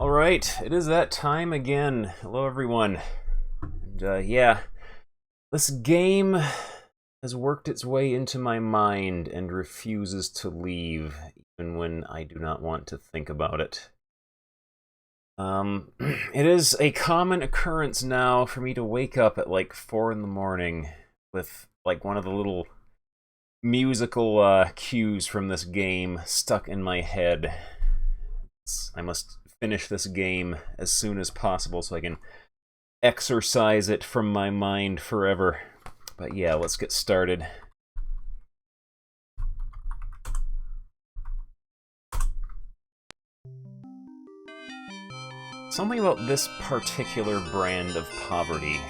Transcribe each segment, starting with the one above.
Alright, it is that time again. Hello everyone. And yeah, this game has worked its way into my mind and refuses to leave, even when I do not want to think about it. It is a common occurrence now for me to wake up at like 4 in the morning with like one of the little musical cues from this game stuck in my head. I must finish this game as soon as possible so I can exorcise it from my mind forever. But yeah, let's get started. Something about this particular brand of poverty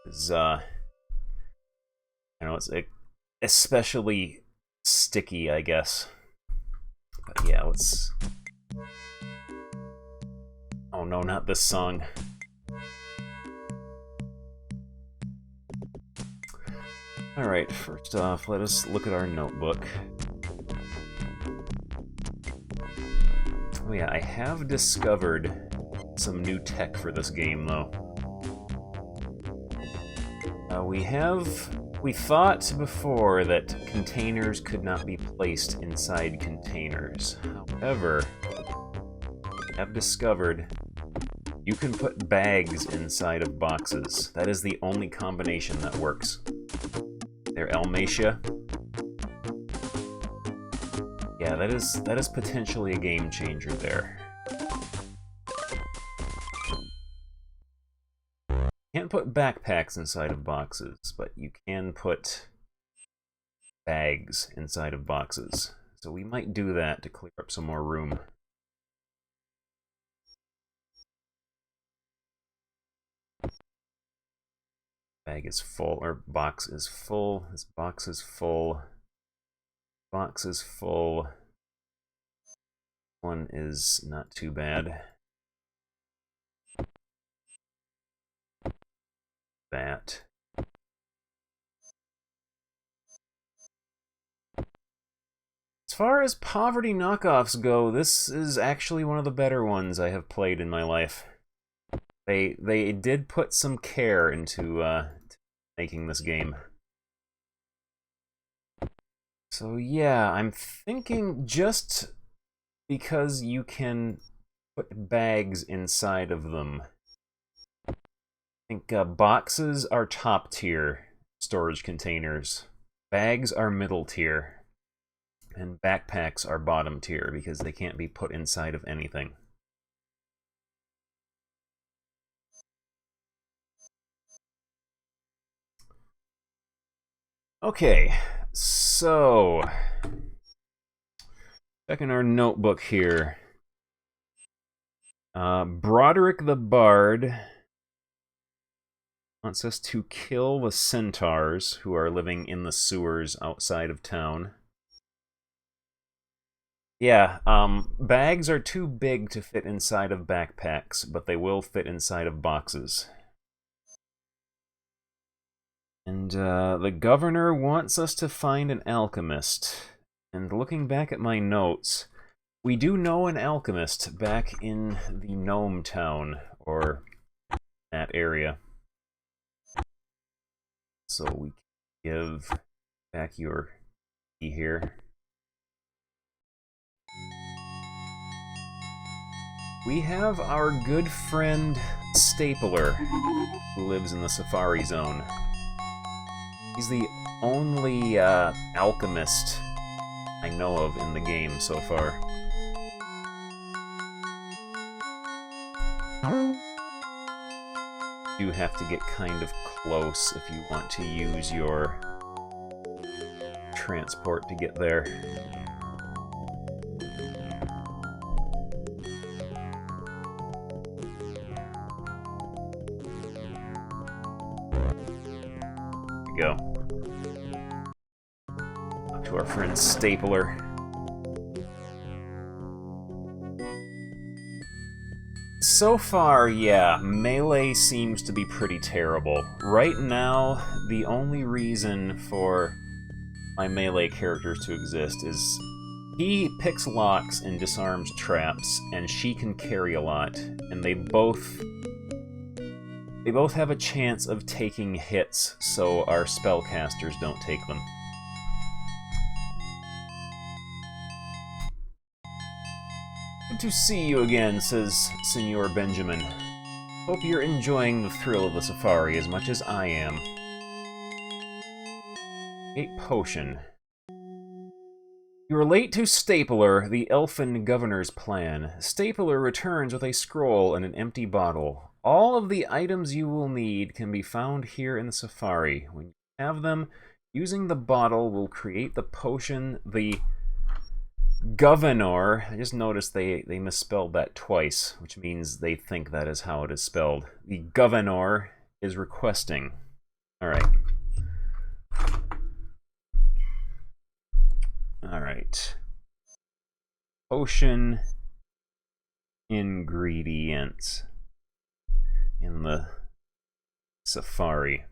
is, I know, it's especially sticky, I guess. But yeah, let's... Oh no, not this song. Alright, first off, let us look at our notebook. Oh yeah, I have discovered some new tech for this game, though. We thought before that containers could not be placed inside containers. However, I have discovered you can put bags inside of boxes. That is the only combination that works. There, Almacia. Yeah, that is potentially a game changer there. You can't put backpacks inside of boxes, but you can put bags inside of boxes. So we might do that to clear up some more room. Bag is full, or box is full. This box is full. Box is full. One is not too bad. That. As far as poverty knockoffs go, this is actually one of the better ones I have played in my life. They did put some care into making this game. So yeah, I'm thinking just because you can put bags inside of them. I think boxes are top tier storage containers. Bags are middle tier. And backpacks are bottom tier because they can't be put inside of anything. Okay, so checking our notebook here. Broderick the Bard wants us to kill the centaurs who are living in the sewers outside of town. Yeah, bags are too big to fit inside of backpacks, but they will fit inside of boxes. And the governor wants us to find an alchemist. And looking back at my notes, we do know an alchemist back in the Gnome Town, or that area. So we give back your key here. We have our good friend Stapler, who lives in the Safari Zone. He's the only alchemist I know of in the game so far. You have to get kind of close if you want to use your transport to get there. Go. Talk to our friend Stapler. So far, yeah, melee seems to be pretty terrible. Right now, the only reason for my melee characters to exist is He picks locks and disarms traps, and she can carry a lot, and they both have a chance of taking hits, so our spellcasters don't take them. Good to see you again, says Senor Benjamin. Hope you're enjoying the thrill of the safari as much as I am. A potion. You are late to Stapler, the elfin governor's plan. Stapler returns with a scroll and an empty bottle. All of the items you will need can be found here in the safari. When you have them, using the bottle will create the potion the governor. I just noticed they misspelled that twice, which means they think that is how it is spelled. The governor is requesting. Alright. Alright. Potion ingredients in the safari.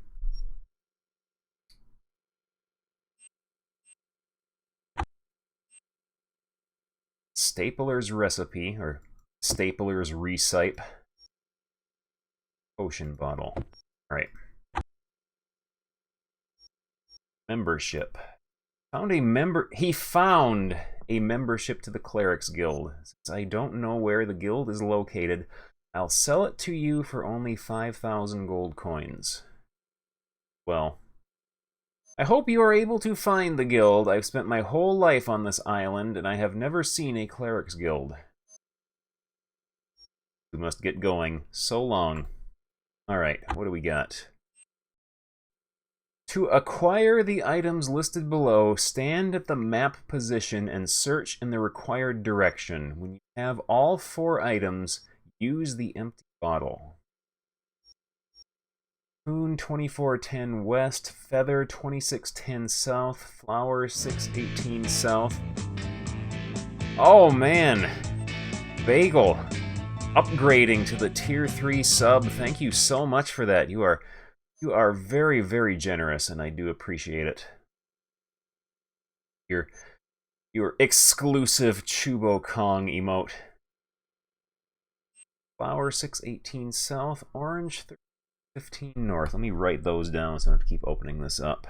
Stapler's recipe, or Stapler's recipe. Potion bottle. Alright. Membership. He found a membership to the Clerics Guild. Since I don't know where the guild is located, I'll sell it to you for only 5,000 gold coins. Well, I hope you are able to find the guild. I've spent my whole life on this island, and I have never seen a Clerics Guild. We must get going. So long. Alright, what do we got? To acquire the items listed below, stand at the map position and search in the required direction. When you have all 4 items, use the empty bottle. Moon 2410 west, feather 2610 south, flower 618 south. Oh man! Bagel! Upgrading to the tier 3 sub. Thank you so much for that. You are very, very generous, and I do appreciate it. Your exclusive Chubo Kong emote. Flower 618 south, orange 15 north. Let me write those down so I don't have to keep opening this up.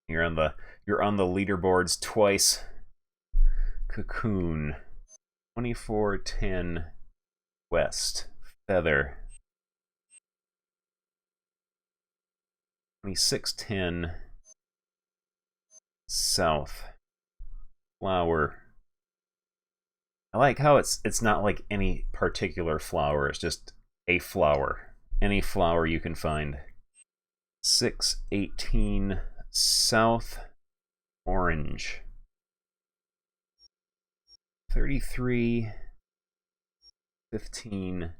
You're on the leaderboards twice. Cocoon. 2410 west. Feather. 2610 south. Flower. I like how it's not like any particular flower, it's just a flower. Any flower you can find. 618 south. Orange. 3315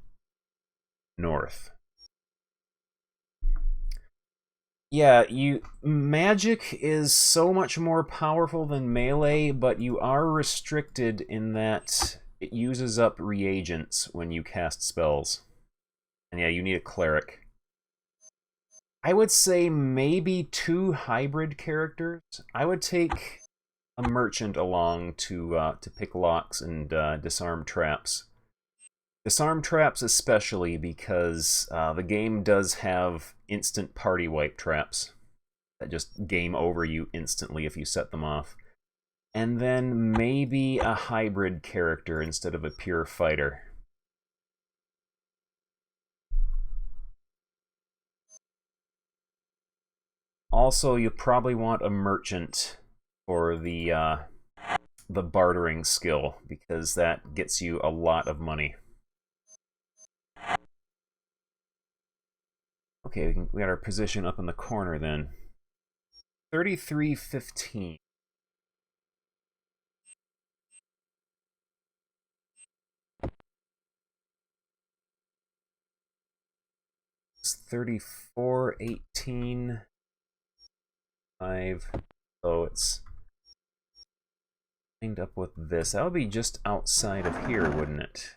north. Yeah, magic is so much more powerful than melee, but you are restricted in that it uses up reagents when you cast spells. And yeah, you need a cleric. I would say maybe 2 hybrid characters. I would take a merchant along to pick locks and disarm traps. Disarm traps especially because the game does have instant party wipe traps that just game over you instantly if you set them off. And then maybe a hybrid character instead of a pure fighter. Also, you probably want a merchant for the bartering skill, because that gets you a lot of money. Okay, we got our position up in the corner then. 3315. It's 3418. 5. So it's lined up with this. That would be just outside of here, wouldn't it?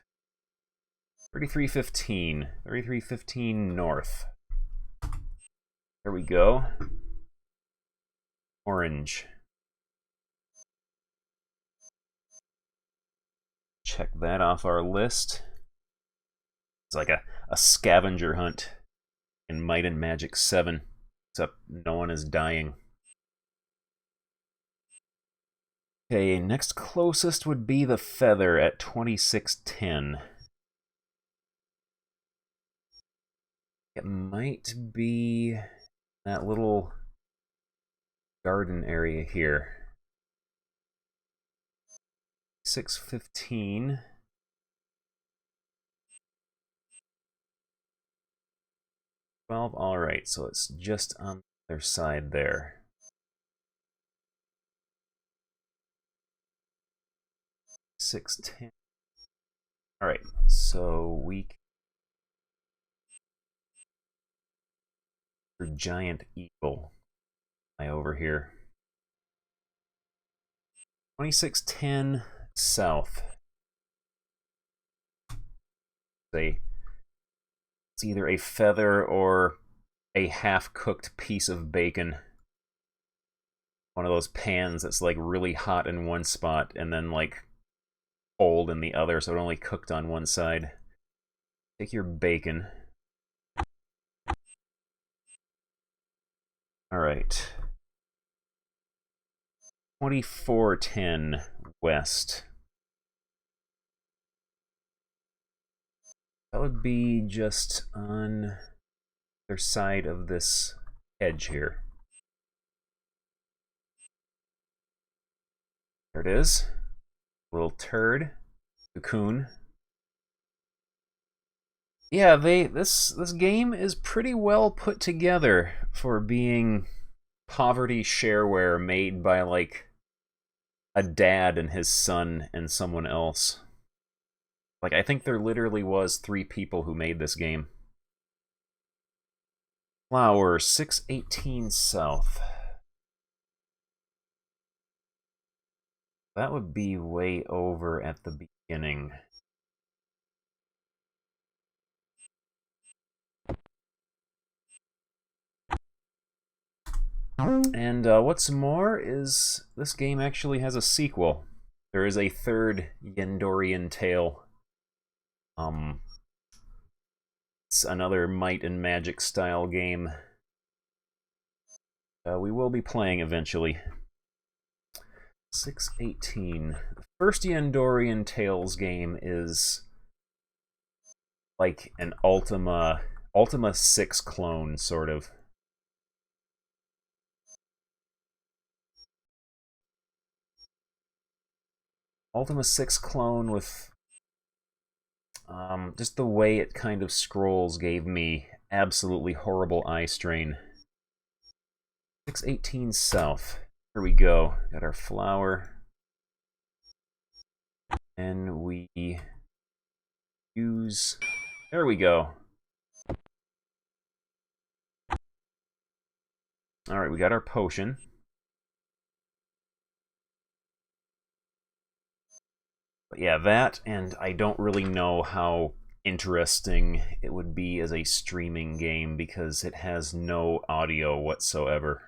3315. 3315 north. There we go. Orange. Check that off our list. It's like a scavenger hunt in Might and Magic 7, except no one is dying. Okay, next closest would be the feather at 2610. It might be that little garden area here. 615. 12, alright, so it's just on the other side there. 610. Alright, so we for giant eagle over here. 2610 south. It's either a feather or a half-cooked piece of bacon. One of those pans that's like really hot in one spot and then like cold in the other, so it only cooked on one side. Take your bacon. Alright. 2410 west. That would be just on the other side of this edge here. There it is. Little turd. Cocoon. Yeah, this game is pretty well put together for being poverty shareware made by like a dad and his son and someone else. Like, I think there literally was 3 people who made this game. Flower, 618 south. That would be way over at the beginning. And what's more is this game actually has a sequel. There is a third Yendorian Tale. It's another Might and Magic style game. We will be playing eventually. 618. The first Yendorian Tales game is like an Ultima 6 clone, sort of. Ultima 6 clone with just the way it kind of scrolls gave me absolutely horrible eye strain. 618 south. Here we go. Got our flower. And we use... There we go. Alright, we got our potion. But yeah, that, and I don't really know how interesting it would be as a streaming game because it has no audio whatsoever.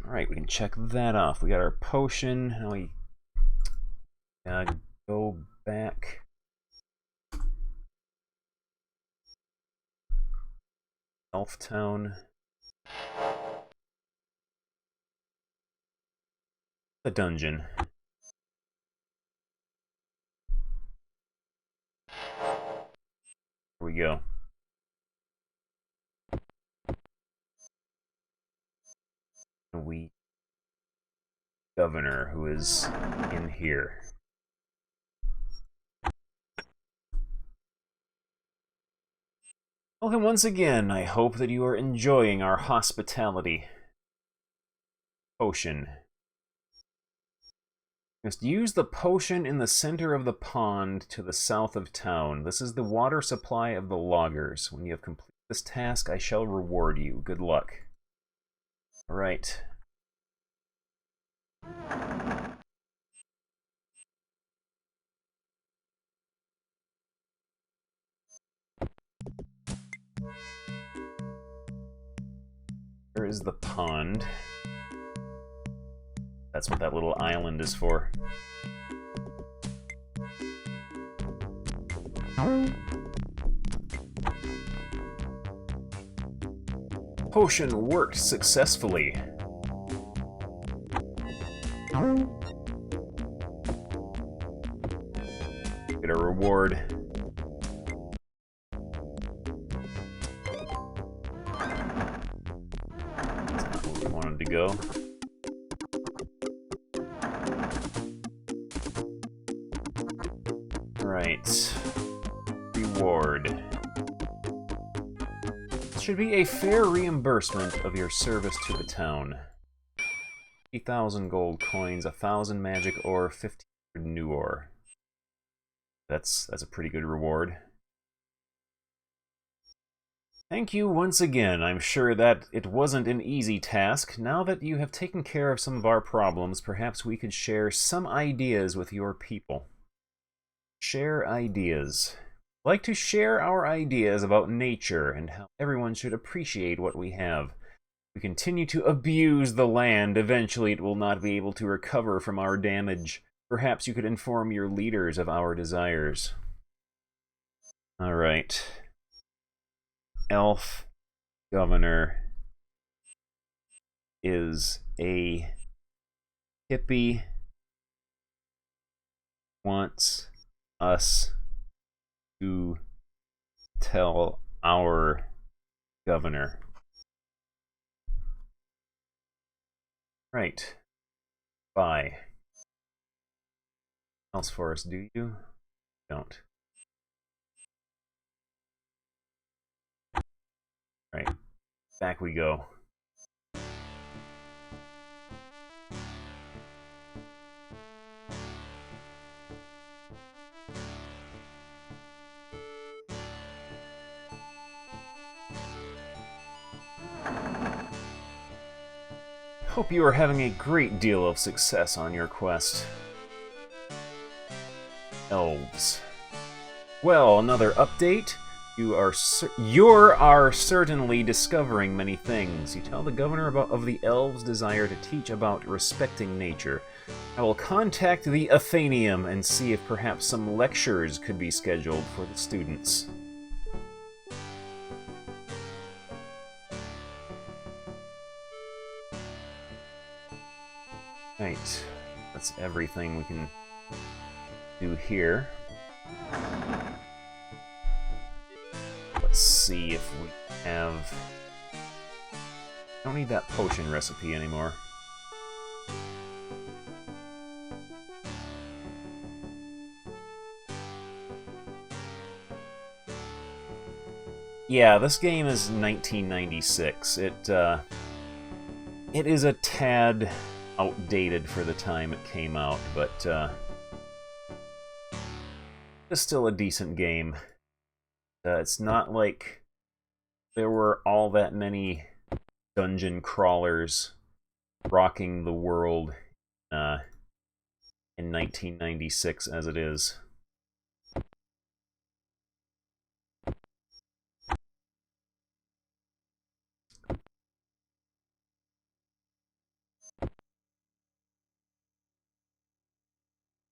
Alright, we can check that off. We got our potion. Now we go back. Elf Town. The dungeon. Here we go. We governor who is in here. Welcome once again. I hope that you are enjoying our hospitality. Potion. Just use the potion in the center of the pond to the south of town. This is the water supply of the loggers. When you have completed this task, I shall reward you. Good luck. All right. Where is the pond? That's what that little island is for. Potion worked successfully. Get a reward. That's not where we wanted to go. Right. Reward. Should be a fair reimbursement of your service to the town. 50,000 gold coins, 1,000 magic ore, 1,500 new ore. That's a pretty good reward. Thank you once again. I'm sure that it wasn't an easy task. Now that you have taken care of some of our problems, perhaps we could share some ideas with your people. Share ideas. I'd like to share our ideas about nature and how everyone should appreciate what we have. If we continue to abuse the land, eventually it will not be able to recover from our damage. Perhaps you could inform your leaders of our desires. Alright. Elf governor is a hippie, wants us to tell our governor. Right. Bye. Else for us, do you? Don't. Right. Back we go. Hope you are having a great deal of success on your quest. Elves. Well, another update. You are certainly discovering many things. You tell the governor of the elves' desire to teach about respecting nature. I will contact the Athenaeum and see if perhaps some lectures could be scheduled for the students. Right, that's everything we can do here. Let's see if we have... Don't need that potion recipe anymore. Yeah, this game is 1996. It is a tad outdated for the time it came out, but it's still a decent game. It's not like there were all that many dungeon crawlers rocking the world in 1996 as it is.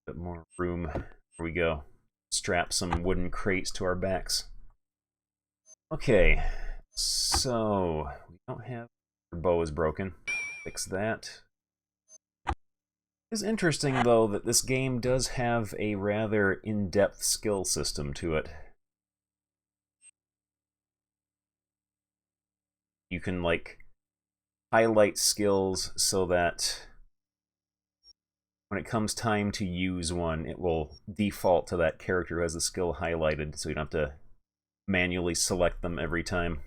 Bit more room. Here we go. Strap some wooden crates to our backs. Okay, so we don't have... Our bow is broken. Fix that. It's interesting, though, that this game does have a rather in-depth skill system to it. You can, like, highlight skills so that when it comes time to use one, it will default to that character who has the skill highlighted, so you don't have to manually select them every time.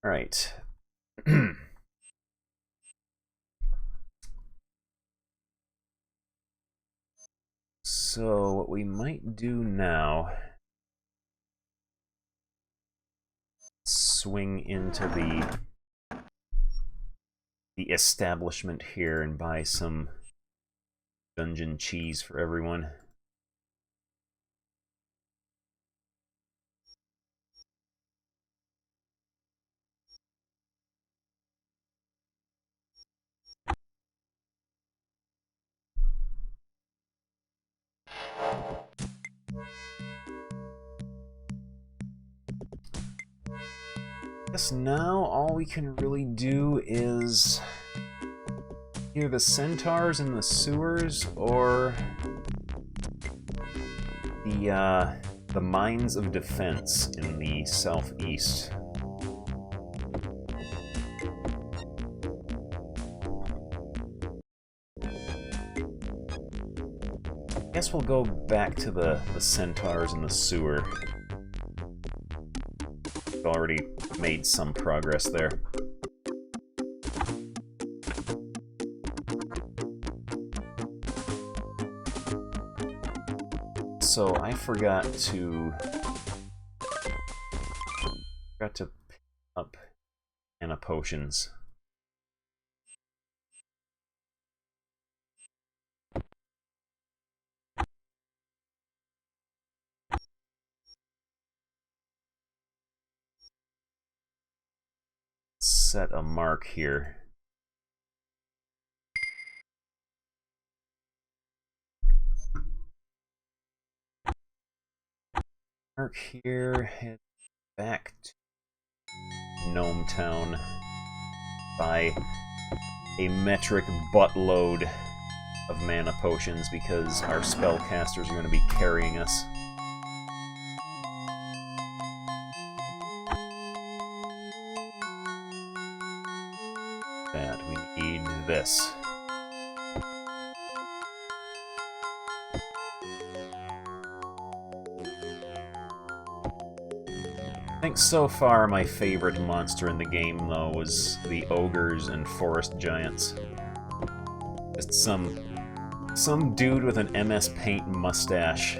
Alright. So, what we might do now... swing into the establishment here and buy some dungeon cheese for everyone. guess now all we can really do is either the centaurs in the sewers or the mines of defense in the southeast. I guess we'll go back to the centaurs in the sewer. We've already made some progress there. So I forgot to pick up mana potions. Set a mark here. Mark here, head back to Gnome Town. Buy a metric buttload of mana potions because our spellcasters are going to be carrying us. That we need this. I think so far my favorite monster in the game, though, was the ogres and forest giants. Just some dude with an MS Paint mustache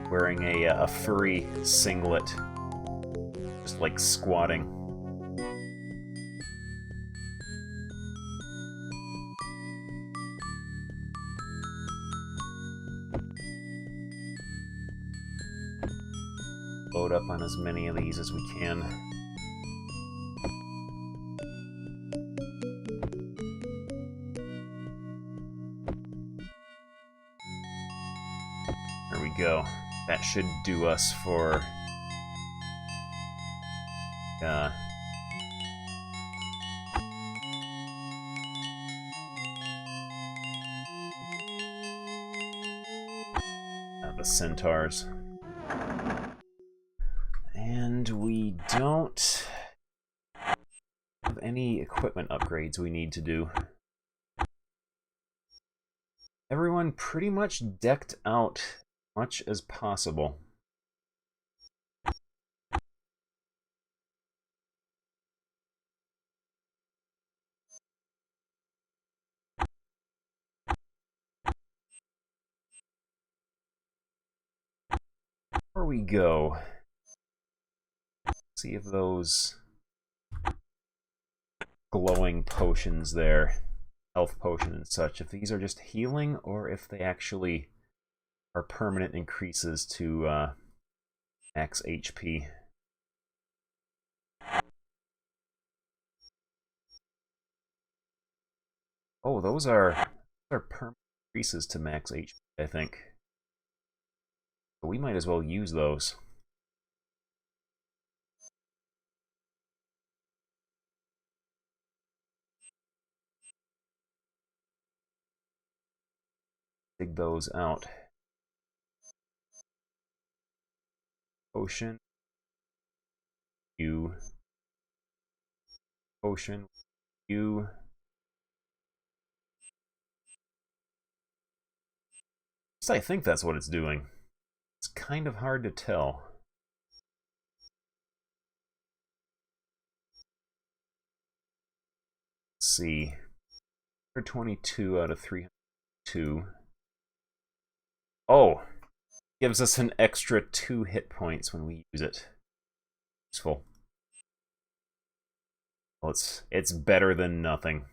wearing a furry singlet, just like squatting. Load up on as many of these as we can. There we go. That should do us for the centaurs. And we don't have any equipment upgrades we need to do. Everyone pretty much decked out as much as possible. Before we go, see if those glowing potions there, health potion and such, if these are just healing or if they actually are permanent increases to max HP. Oh, those are permanent increases to max HP, I think. But we might as well use those. Dig those out. Potion. You. Potion. You. At least I think that's what it's doing. It's kind of hard to tell. Let's see. 122 out of 302. Oh! Gives us an extra 2 hit points when we use it. Useful. Well, it's better than nothing.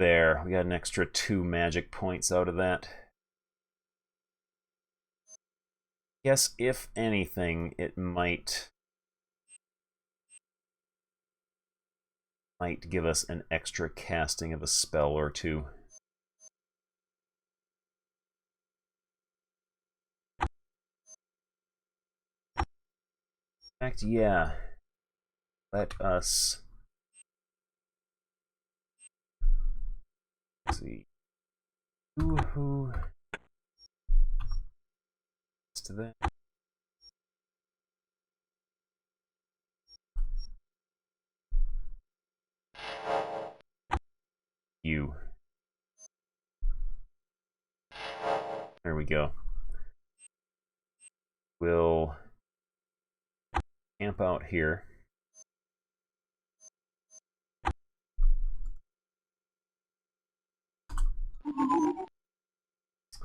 There, we got an extra 2 magic points out of that. Yes, if anything, it might give us an extra casting of a spell or two. In fact, yeah. Let us see. Who to that? You. There we go. We'll camp out here.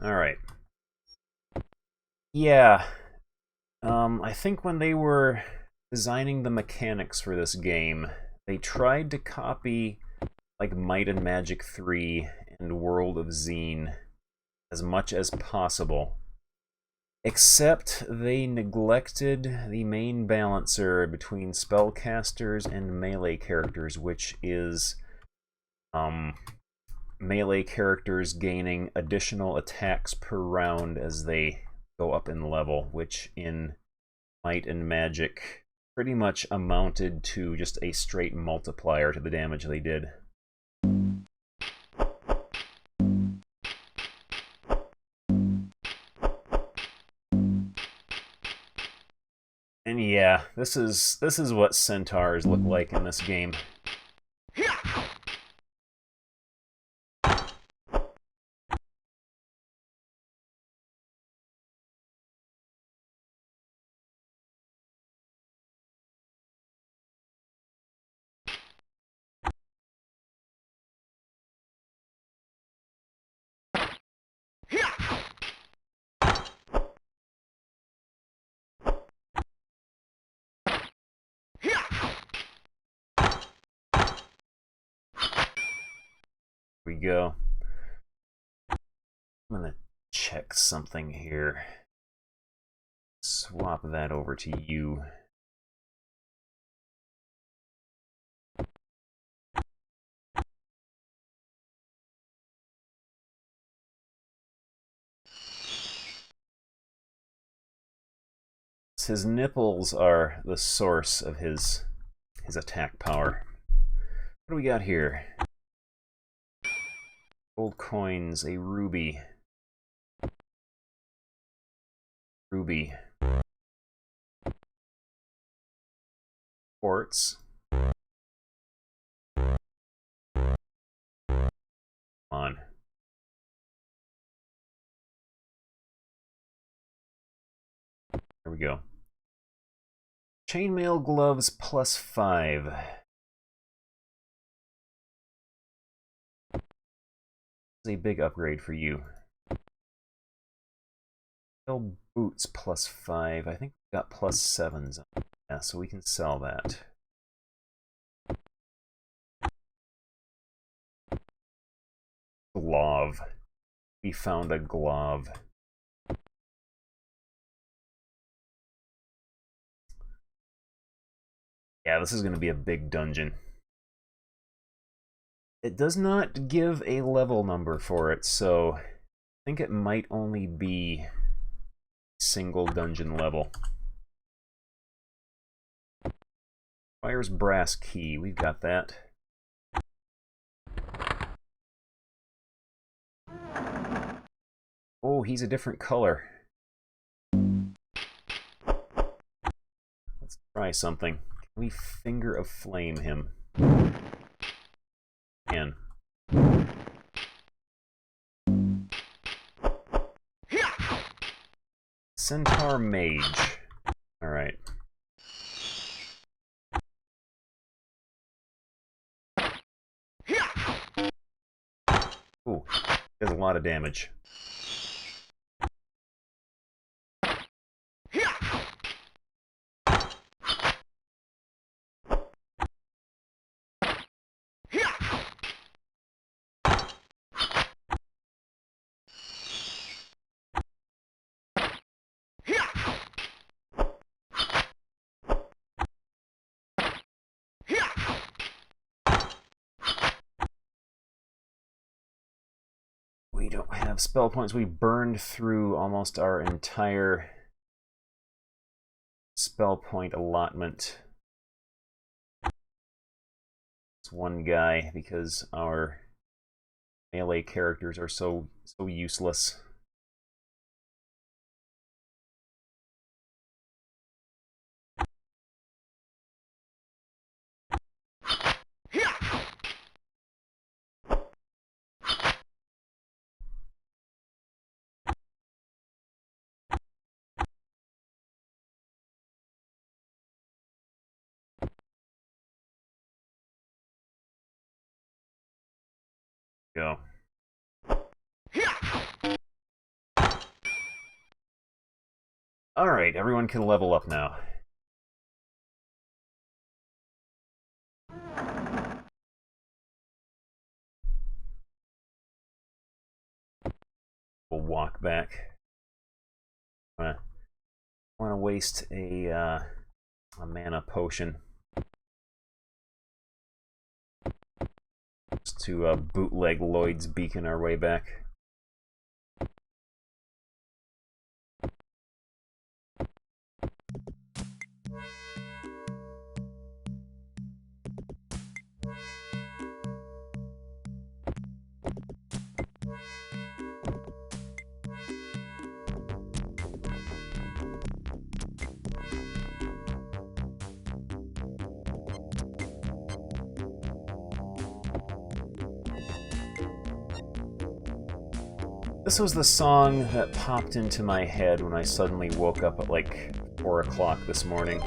All right. Yeah. I think when they were designing the mechanics for this game, they tried to copy like Might and Magic 3 and World of Xeen as much as possible. Except they neglected the main balancer between spellcasters and melee characters, which is melee characters gaining additional attacks per round as they go up in level, which in Might and Magic pretty much amounted to just a straight multiplier to the damage they did. And yeah, this is what centaurs look like in this game. We go. I'm gonna check something here. Swap that over to you. His nipples are the source of his attack power. What do we got here? Gold coins, a ruby. Ruby. Quartz. Come on. There we go. Chainmail gloves +5. This is a big upgrade for you. Steel boots +5. I think we got +7s. Yeah, so we can sell that. Glove. We found a glove. Yeah, this is going to be a big dungeon. It does not give a level number for it, so I think it might only be single dungeon level. Requires brass key. We've got that. Oh, he's a different color. Let's try something. Can we finger of flame him? Can. Centaur Mage. Alright. Ooh, does a lot of damage. we don't have spell points. We burned through almost our entire spell point allotment. It's one guy because our melee characters are so useless. Go. Alright, everyone can level up now. We'll walk back. I want to waste a mana potion just to bootleg Lloyd's Beacon our way back. This was the song that popped into my head when I suddenly woke up at like 4 o'clock this morning.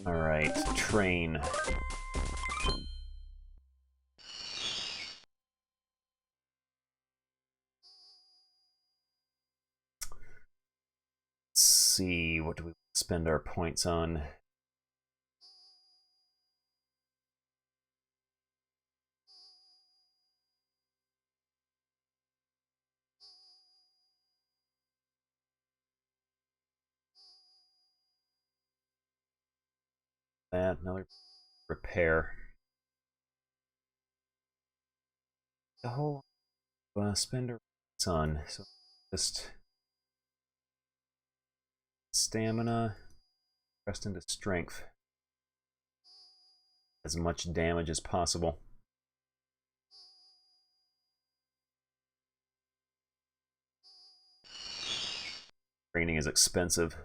Alright, train. See, what do we spend our points on? That, another repair. The whole spend our points on, so just stamina, rest into strength. As much damage as possible. Training is expensive.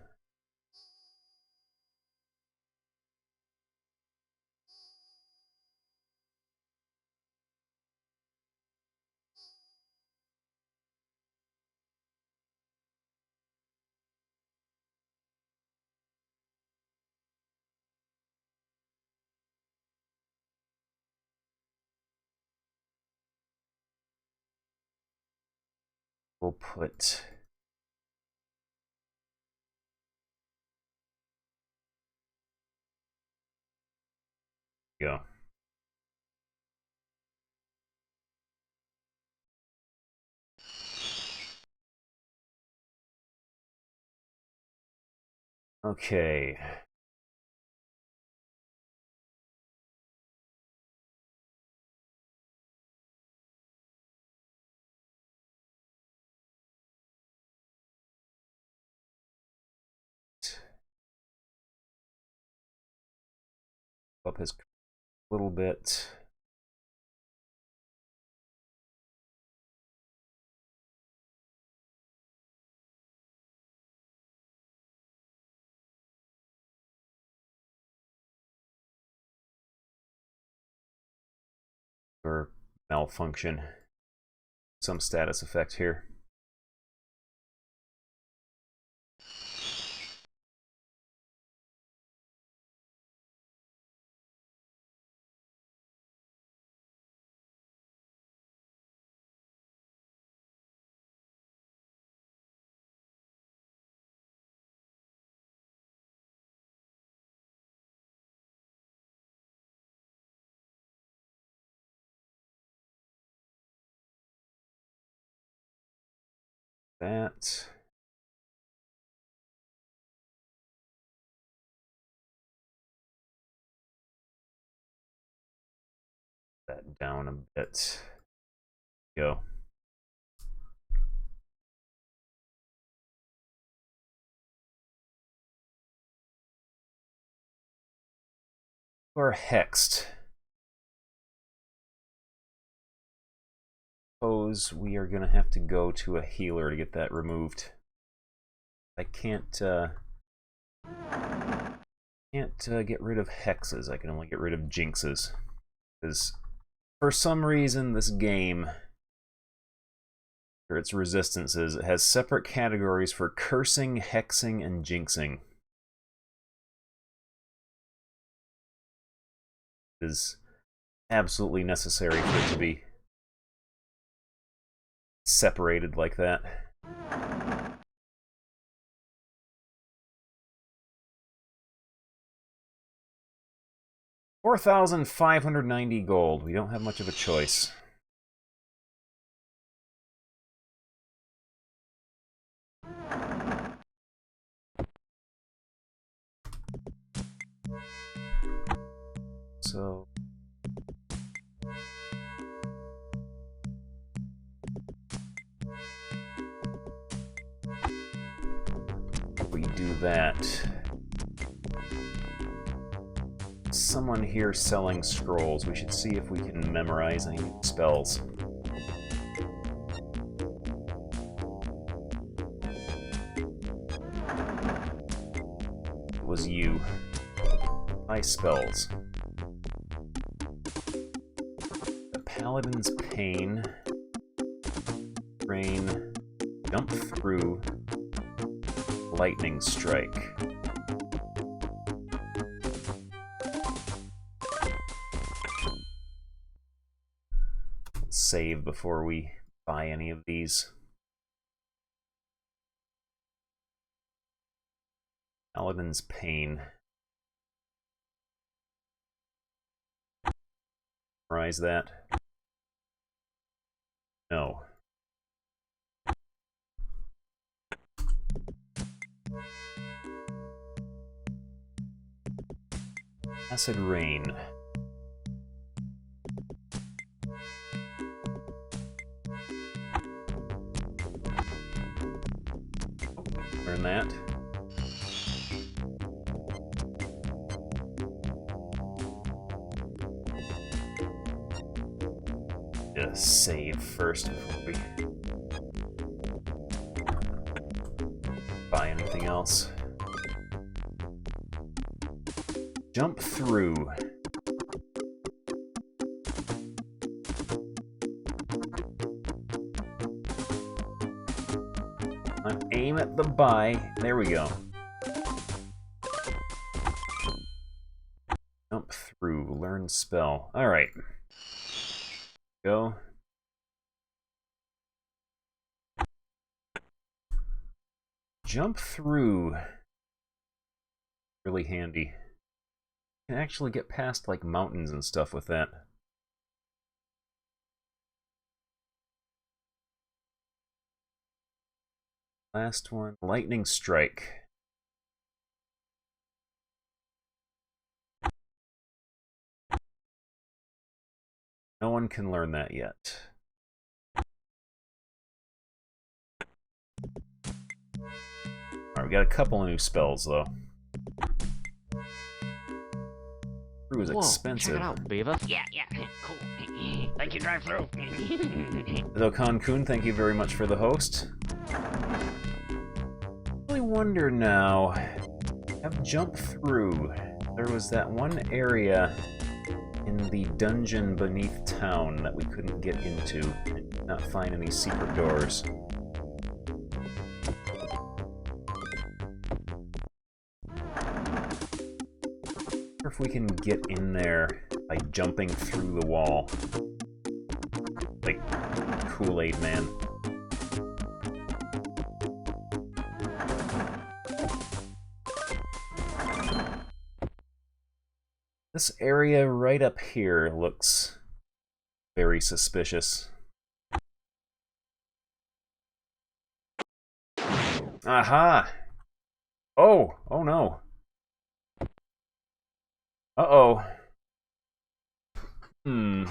We'll put go. Okay. Up his little bit. Or malfunction. Some status effect here. that. That down a bit. Go. Or hexed. Suppose we are gonna have to go to a healer to get that removed. I can't get rid of hexes. I can only get rid of jinxes. Because for some reason this game, or its resistances, it has separate categories for cursing, hexing, and jinxing. It is absolutely necessary for it to be separated like that. $4,590 gold. We don't have much of a choice. So we do that. Someone here selling scrolls. We should see if we can memorize any spells. It was you. Buy spells. The Paladin's Pain. Rain. Jump through. Lightning Strike. Save before we buy any of these. Paladin's Pain. Memorize that. No. Acid Rain. Learn that. Just save first before we buy anything else. Jump through. Aim at the buy. There we go. Jump through. Learn spell. Alright. Go. Jump through. Really handy. You can actually get past like mountains and stuff with that. Last one, Lightning Strike. No one can learn that yet. Alright, we got a couple of new spells though. Through is expensive. Check it out, Beaver. Yeah, cool. Thank you, drive through. Dokkan-kun, thank you very much for the host. I wonder now, have jump through. There was that one area in the dungeon beneath town that we couldn't get into and did not find any secret doors. Or if we can get in there by jumping through the wall. Like Kool-Aid Man. This area right up here looks very suspicious. Aha! Oh! Oh no. Uh-oh. Hmm.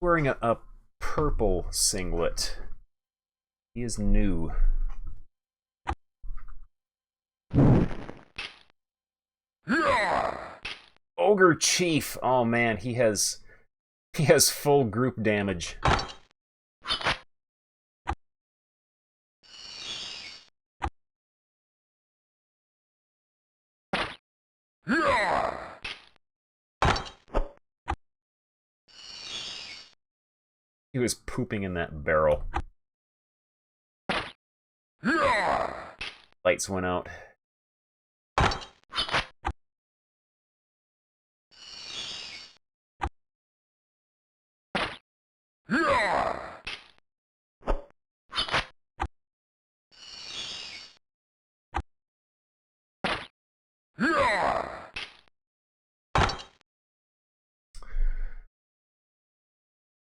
Wearing a purple singlet. He is new. Ogre Chief! Oh man, he has full group damage. He was pooping in that barrel. Lights went out.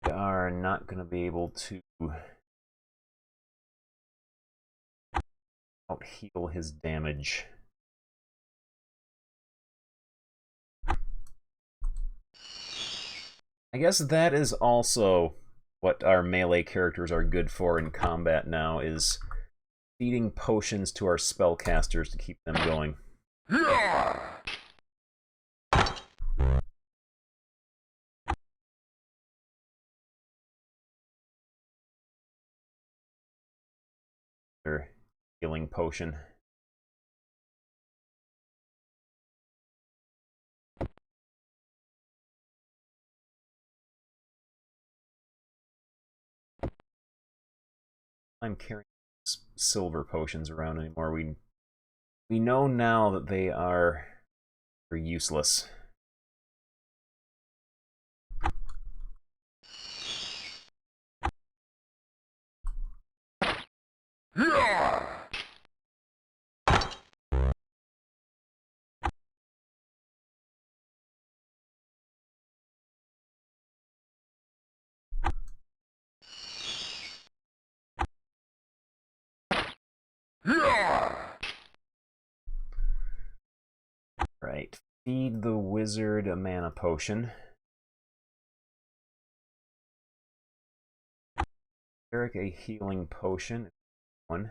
We are not going to be able to out heal his damage. I guess that is also what our melee characters are good for in combat now, is feeding potions to our spellcasters to keep them going. Their healing potion. I'm carrying silver potions around anymore. We know now that they are useless. Right. Feed the wizard a mana potion. Eric a healing potion. One.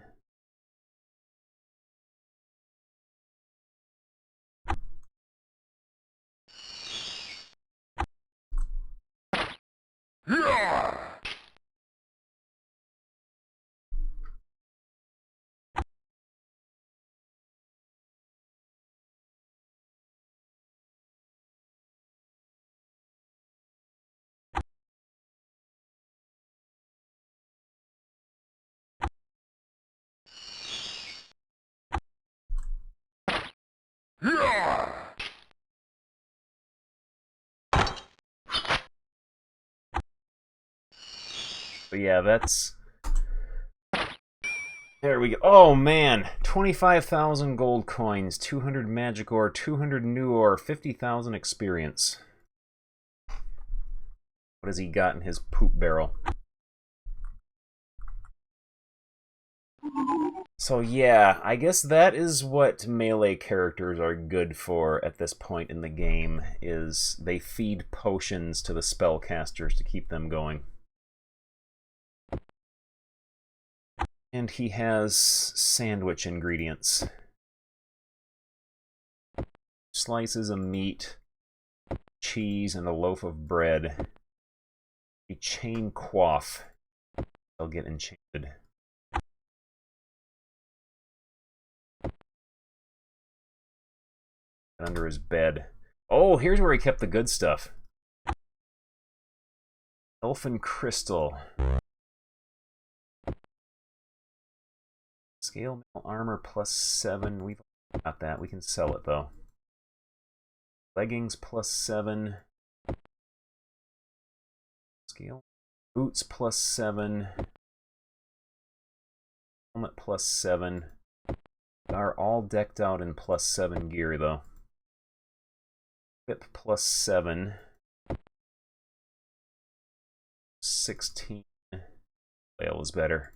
But yeah, that's... There we go. Oh man, 25,000 gold coins, 200 magic ore, 200 new ore, 50,000 experience. What has he got in his poop barrel? So yeah, I guess that is what melee characters are good for at this point in the game, is they feed potions to the spellcasters to keep them going. And he has sandwich ingredients. Slices of meat, cheese, and a loaf of bread. A chain coif. They'll get enchanted. Under his bed. Oh, here's where he kept the good stuff. Elfin crystal. Scale mail armor +7. We've got that. We can sell it though. Leggings +7. Scale. Boots +7. Helmet +7. Are all decked out in +7 gear though. Whip +7. 16. Flail is better.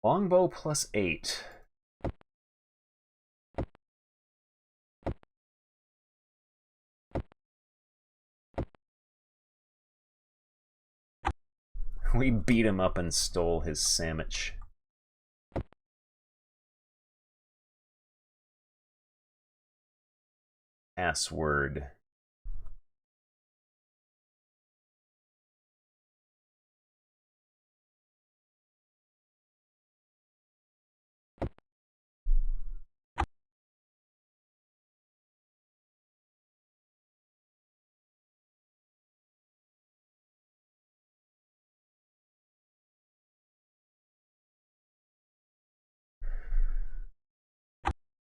Longbow plus 8. We beat him up and stole his sandwich. Password.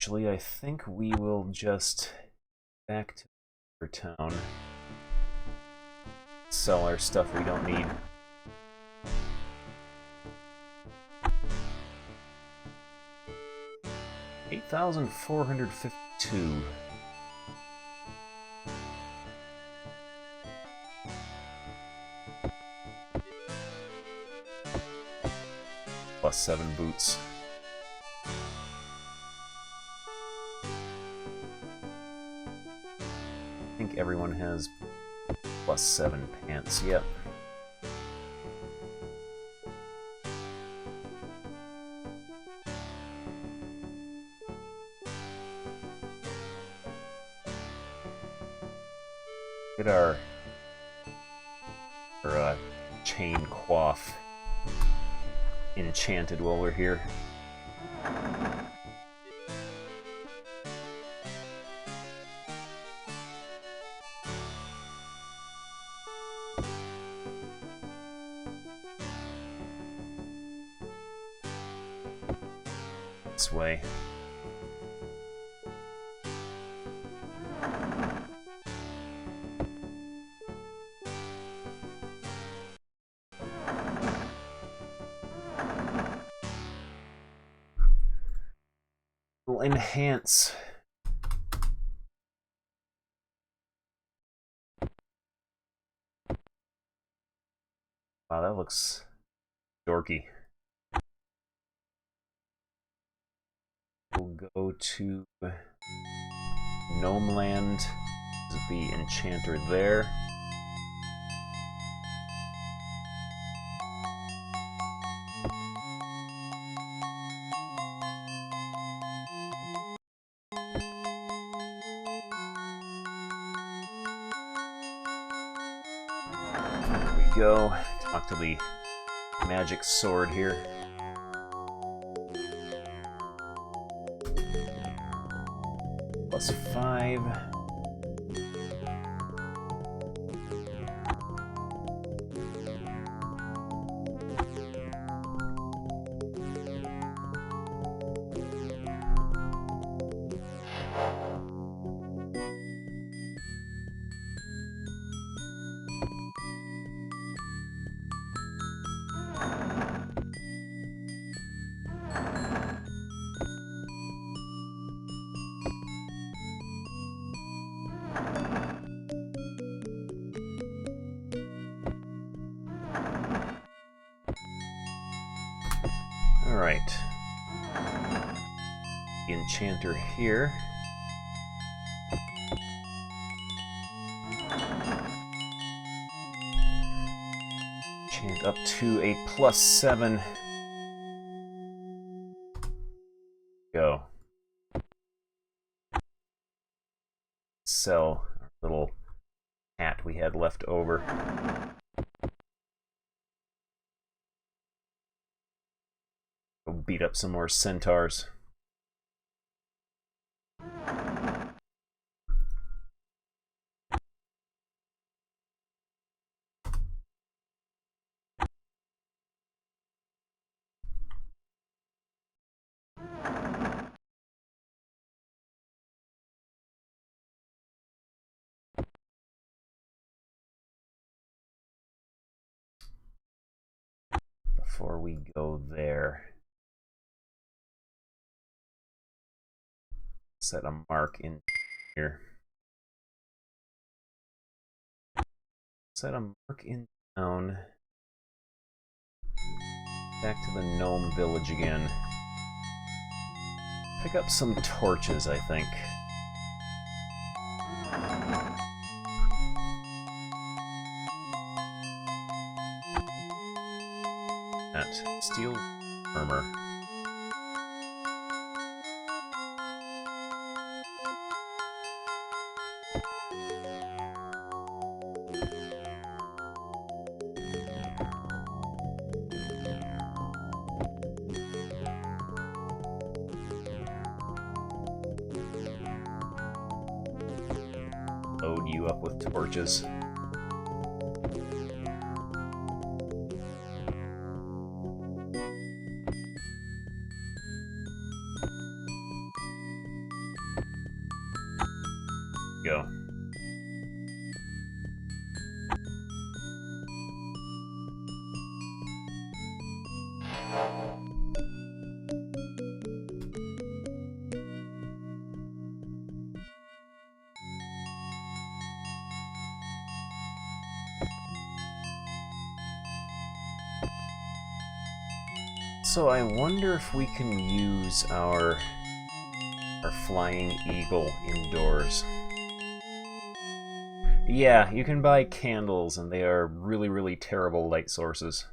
Actually, I think we will just back to our town. Sell our stuff we don't need. $8,452. Plus 7 boots. I think everyone has plus 7 pants. Yep. Get our chain coif enchanted while we're here. This way. We'll enhance. Wow, that looks dorky. We'll go to Gnomeland. The enchanter there. There we go. Talk to the magic sword here. Plus 5. Alright. The enchanter here. Enchant up to a plus 7. Go. Sell our little hat we had left over. Go beat up some more centaurs. Before we go there, set a mark in here. Set a mark in town. Back to the gnome village again. Pick up some torches, I think. That steel armor. Load you up with torches. Go. So I wonder if we can use our flying eagle indoors. Yeah, you can buy candles, and they are really, really terrible light sources.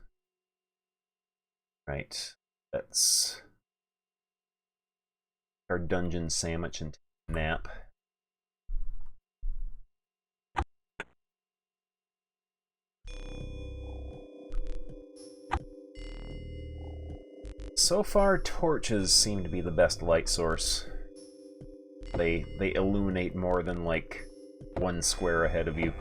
Right, that's our dungeon sandwich and nap. So far, torches seem to be the best light source. They illuminate more than, like, 1 square ahead of you.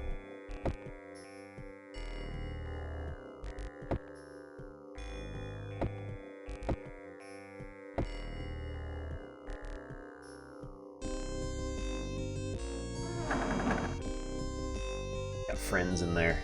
Got friends in there.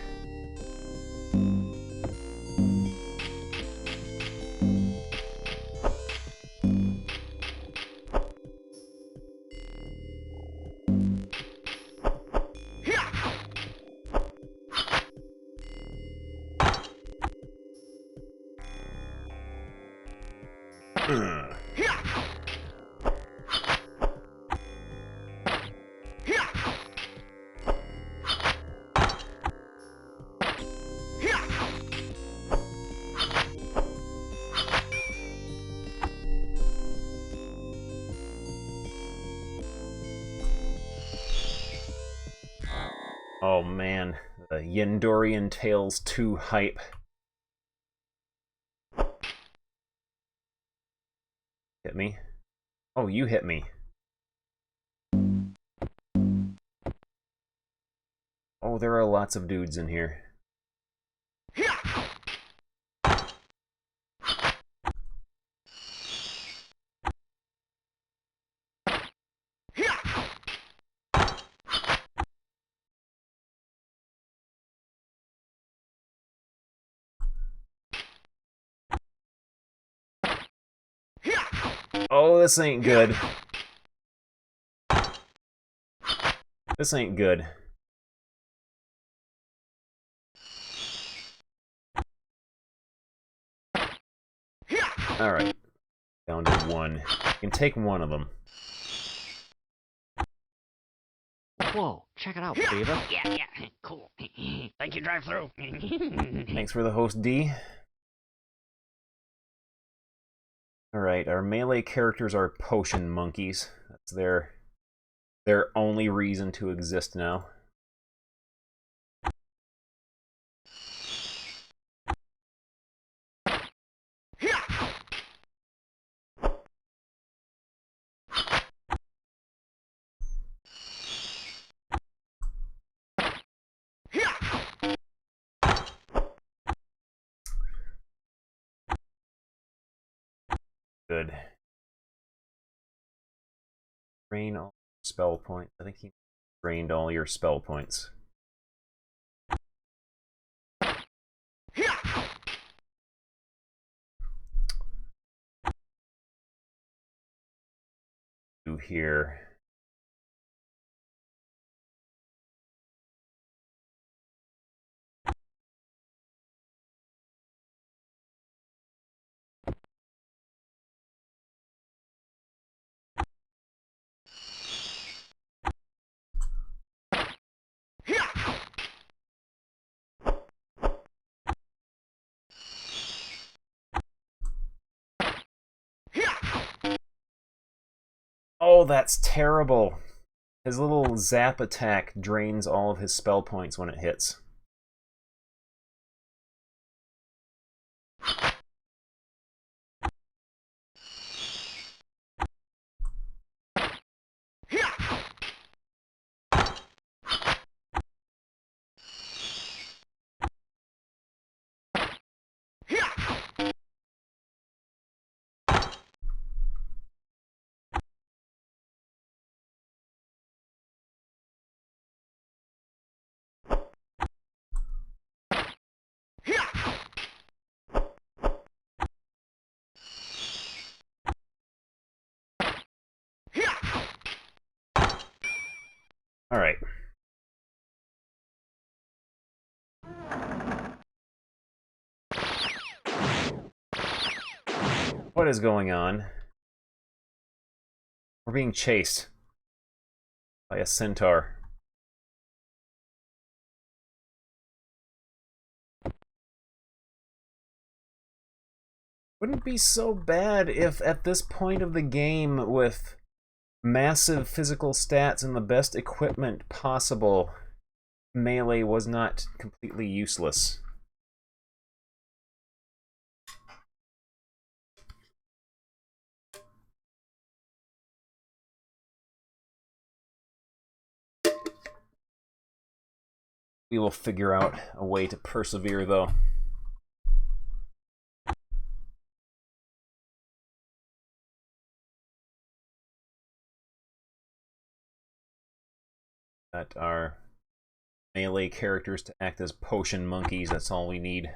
Oh man, the YENDORIAN Tales 2 hype. Hit me. Oh, you hit me. Oh, there are lots of dudes in here. Oh, this ain't good. This ain't good. Alright. Down to 1. You can take one of them. Whoa, check it out, Beaver. Yeah, cool. Thank you, drive-through. Thanks for the host, D. Alright, our melee characters are potion monkeys. That's their only reason to exist now. Good. Drain all spell points. I think he drained all your spell points. Here. Oh, that's terrible. His little zap attack drains all of his spell points when it hits. All right. What is going on? We're being chased by a centaur. Wouldn't be so bad if at this point of the game, with massive physical stats and the best equipment possible, melee was not completely useless. We will figure out a way to persevere, though. That our melee characters to act as potion monkeys, that's all we need.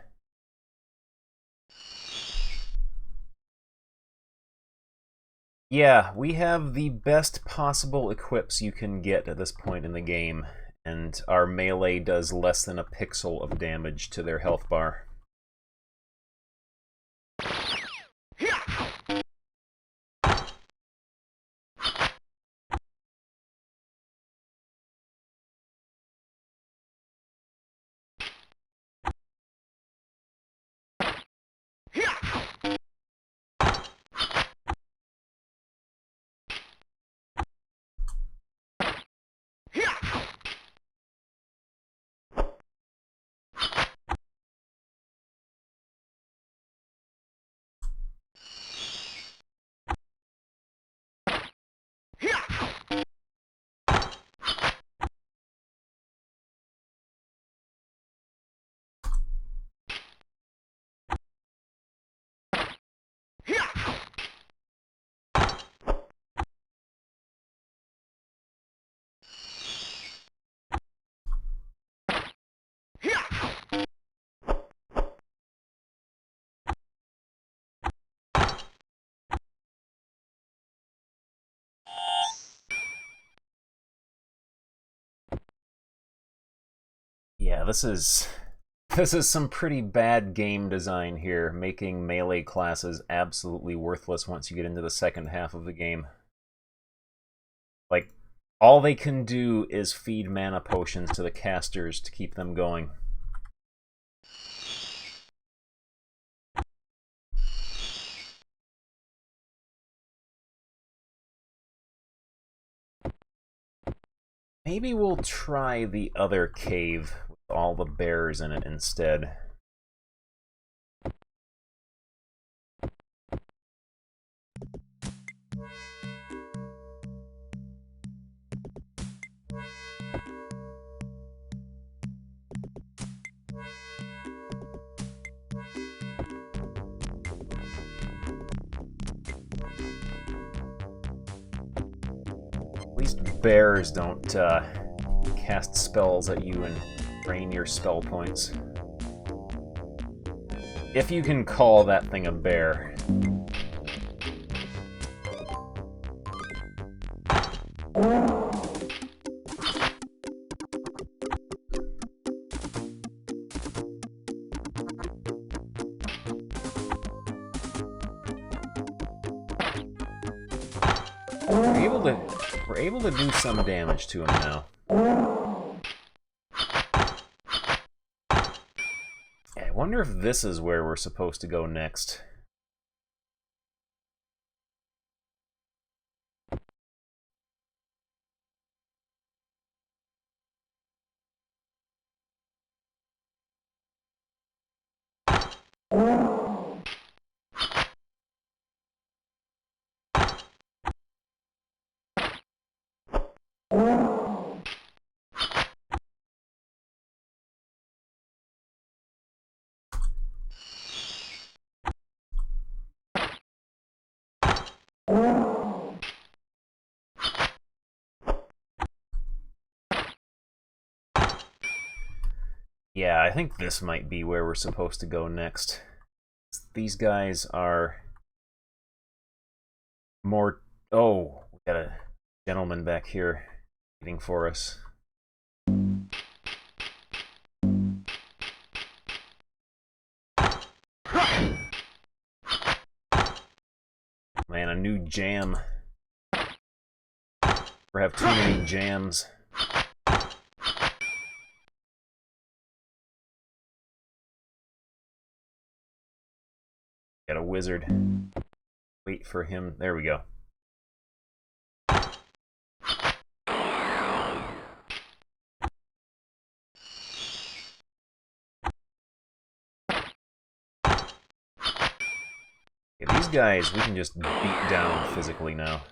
Yeah, we have the best possible equips you can get at this point in the game, and our melee does less than a pixel of damage to their health bar. Yeah, this is some pretty bad game design here, making melee classes absolutely worthless once you get into the second half of the game. Like, all they can do is feed mana potions to the casters to keep them going. Maybe we'll try the other cave with all the bears in it instead. At least bears don't cast spells at you and drain your spell points. If you can call that thing a bear. We're able to do some damage to him now. I wonder if this is where we're supposed to go next. Yeah, I think this might be where we're supposed to go next. These guys are more... Oh, we got a gentleman back here waiting for us. Man, a new jam. We have too many jams. Got a wizard. Wait for him. There we go. Yeah, these guys we can just beat down physically now.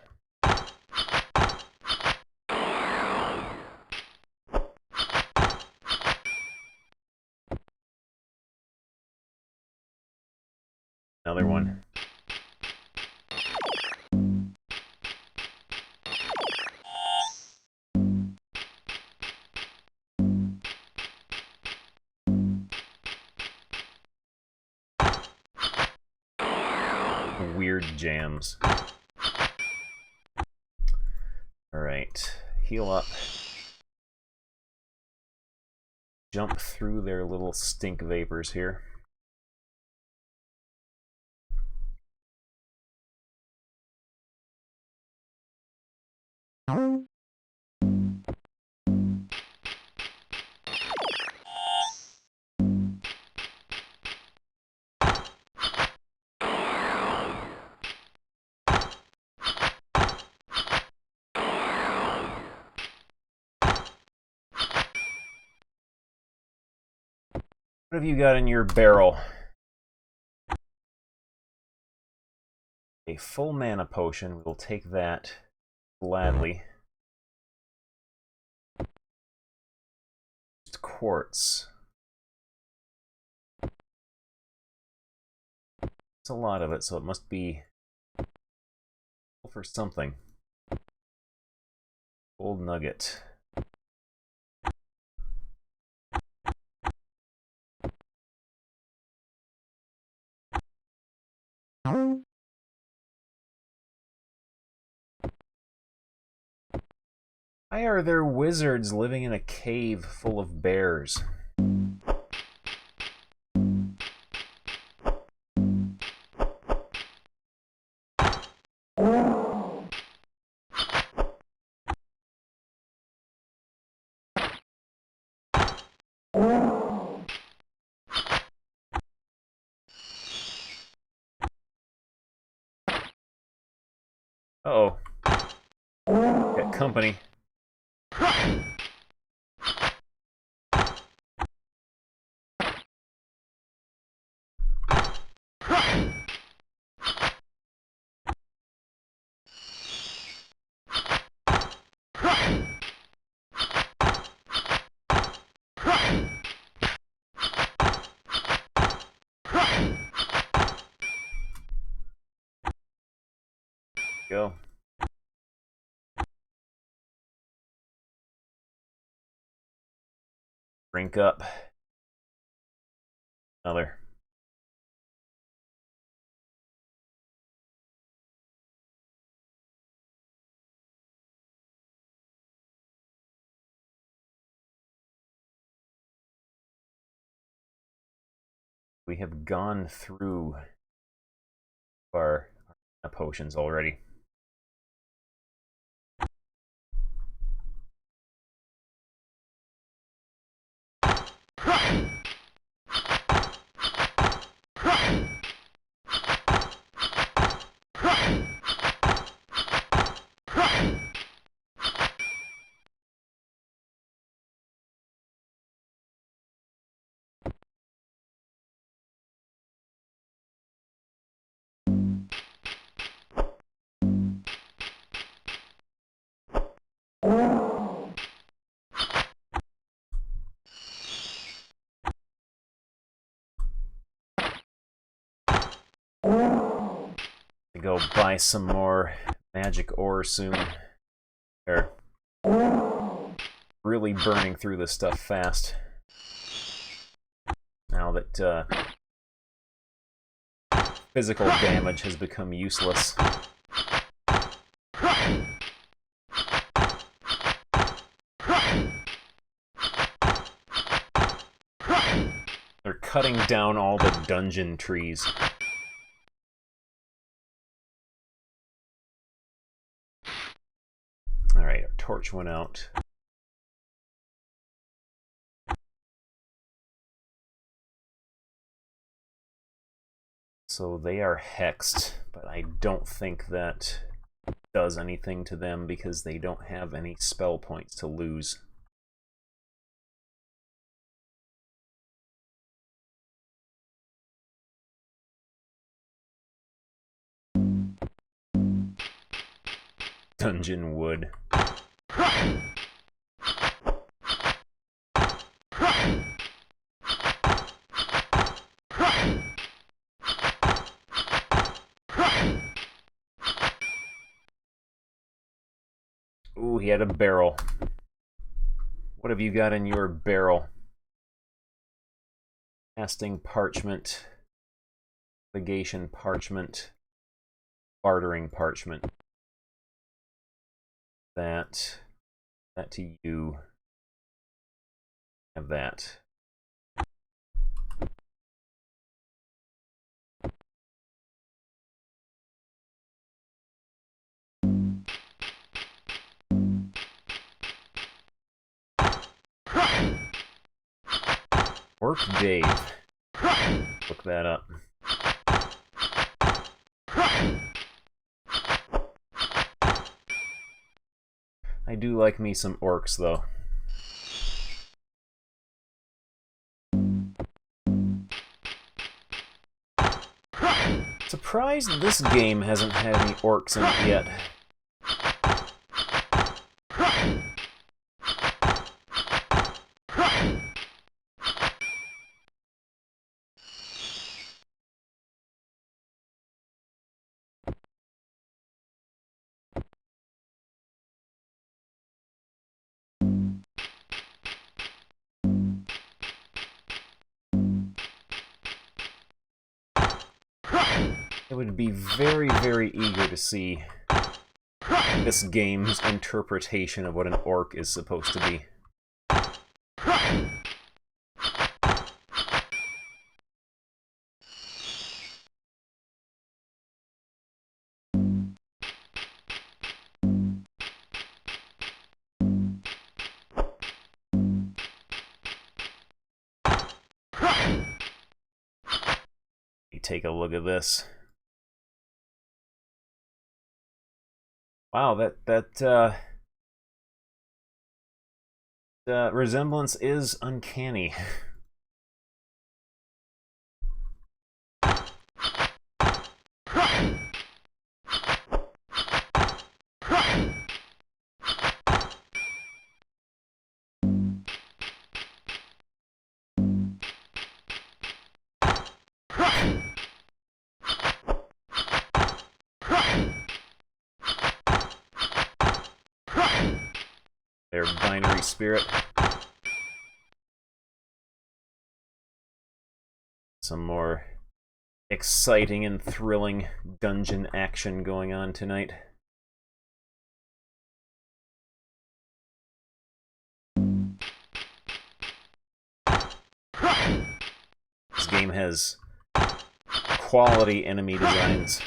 Another one. Weird jams. Alright. Heal up. Jump through their little stink vapors here. What have you got in your barrel? A full mana potion. We'll take that gladly. Just quartz. It's a lot of it, so it must be for something. Gold nugget. Why are there wizards living in a cave full of bears? Uh-oh. Got company. Go. Drink up. Another. We have gone through our potions already. go buy some more magic ore soon. They're really burning through this stuff fast. Now that physical damage has become useless. They're cutting down all the dungeon trees. Alright, our torch went out. So they are hexed, but I don't think that does anything to them because they don't have any spell points to lose. Dungeon wood. Ooh, he had a barrel. What have you got in your barrel? Casting parchment, navigation parchment, bartering parchment. That to you. Have that. Work Dave. Look that up. I do like me some orcs, though. Surprised this game hasn't had any orcs in it yet. I would be very, very eager to see this game's interpretation of what an orc is supposed to be. Take a look at this. Wow, that resemblance is uncanny. Their binary spirit. Some more exciting and thrilling dungeon action going on tonight. This game has quality enemy designs.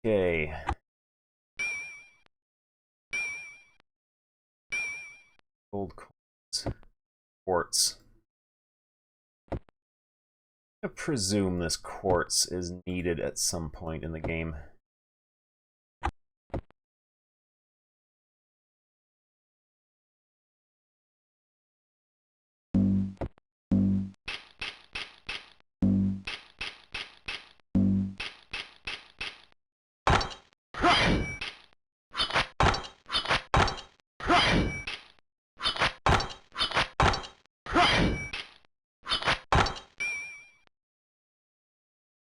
Okay. Gold coins. Quartz. I presume this quartz is needed at some point in the game.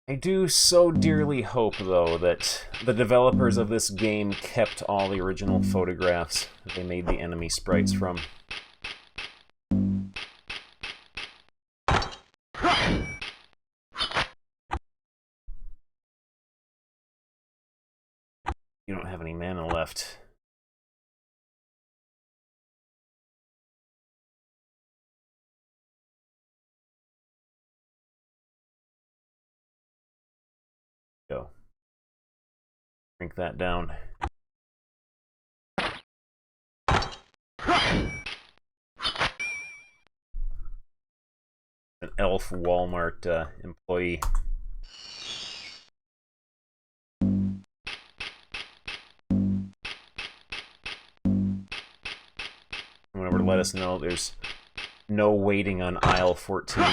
I do so dearly hope, though, that the developers of this game kept all the original photographs that they made the enemy sprites from. You don't have any mana left. Go. Drink that down. An elf Walmart employee. Whenever let us know there's no waiting on aisle 14.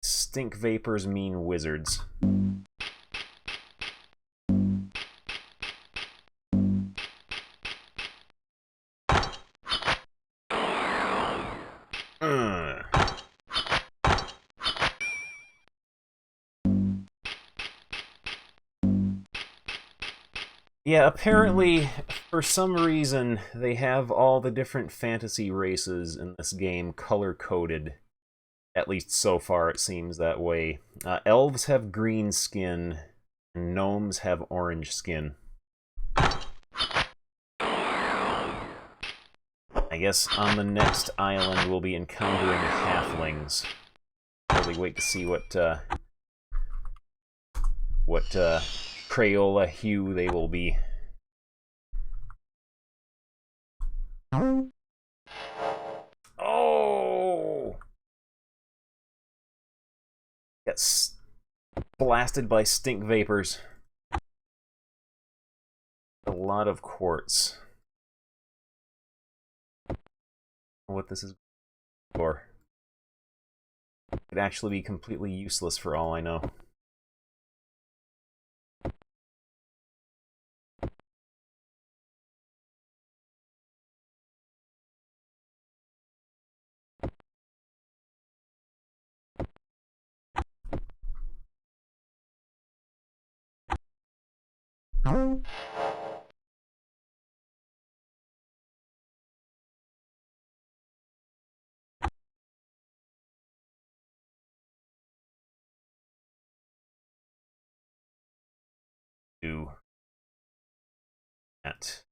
Stink vapors mean wizards. Yeah, apparently, for some reason, they have all the different fantasy races in this game color-coded. At least so far, it seems that way. Elves have green skin, and gnomes have orange skin. I guess on the next island we'll be encountering halflings. Really wait to see what Crayola hue they will be. Oh! Got blasted by stink vapors. A lot of quartz. What this is for. Could actually be completely useless for all I know. Do that.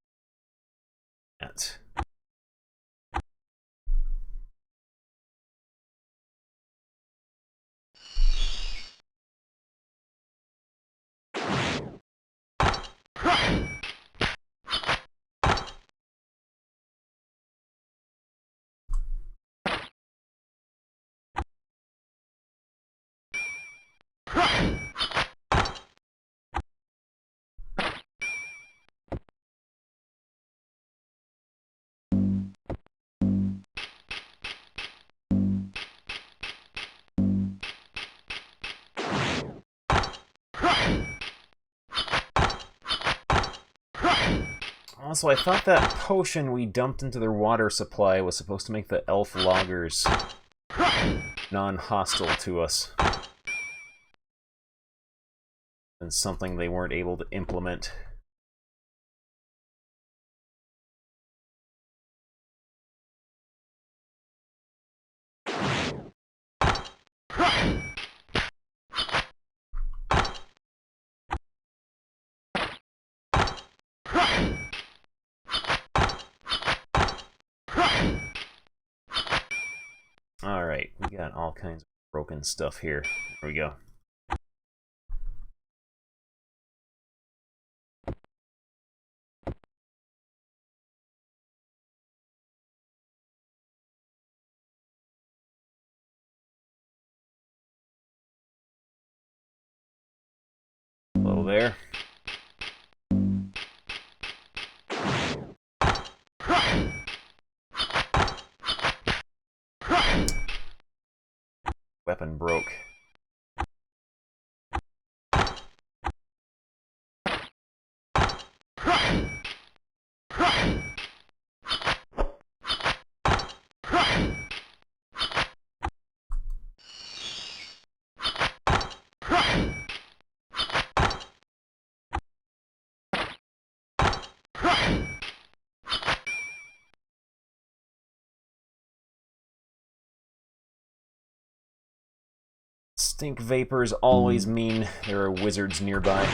Also, I thought that potion we dumped into their water supply was supposed to make the elf loggers non-hostile to us. And something they weren't able to implement. Alright, we got all kinds of broken stuff here. Here we go. Hello there. Weapon broke. Stink vapors always mean there are wizards nearby.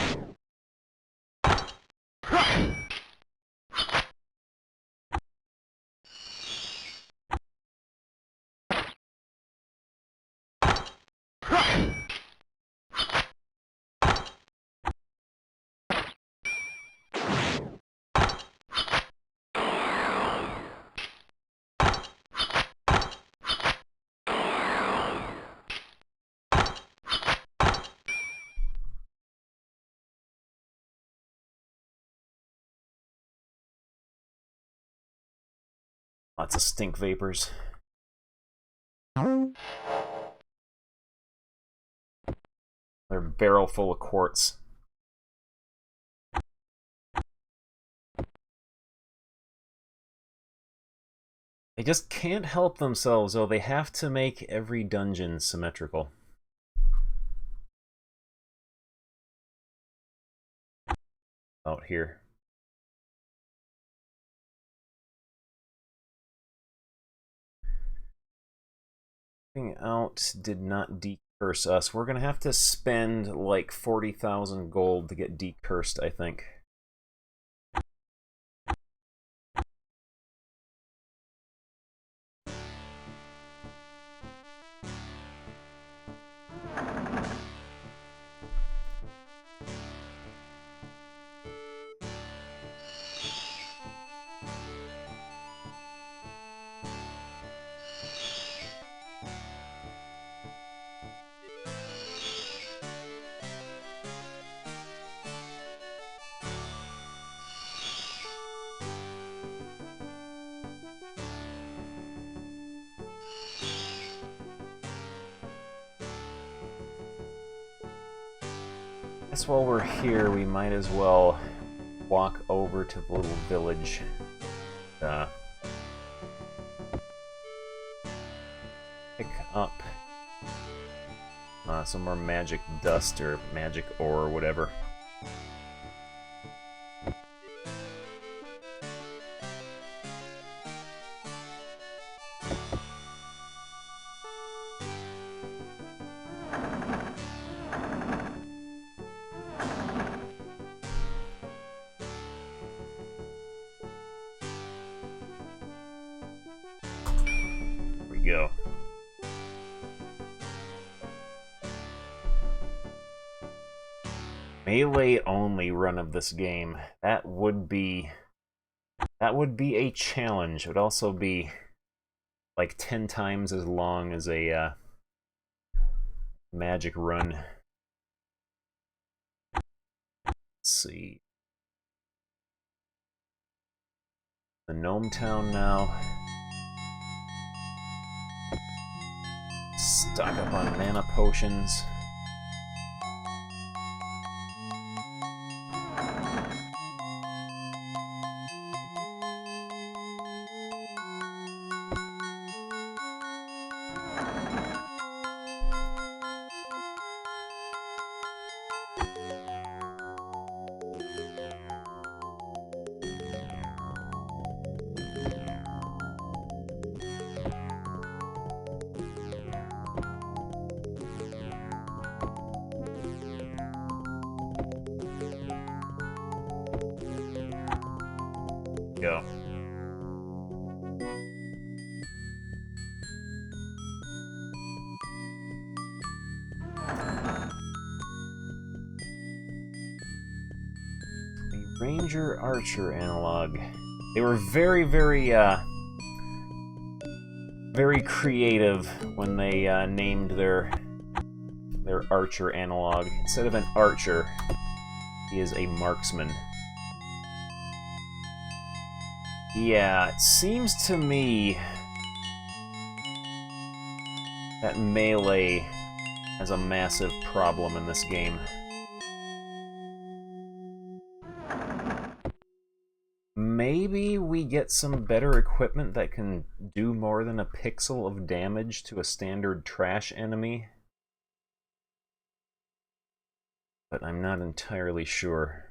Lots of stink vapors. They're a barrel full of quartz. They just can't help themselves, though. They have to make every dungeon symmetrical. Out here. Out did not decurse us. We're gonna have to spend like 40,000 gold to get decursed, I think. Guess while we're here, we might as well walk over to the little village. Pick up some more magic dust or magic ore or whatever. Go. Melee only run of this game. That would be a challenge. It would also be like 10 times as long as a magic run. Let's see. The Gnome Town now. Stock up on mana potions. Go. The Ranger Archer analog. They were very creative when they named their Archer analog. Instead of an archer, he is a marksman. Yeah, it seems to me that melee has a massive problem in this game. Maybe we get some better equipment that can do more than a pixel of damage to a standard trash enemy. But I'm not entirely sure.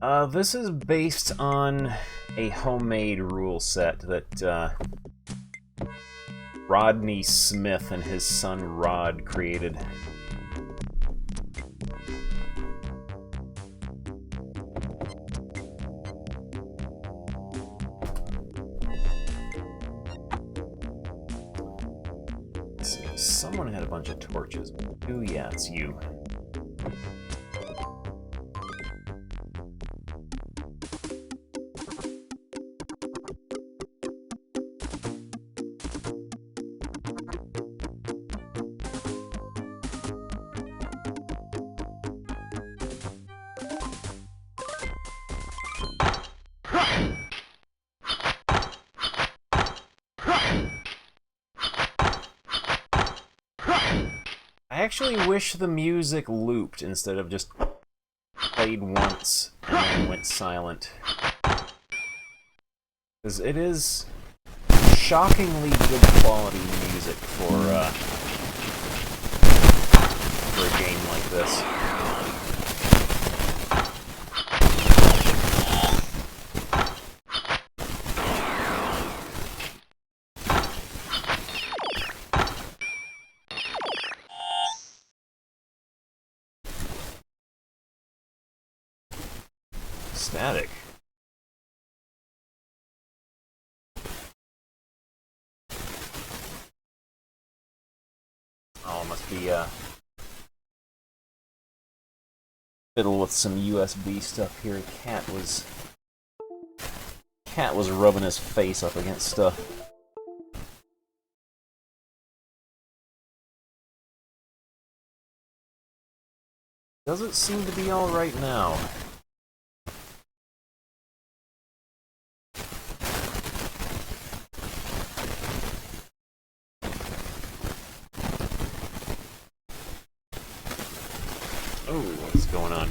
This is based on a homemade rule set that Rodney Smith and his son Rod created. Let's see, someone had a bunch of torches. Ooh, yeah, it's you. I actually wish the music looped instead of just played once and then went silent. Because it is shockingly good quality music for a game like this. Static. Oh, must be fiddle with some USB stuff here. Cat was rubbing his face up against stuff. Doesn't seem to be all right now. Oh, what's going on?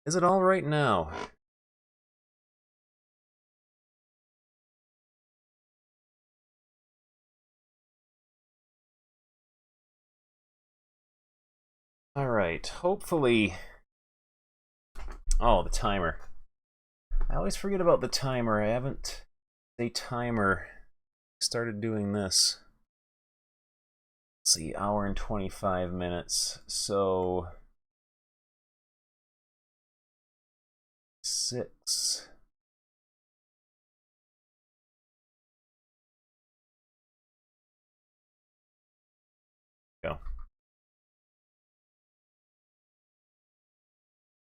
Is it all right now? Alright, hopefully... Oh, the timer. I always forget about the timer. I haven't... a timer started doing this. Let's see, hour and 25 minutes. So... 6... Go.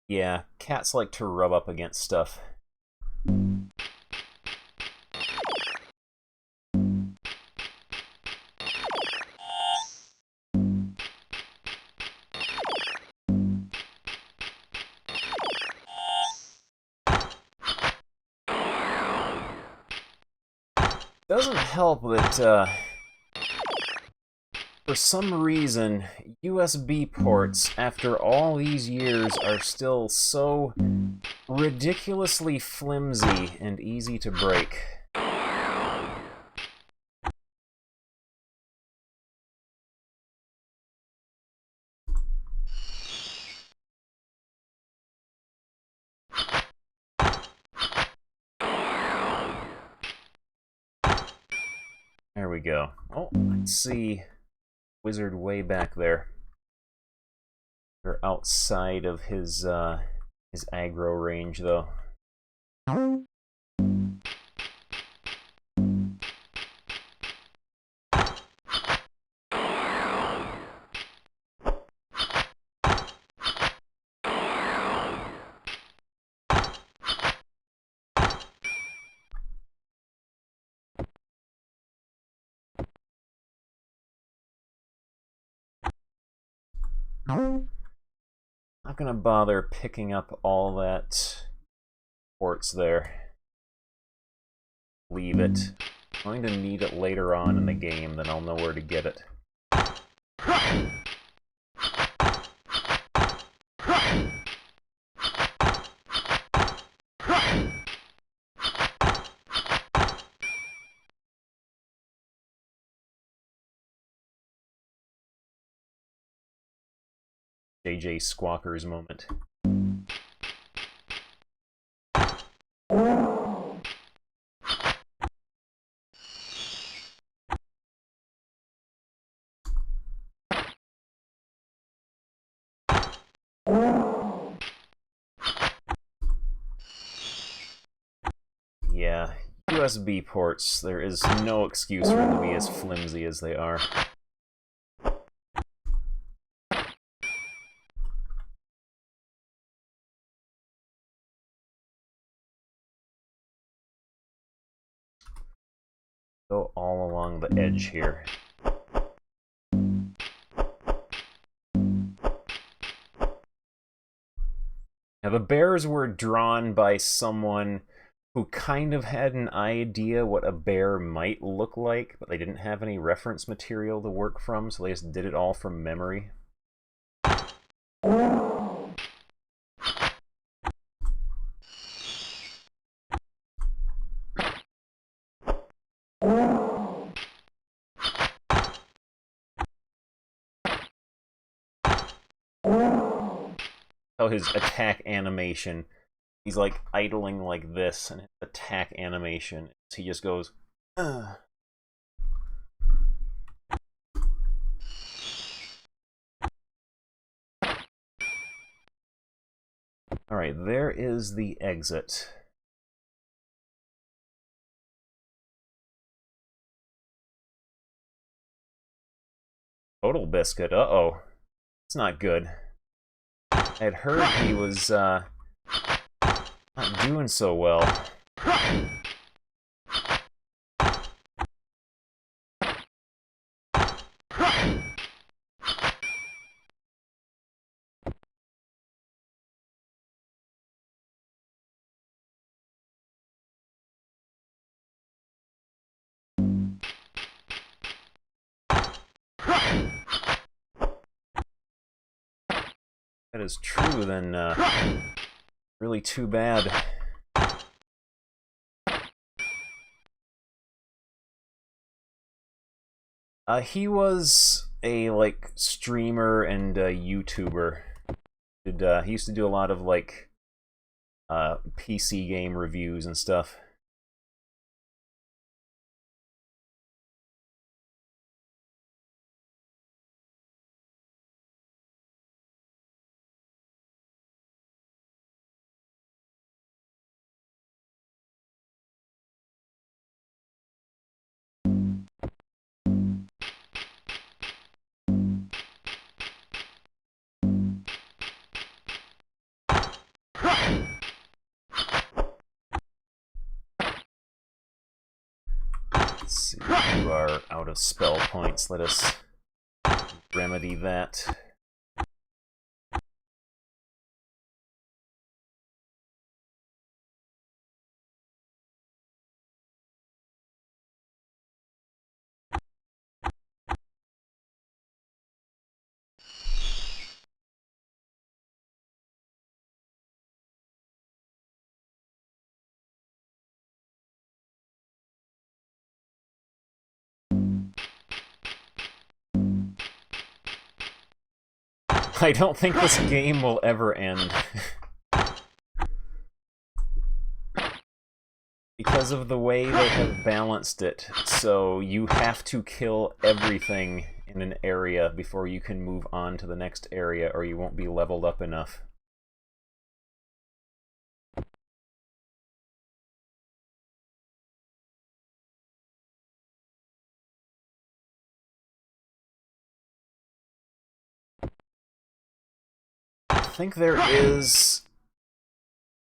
Yeah, cats like to rub up against stuff. Doesn't help that, for some reason, USB ports, after all these years, are still so ridiculously flimsy and easy to break. There we go. Oh, I see Wizard way back there. We're outside of his aggro range, though. Not gonna bother picking up all that quartz there. leave it. I'm going to need it later on in the game, then I'll know where to get it. JJ Squawker's moment. Yeah, USB ports, there is no excuse for them to be as flimsy as they are. Go all along the edge here. Now, the bears were drawn by someone who kind of had an idea what a bear might look like, but they didn't have any reference material to work from, so they just did it all from memory. Oh, his attack animation. He's like idling like this, and his attack animation, he just goes, ugh. Alright, there is the exit. Total Biscuit, uh-oh. It's not good. I had heard he was, not doing so well. That is true, then, really too bad. He was a, like, streamer and YouTuber. He used to do a lot of, like, PC game reviews and stuff. Let's see, you are out of spell points. Let us remedy that. I don't think this game will ever end. Because of the way they have balanced it, so you have to kill everything in an area before you can move on to the next area, or you won't be leveled up enough. I think there is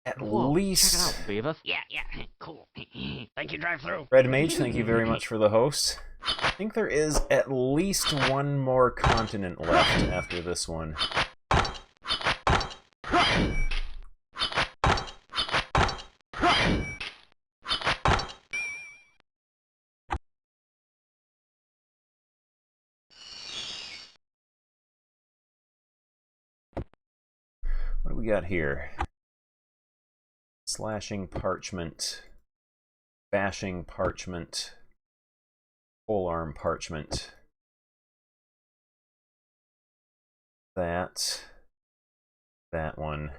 at least... Check it out, Beavis. Yeah, cool. Thank you, drive-through. Red Mage, thank you very much for the host. I think there is at least one more continent left after this one. What do we got here? Slashing parchment, bashing parchment, polearm parchment. That one.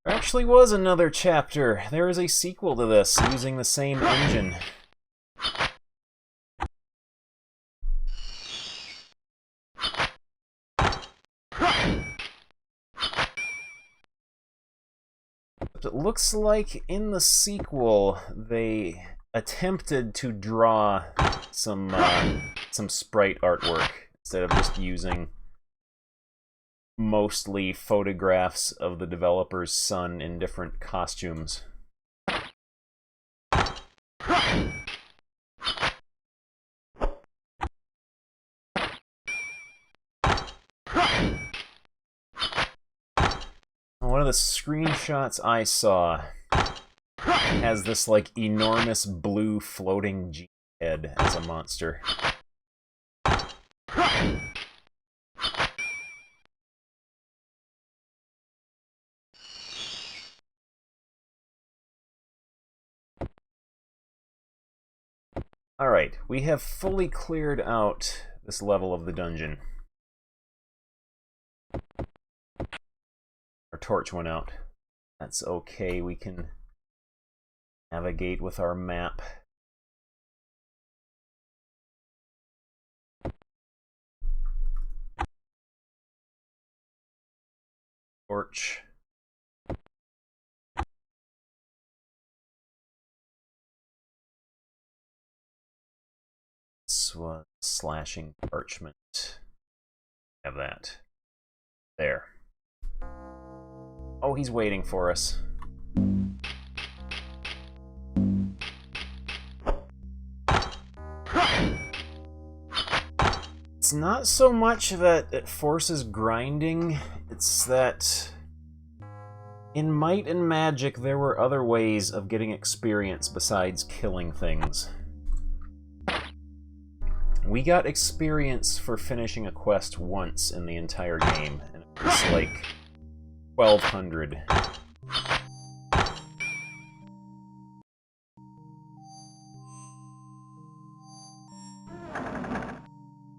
There actually was another chapter. There is a sequel to this using the same engine. It looks like in the sequel they attempted to draw some sprite artwork instead of just using mostly photographs of the developer's son in different costumes. One of the screenshots I saw has this like enormous blue floating G head as a monster. Alright, we have fully cleared out this level of the dungeon. Our torch went out. That's okay, we can navigate with our map. Torch. This was slashing parchment. Have that. There. Oh, he's waiting for us. It's not so much that it forces grinding, it's that in Might and Magic there were other ways of getting experience besides killing things. We got experience for finishing a quest once in the entire game, and it was like 1200.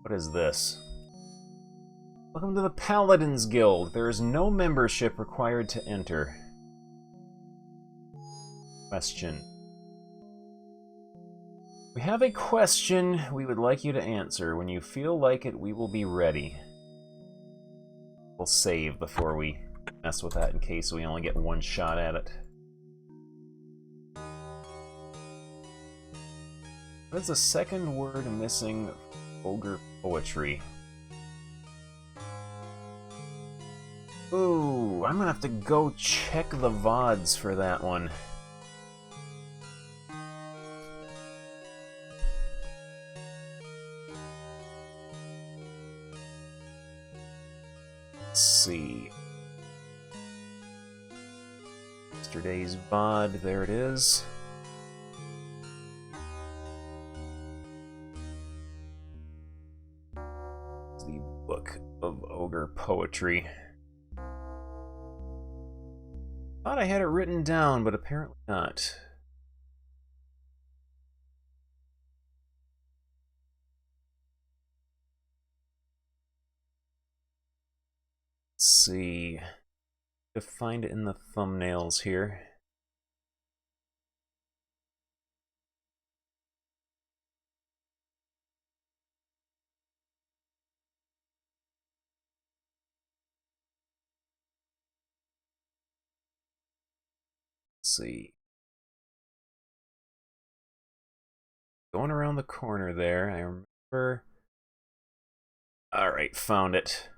What is this? Welcome to the Paladins Guild. There is no membership required to enter. Question. We have a question we would like you to answer. When you feel like it, we will be ready. We'll save before we mess with that in case we only get one shot at it. What is the second word missing? Ogre poetry. Ooh, I'm gonna have to go check the VODs for that one. Let's see. Yesterday's VOD, there it is. The Book of Ogre Poetry. Thought I had it written down, but apparently not. Let's see. To find it in the thumbnails here. Let's see. going around the corner there. I remember. Alright, found it.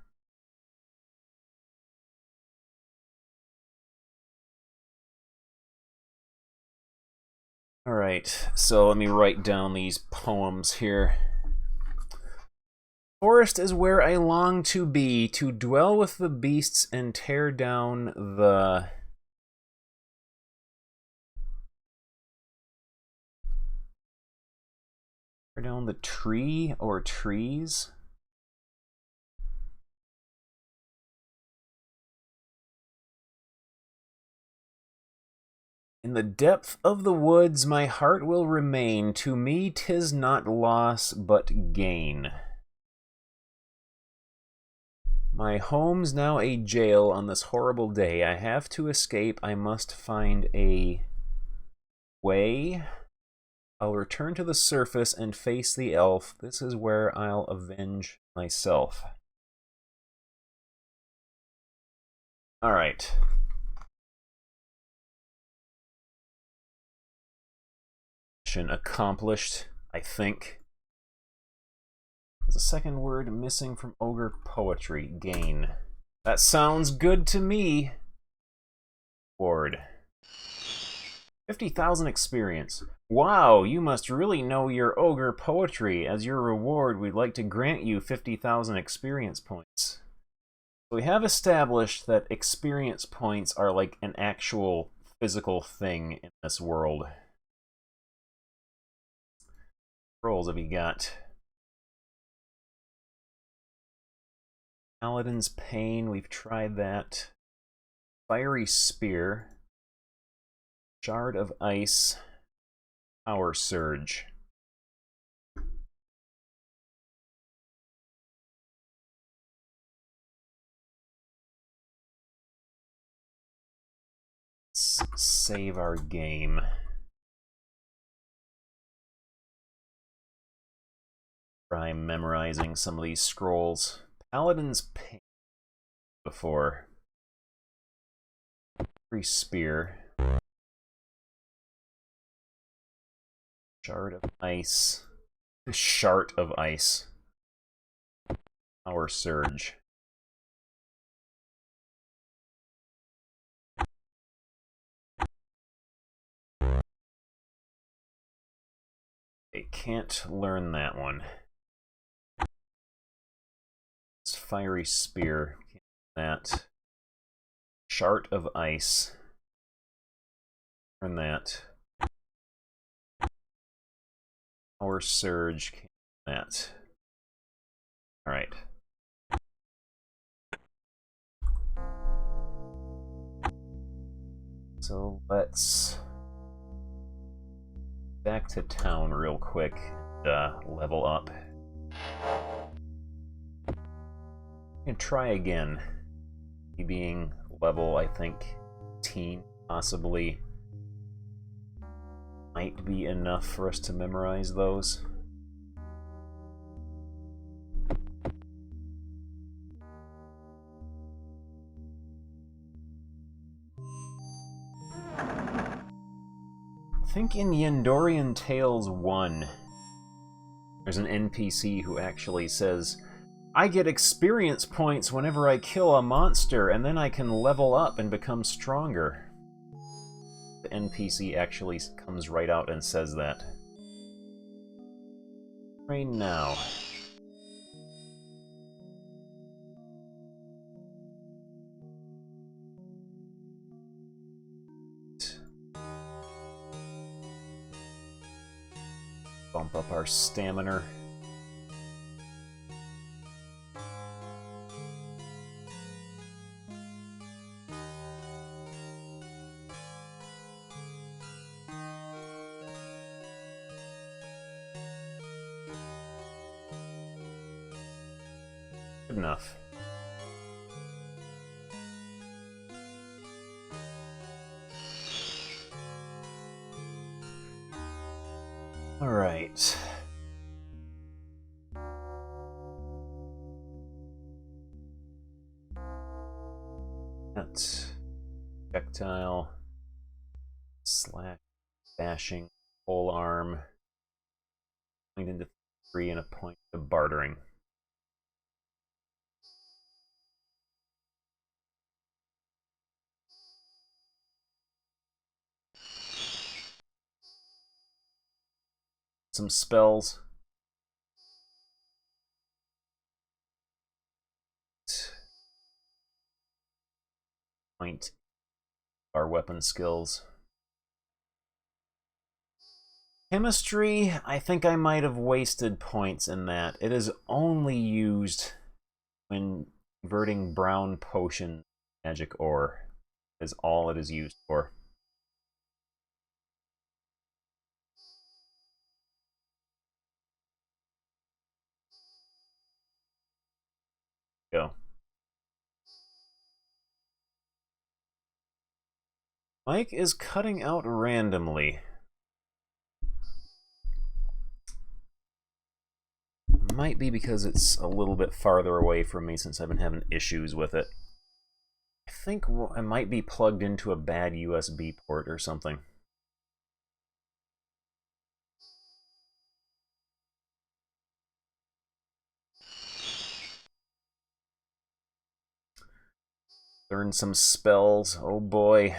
Alright, so let me write down these poems here. Forest is where I long to be, to dwell with the beasts and tear down the... Tear down the tree or trees? In the depth of the woods my heart will remain, to me 'tis not loss but gain. My home's now a jail on this horrible day. I have to escape. I must find a way. I'll return to the surface and face the elf. This is where I'll avenge myself. Alright. Mission accomplished, I think. There's a second word missing from ogre poetry. Gain. That sounds good to me. Ward. 50,000 experience. Wow, you must really know your ogre poetry. As your reward, we'd like to grant you 50,000 experience points. We have established that experience points are like an actual physical thing in this world. What rolls have you got? Paladin's Pain, we've tried that. Fiery Spear. Shard of Ice. Power Surge. Let's save our game. Try memorizing some of these scrolls. Paladin's Pain before. Free Spear. Shard of Ice. Shart of Ice. Power Surge. I can't learn that one. It's Fiery Spear. That. Shart of Ice. Learn that. Power Surge. That. Alright. So let's back to town real quick and level up. And try again. Being level, I think, 18 possibly might be enough for us to memorize those. I think in Yendorian Tales 1, there's an NPC who actually says, I get experience points whenever I kill a monster, and then I can level up and become stronger. The NPC actually comes right out and says that. Train now. Bump up our stamina. Good enough. All right. That's projectile slash bashing pole arm. point into 3 and a point to bartering. Some spells. Point our weapon skills. Chemistry, I think I might have wasted points in that. It is only used when converting brown potion magic ore. Is all it is used for. Go. Mike is cutting out randomly. Might be because it's a little bit farther away from me since I've been having issues with it. I think I might be plugged into a bad USB port or something. Learn some spells. Oh boy.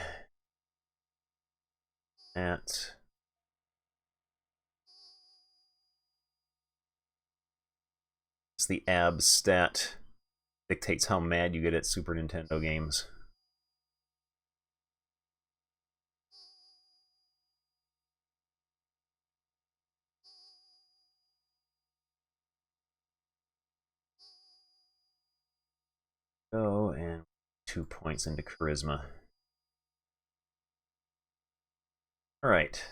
It's the abs stat. Dictates how mad you get at Super Nintendo games. Go, and 2 points into charisma. Alright.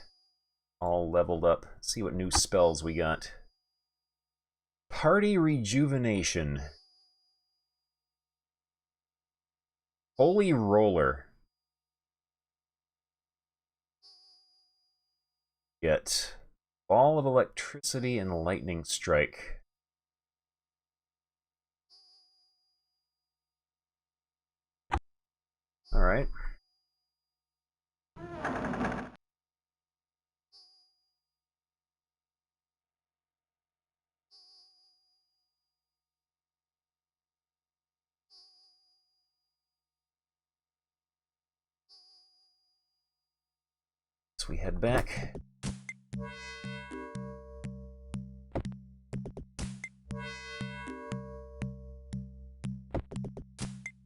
All leveled up. Let's see what new spells we got. Party Rejuvenation. Holy Roller. Get Ball of Electricity and Lightning Strike. Alright. So we head back.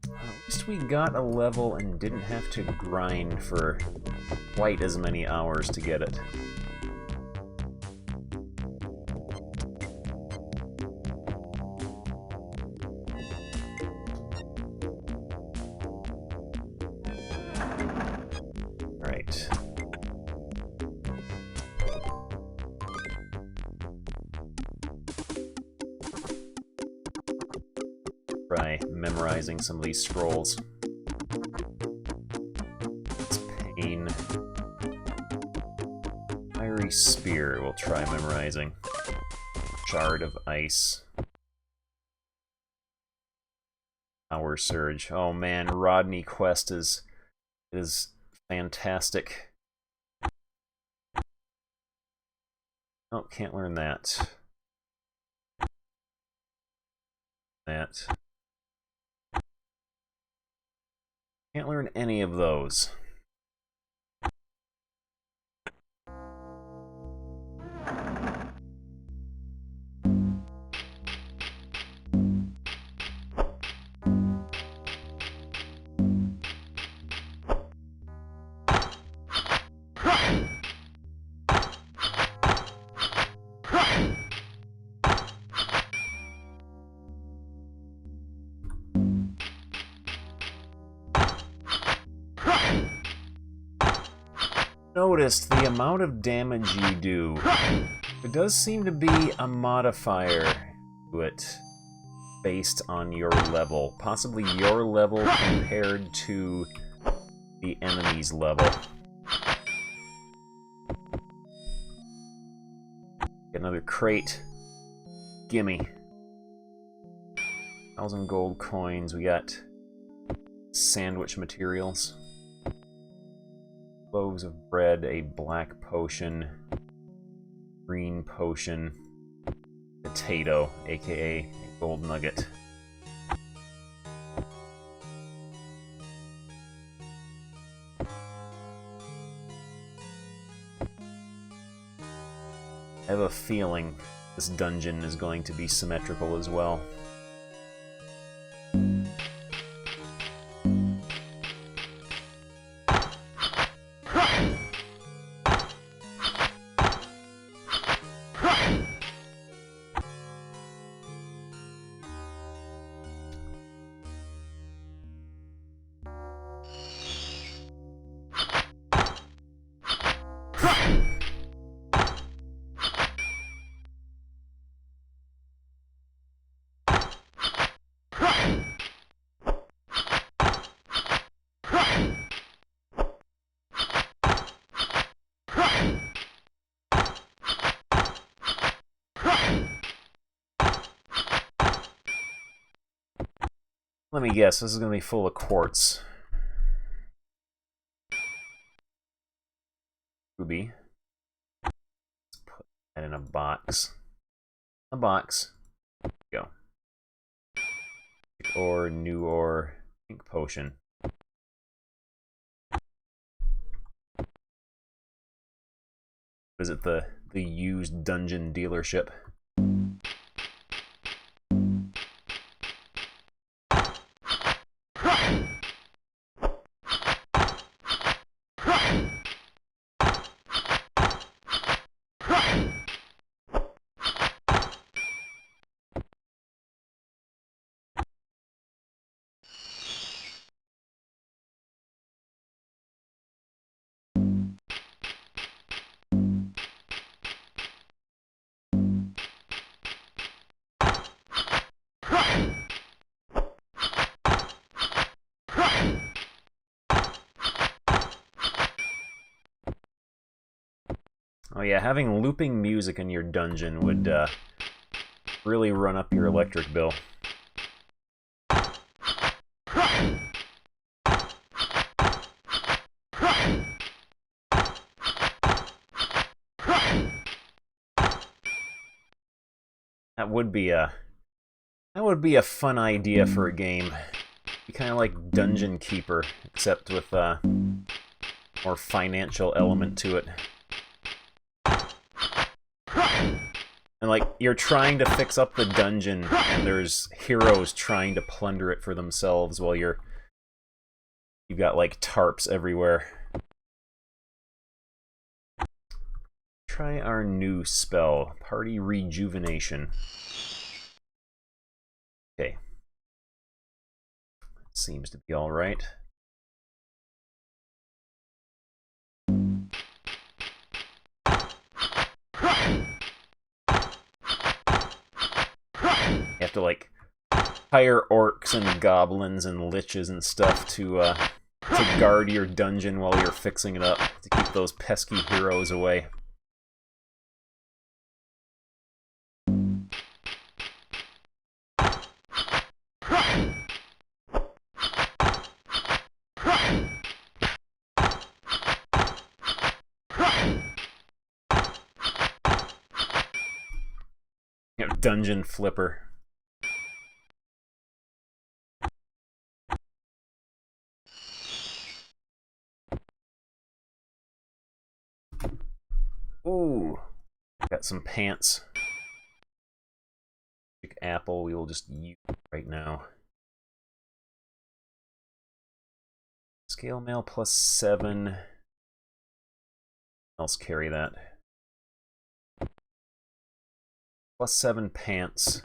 At least we got a level and didn't have to grind for quite as many hours to get it. Right. Try memorizing some of these scrolls. It's pain. Fiery Spear we'll try memorizing. Shard of Ice. Power Surge. Oh man, Rodney Quest is fantastic. Oh, can't learn that. Can't learn any of those. Noticed the amount of damage you do. There does seem to be a modifier to it based on your level. Possibly your level compared to the enemy's level. Get another crate. Gimme. 1,000 gold coins. We got sandwich materials. Loaves of bread, a black potion, green potion. potato, aka a gold nugget. I have a feeling this dungeon is going to be symmetrical as well. Let me guess, this is going to be full of quartz. Ruby. Let's put that in a box. A box. There we go. Ore, new ore, pink potion. Visit the used dungeon dealership. Oh yeah, having looping music in your dungeon would really run up your electric bill. That would be a fun idea for a game. Be kind of like Dungeon Keeper, except with more financial element to it. And like, you're trying to fix up the dungeon, and there's heroes trying to plunder it for themselves while you've got like tarps everywhere. Try our new spell, Party Rejuvenation. Okay. Seems to be alright. You have to like hire orcs and goblins and liches and stuff to guard your dungeon while you're fixing it up, to keep those pesky heroes away. You know, dungeon flipper. Ooh, got some pants. Big apple, we will just use right now. Scale mail plus 7. Else carry that. Plus 7 pants.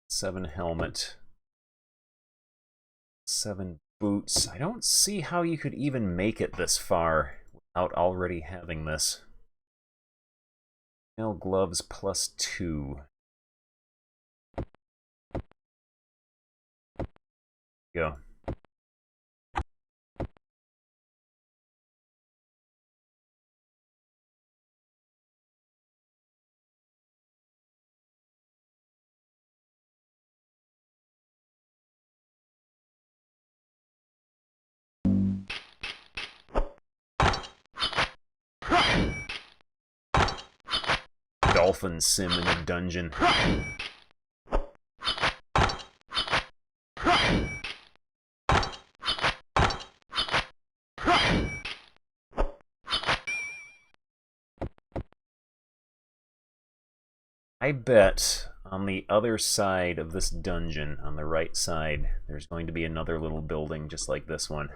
7 helmet. 7 boots. I don't see how you could even make it this far without already having this. Nail gloves plus 2. Go. dolphin sim in the dungeon. I bet on the other side of this dungeon, on the right side, there's going to be another little building just like this one.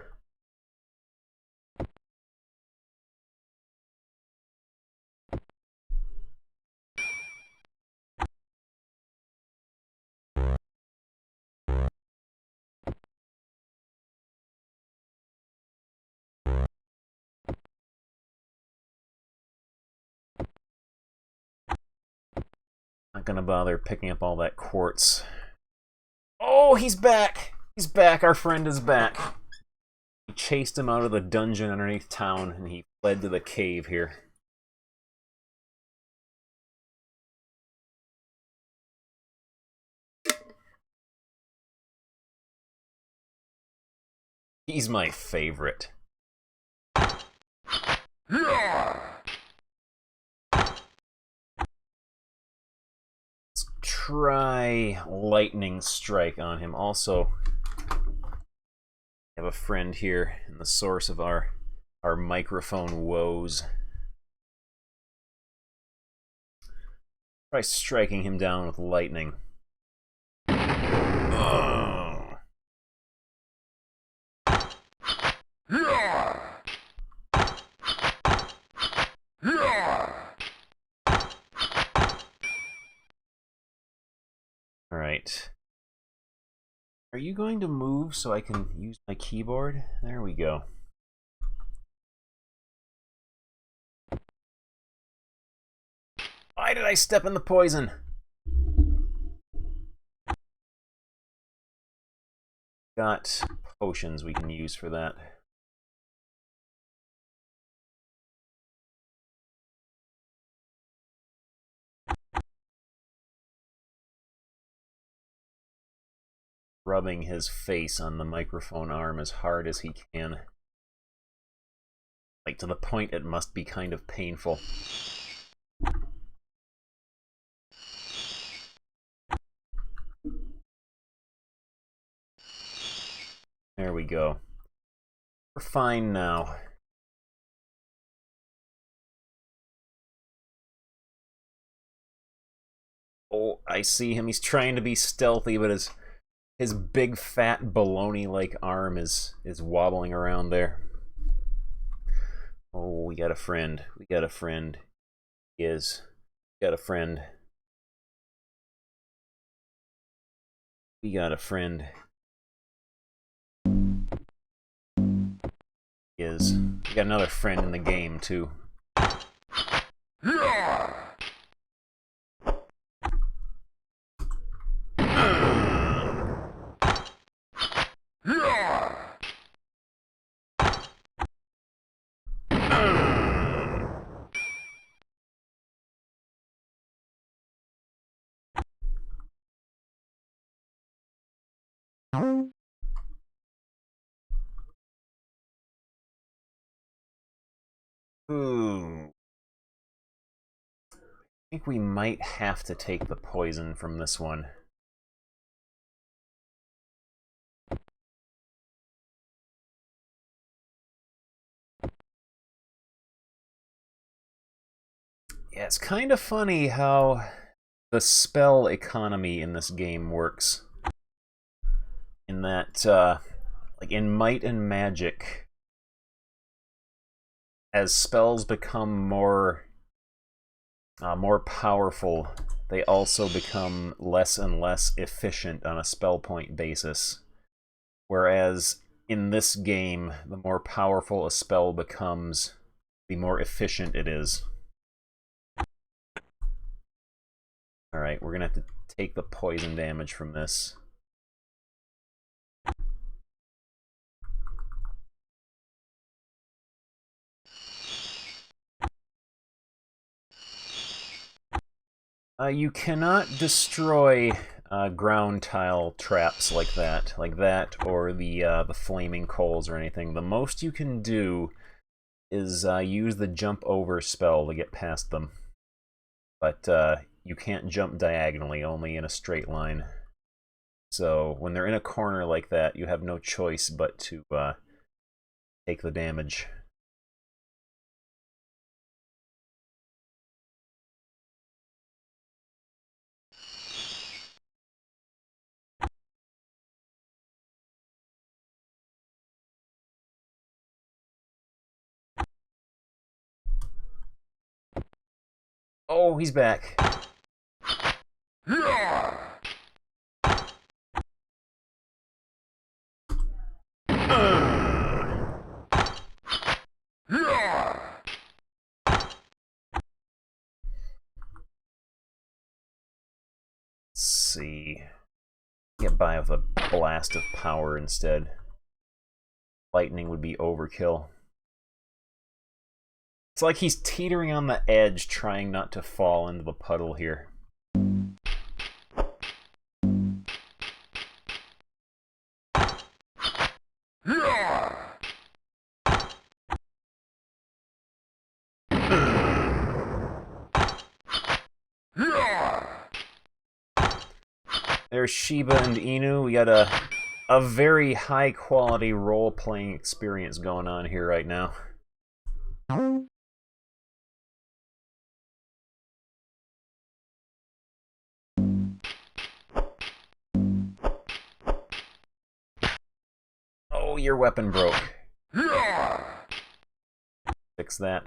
Not gonna bother picking up all that quartz. Oh, he's back! He's back, our friend is back. We chased him out of the dungeon underneath town, and he fled to the cave here. He's my favorite. Try lightning strike on him. Also, I have a friend here in the source of our microphone woes. Try striking him down with lightning. Oh. All right. Are you going to move so I can use my keyboard? There we go. Why did I step in the poison? Got potions we can use for that. Rubbing his face on the microphone arm as hard as he can. Like, to the point it must be kind of painful. There we go. We're fine now. Oh, I see him. He's trying to be stealthy, but his big fat baloney-like arm is wobbling around there. Oh, we got a friend. We got a friend. He is. We got a friend. We got a friend. He is. We got another friend in the game, too. Ooh. I think we might have to take the poison from this one. Yeah, it's kind of funny how the spell economy in this game works. In that, like in Might and Magic, as spells become more powerful, they also become less and less efficient on a spell point basis. Whereas in this game, the more powerful a spell becomes, the more efficient it is. Alright, we're gonna have to take the poison damage from this. You cannot destroy ground tile traps like that, or the flaming coals or anything. The most you can do is use the jump over spell to get past them. but you can't jump diagonally, only in a straight line. So when they're in a corner like that, you have no choice but to take the damage. Oh, he's back. Let's see. Get by with a blast of power instead. Lightning would be overkill. It's like he's teetering on the edge, trying not to fall into the puddle here. There's Shiba and Inu. We got a very high quality role-playing experience going on here right now. Oh, your weapon broke. Fix that.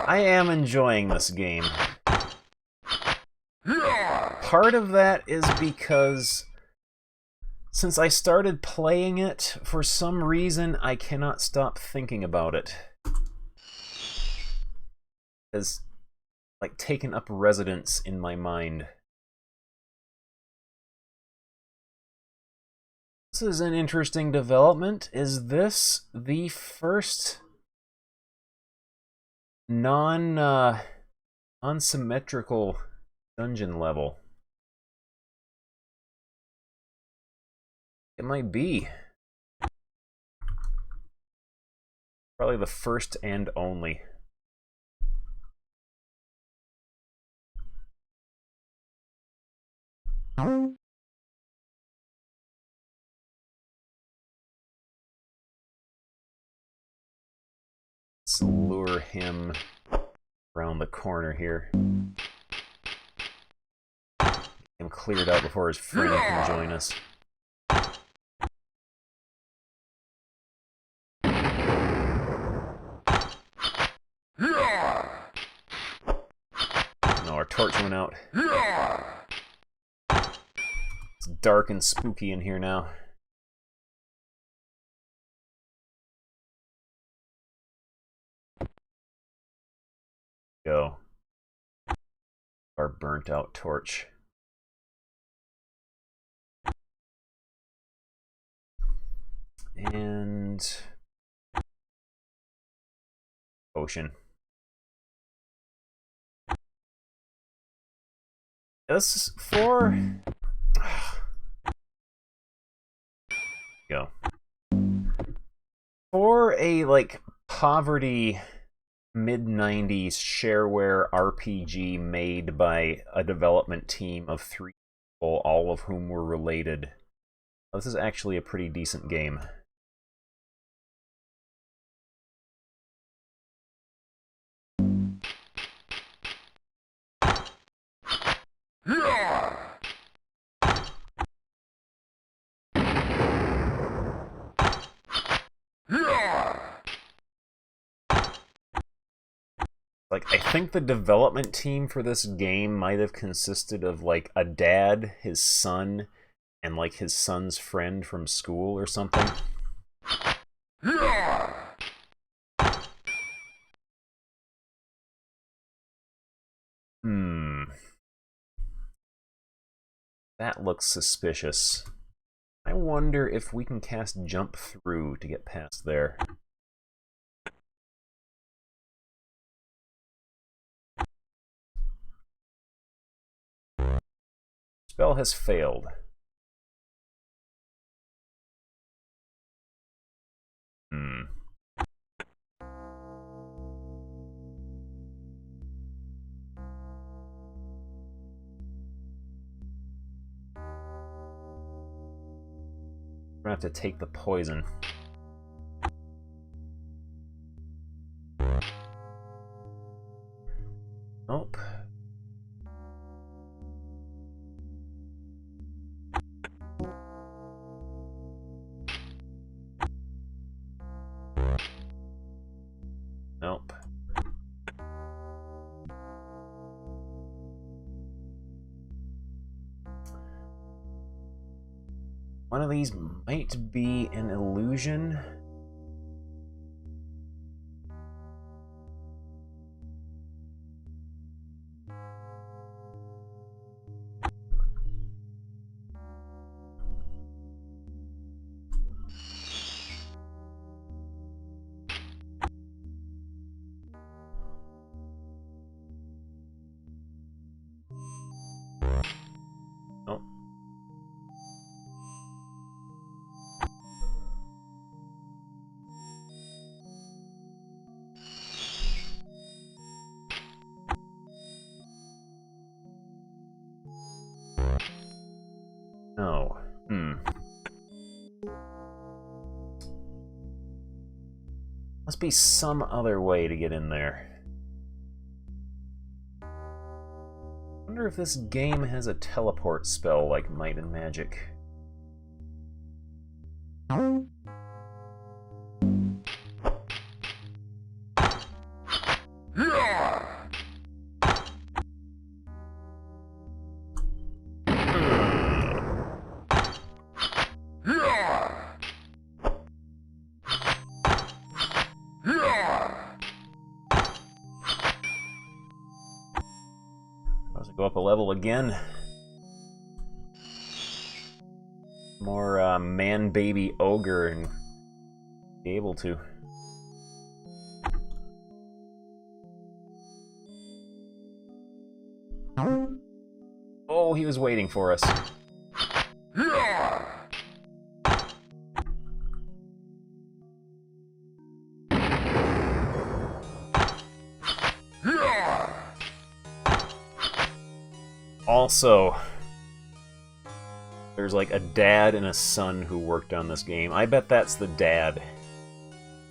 I am enjoying this game. Part of that is because since I started playing it, for some reason I cannot stop thinking about it. It's like taken up residence in my mind. This is an interesting development. Is this the first non-symmetrical dungeon level? It might be. Probably the first and only. Let's lure him around the corner here. Get him cleared out before his friend can join us. No, our torch went out. It's dark and spooky in here now. Go. Our burnt out torch. And ocean. This for go. For a like poverty mid-90s shareware RPG made by a development team of 3 people, all of whom were related. This is actually a pretty decent game. Like, I think the development team for this game might have consisted of, like, a dad, his son, and, like, his son's friend from school or something. That looks suspicious. I wonder if we can cast jump through to get past there. Spell has failed. We're gonna have to take the poison. Nope. Nope. One of these might be an illusion. Nope. No. Must be some other way to get in there. Wonder if this game has a teleport spell like Might and Magic. Go up a level again. More man-baby ogre and be able to. Oh, he was waiting for us. Also, there's like a dad and a son who worked on this game. I bet that's the dad.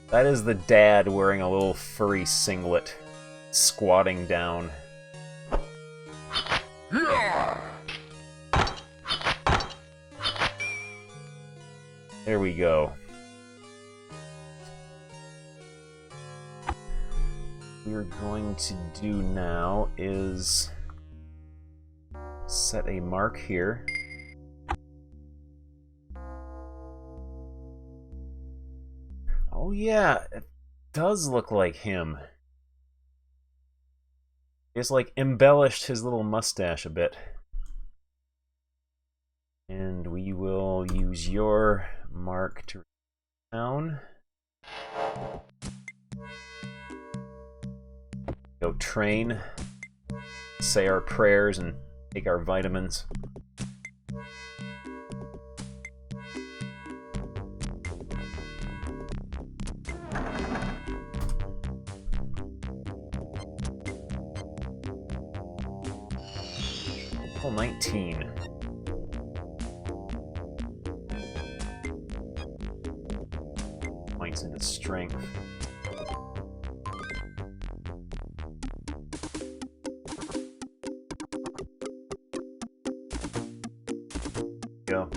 That is the dad wearing a little furry singlet, squatting down. There we go. What we're going to do now is set a mark here. Oh yeah, it does look like him. It's like embellished his little mustache a bit. And we will use your mark to down. Go train, say our prayers, and take our vitamins. Level 19. Points into strength. Go.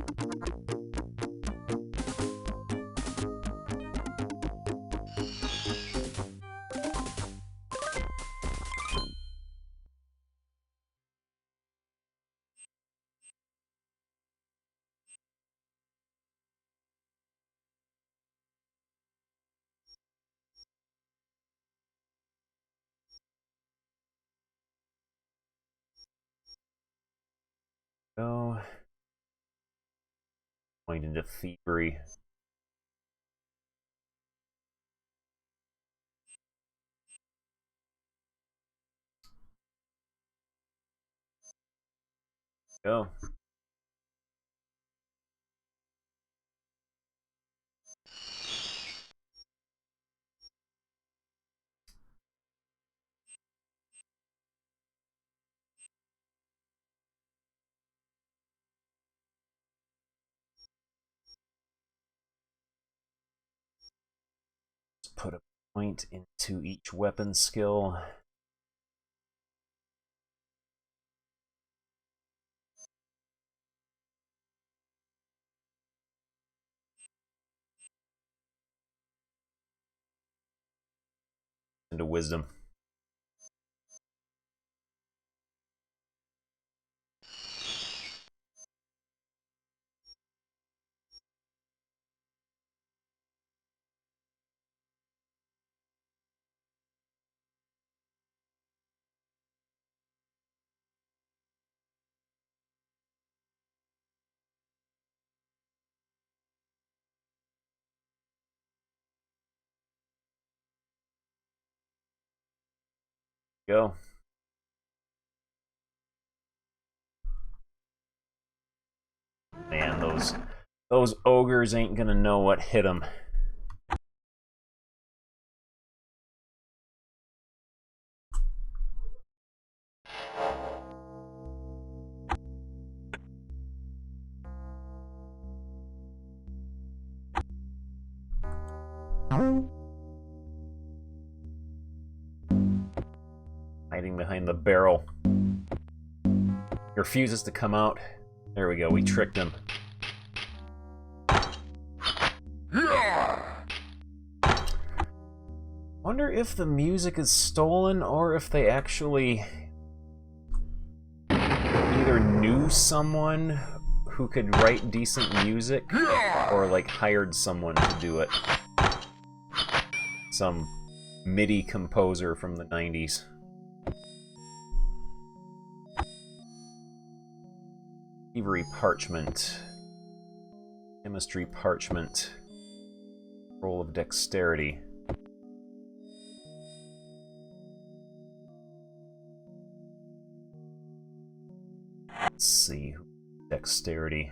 Go. Point into thievery. Go. put a point into each weapon skill. Into wisdom. Go. Man, those ogres ain't gonna know what hit them. Hiding behind the barrel. He refuses to come out. There we go, we tricked him. Wonder if the music is stolen or if they actually either knew someone who could write decent music or like hired someone to do it. Some MIDI composer from the 90s. Thievery parchment. Chemistry parchment. Roll of dexterity. Let's see. Dexterity.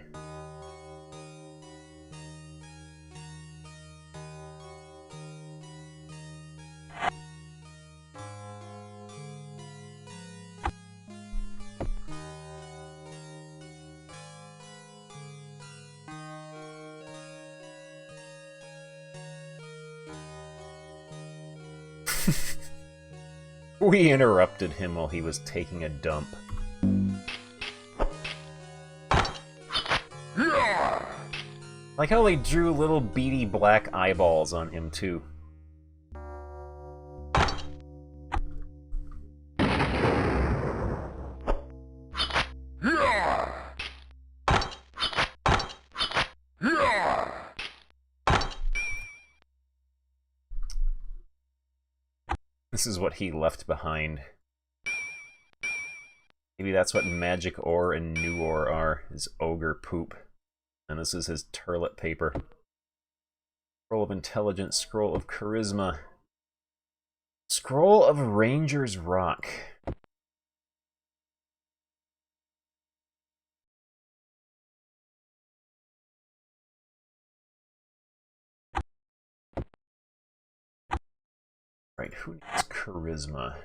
We interrupted him while he was taking a dump. Like how they drew little beady black eyeballs on him, too. This is what he left behind. Maybe that's what magic ore and new ore are, is ogre poop. And this is his turlet paper. Scroll of intelligence, scroll of charisma. Scroll of Ranger's Rock. Right, who needs charisma?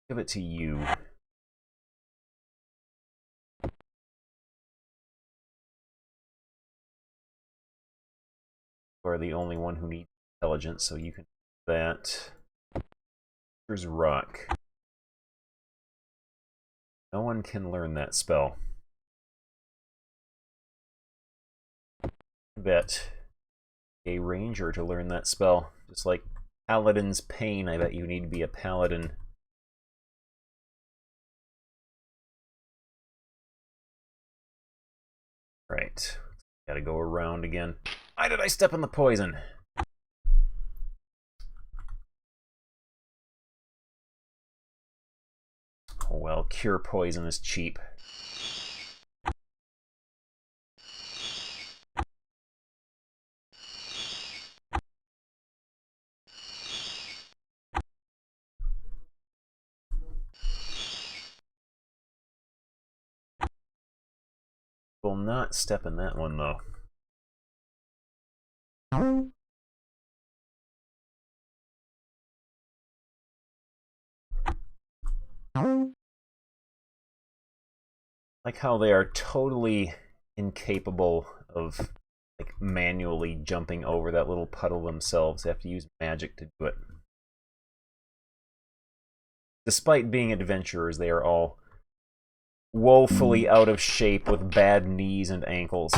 Give it to you. You are the only one who needs intelligence, so you can do that. Here's Rock. No one can learn that spell. I bet a ranger to learn that spell. Just like Paladin's Pain, I bet you need to be a paladin. Right. Gotta go around again. Why did I step in the poison? Oh well, cure poison is cheap. Will not step in that one, though. Like how they are totally incapable of like manually jumping over that little puddle themselves. They have to use magic to do it. Despite being adventurers, they are all woefully out of shape with bad knees and ankles.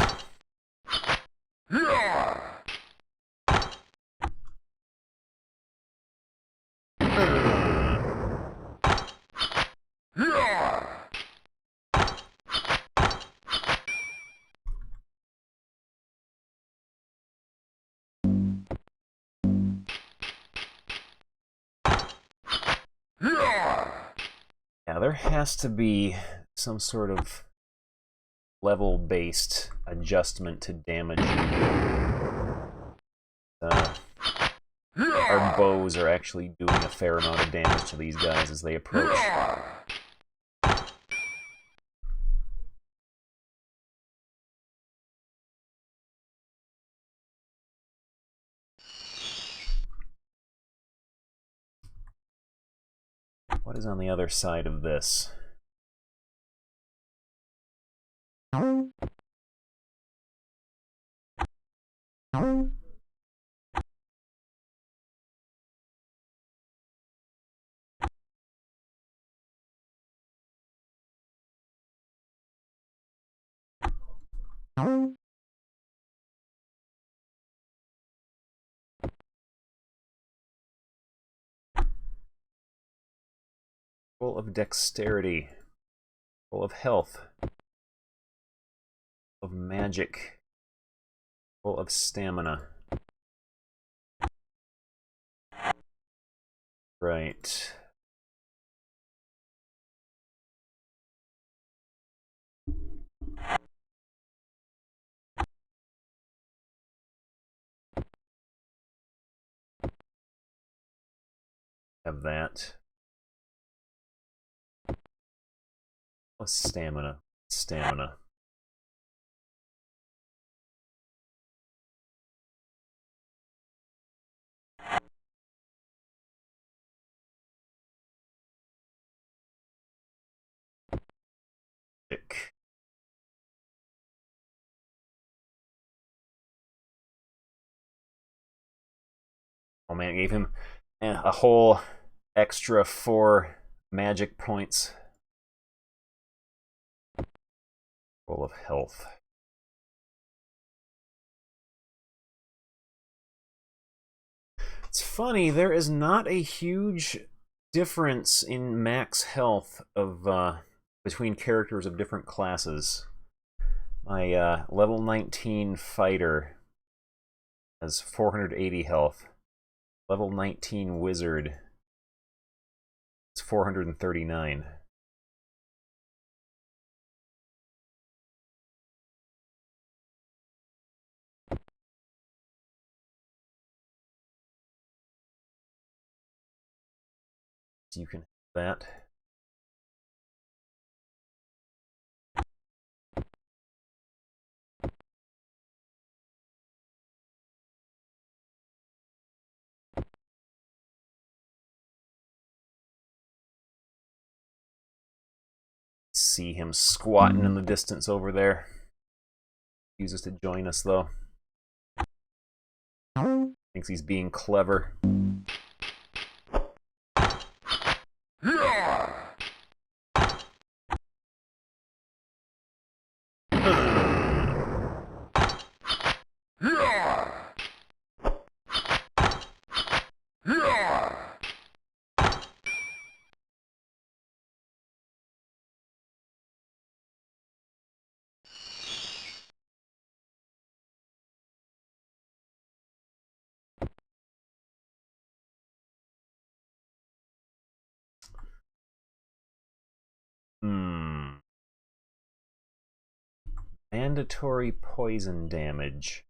Yeah, there has to be some sort of level-based adjustment to damage. Our bows are actually doing a fair amount of damage to these guys as they approach. What is on the other side of this? Full of dexterity, full of health, of magic, full of stamina. Right. Have that. Oh, stamina. Stamina. Ick. Oh man, it gave him a whole extra 4 magic points. Full of health. It's funny, there is not a huge difference in max health of between characters of different classes. My level 19 fighter has 480 health. Level 19 wizard is 439. So you can have that. See him squatting in the distance over there. Refuses to join us though. Thinks he's being clever. Mandatory poison damage.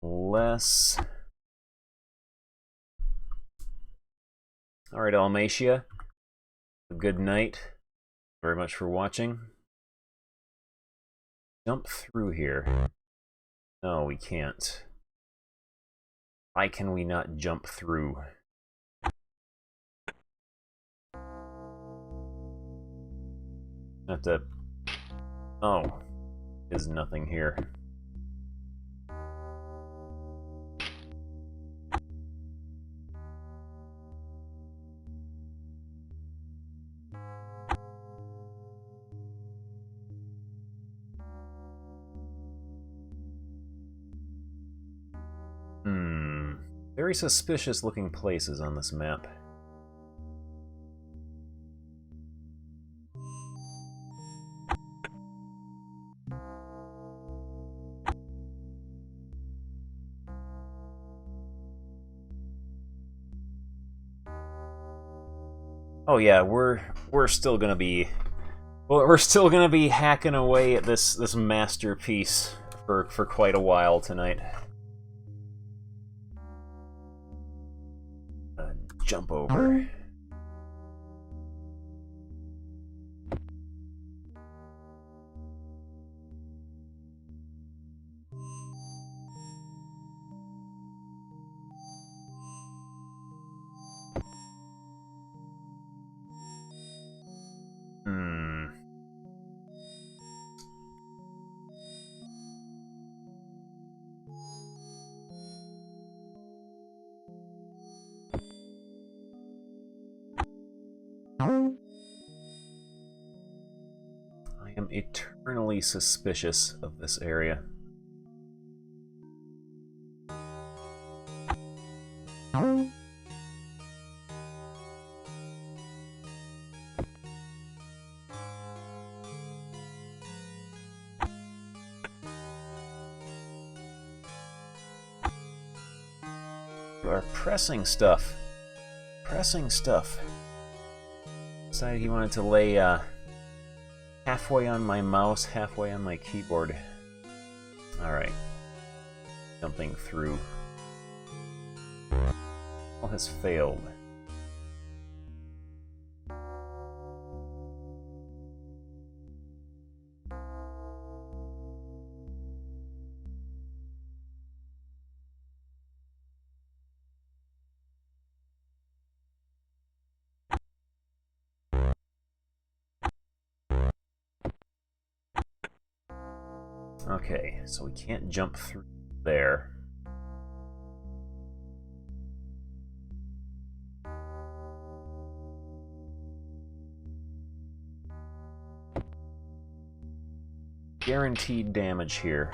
Less. Alright, Almatia. Good night. Very much for watching. Jump through here. No, we can't. Why can we not jump through? Have to... Oh. is nothing here. Very suspicious looking places on this map. Oh yeah, we're still gonna be hacking away at this masterpiece for quite a while tonight. Jump over. I am eternally suspicious of this area. You are pressing stuff. Pressing stuff. Decided he wanted to lay halfway on my mouse, halfway on my keyboard. Alright. Jumping through. All has failed. Okay, so we can't jump through there. Guaranteed damage here.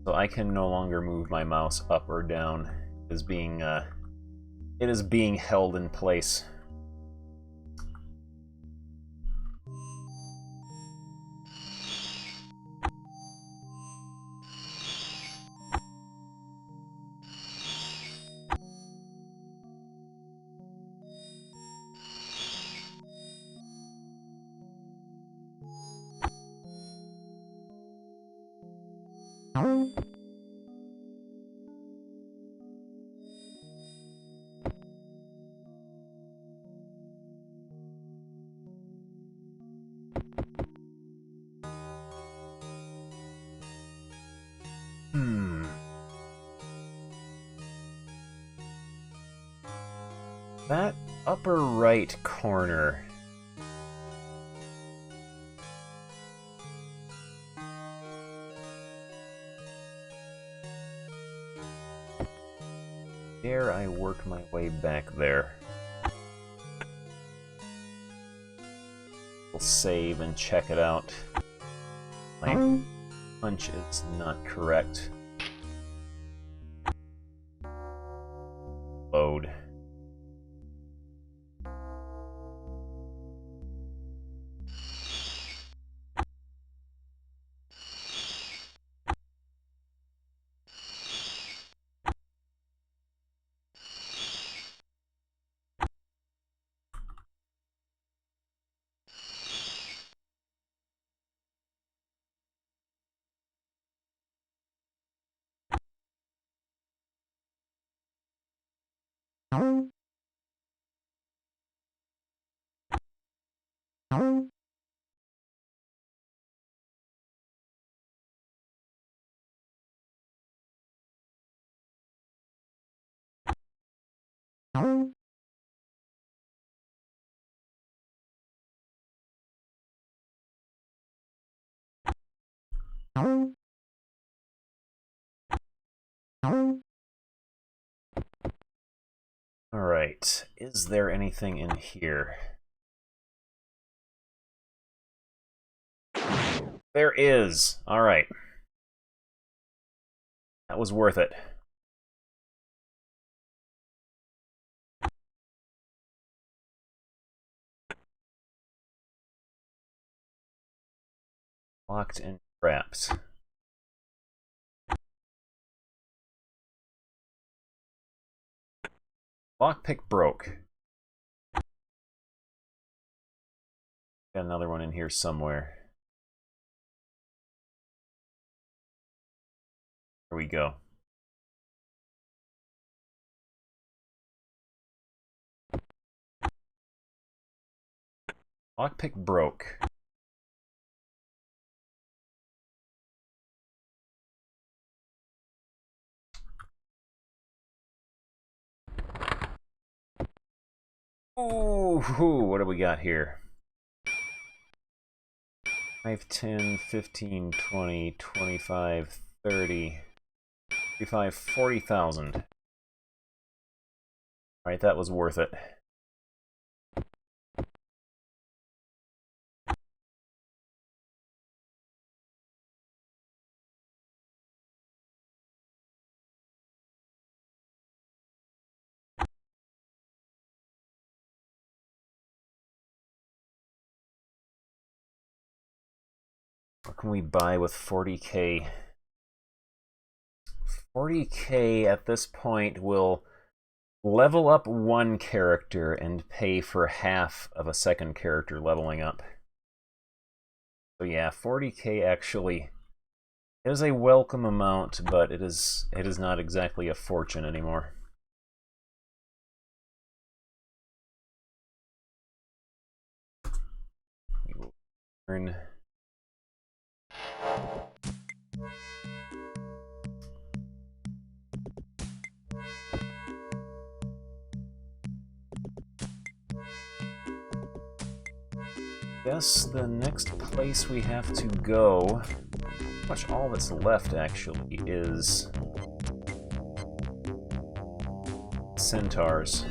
So I can no longer move my mouse up or down. It is being held in place. That upper right corner. Dare I work my way back there? We'll save and check it out. My hunch is not correct. Load. Alright, is there anything in here? There is! Alright. That was worth it. Locked and trapped. Lockpick broke. Got another one in here somewhere. Here we go. Lockpick broke. Ooh, what do we got here? 5, 10, 15, 20, 25, 30, 35, 40,000. Alright, that was worth it. What can we buy with 40k? 40k at this point will level up one character and pay for half of a second character leveling up. So yeah, 40k actually is a welcome amount, but it is not exactly a fortune anymore. We will earn guess the next place we have to go, pretty much all that's left actually, is centaurs.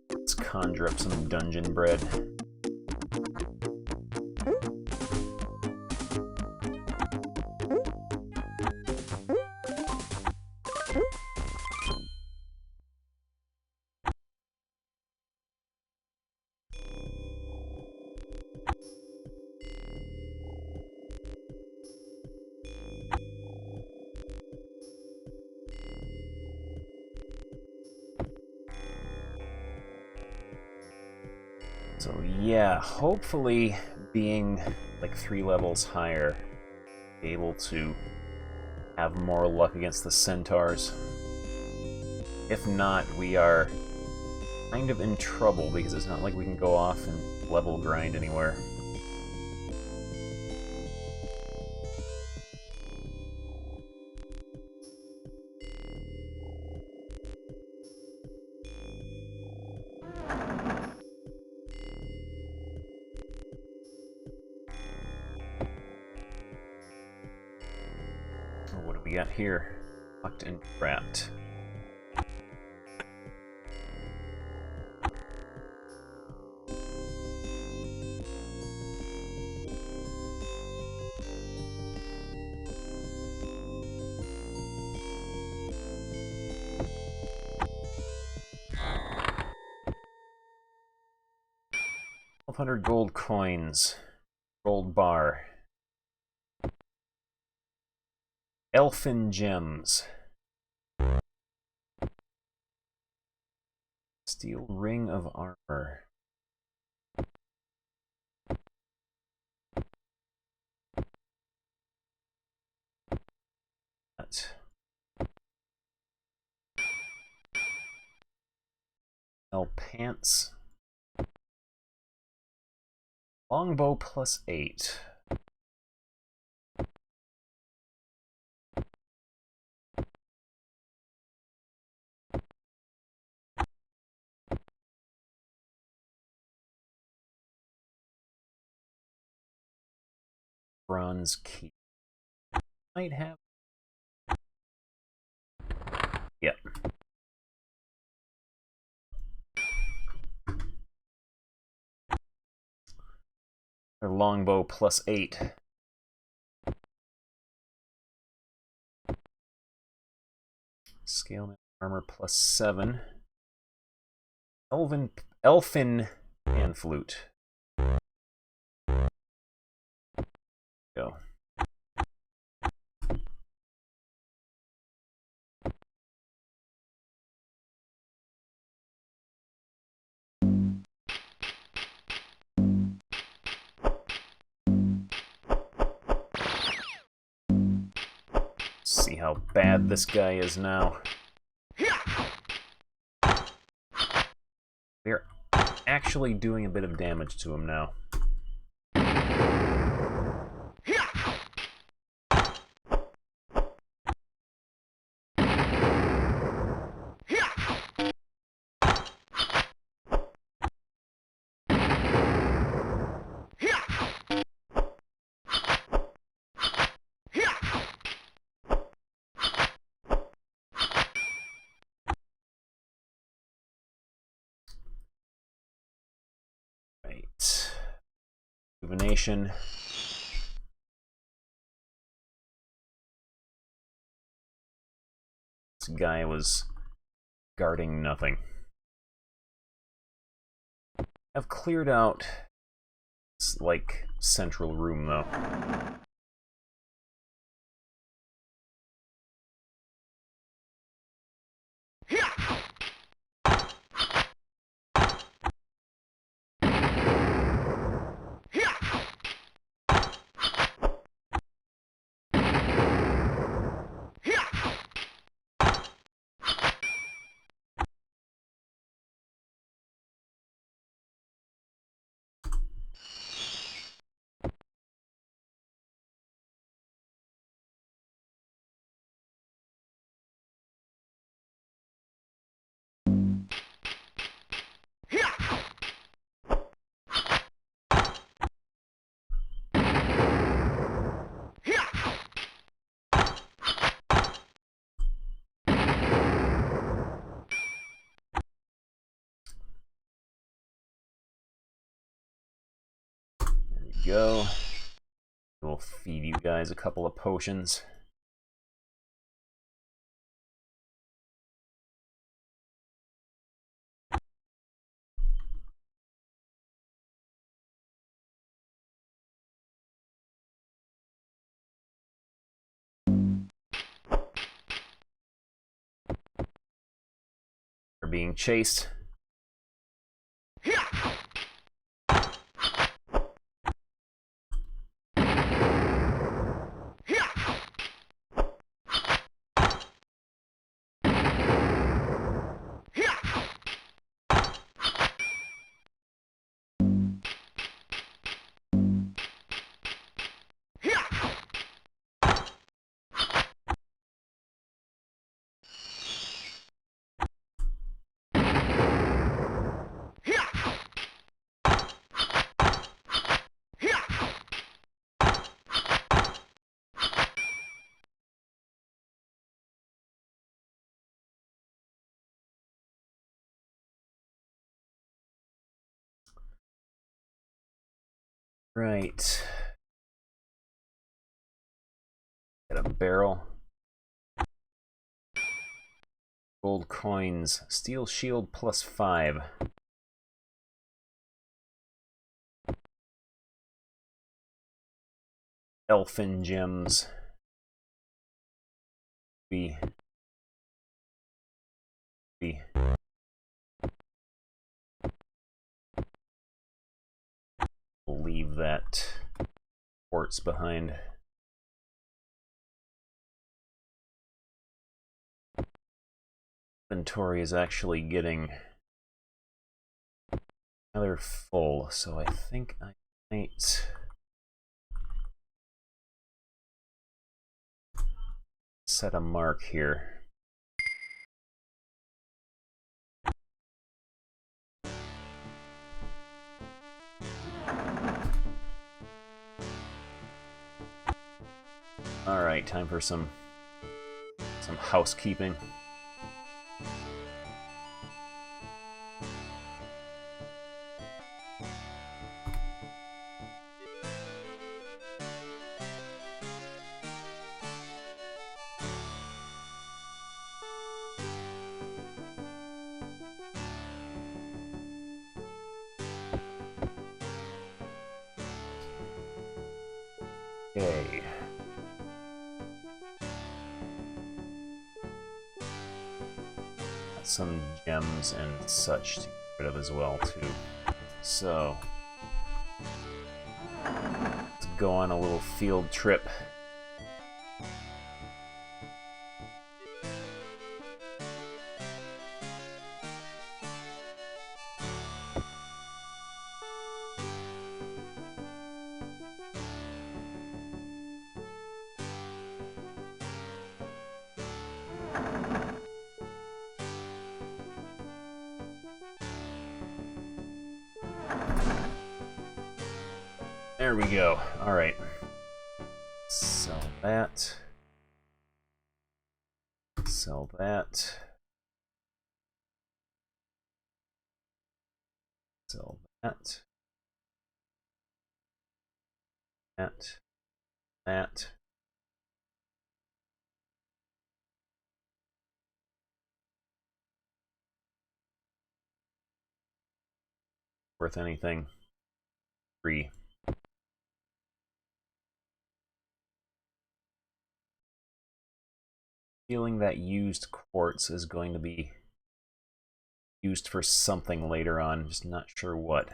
Let's conjure up some dungeon bread. So yeah, hopefully being like 3 levels higher, be able to have more luck against the centaurs. If not, we are kind of in trouble because it's not like we can go off and level grind anywhere. What do we got here? Locked and trapped. $1,200 gold coins. Gold bar. Elfin gems. Steel ring of armor. That. Pants. Longbow +8. bronze key. Might have. Yep. Their longbow +8. Scale armor +7. Elfin pan flute. Go. See how bad this guy is now. We're actually doing a bit of damage to him now. Right. Rejuvenation. This guy was guarding nothing. I've cleared out this, like, central room, though. Go. We'll feed you guys a couple of potions. We're being chased. Right. Got a barrel. Gold coins. Steel shield +5. Elfin gems. We'll leave that quartz behind. Inventory is actually getting rather full, so I think I might set a mark here. Alright, time for some housekeeping. Okay. Got some gems and such to get rid of as well, too. So, let's go on a little field trip. There we go. Alright. Sell that. Sell that. Sell that. That. Worth anything. 3. Feeling that used quartz is going to be used for something later on, just not sure what.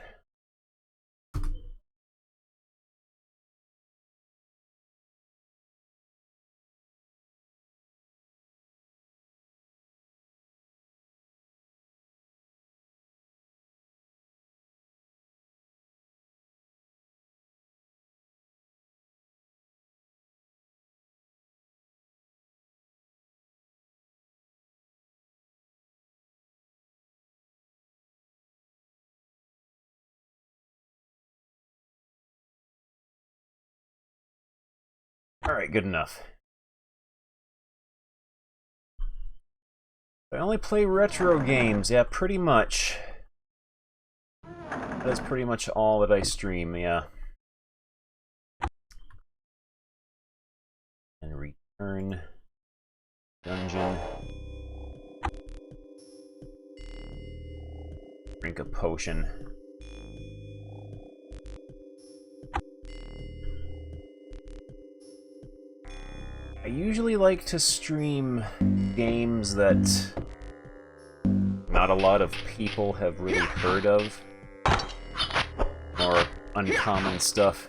Alright, good enough. I only play retro games, yeah, pretty much. That's pretty much all that I stream, yeah. And return dungeon. Drink a potion. I usually like to stream games that not a lot of people have really heard of. More uncommon stuff.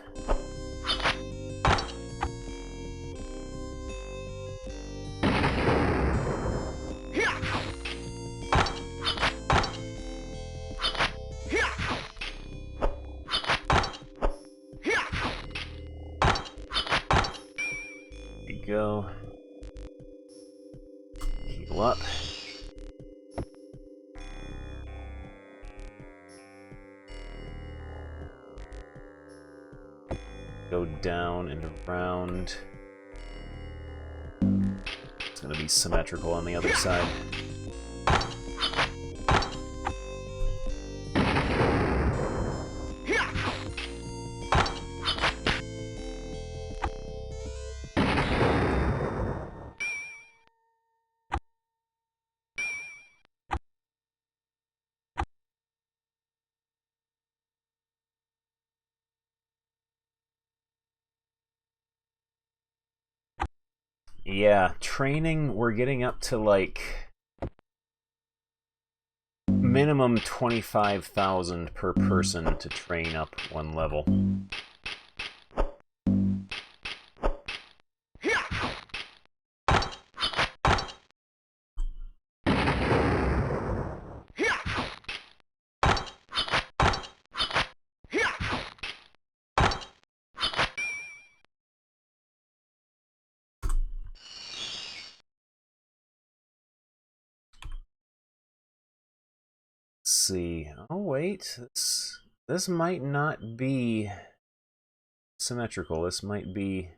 Go. Heal up. Go down and around. It's going to be symmetrical on the other side. Yeah, training, we're getting up to like minimum 25,000 per person to train up one level. See. Oh wait, this might not be symmetrical. This might be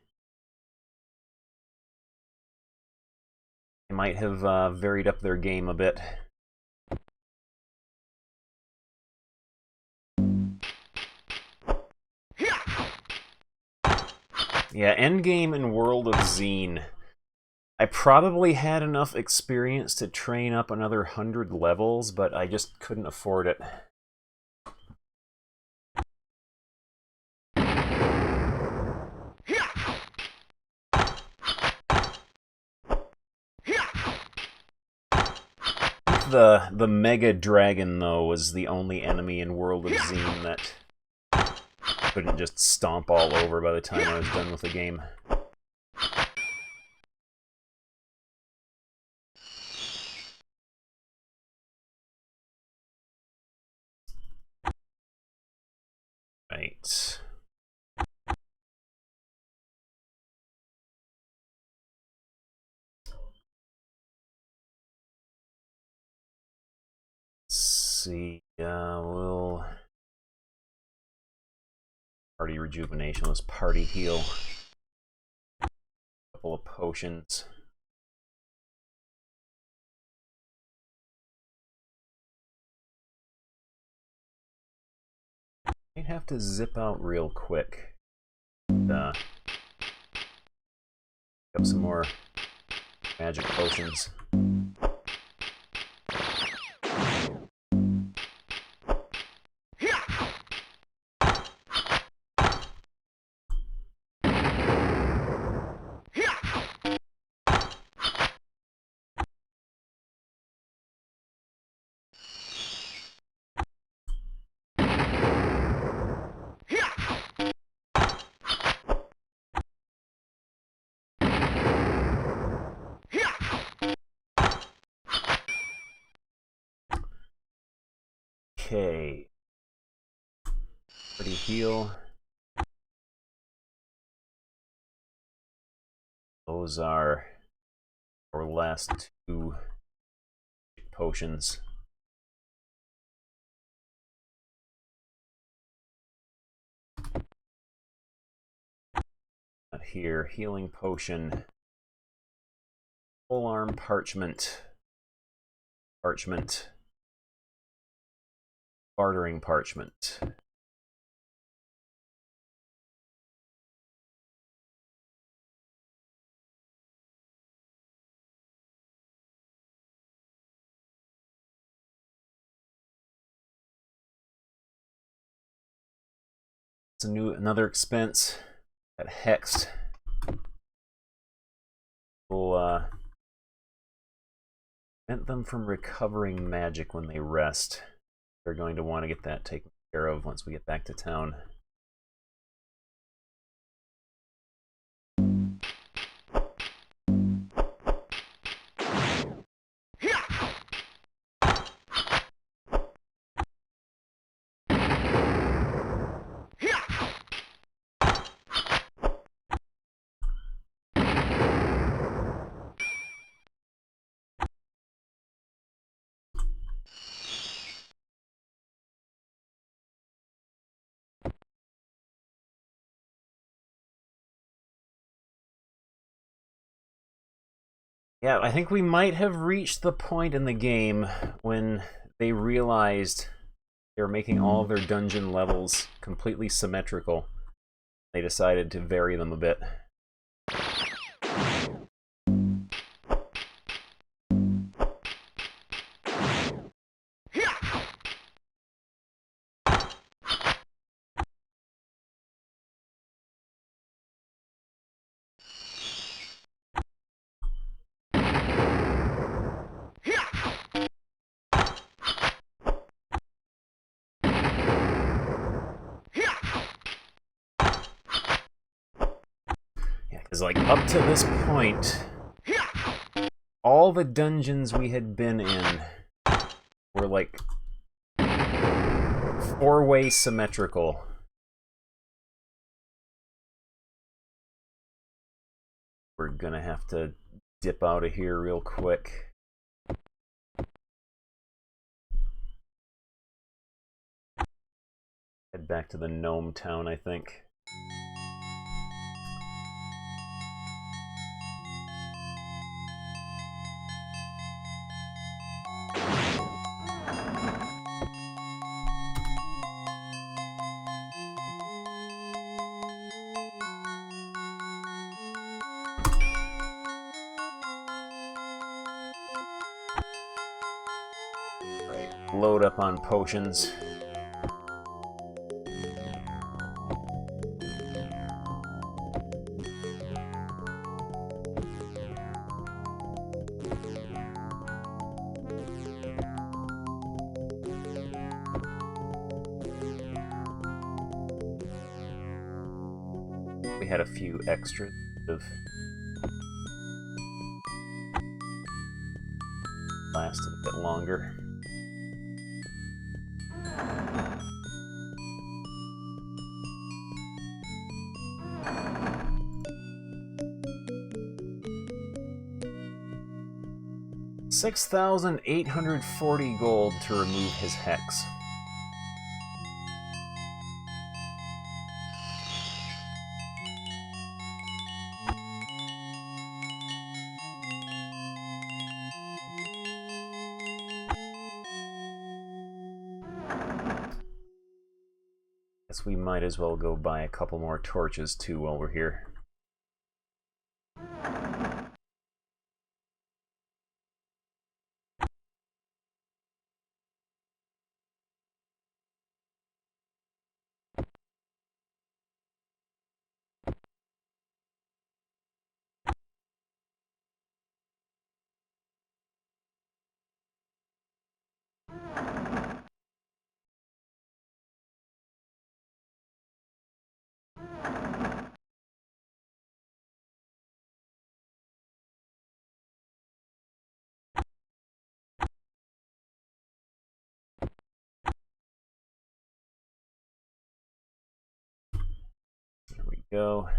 They might have varied up their game a bit. Yeah, Endgame and World of Zine. I probably had enough experience to train up another 100 levels, but I just couldn't afford it. The Mega Dragon, though, was the only enemy in World of Zine that couldn't just stomp all over by the time I was done with the game. Right. Let's see, we'll... Party Rejuvenation, let's Party Heal. A couple of potions. Might have to zip out real quick. Pick up some more magic potions. Okay. Pretty heal. Those are our last two potions. Not here. Healing potion. Full arm parchment. Parchment. Bartering parchment. It's another expense at Hexed. We'll prevent them from recovering magic when they rest. They're going to want to get that taken care of once we get back to town. Yeah, I think we might have reached the point in the game when they realized they were making all of their dungeon levels completely symmetrical. They decided to vary them a bit. Because, like, up to this point, all the dungeons we had been in were, like, four-way symmetrical. We're gonna have to dip out of here real quick. Head back to the gnome town, I think. load up on potions. We had a few extras of lasted a bit longer. $6,840 gold to remove his hex. Guess we might as well go buy a couple more torches too while we're here. There we go.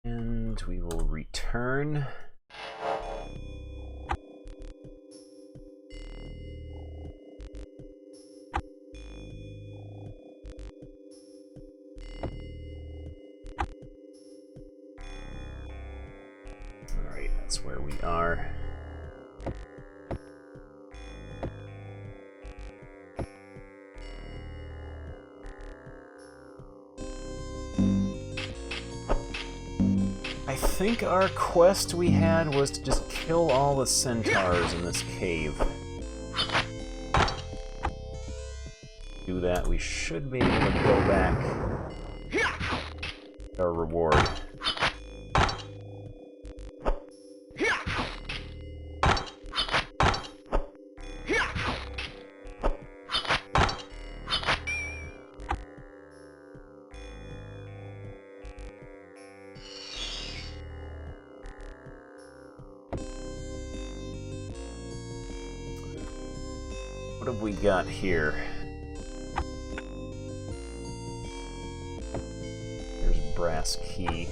And we will return. Alright, that's where we are. I think our quest we had was to just kill all the centaurs in this cave. Do that, we should be able to go back our reward. What have we got here? There's a brass key.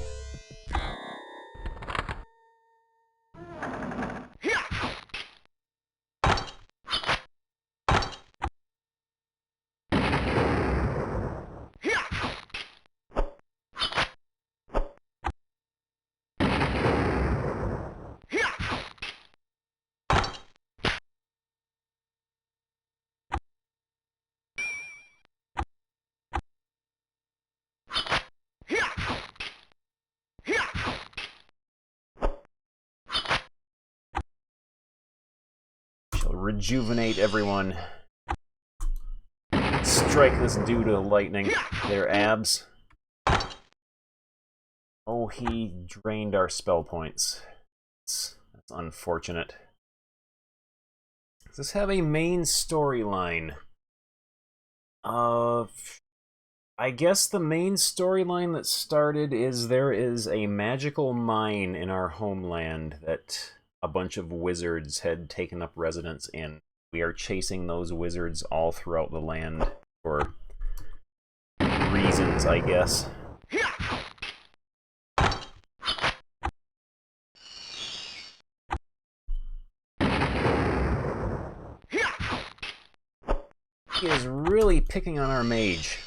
Rejuvenate everyone. Strike this dude with lightning. Their abs. Oh, he drained our spell points. That's unfortunate. Does this have a main storyline? I guess the main storyline that started is there is a magical mine in our homeland that a bunch of wizards had taken up residence in. We are chasing those wizards all throughout the land for reasons, I guess. He is really picking on our mage.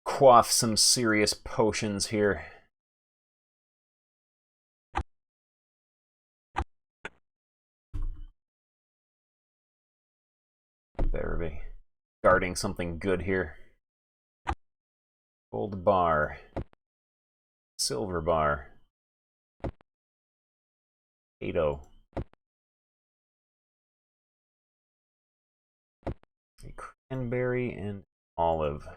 Quaff some serious potions here. Better be guarding something good here. Gold bar. Silver bar. Potato. A cranberry and olive.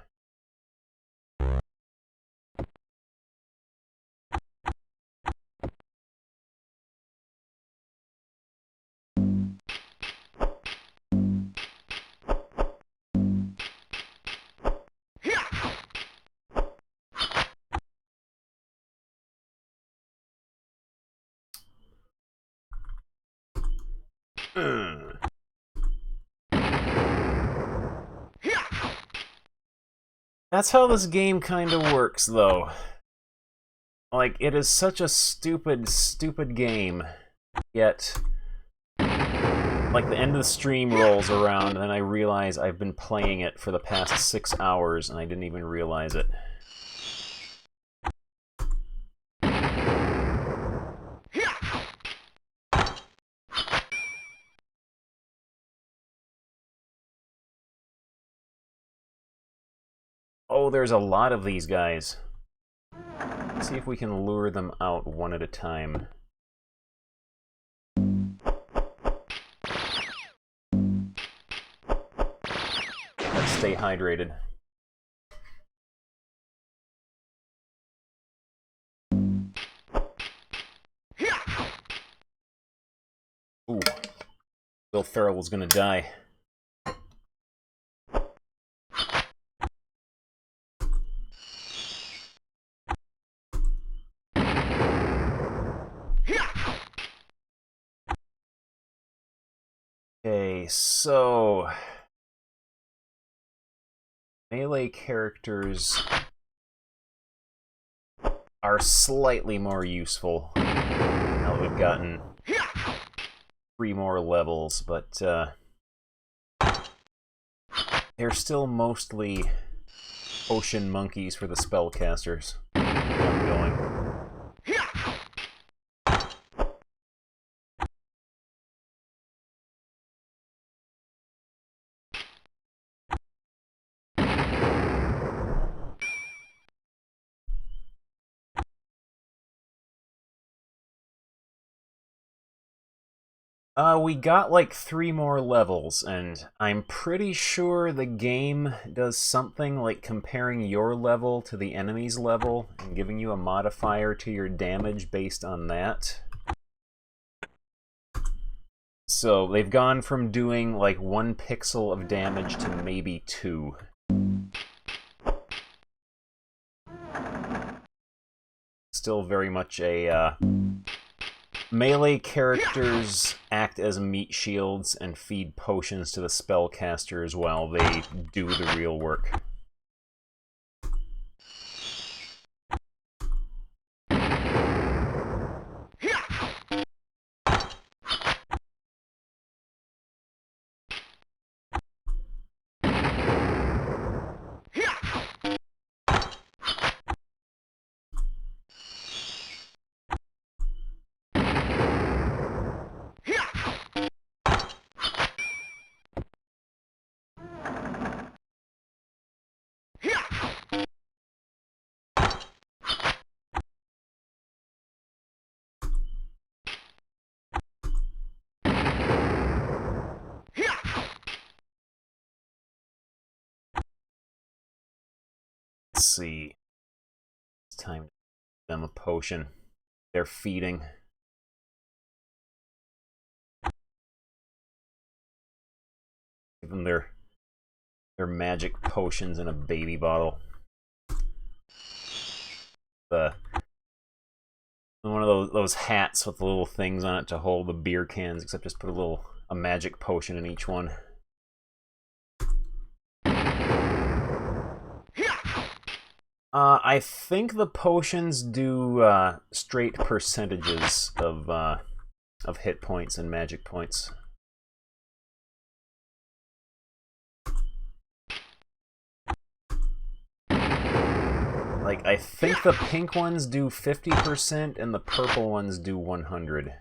That's how this game kind of works, though. Like, it is such a stupid, stupid game, yet, like, the end of the stream rolls around, and then I realize I've been playing it for the past 6 hours, and I didn't even realize it. Oh, there's a lot of these guys. Let's see if we can lure them out one at a time. Let's stay hydrated. Ooh. Will Ferrell was gonna die. Okay, so melee characters are slightly more useful now that we've gotten 3 more levels, but they're still mostly potion monkeys for the spellcasters. I'm going. We got like 3 more levels, and I'm pretty sure the game does something like comparing your level to the enemy's level and giving you a modifier to your damage based on that. So they've gone from doing like 1 pixel of damage to maybe 2. Still very much a melee characters act as meat shields and feed potions to the spellcasters while they do the real work. Let's see. It's time to give them a potion. They're feeding. Give them their magic potions in a baby bottle. One of those hats with the little things on it to hold the beer cans, except just put a magic potion in each one. I think the potions do straight percentages of hit points and magic points. Like, I think the pink ones do 50% and the purple ones do 100.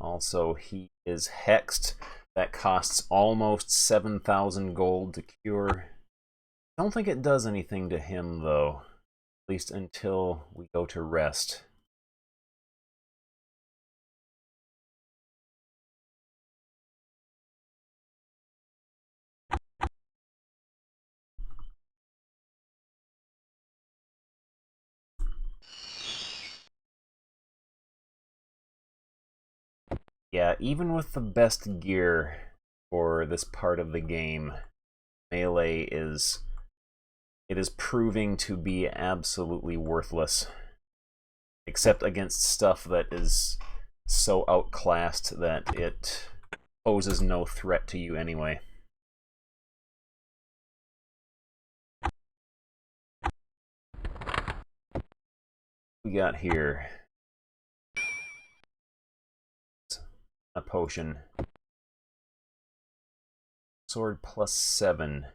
Also, he is hexed. That costs almost 7,000 gold to cure. I don't think it does anything to him, though. At least until we go to rest. Yeah, even with the best gear for this part of the game, melee is proving to be absolutely worthless. Except against stuff that is so outclassed that it poses no threat to you anyway. We got here a potion. Sword +7.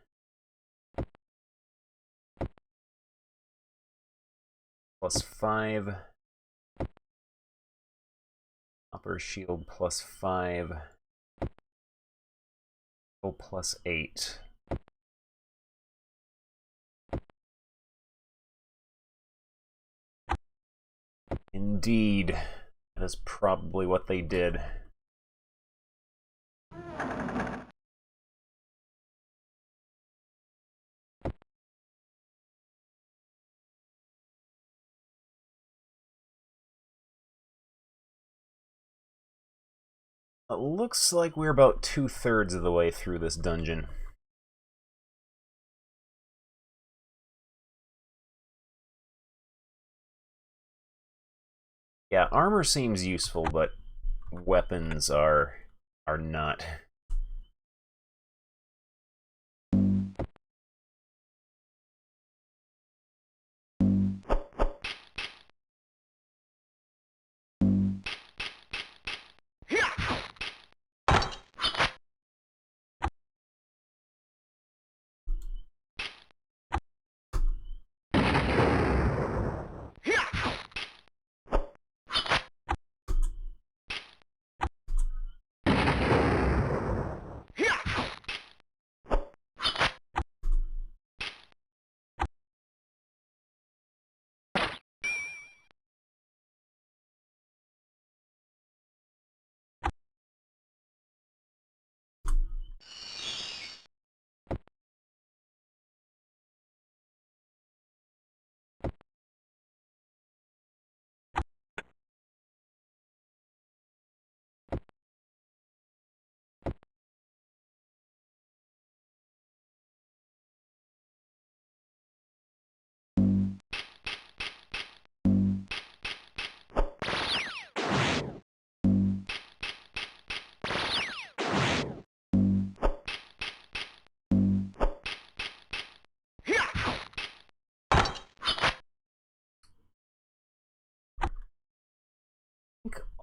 +5. Upper shield +5. +8. Indeed, that is probably what they did. It looks like we're about 2/3 of the way through this dungeon. Yeah, armor seems useful, but weapons are not.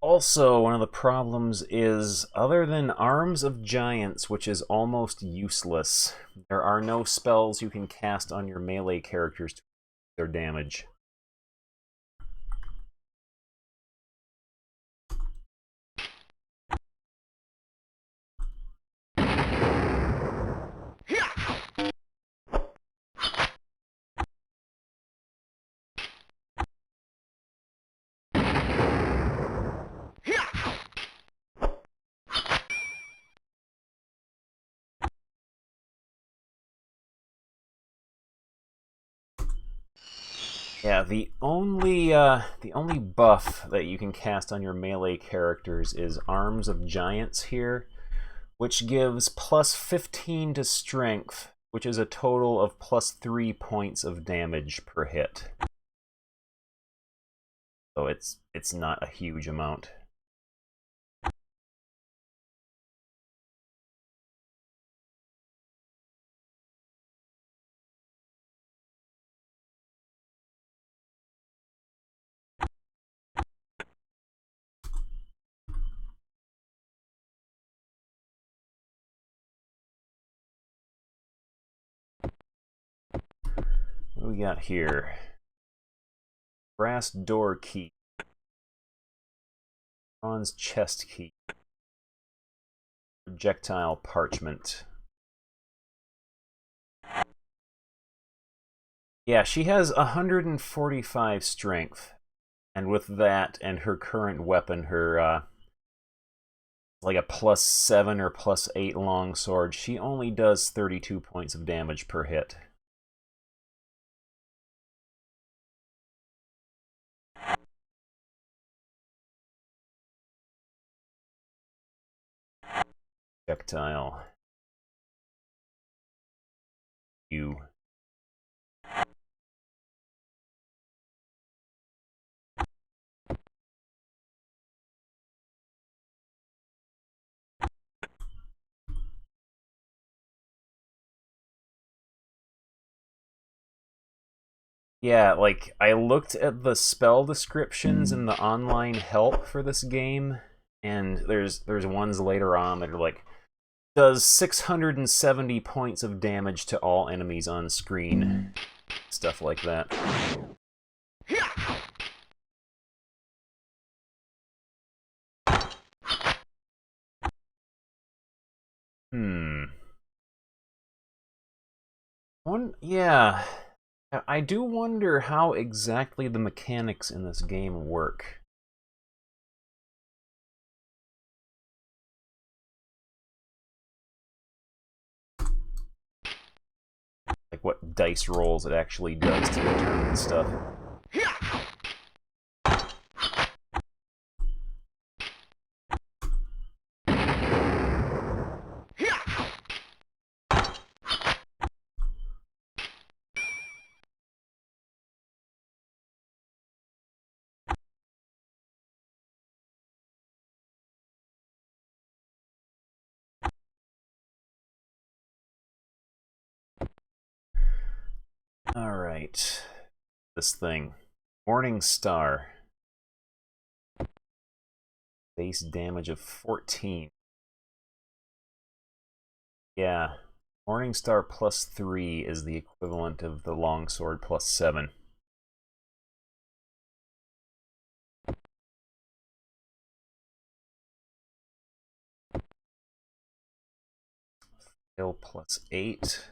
Also, one of the problems is, other than Arms of Giants, which is almost useless, there are no spells you can cast on your melee characters to their damage. Yeah, the only buff that you can cast on your melee characters is Arms of Giants here, which gives +15 to strength, which is a total of +3 points of damage per hit. So it's not a huge amount. What do we got here? Brass door key. Bronze chest key. Projectile parchment. Yeah, she has 145 strength. And with that and her current weapon, her like a +7 or +8 longsword, she only does 32 points of damage per hit. Projectile. You. Yeah, like, I looked at the spell descriptions in the online help for this game, and there's ones later on that are like, does 670 points of damage to all enemies on screen. Stuff like that. Yeah. I do wonder how exactly the mechanics in this game work. Like what dice rolls it actually does to determine stuff. Alright. This thing. Morning Star. Base damage of 14. Yeah. Morning Star +3 is the equivalent of the longsword +7. Fail +8.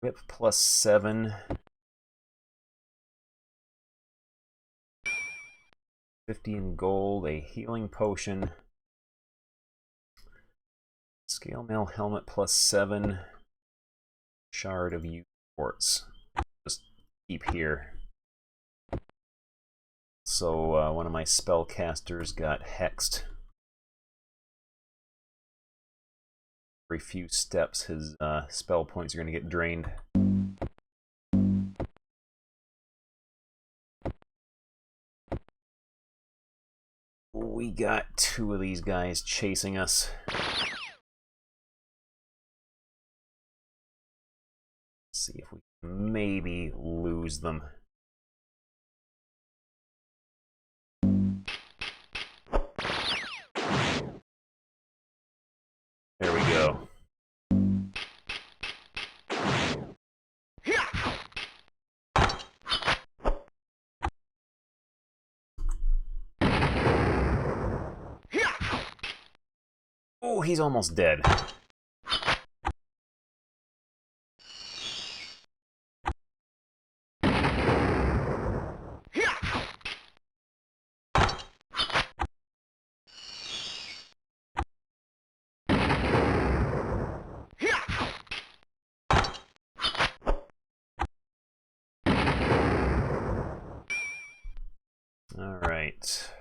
Whip +7. 50 in gold, a healing potion. Scale mail helmet +7. Shard of youth quartz. Just keep here. So one of my spellcasters got hexed. Every few steps, his spell points are going to get drained. We got 2 of these guys chasing us. Let's see if we can maybe lose them. There we go. Oh, he's almost dead. All right.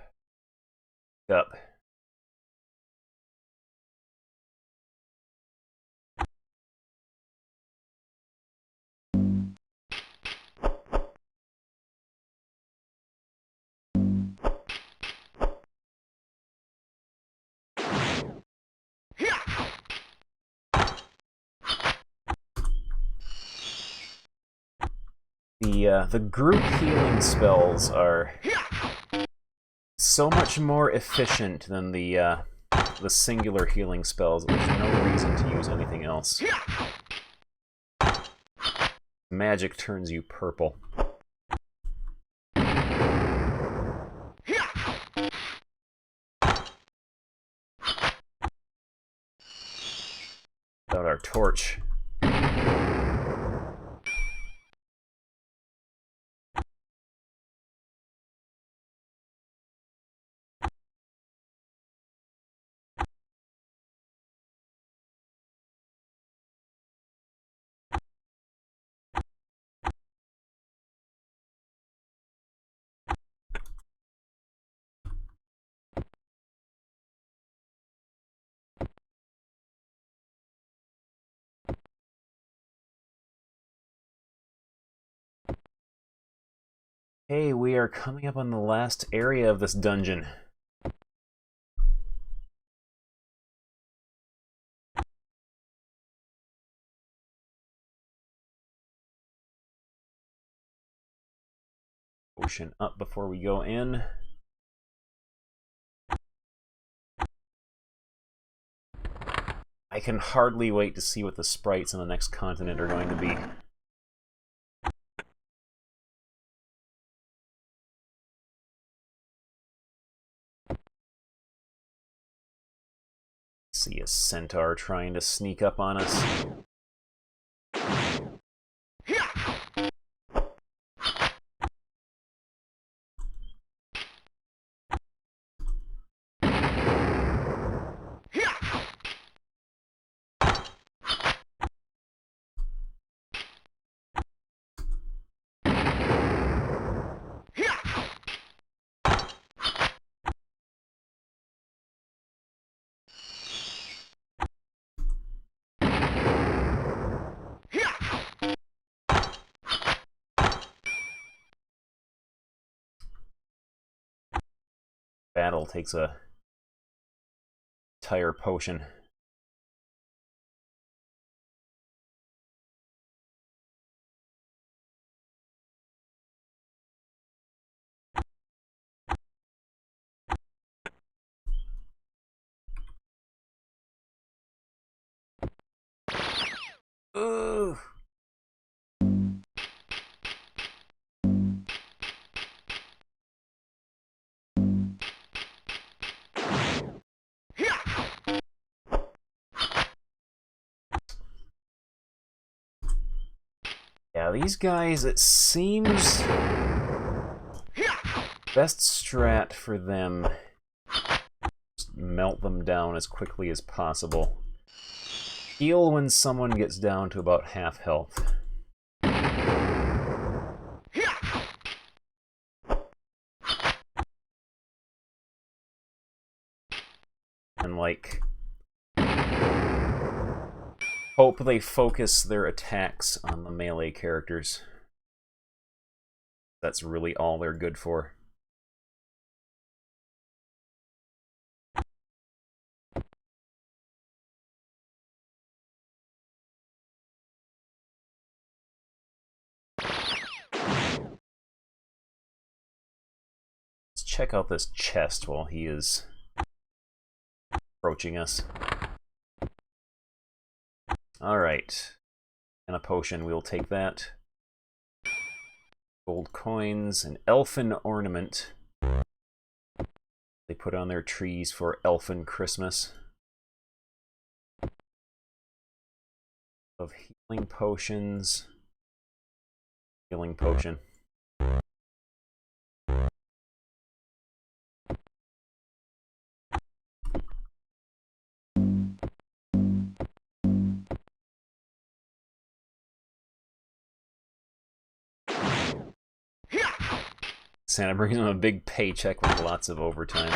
Up. The group healing spells are so much more efficient than the singular healing spells. There's no reason to use anything else. Magic turns you purple. torch. Hey, we are coming up on the last area of this dungeon. Potion up before we go in. I can hardly wait to see what the sprites on the next continent are going to be. See a centaur trying to sneak up on us. Battle takes a entire potion. Ugh. Yeah, these guys, it seems best strat for them, just melt them down as quickly as possible. Heal when someone gets down to about half health. And, like, hope they focus their attacks on the melee characters. That's really all they're good for. Let's check out this chest while he is approaching us. Alright. And a potion, we'll take that. Gold coins, an elfin ornament. They put on their trees for elfin Christmas. Of healing potions. Healing potion. Santa brings him a big paycheck with lots of overtime.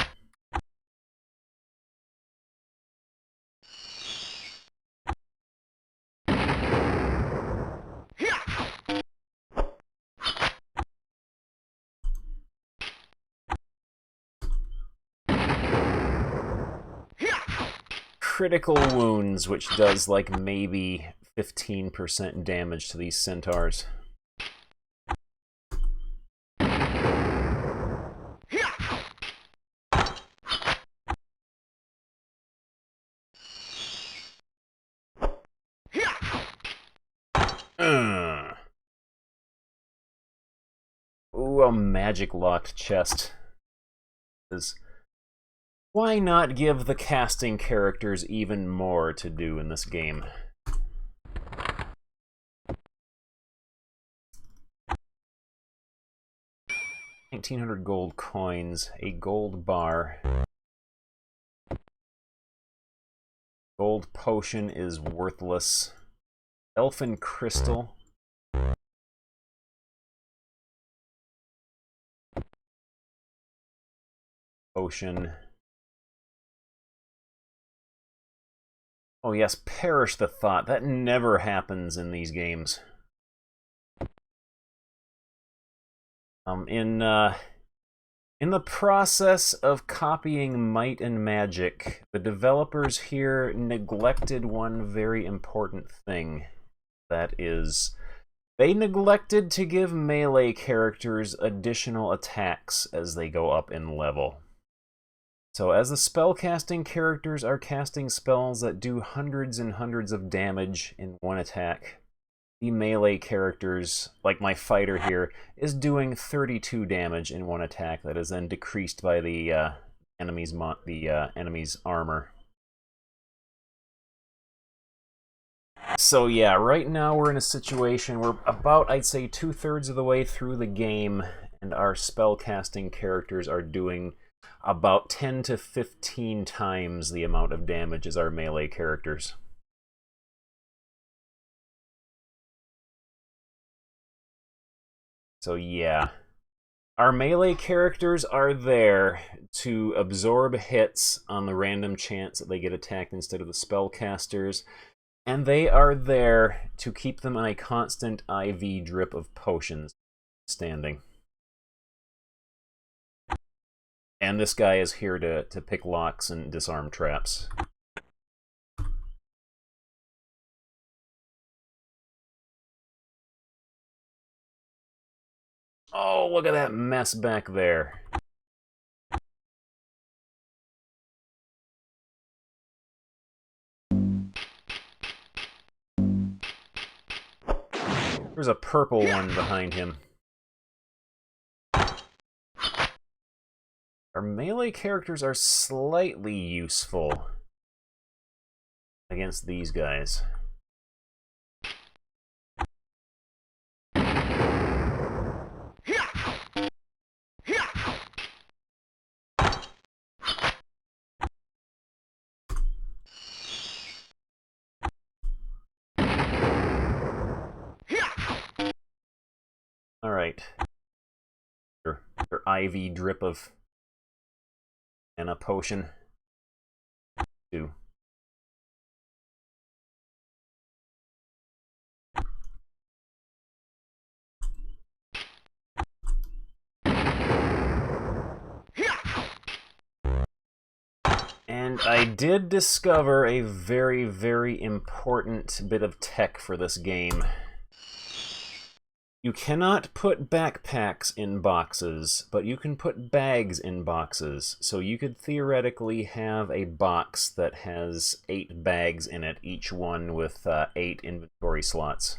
Critical wounds, which does like maybe 15% damage to these centaurs. Ooh, a magic locked chest. Why not give the casting characters even more to do in this game? 1900 gold coins, a gold bar. Gold potion is worthless. Elfin crystal. Potion. Oh yes, perish the thought. That never happens in these games. In the process of copying Might and Magic, the developers here neglected one very important thing. That is, they neglected to give melee characters additional attacks as they go up in level. So as the spellcasting characters are casting spells that do hundreds and hundreds of damage in one attack, the melee characters, like my fighter here, is doing 32 damage in one attack that is then decreased by the enemy's armor. So yeah, right now we're in a situation where about, I'd say, 2/3 of the way through the game, and our spellcasting characters are doing about 10 to 15 times the amount of damage as our melee characters. So yeah, our melee characters are there to absorb hits on the random chance that they get attacked instead of the spellcasters, and they are there to keep them on a constant IV drip of potions standing. And this guy is here to pick locks and disarm traps. Oh, look at that mess back there. There's a purple one behind him. Our melee characters are slightly useful against these guys. Alright. Your IV drip of and a potion. 2. And I did discover a very, very important bit of tech for this game. You cannot put backpacks in boxes, but you can put bags in boxes. So you could theoretically have a box that has 8 bags in it, each one with 8 inventory slots.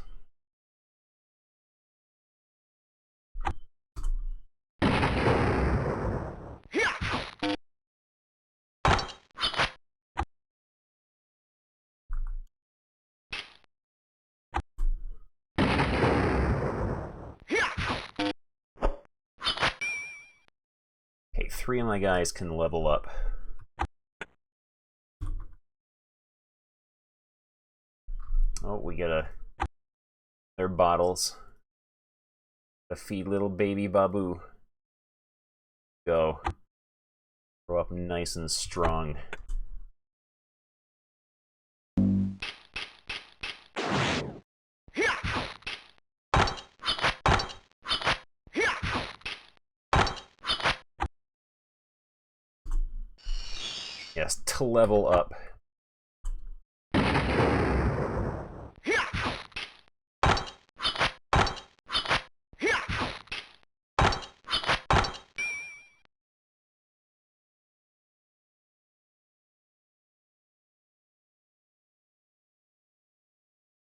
Okay, 3 of my guys can level up. Oh, we get their bottles to feed little baby Babu. Go. Grow up nice and strong. Yes, to level up.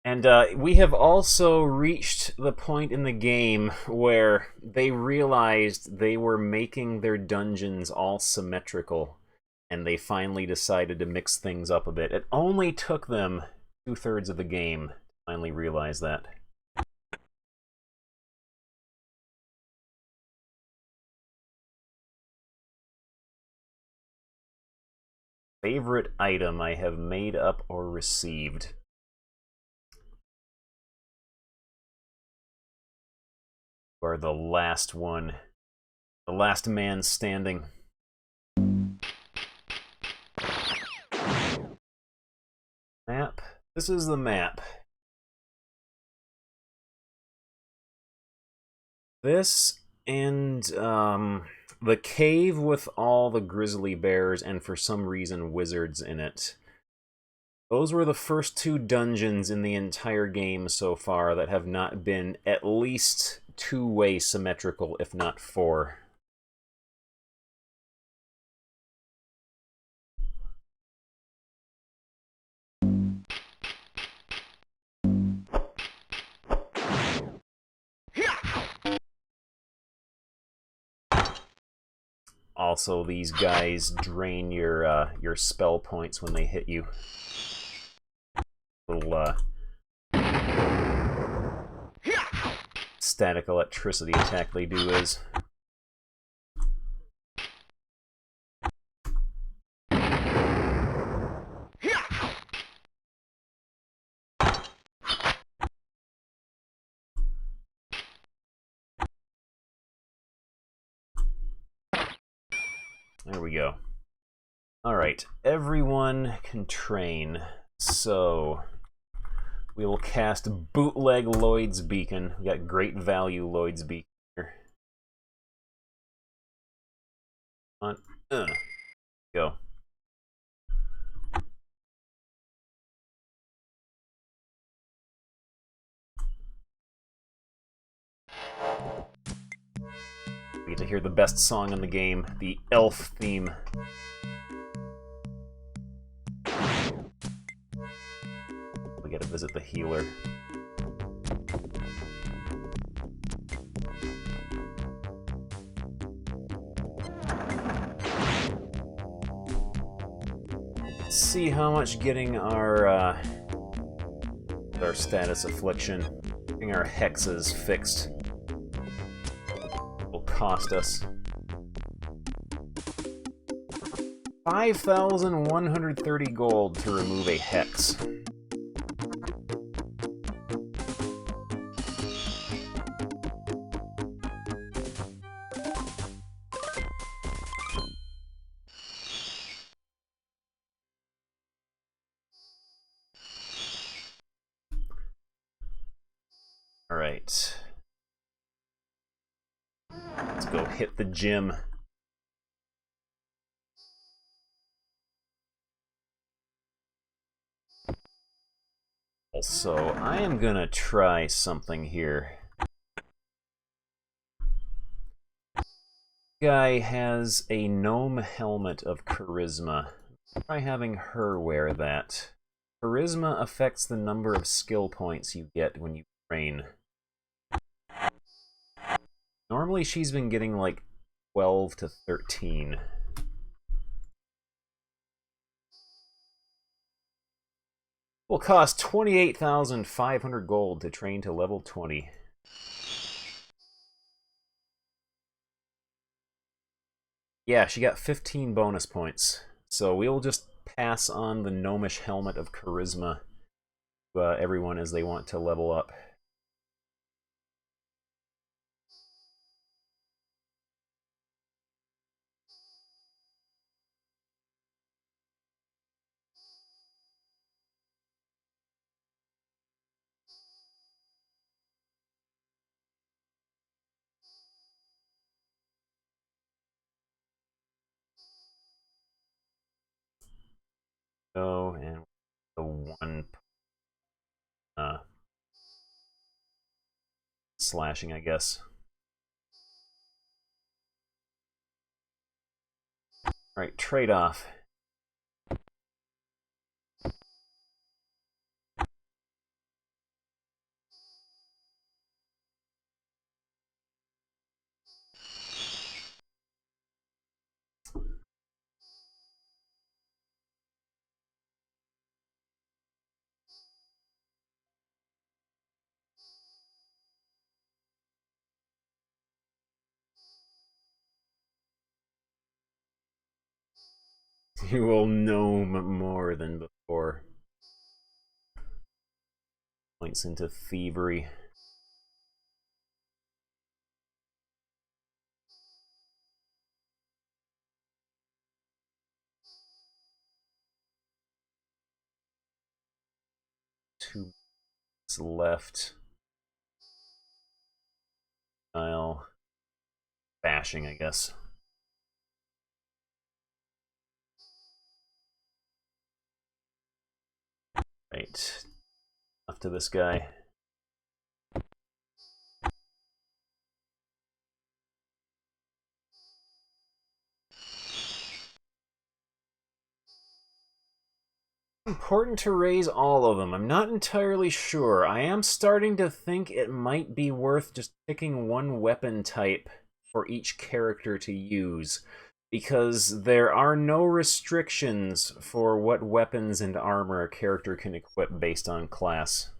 And we have also reached the point in the game where they realized they were making their dungeons all symmetrical, and they finally decided to mix things up a bit. It only took them 2/3 of the game to finally realize that. Favorite item I have made up or received. Or the last one. The last man standing. Map. This is the map. This and the cave with all the grizzly bears and for some reason wizards in it. Those were the first 2 dungeons in the entire game so far that have not been at least 2-way symmetrical, if not 4. Also, these guys drain your spell points when they hit you. Little static electricity attack they do is. There we go. Alright, everyone can train. So, we will cast Bootleg Lloyd's Beacon. We got great value Lloyd's Beacon here. On, go. We get to hear the best song in the game, the elf theme. We gotta visit the healer. Let's see how much getting our status affliction, getting our hexes fixed will cost us. 5,130 gold to remove a hex. Alright. Let's go hit the gym. Also, I am gonna try something here. Guy has a gnome helmet of charisma. Try having her wear that. Charisma affects the number of skill points you get when you train. Normally she's been getting like 12 to 13. Will cost 28,500 gold to train to level 20. Yeah, she got 15 bonus points. So we'll just pass on the gnomish helmet of charisma to everyone as they want to level up. Go and the one slashing, I guess. Alright, trade-off. You will gnome more than before. Points into thievery. Two left. Style. Bashing, I guess. Right. Up to this guy. Important to raise all of them. I'm not entirely sure. I am starting to think it might be worth just picking one weapon type for each character to use, because there are no restrictions for what weapons and armor a character can equip based on class.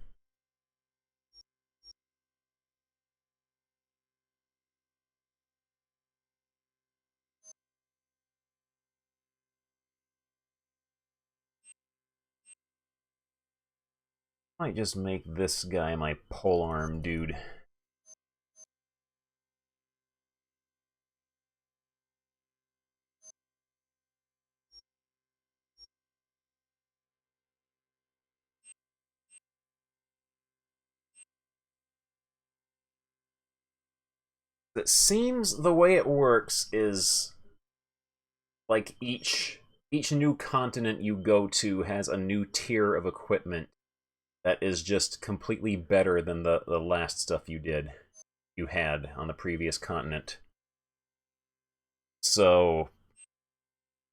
Might just make this guy my polearm dude. It seems the way it works is like each new continent you go to has a new tier of equipment that is just completely better than the last stuff you had on the previous continent. So,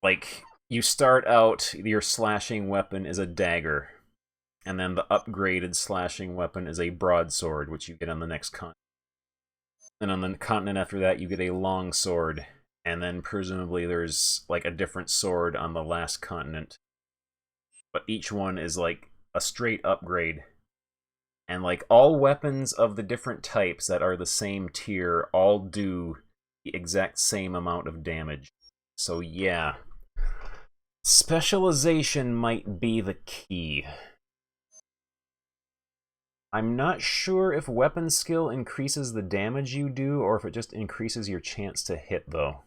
like, you start out, your slashing weapon is a dagger, and then the upgraded slashing weapon is a broadsword, which you get on the next continent. And on the continent after that, you get a long sword, and then presumably there's like a different sword on the last continent. But each one is like a straight upgrade. And like all weapons of the different types that are the same tier all do the exact same amount of damage. So yeah, specialization might be the key. I'm not sure if weapon skill increases the damage you do, or if it just increases your chance to hit, though.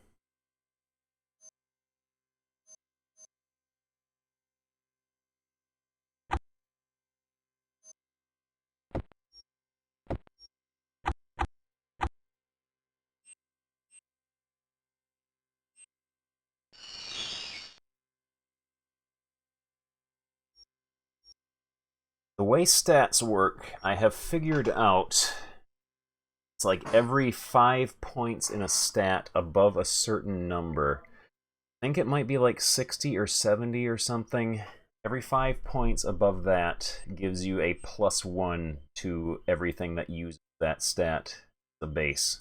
The way stats work, I have figured out it's like every 5 points in a stat above a certain number. I think it might be like 60 or 70 or something. Every 5 points above that gives you a +1 to everything that uses that stat, the base.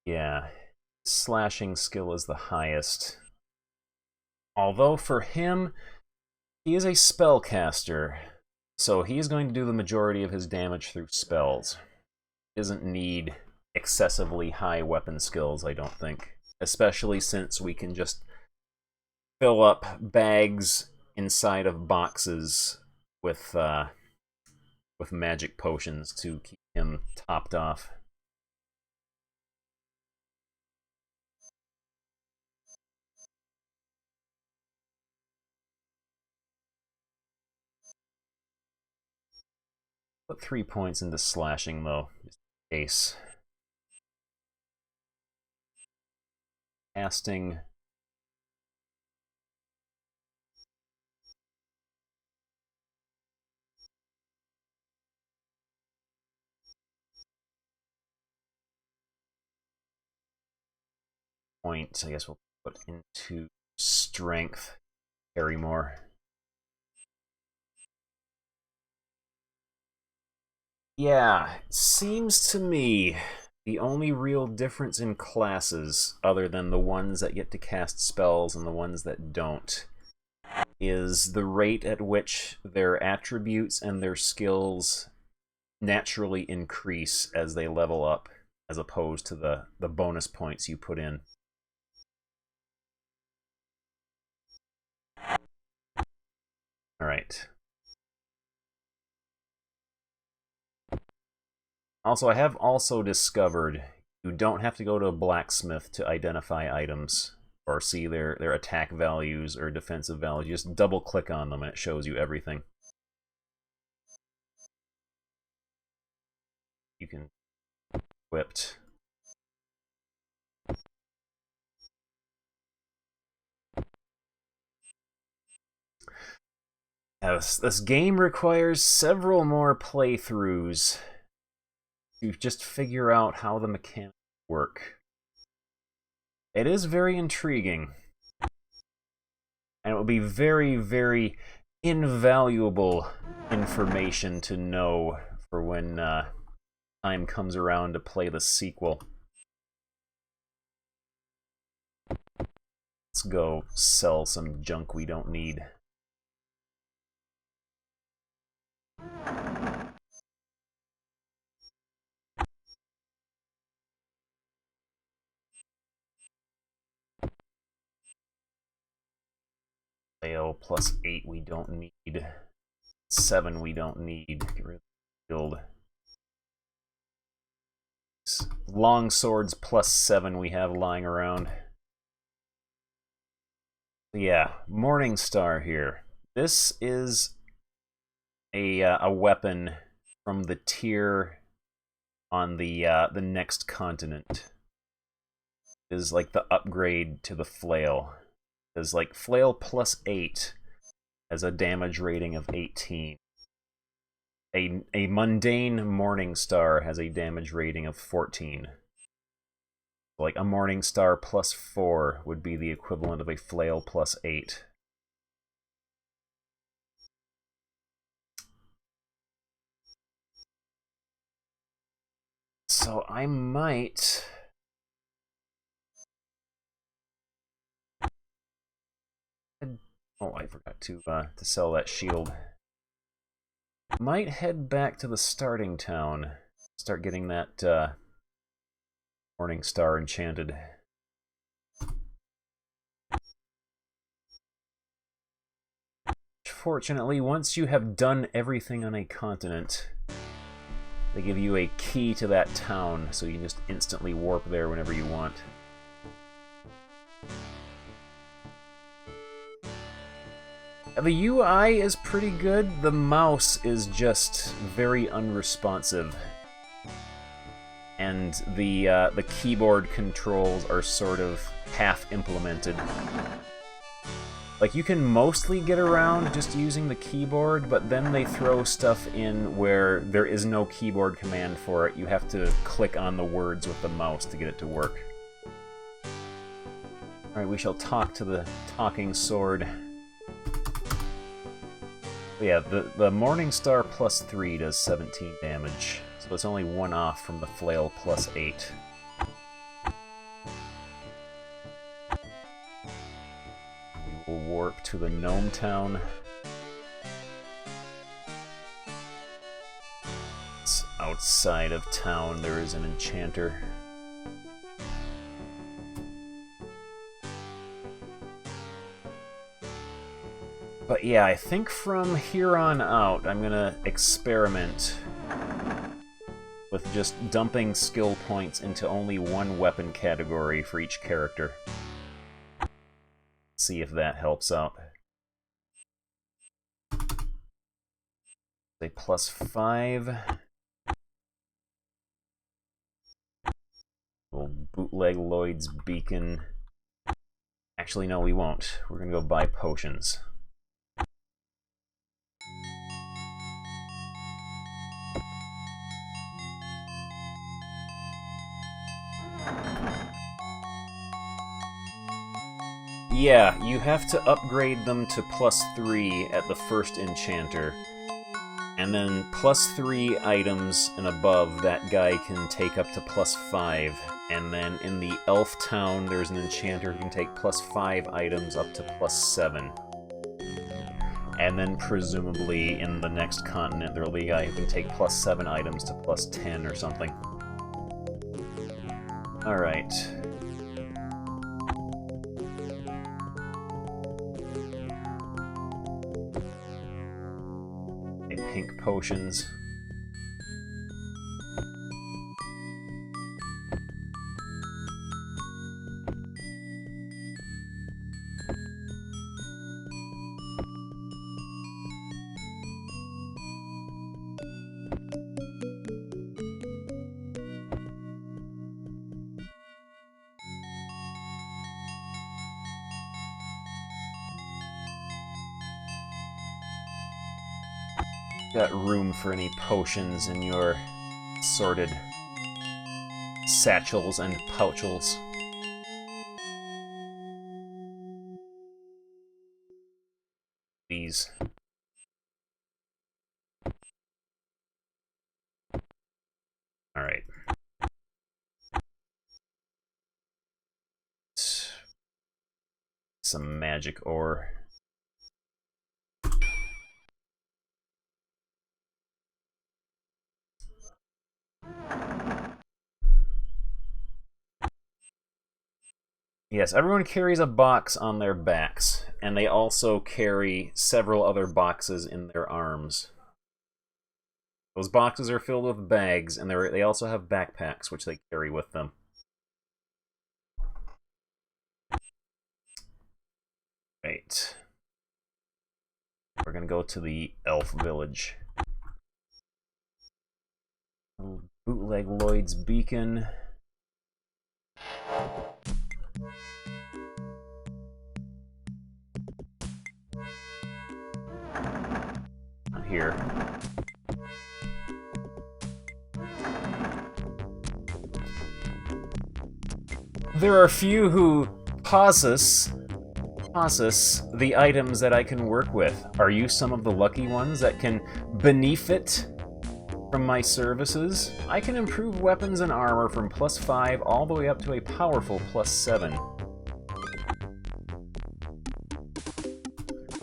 Yeah, slashing skill is the highest. Although for him, he is a spellcaster, so he is going to do the majority of his damage through spells. He doesn't need excessively high weapon skills, I don't think. Especially since we can just fill up bags inside of boxes with magic potions to keep him topped off. Put 3 points into slashing, though, just in case. Casting. Point, I guess we'll put into strength. Carry more. Yeah, seems to me the only real difference in classes, other than the ones that get to cast spells and the ones that don't, is the rate at which their attributes and their skills naturally increase as they level up, as opposed to the bonus points you put in. Alright. Also, I have also discovered you don't have to go to a blacksmith to identify items or see their attack values or defensive values. You just double click on them and it shows you everything. You can equipped. Now, this game requires several more playthroughs to just figure out how the mechanics work. It is very intriguing. And it will be very, very invaluable information to know for when time comes around to play the sequel. Let's go sell some junk we don't need. Fail plus 8 we don't need. 7 we don't need. Get rid of the shield. Long swords plus 7 we have lying around. Yeah, Morning Star here. This is a weapon from the tier on the next continent. It is like the upgrade to the flail. Because like flail plus 8 has a damage rating of 18. A mundane Morning Star has a damage rating of 14. Like a Morning Star plus 4 would be the equivalent of a flail plus 8. So I might... Oh, I forgot to sell that shield. Might head back to the starting town. Start getting that Morning Star enchanted. Fortunately, once you have done everything on a continent, they give you a key to that town, so you can just instantly warp there whenever you want. The UI is pretty good. The mouse is just very unresponsive. And the keyboard controls are sort of half-implemented. Like, you can mostly get around just using the keyboard, but then they throw stuff in where there is no keyboard command for it. You have to click on the words with the mouse to get it to work. Alright, we shall talk to the talking sword. Yeah, the Morning Star plus 3 does 17 damage, so it's only one off from the flail plus 8. We will warp to the Gnome Town. It's outside of town, there is an enchanter. But yeah, I think from here on out, I'm gonna experiment with just dumping skill points into only one weapon category for each character. See if that helps out. Say plus 5. We'll bootleg Lloyd's Beacon. Actually, no, we won't. We're gonna go buy potions. Yeah, you have to upgrade them to plus 3 at the first enchanter. And then plus 3 items and above, that guy can take up to plus 5. And then in the Elf Town, there's an enchanter who can take plus 5 items up to plus 7. And then presumably in the next continent there will be a guy who can take +7 items to +10 or something. Alright. Okay, pink potions. Got room for any potions in your sorted satchels and pouchels. These. Alright. Some magic ore. Yes, everyone carries a box on their backs, and they also carry several other boxes in their arms. Those boxes are filled with bags, and they also have backpacks, which they carry with them. Right. We're gonna go to the elf village. Bootleg Lloyd's Beacon. Not here. There are few who possess the items that I can work with. Are you some of the lucky ones that can benefit from my services? I can improve weapons and armor from +5 all the way up to a powerful +7.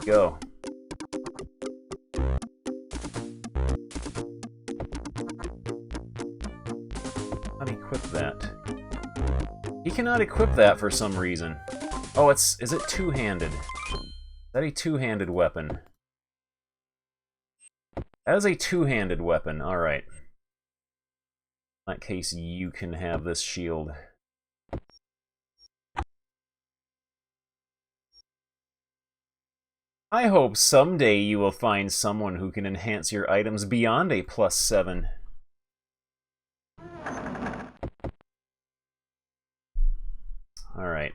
Go. Unequip that. He cannot equip that for some reason. Oh, is it two-handed? Is that a two-handed weapon? That is a two-handed weapon, alright. In that case, you can have this shield. I hope someday you will find someone who can enhance your items beyond a +7. Alright.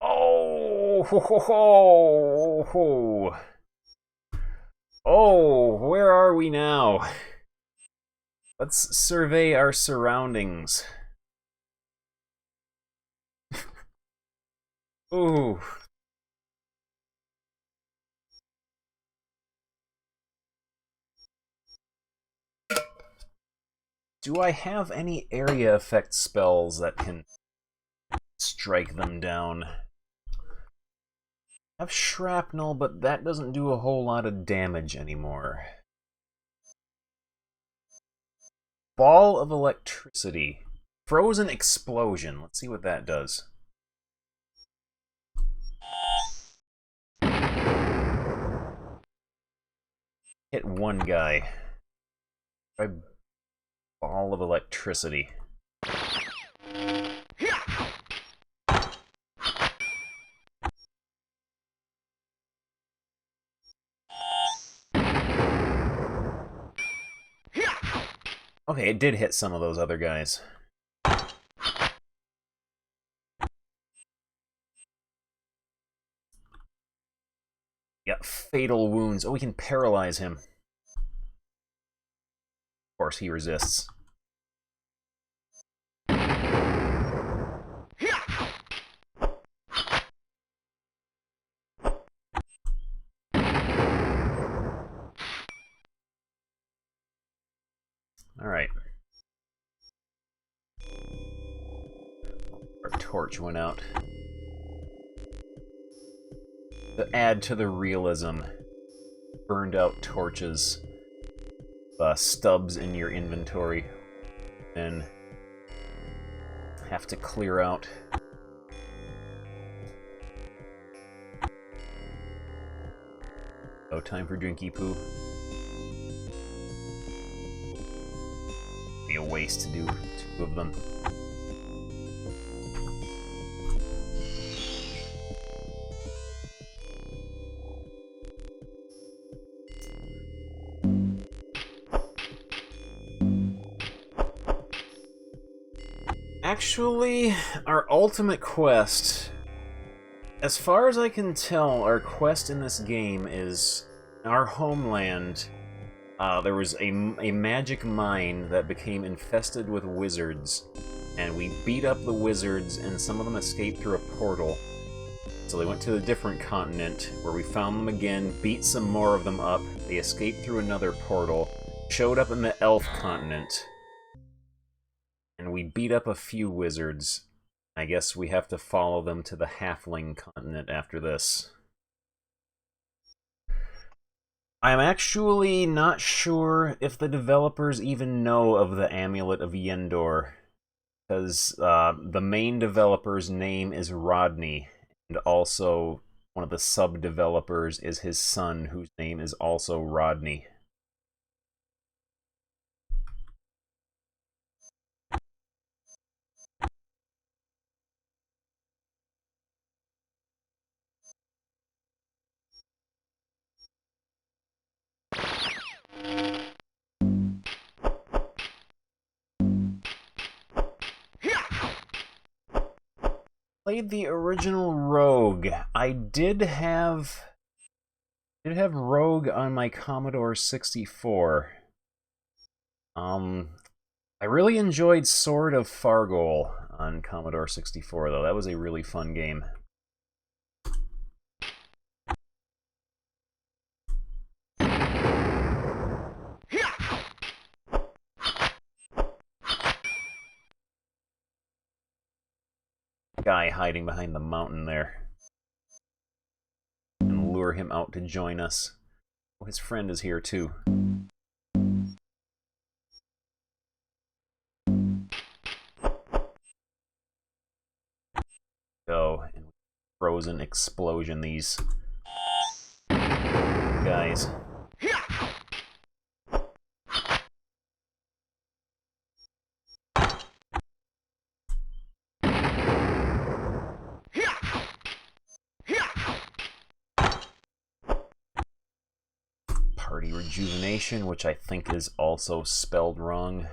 Oh, ho, ho, ho, ho. Oh, where are we now? Let's survey our surroundings. Ooh. Do I have any area effect spells that can strike them down? I have shrapnel, but that doesn't do a whole lot of damage anymore. Ball of electricity. Frozen explosion. Let's see what that does. Hit one guy. Try ball of electricity. Okay, it did hit some of those other guys. Yeah, fatal wounds. Oh, we can paralyze him. Of course, he resists. Alright. torch went out. To add to the realism, burned out torches, stubs in your inventory, and have to clear out. Oh, time for drinky poo. Be a waste to do 2 of them. Actually, our ultimate quest, as far as I can tell, our quest in this game is our homeland. There was a magic mine that became infested with wizards, and we beat up the wizards, and some of them escaped through a portal. So they went to a different continent, where we found them again, beat some more of them up, they escaped through another portal, showed up in the elf continent, and we beat up a few wizards. I guess we have to follow them to the halfling continent after this. I'm actually not sure if the developers even know of the Amulet of Yendor, because the main developer's name is Rodney, and also one of the sub-developers is his son, whose name is also Rodney. Played the original Rogue. I did have Rogue on my Commodore 64. I really enjoyed Sword of Fargol on Commodore 64, though. That was a really fun game. Guy hiding behind the mountain there. And lure him out to join us. Oh, his friend is here too. Go and frozen explosion these guys. Party rejuvenation, which I think is also spelled wrong.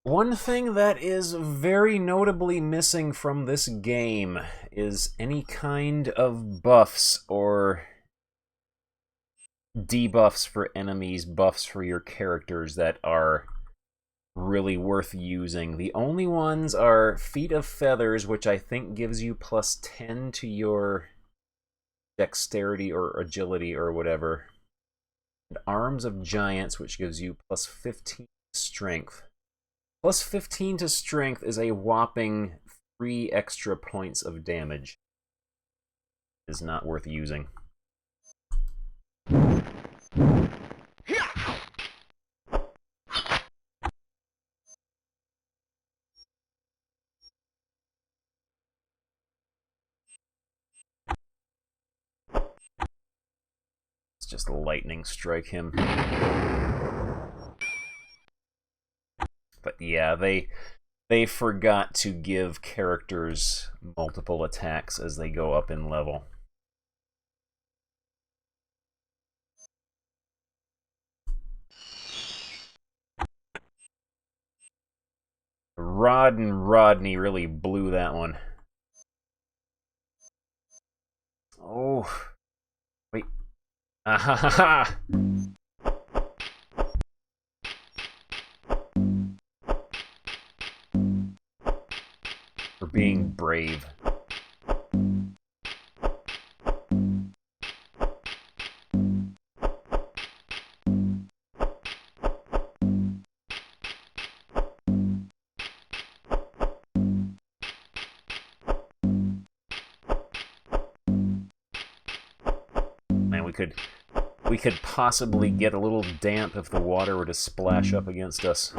One thing that is very notably missing from this game is any kind of buffs or debuffs for enemies, buffs for your characters that are really worth using. The only ones are Feet of Feathers, which I think gives you plus 10 to your dexterity or agility or whatever. And Arms of Giants, which gives you plus 15 strength. Plus 15 to strength is a whopping 3 extra points of damage. It is not worth using. Let's just lightning strike him. But yeah, they forgot to give characters multiple attacks as they go up in level. Rod and Rodney really blew that one. Oh. Wait. Ah ha ha ha! For being brave. we could possibly get a little damp if the water were to splash up against us.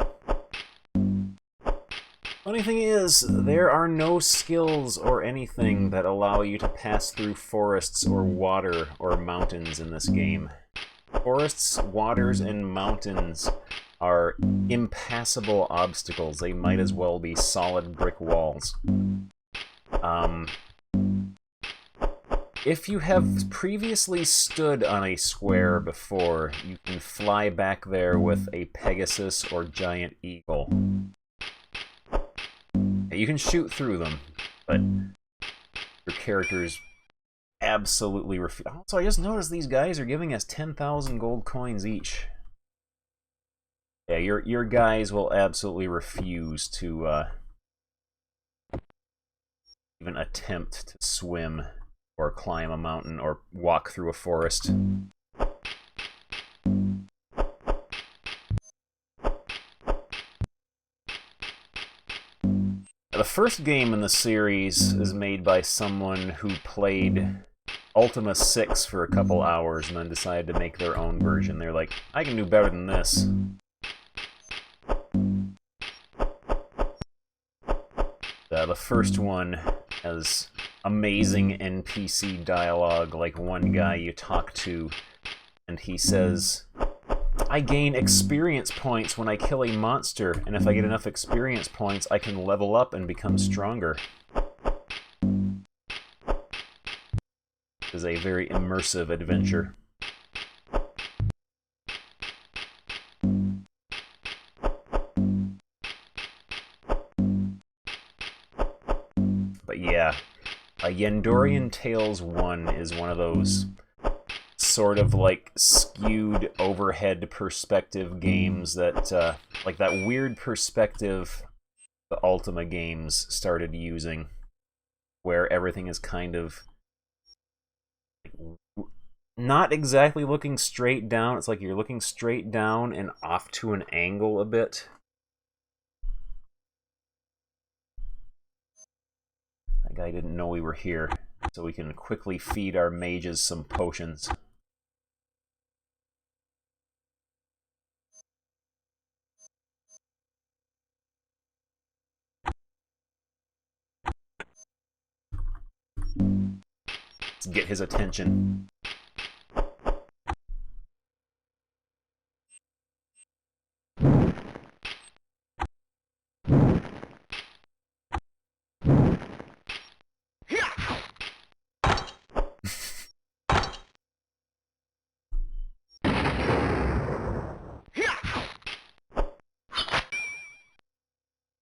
Funny thing is, there are no skills or anything that allow you to pass through forests or water or mountains in this game. Forests, waters, and mountains are impassable obstacles. They might as well be solid brick walls. If you have previously stood on a square before, you can fly back there with a Pegasus or giant eagle. You can shoot through them, but your characters absolutely refuse. Also, I just noticed these guys are giving us 10,000 gold coins each. Yeah, your guys will absolutely refuse to even attempt to swim or climb a mountain or walk through a forest. The first game in the series is made by someone who played Ultima 6 for a couple hours and then decided to make their own version. They're like, I can do better than this. The first one has amazing NPC dialogue, like one guy you talk to, and he says, I gain experience points when I kill a monster, and if I get enough experience points, I can level up and become stronger. It is a very immersive adventure. But yeah, Yendorian Tales 1 is one of those sort of like skewed overhead perspective games that, like that weird perspective the Ultima games started using, where everything is kind of not exactly looking straight down. It's like you're looking straight down and off to an angle a bit. That guy didn't know we were here, so we can quickly feed our mages some potions. Let's get his attention.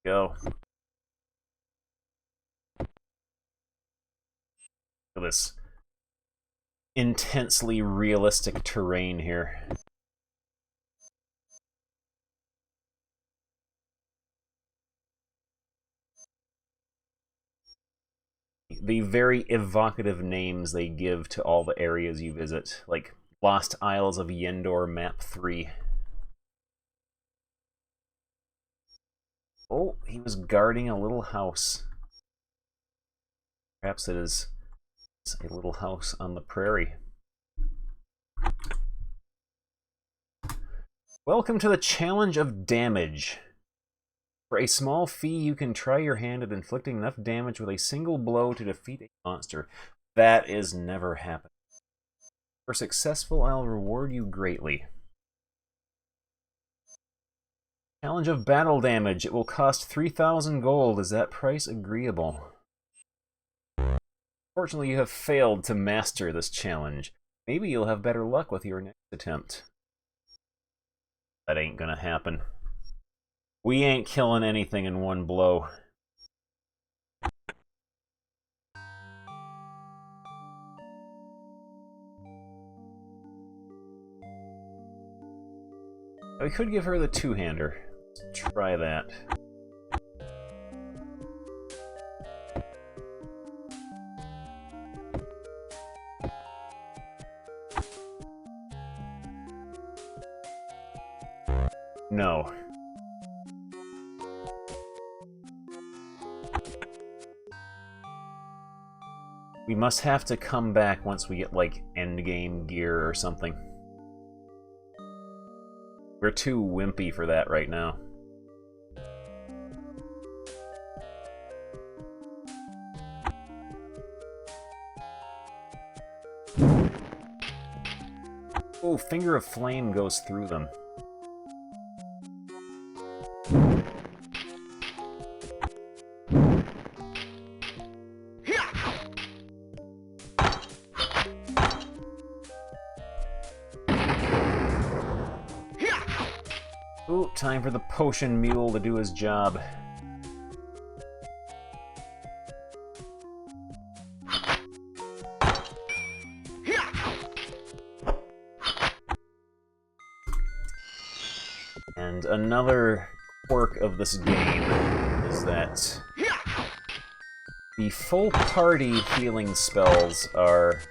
Go. Look at this intensely realistic terrain here. The very evocative names they give to all the areas you visit, like Lost Isles of Yendor Map 3. Oh, he was guarding a little house. Perhaps it is a little house on the prairie. Welcome to the Challenge of Damage. For a small fee, you can try your hand at inflicting enough damage with a single blow to defeat a monster. That is never happened. For successful, I'll reward you greatly. Challenge of Battle Damage. It will cost 3,000 gold. Is that price agreeable? Fortunately, you have failed to master this challenge. Maybe you'll have better luck with your next attempt. That ain't gonna happen. We ain't killing anything in one blow. We could give her the two-hander. Let's try that. No. We must have to come back once we get, like, endgame gear or something. We're too wimpy for that right now. Oh, Finger of Flame goes through them. Ooh, time for the potion mule to do his job. And another quirk of this game is that the full party healing spells are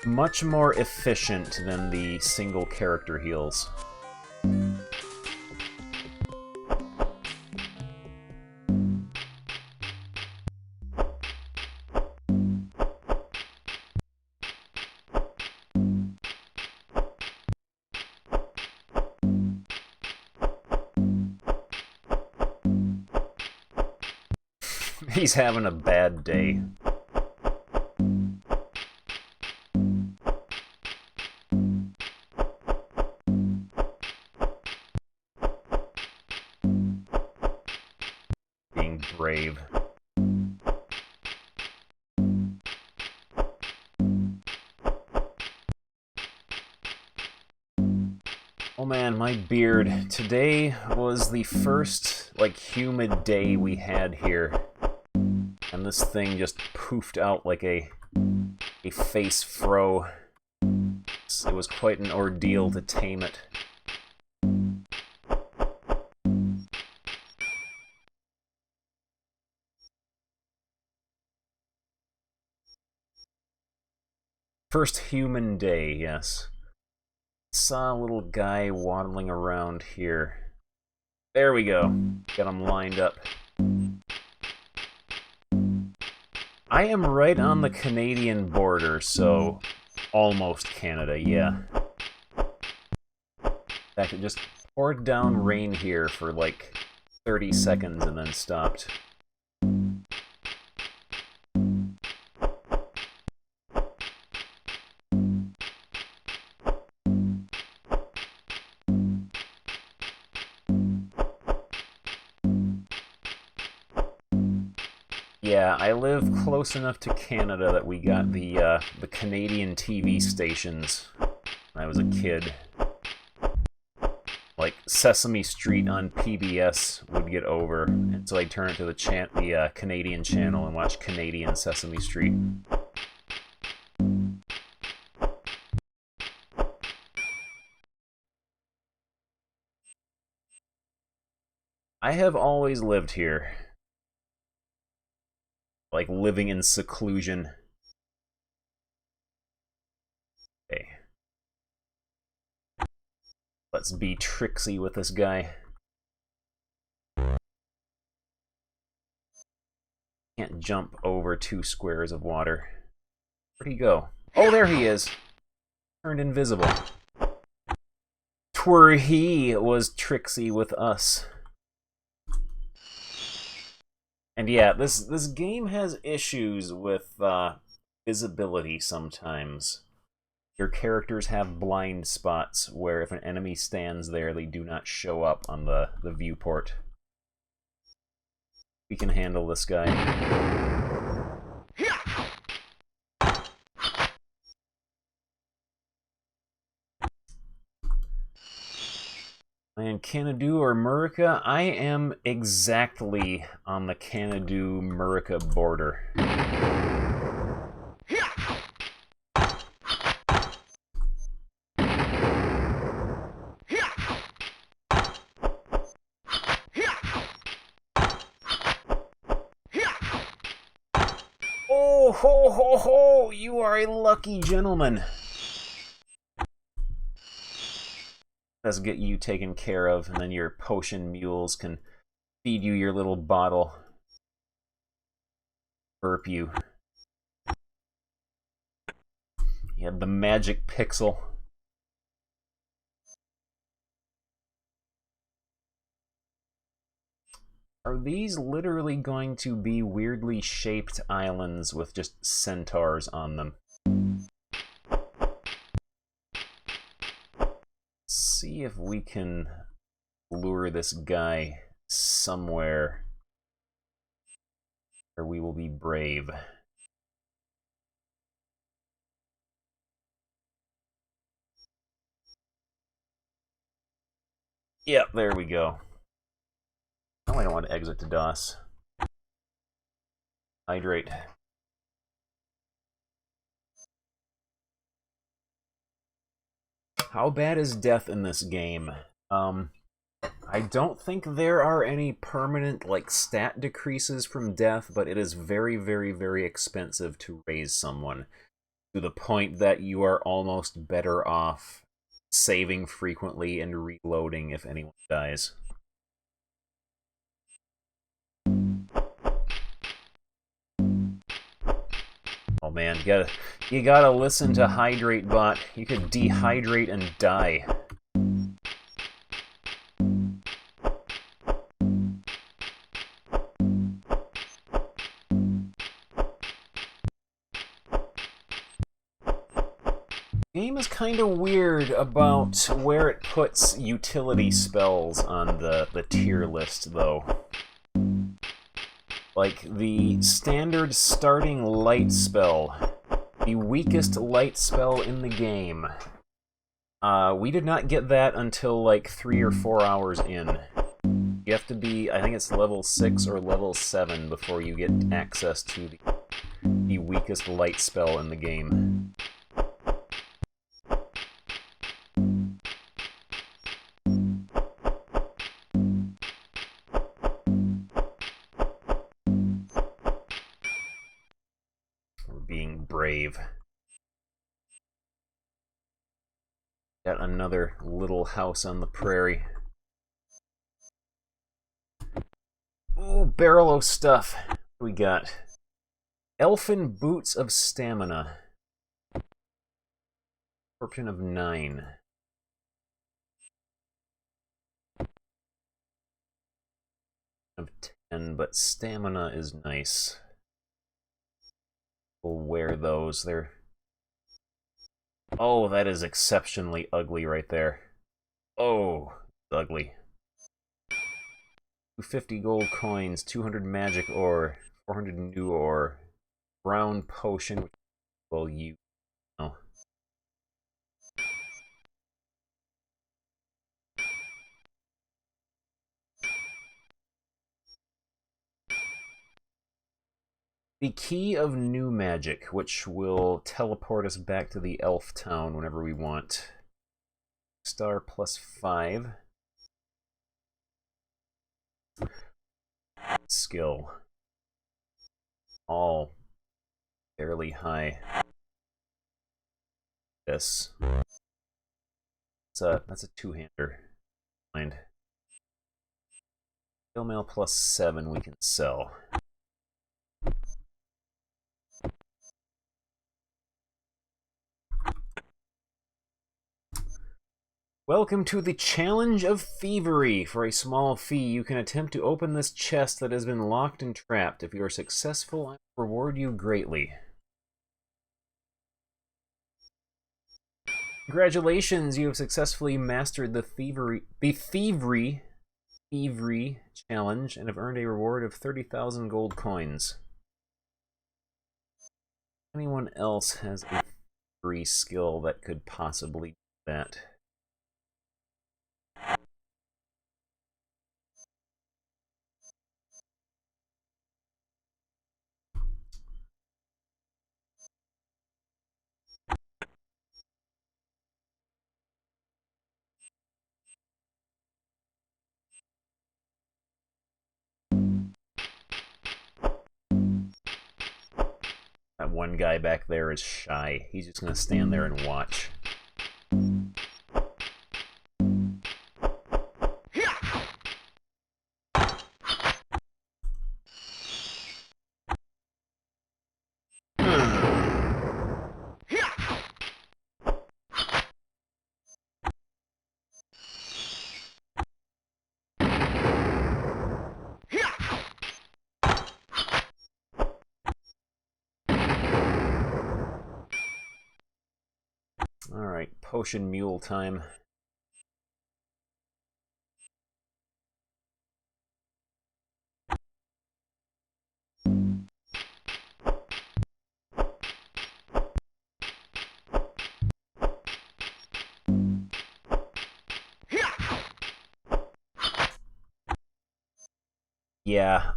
much more efficient than the single character heals. He's having a bad day. Being brave. Oh man, my beard. Today was the first, like, humid day we had here. And this thing just poofed out like a face fro. It was quite an ordeal to tame it. First human day, yes. Saw a little guy waddling around here. There we go. Got him lined up. I am right on the Canadian border, so almost Canada, yeah. In fact, it just poured down rain here for like 30 seconds and then stopped. Yeah, I live close enough to Canada that we got the Canadian TV stations when I was a kid. Like Sesame Street on PBS would get over, and so I'd turn it to the Canadian channel and watch Canadian Sesame Street. I have always lived here. Like living in seclusion. Okay. Let's be tricksy with this guy. Can't jump over 2 squares of water. Where'd he go? Oh, there he is. Turned invisible. Twere he was tricksy with us. And yeah, this game has issues with visibility sometimes. Your characters have blind spots where if an enemy stands there, they do not show up on the viewport. We can handle this guy. And Canadu or Murica? I am exactly on the Canadu-Murica border. Oh, ho, ho, ho! You are a lucky gentleman. Let's get you taken care of, and then your potion mules can feed you your little bottle. Burp you. You have the magic pixel. Are these literally going to be weirdly shaped islands with just centaurs on them? See if we can lure this guy somewhere where we will be brave. Yep, there we go. Oh, I don't want to exit to DOS. Hydrate. How bad is death in this game? I don't think there are any permanent, like, stat decreases from death, but it is very, very, very expensive to raise someone, to the point that you are almost better off saving frequently and reloading if anyone dies. Oh man, you gotta listen to Hydrate Bot. You could dehydrate and die. The game is kind of weird about where it puts utility spells on the tier list, though. Like, the standard starting light spell, the weakest light spell in the game. We did not get that until like 3 or 4 hours in. You have to be, I think it's level 6 or level 7 before you get access to the weakest light spell in the game. Being brave. Got another little house on the prairie. Ooh, barrel of stuff. What do we got? Elfin Boots of Stamina. Fortune of 9. Of 10, but stamina is nice. We'll wear those. They're... Oh, that is exceptionally ugly right there. Oh, ugly. 250 gold coins, 200 magic ore, 400 new ore, brown potion, which we'll use. Oh. The Key of New Magic, which will teleport us back to the elf town whenever we want. Star plus 5. Skill. All fairly high. This. That's a two-hander. Mind. Skill mail plus 7 we can sell. Welcome to the Challenge of Thievery. For a small fee, you can attempt to open this chest that has been locked and trapped. If you are successful, I will reward you greatly. Congratulations, you have successfully mastered the thievery challenge and have earned a reward of 30,000 gold coins. Anyone else has a thievery skill that could possibly do that? That one guy back there is shy. He's just gonna stand there and watch. potion mule time. Yeah,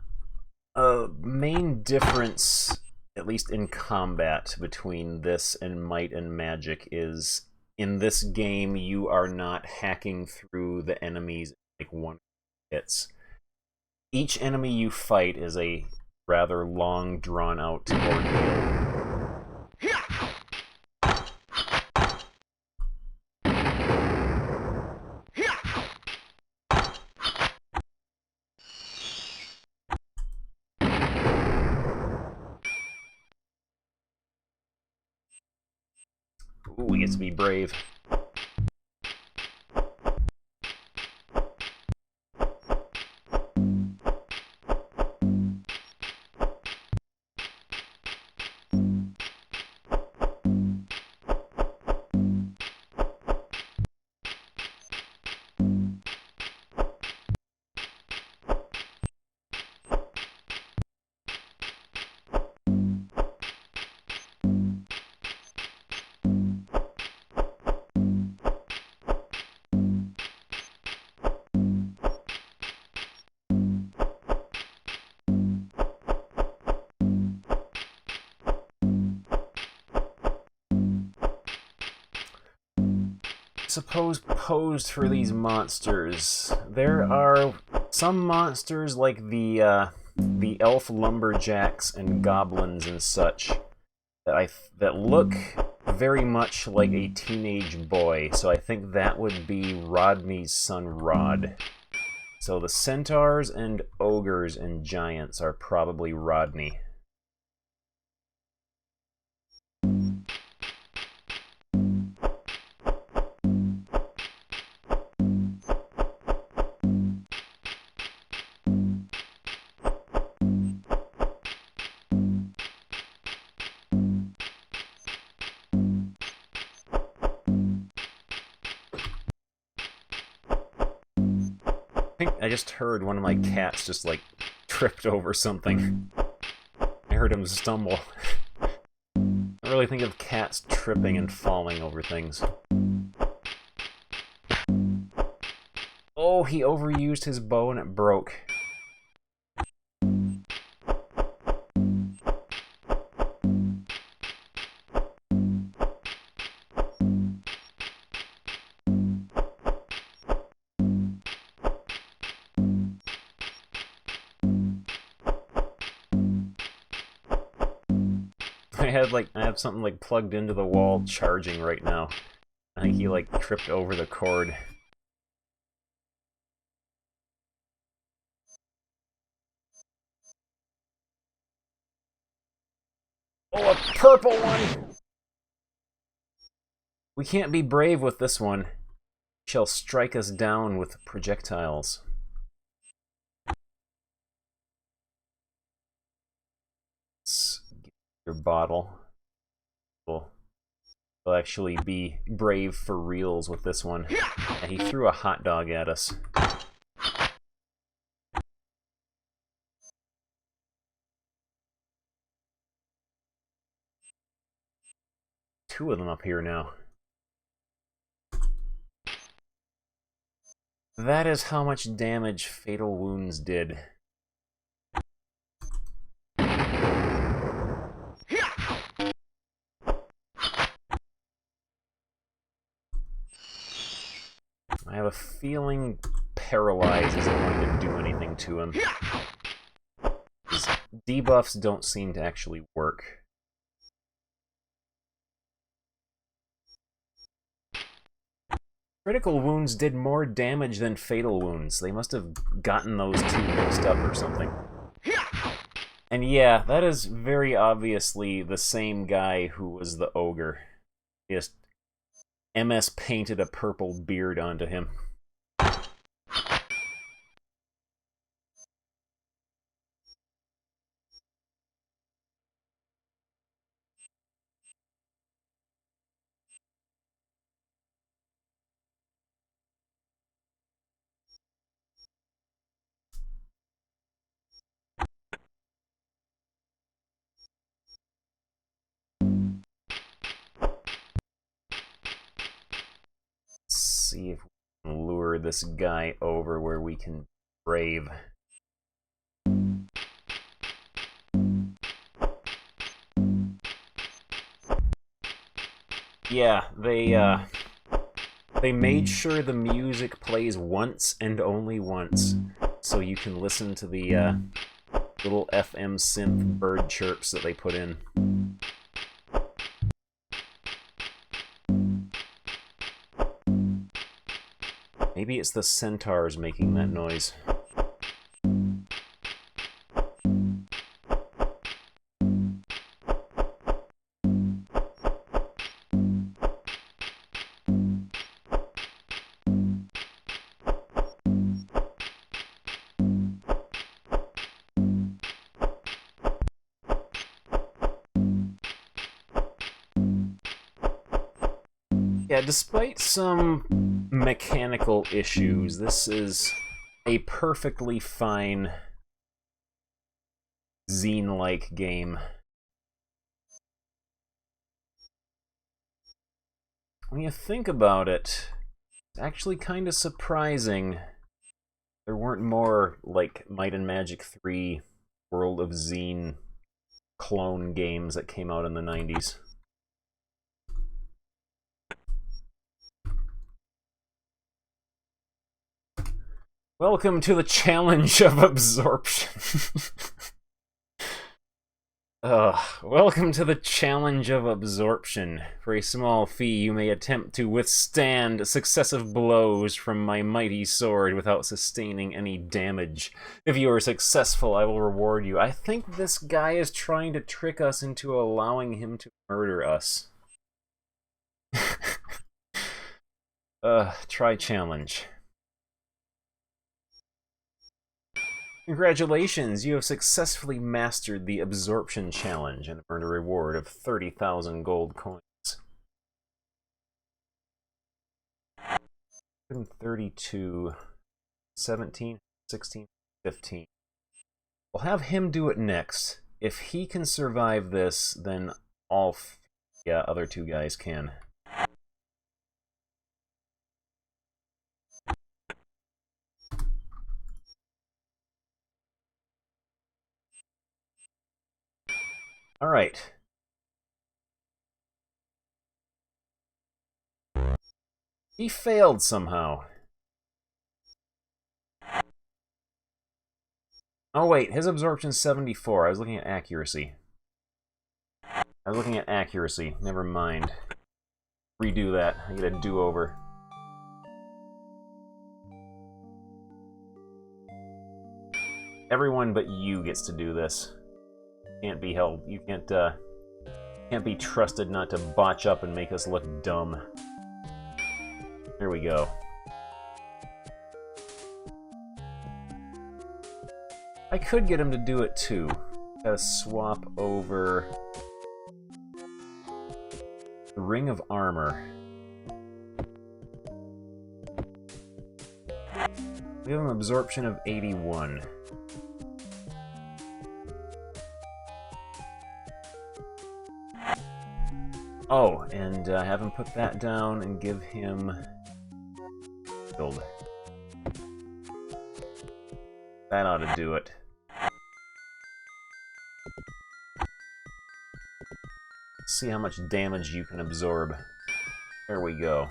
main difference, at least in combat, between this and Might and Magic is in this game you are not hacking through the enemies like one hits. Each enemy you fight is a rather long, drawn-out ordeal. Ooh, he gets to be brave. Suppose posed for these monsters. There are some monsters like the elf lumberjacks and goblins and such that look very much like a teenage boy. So I think that would be Rodney's son Rod. So the centaurs and ogres and giants are probably Rodney. I think I just heard one of my cats just like tripped over something. I heard him stumble. I really think of cats tripping and falling over things. Oh, he overused his bow and it broke. I have something like plugged into the wall charging right now. I think he like tripped over the cord. Oh, a purple one! We can't be brave with this one. He shall strike us down with projectiles. Let's get your bottle. We'll actually be brave for reals with this one. And he threw a hot dog at us. Two of them up here now. That is how much damage Fatal Wounds did. I have a feeling Paralyze isn't going to do anything to him. His debuffs don't seem to actually work. Critical Wounds did more damage than Fatal Wounds. They must have gotten those two mixed up or something. And yeah, that is very obviously the same guy who was the ogre. Just MS painted a purple beard onto him. see if we can lure this guy over where we can brave. Yeah, they made sure the music plays once and only once, so you can listen to the little FM synth bird chirps that they put in. Maybe it's the centaurs making that noise. Yeah, despite some mechanical issues, this is a perfectly fine zine-like game. When you think about it, it's actually kind of surprising there weren't more, like, Might and Magic 3 World of Zine clone games that came out in the 90s. Welcome to the challenge of absorption. Welcome to the challenge of absorption. For a small fee, you may attempt to withstand successive blows from my mighty sword without sustaining any damage. If you are successful, I will reward you. I think this guy is trying to trick us into allowing him to murder us. Try challenge. Congratulations, you have successfully mastered the absorption challenge and earned a reward of 30,000 gold coins. 32, 17, 16, 15. We'll have him do it next. If he can survive this, then all other two guys can. All right. He failed somehow. Oh wait, his absorption's 74. I was looking at accuracy. Never mind. Redo that. I get a do-over. Everyone but you gets to do this. Can't be held. You can't be trusted not to botch up and make us look dumb. Here we go. I could get him to do it too. Gotta swap over the Ring of Armor. We have an absorption of 81. Oh, and have him put that down and give him build. That ought to do it. See how much damage you can absorb. There we go.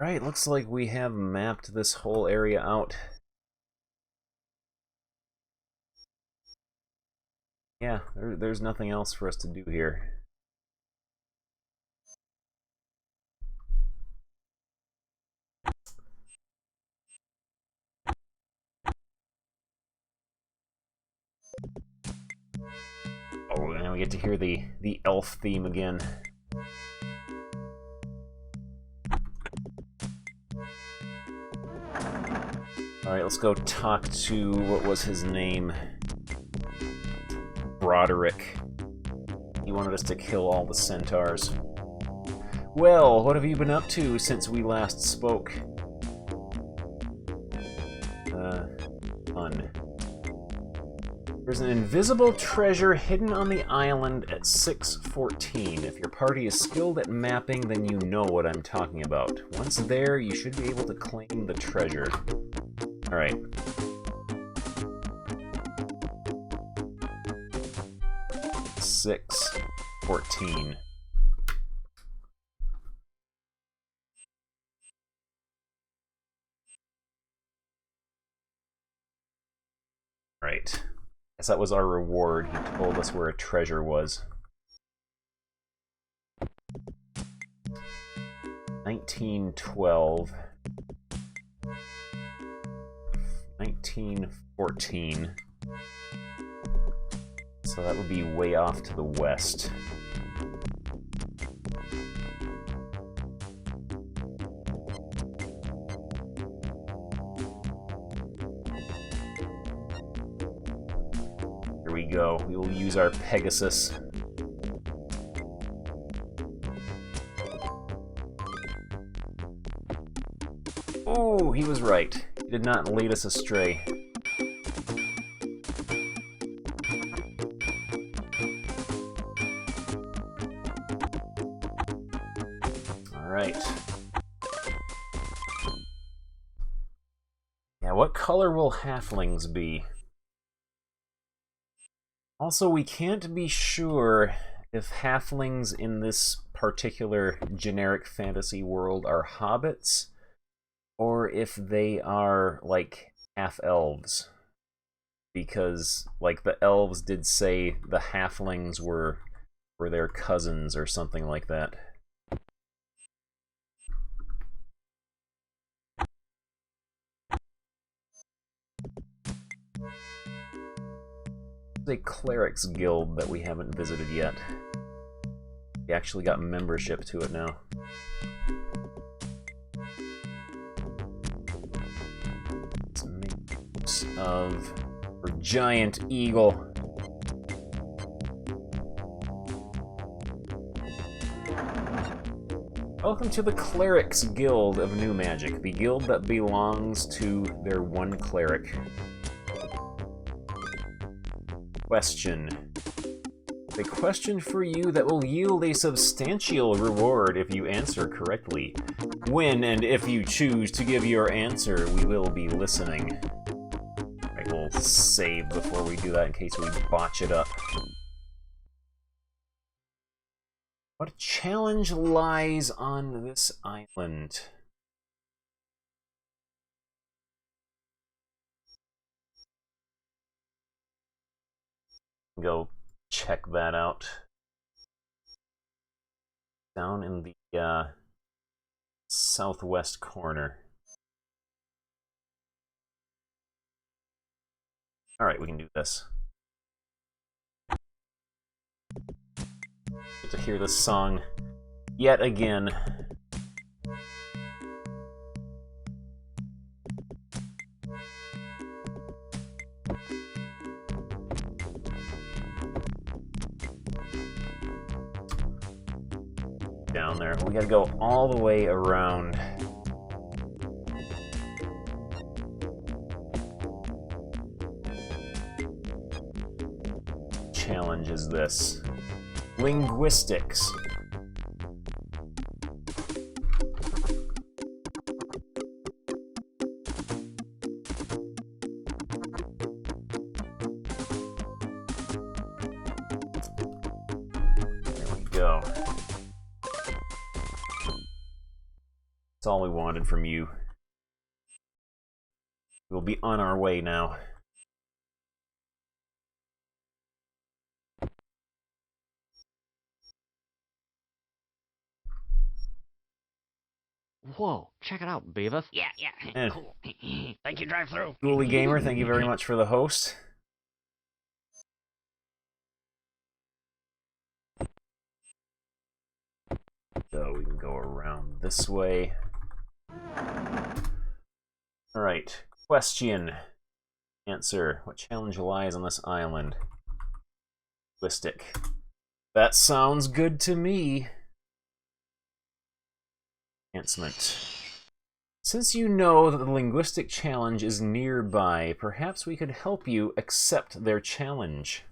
Right, looks like we have mapped this whole area out. Yeah, there's nothing else for us to do here. Oh, now we get to hear the elf theme again. Alright, let's go talk to, what was his name? Broderick. He wanted us to kill all the centaurs. Well, what have you been up to since we last spoke? Fun. There's an invisible treasure hidden on the island at 614. If your party is skilled at mapping, then you know what I'm talking about. Once there, you should be able to claim the treasure. Alright. Six 14. Right. Guess that was our reward. He told us where a treasure was. 1912. 1914. So that would be way off to the west. Here we go. We will use our Pegasus. Oh, he was right. He did not lead us astray. Alright. Yeah, what color will halflings be? Also, we can't be sure if halflings in this particular generic fantasy world are hobbits, or if they are, like, half-elves. Because, like, the elves did say the halflings were their cousins or something like that. There's a clerics guild that we haven't visited yet. We actually got membership to it now. Let's make use of our giant eagle. Welcome to the Clerics Guild of New Magic, the guild that belongs to their one cleric. Question. A question for you that will yield a substantial reward if you answer correctly. When and if you choose to give your answer, we will be listening. Alright, we'll save before we do that in case we botch it up. What challenge lies on this island? Go check that out. Down in the southwest corner. Alright, we can do this. Get to hear this song yet again. Down there. We gotta go all the way around. Challenge is this. Linguistics. There we go. That's all we wanted from you. We'll be on our way now. Whoa, check it out, Beavis. Yeah, Eh. cool. Thank you, drive-through. Ghoulie Gamer, thank you very much for the host. So we can go around this way. Alright. Question. Answer. What challenge lies on this island? Linguistic. That sounds good to me. Enhancement. Since you know that the linguistic challenge is nearby, perhaps we could help you accept their challenge.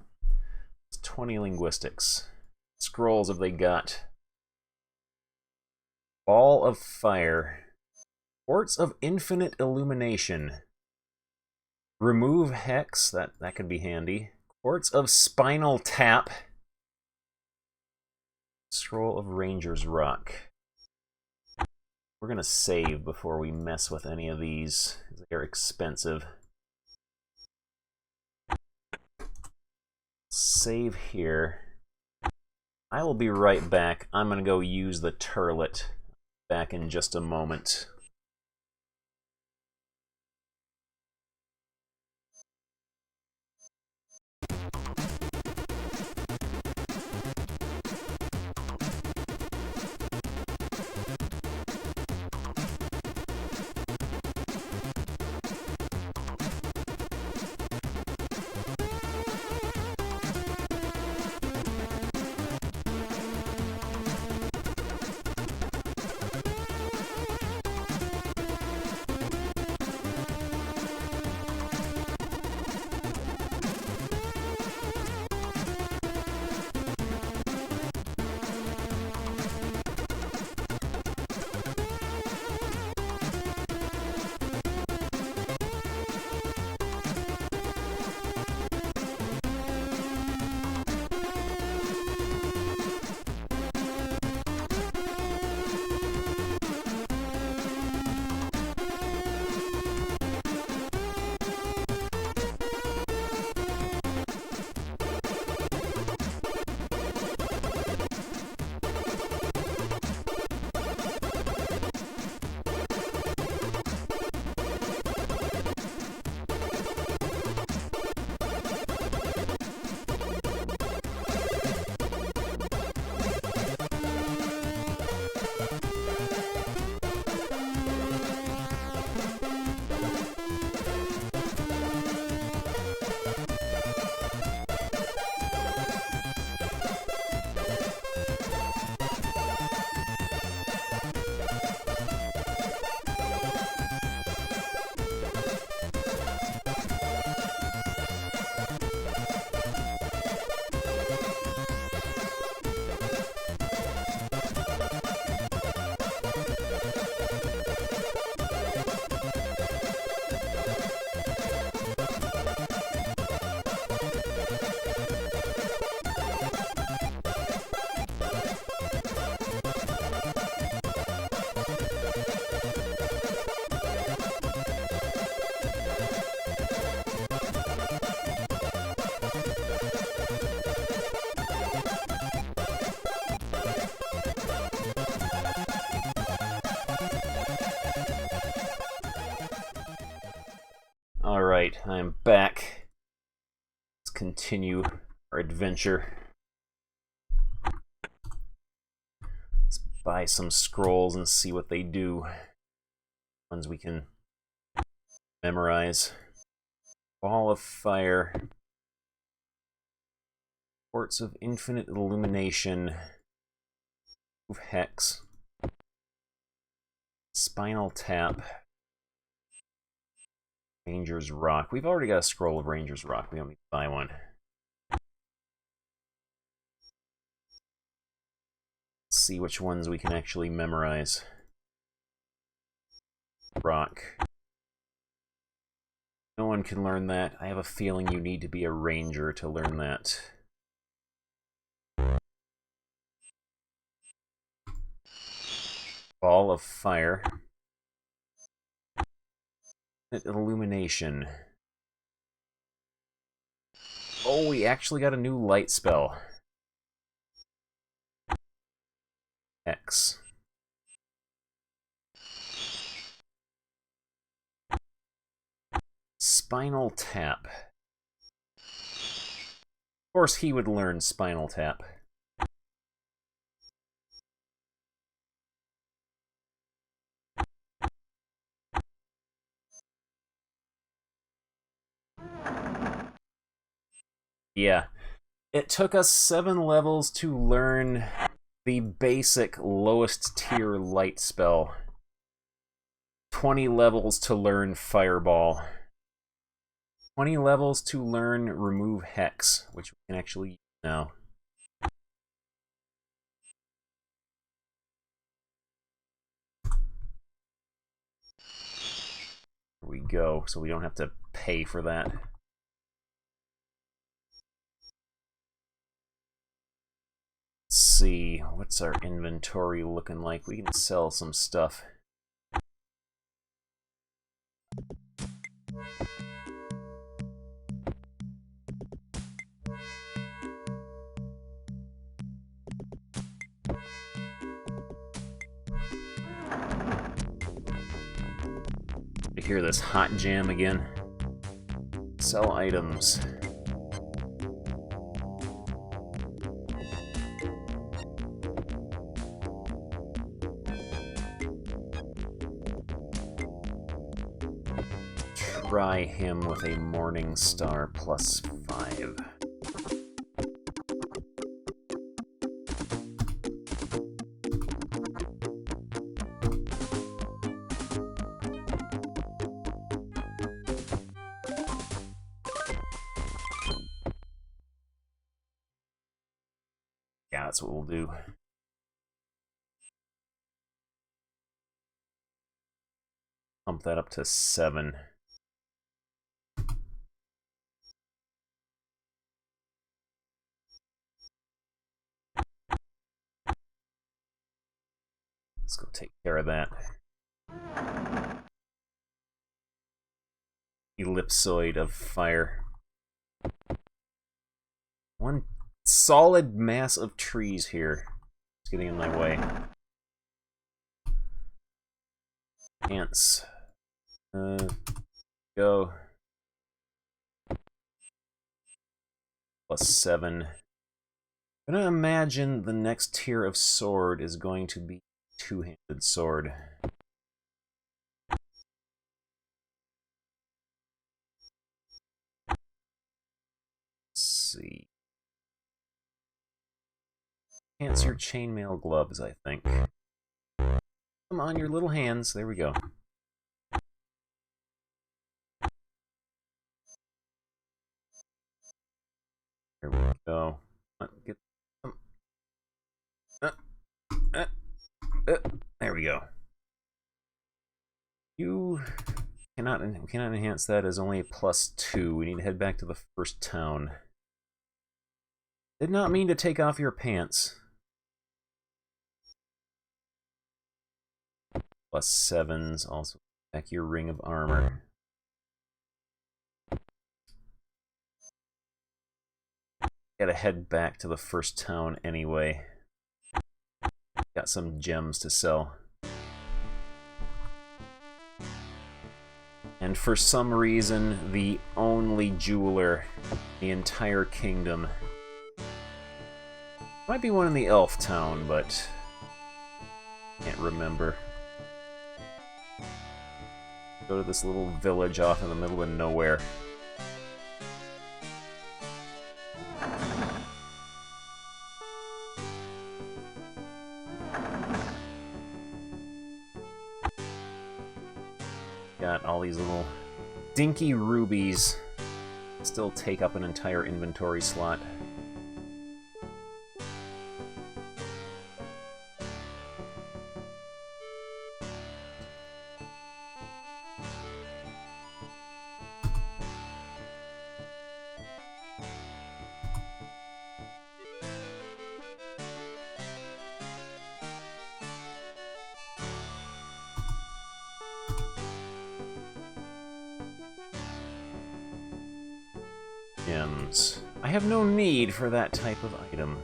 It's 20 linguistics. Scrolls have they got? Ball of fire. Quartz of infinite illumination. Remove hex, that could be handy. Quartz of spinal tap. Scroll of ranger's rock. We're gonna save before we mess with any of these. They're expensive. Save here. I will be right back. I'm gonna go use the turlet. Back in just a moment. Alright, I'm back. Let's continue our adventure. Let's buy some scrolls and see what they do. Ones we can memorize. Ball of fire. Quartz of infinite illumination. Move hex. Spinal tap. Ranger's rock. We've already got a scroll of Ranger's rock. We don't need to buy one. Let's see which ones we can actually memorize. Rock. No one can learn that. I have a feeling you need to be a ranger to learn that. Ball of fire. Illumination. Oh, we actually got a new light spell. X. Spinal tap. Of course he would learn spinal tap. Yeah. It took us 7 levels to learn the basic lowest tier light spell. 20 levels to learn Fireball. 20 levels to learn Remove Hex, which we can actually use now. Here we go, so we don't have to pay for that. Let's see, what's our inventory looking like? We can sell some stuff. I hear this hot jam again. Sell items. Try him with a Morning Star +5. Yeah, that's what we'll do. Pump that up to 7. Let's go take care of that. Ellipsoid of fire. One solid mass of trees here. It's getting in my way. Ants. Go. +7. I'm gonna imagine the next tier of sword is going to be two-handed sword. Let's see. Enhance your chainmail gloves, I think. Come on, your little hands. There we go. There we go. Get them. There we go. You cannot enhance that as only a +2. We need to head back to the first town. Did not mean to take off your pants. +7s, also back your ring of armor. Gotta head back to the first town anyway. Got some gems to sell. And for some reason, the only jeweler in the entire kingdom. Might be one in the elf town, but can't remember. Go to this little village off in the middle of nowhere. Got all these little dinky rubies. Still take up an entire inventory slot. Gems. I have no need for that type of item.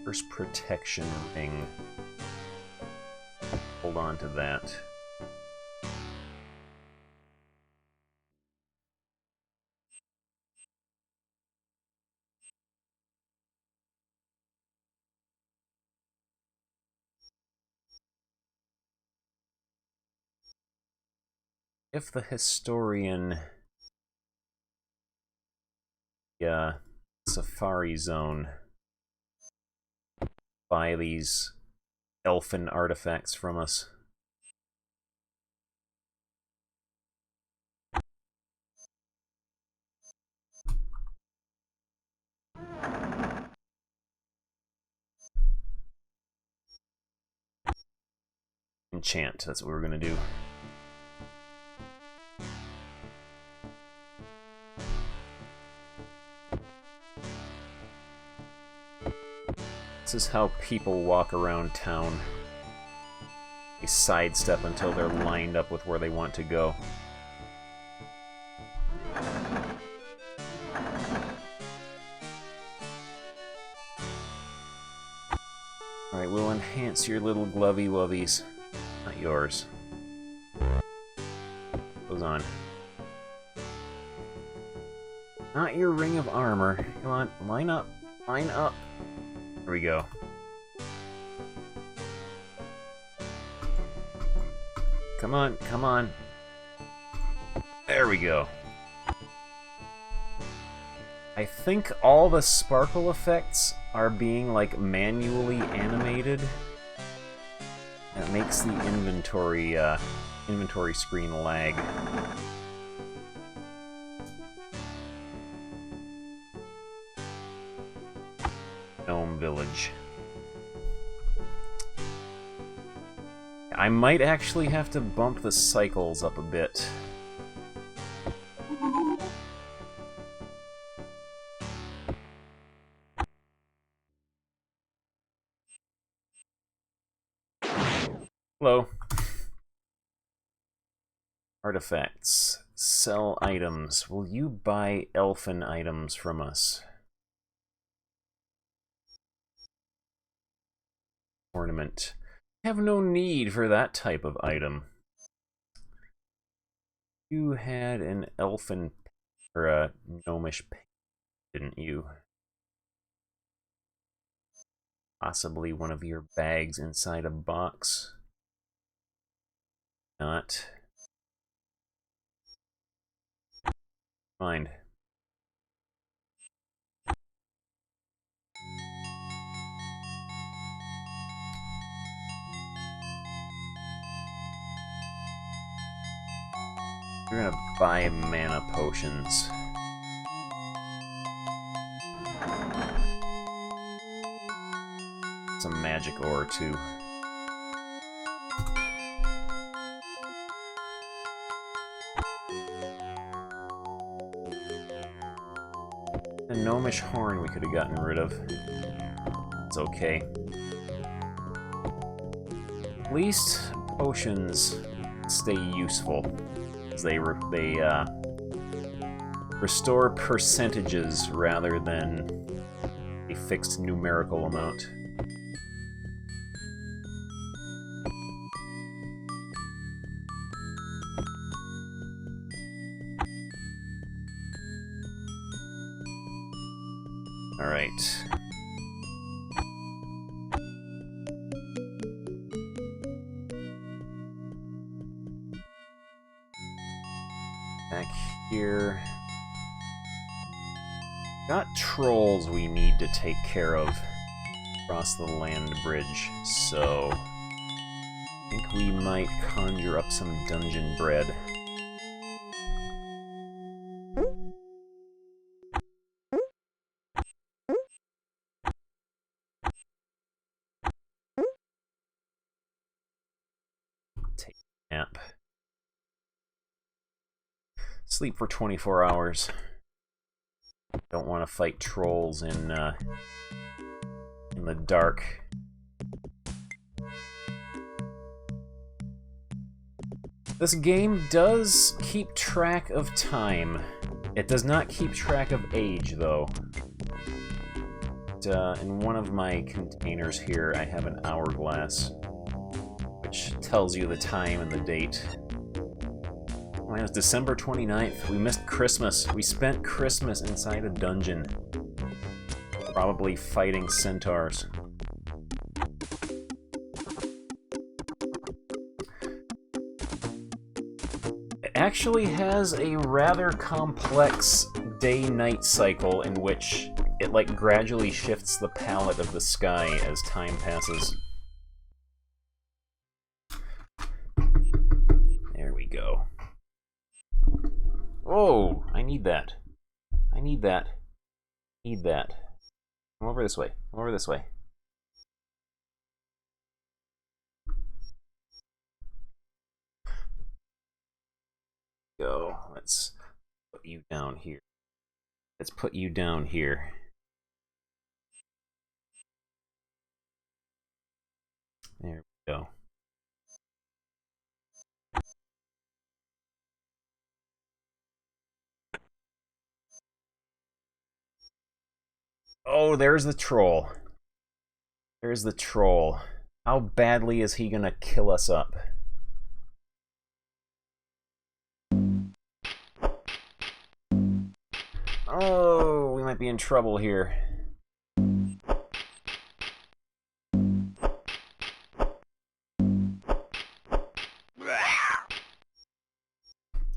First protection ring. Hold on to that. if the historian... Safari Zone buy these elfin artifacts from us. Enchant, that's what we're gonna do. This is how people walk around town. They sidestep until they're lined up with where they want to go. Alright, we'll enhance your little glovey-wubbies. Not yours. Goes on. Not your ring of armor. Come on, line up. Line up. There we go. Come on, come on. There we go. I think all the sparkle effects are being, like, manually animated. And it makes the inventory screen lag. Gnome Village. I might actually have to bump the cycles up a bit. Hello. Artifacts. Sell items. Will you buy elfin items from us? Ornament. I have no need for that type of item. You had an elfin or a gnomish paint, didn't you? Possibly one of your bags inside a box. Not. Mind. We're gonna buy mana potions. Some magic ore, too. A gnomish horn we could have gotten rid of. It's okay. At least potions stay useful. They restore percentages rather than a fixed numerical amount. All right. Back here. Got trolls we need to take care of across the land bridge, so I think we might conjure up some dungeon bread. Take a nap. Sleep for 24 hours. Don't want to fight trolls in the dark. This game does keep track of time. It does not keep track of age, though. In one of my containers here, I have an hourglass, which tells you the time and the date. Oh man, it was December 29th. We missed Christmas. We spent Christmas inside a dungeon. Probably fighting centaurs. actually has a rather complex day-night cycle in which it, like, gradually shifts the palette of the sky as time passes. There we go. Oh, I need that. I need that. Need that. Come over this way. Come over this way. Go. Let's put you down here. Let's put you down here. There we go. Oh, there's the troll. There's the troll. How badly is he gonna kill us up? Oh, we might be in trouble here.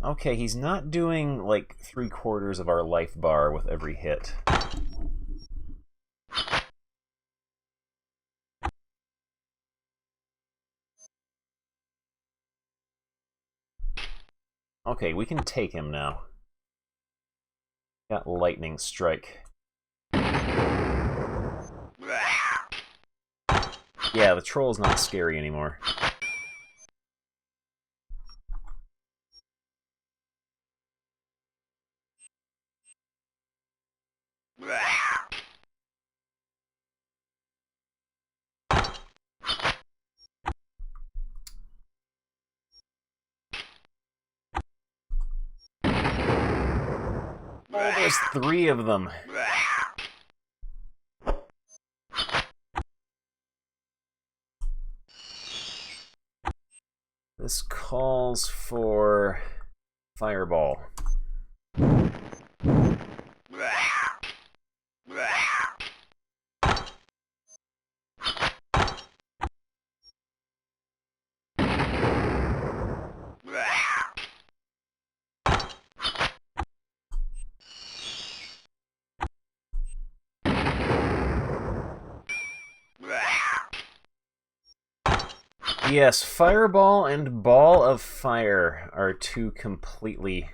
Okay, he's not doing like 3/4 of our life bar with every hit. Okay, we can take him now. Got lightning strike. Yeah, the troll's not scary anymore. Oh, there's 3 of them. This calls for fireball. Yes, fireball and ball of fire are 2 completely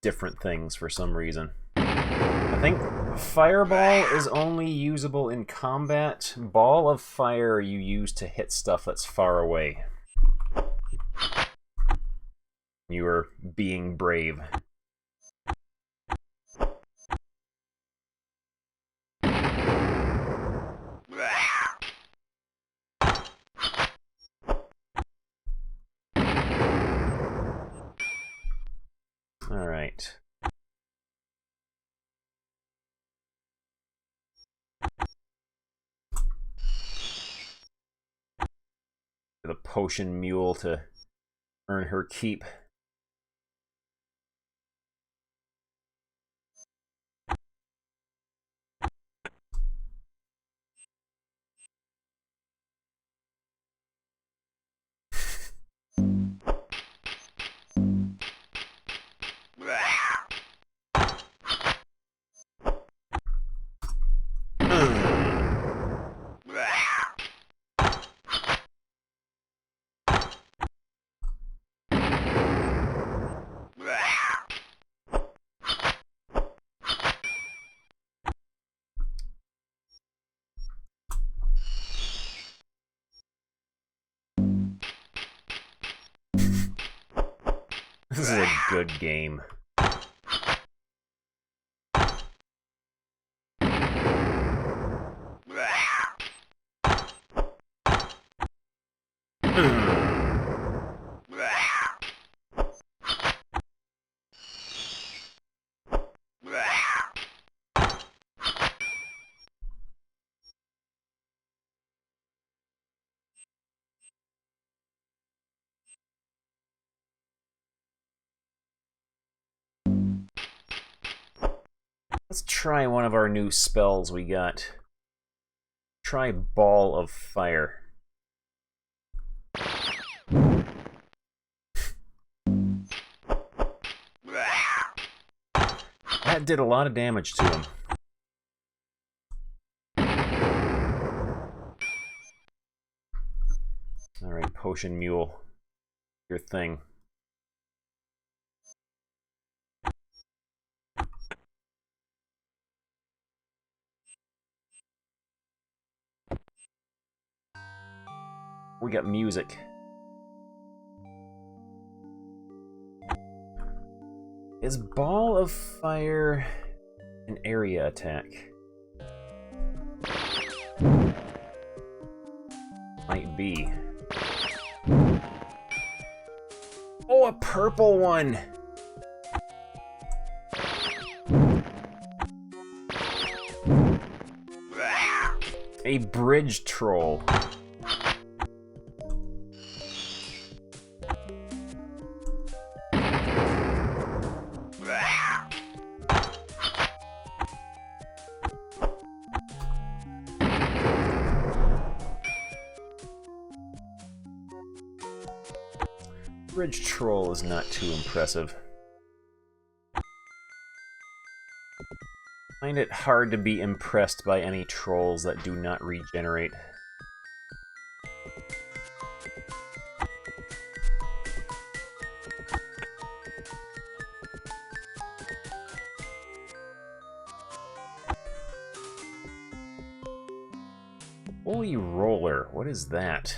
different things for some reason. I think fireball is only usable in combat. Ball of fire you use to hit stuff that's far away. You are being brave. All right. The potion mule to earn her keep. This is a good game. Let's try one of our new spells we got. Try Ball of Fire. That did a lot of damage to him. Alright, Potion Mule. Your thing. We got music. Is Ball of Fire an area attack? Might be. Oh, a purple one! A bridge troll. Bridge troll is not too impressive. I find it hard to be impressed by any trolls that do not regenerate. Holy roller, what is that?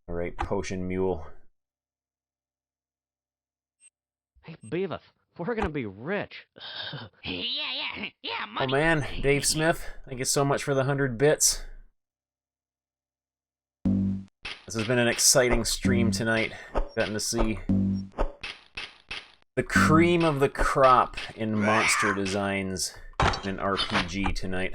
Alright, Potion Mule. Hey, Beavis, we're gonna be rich. Yeah, Oh money. man, Dave Smith, thank you so much for the 100 bits. This has been an exciting stream tonight. Gotten to see the cream of the crop in monster designs in an RPG tonight.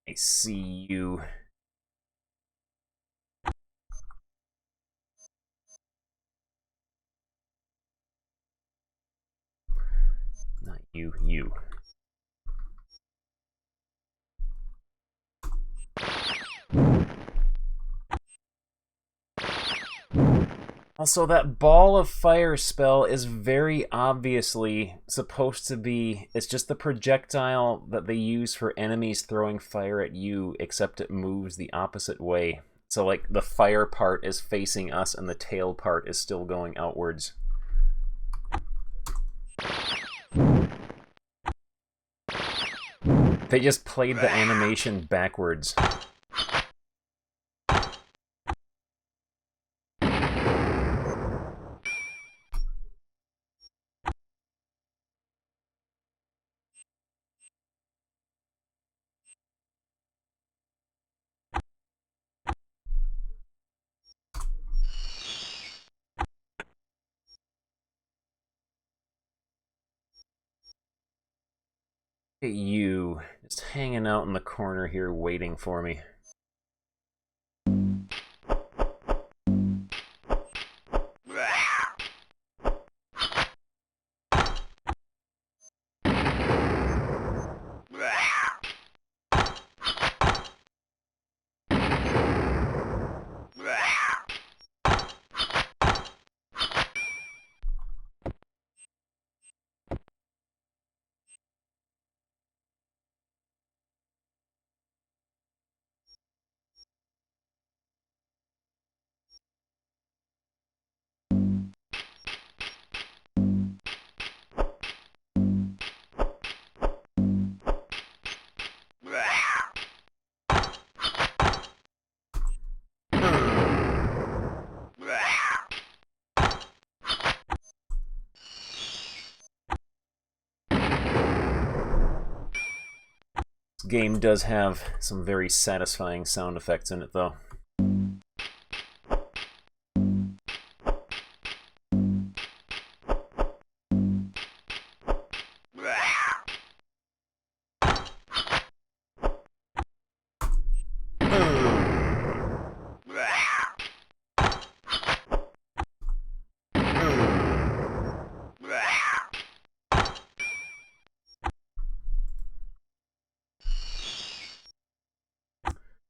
I see you. Not you, you. Also, that Ball of Fire spell is very obviously supposed to be... It's just the projectile that they use for enemies throwing fire at you, except it moves the opposite way. So, like, the fire part is facing us and the tail part is still going outwards. They just played the animation backwards. Look at you, just hanging out in the corner here waiting for me. game does have some very satisfying sound effects in it, though.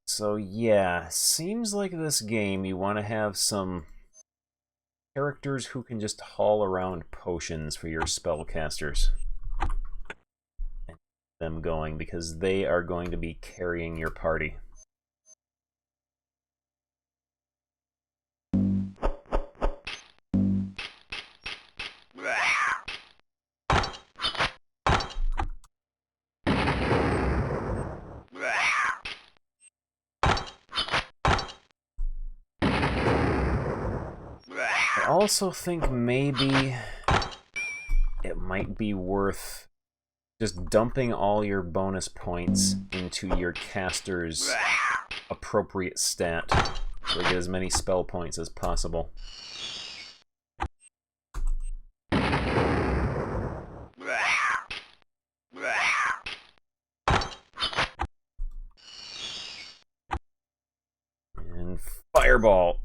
So yeah, seems like this game you want to have some characters who can just haul around potions for your spellcasters. And them going, because they are going to be carrying your party. I also think maybe it might be worth just dumping all your bonus points into your caster's appropriate stat, so you get as many spell points as possible. And fireball.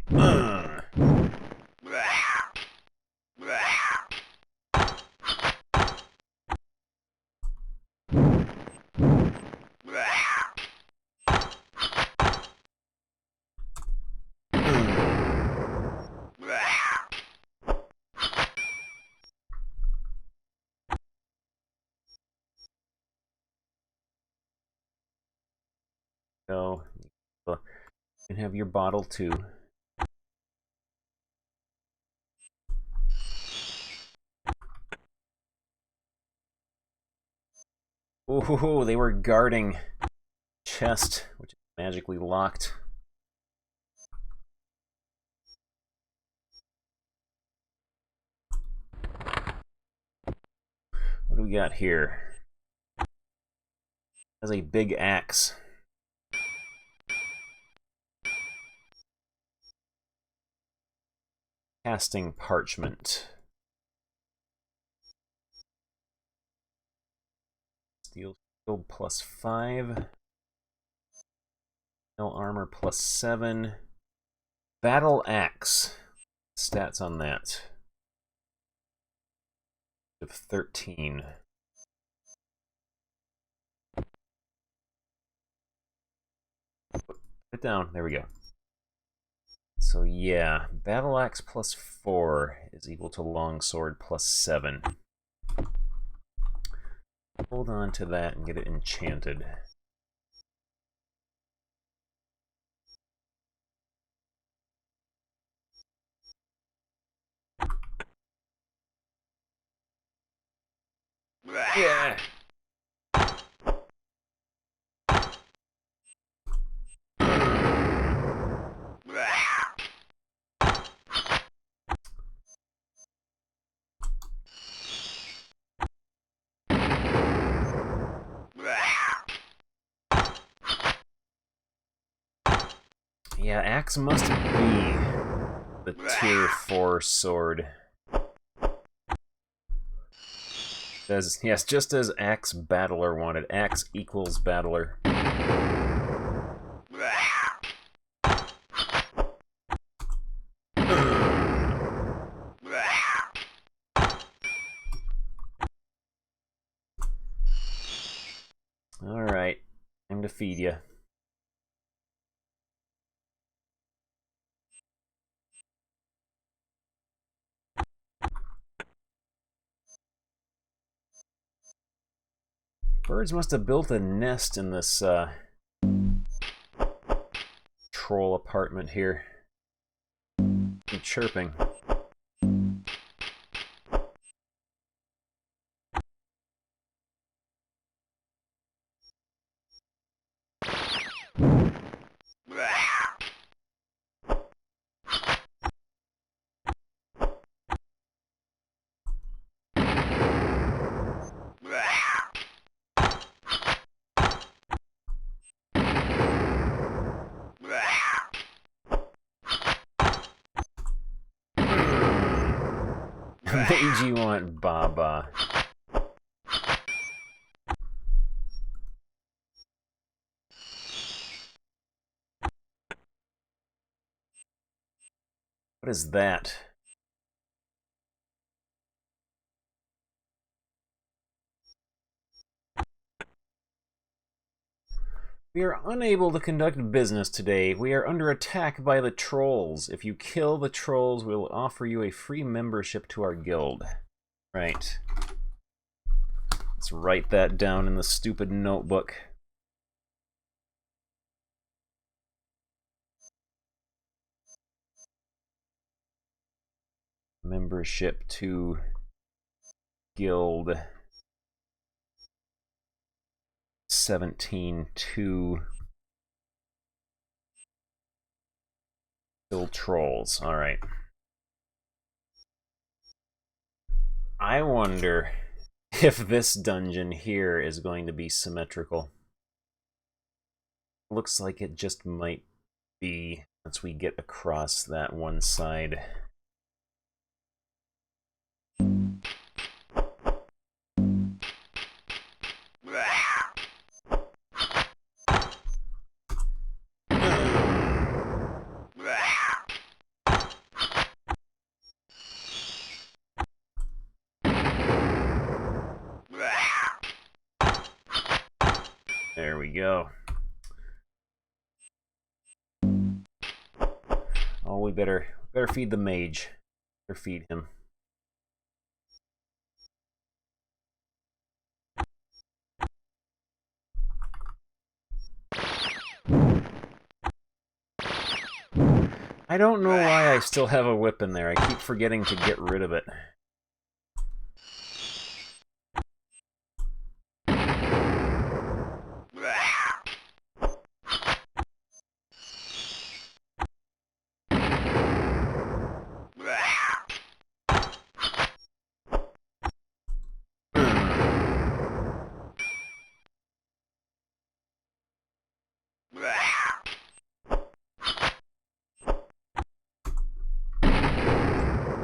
So you can have your bottle too. Ooh, they were guarding chest, which is magically locked. What do we got here? Has a big axe. Casting parchment. Steel shield +5. No armor +7. Battle axe. Stats on that. Of 13. Put it down. There we go. So yeah, battle axe +4 is equal to longsword +7. Hold on to that and get it enchanted. Yeah. Yeah, axe must be the tier 4 sword. Says, yes, just as axe battler wanted. Axe equals battler. Alright, time to feed you. Birds must have built a nest in this troll apartment here. And chirping. made you want Baba. What is that? We are unable to conduct business today. We are under attack by the trolls. If you kill the trolls, we will offer you a free membership to our guild. Right. Let's write that down in the stupid notebook. Membership to guild 17-2 kill trolls. Alright. I wonder if this dungeon here is going to be symmetrical. Looks like it just might be once we get across that one side. There we go. Oh, we better feed the mage. Better feed him. I don't know why I still have a whip in there. I keep forgetting to get rid of it.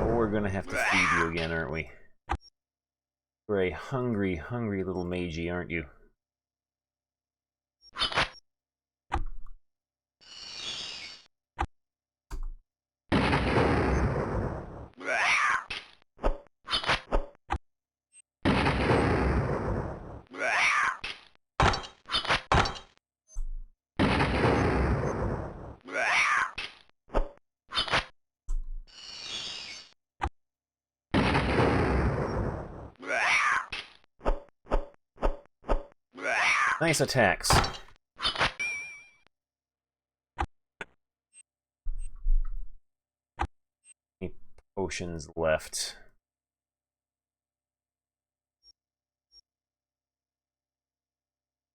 We're gonna have to feed you again, aren't we? You're a hungry, hungry little magey, aren't you? Nice attacks. Any potions left?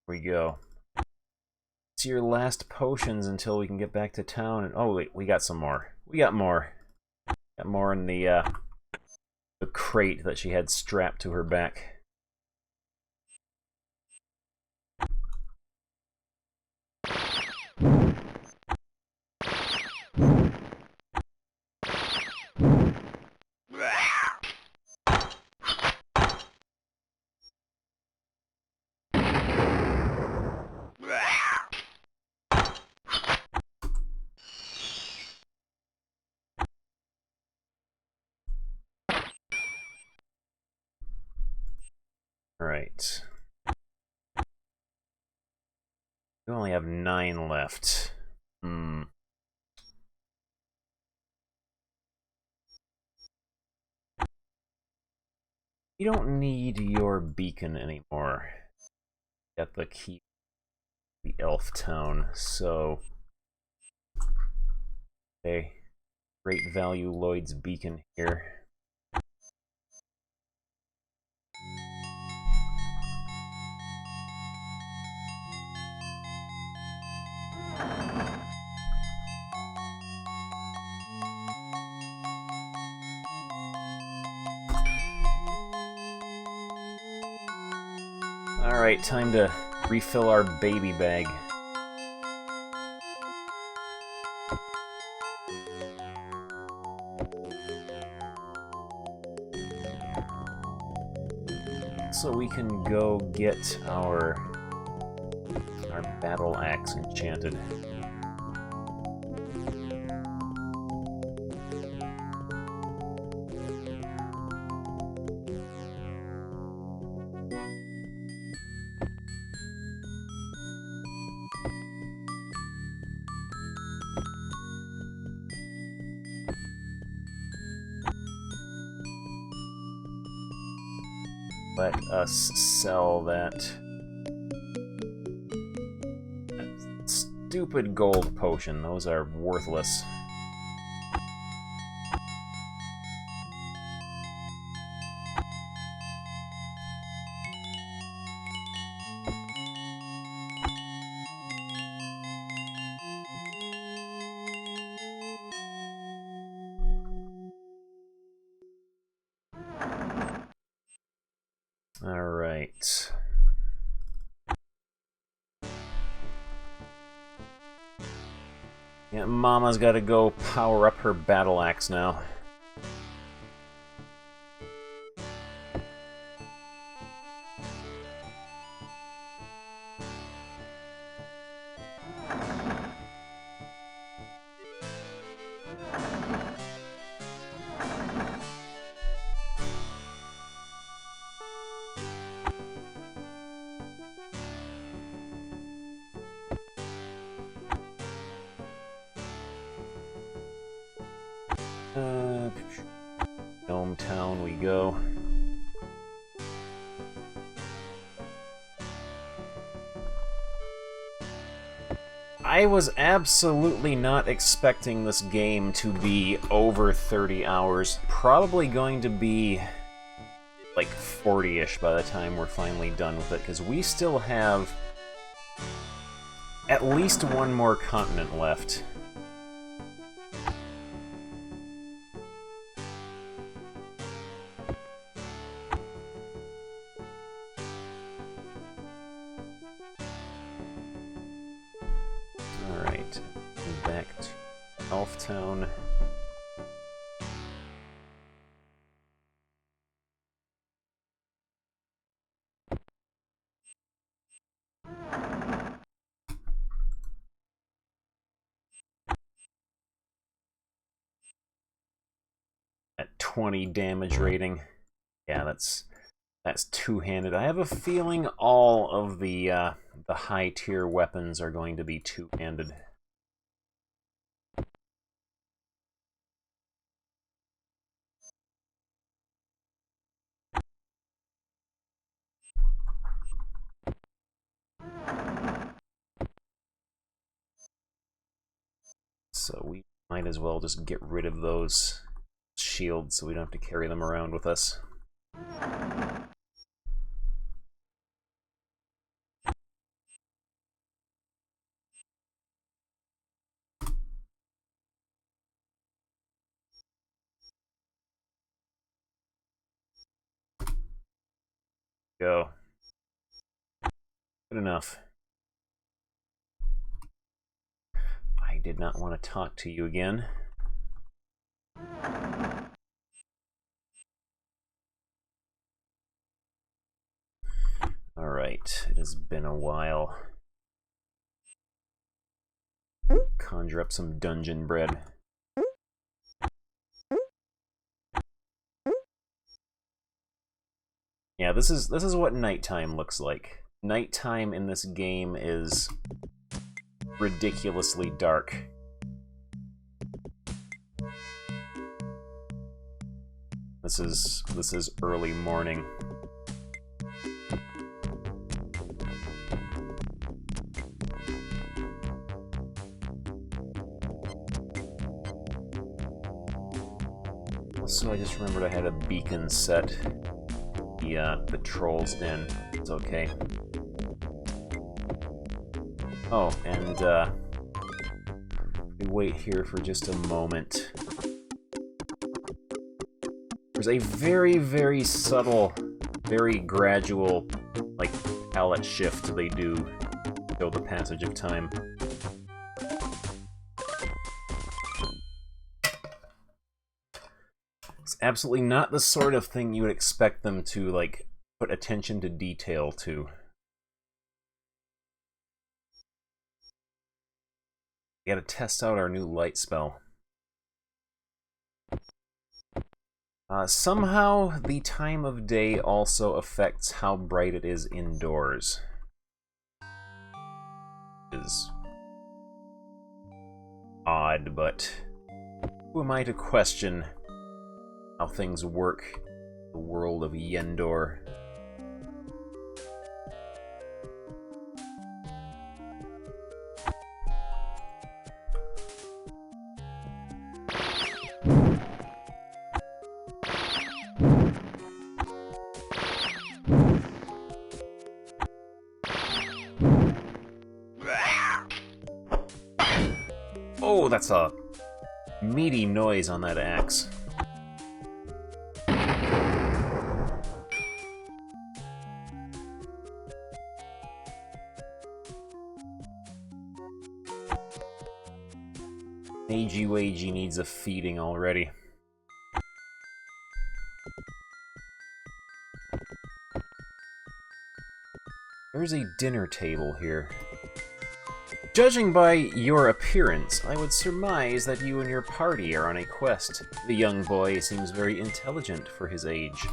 Here we go. It's your last potions until we can get back to town. And oh wait, we got some more. We got more. Got more in the crate that she had strapped to her back. Right. We only have 9 left. You don't need your beacon anymore. Got the key to the elf town, so okay. Great value Lloyd's beacon here. Alright, time to refill our baby bag. so we can go get our battle axe enchanted. Let us sell that stupid gold potion. Those are worthless. All right. Yeah, Mama's got to go power up her battle axe now. Gnome Town we go. I was absolutely not expecting this game to be over 30 hours. Probably going to be like 40-ish by the time we're finally done with it, because we still have at least one more continent left. Alright, back to Elf Town. At 20 damage rating. Yeah, that's two-handed. I have a feeling all of the high-tier weapons are going to be two-handed. So we might as well just get rid of those shields so we don't have to carry them around with us. Go. Good enough. I did not want to talk to you again. Alright, it has been a while. Conjure up some dungeon bread. Yeah, this is what nighttime looks like. Nighttime in this game is ridiculously dark. This is early morning. Also, I just remembered I had a beacon set. The troll's den. It's okay. Oh, and we wait here for just a moment. There's a very, very subtle, very gradual, like, palette shift they do to show the passage of time. It's absolutely not the sort of thing you would expect them to, like, put attention to detail to. We gotta test out our new light spell. Somehow, the time of day also affects how bright it is indoors. Is odd, but who am I to question how things work in the world of Yendor? Oh, that's a meaty noise on that axe. Agey Wagey needs a feeding already. There's a dinner table here. Judging by your appearance, I would surmise that you and your party are on a quest. The young boy seems very intelligent for his age.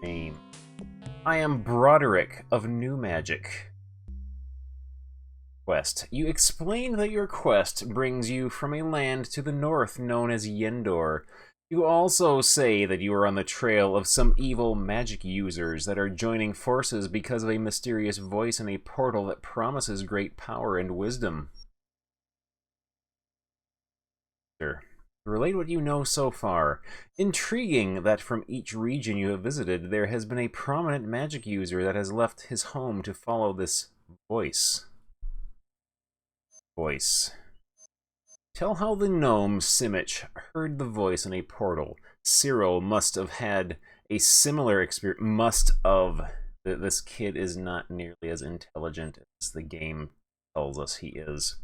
Name. I am Broderick of New Magic. Quest. You explain that your quest brings you from a land to the north known as Yendor. You also say that you are on the trail of some evil magic users that are joining forces because of a mysterious voice in a portal that promises great power and wisdom. Sure. Relate what you know so far. Intriguing that from each region you have visited, there has been a prominent magic user that has left his home to follow this voice. Tell how the gnome Simich heard the voice in a portal. Cyril must have had a similar experience. This kid is not nearly as intelligent as the game tells us he is.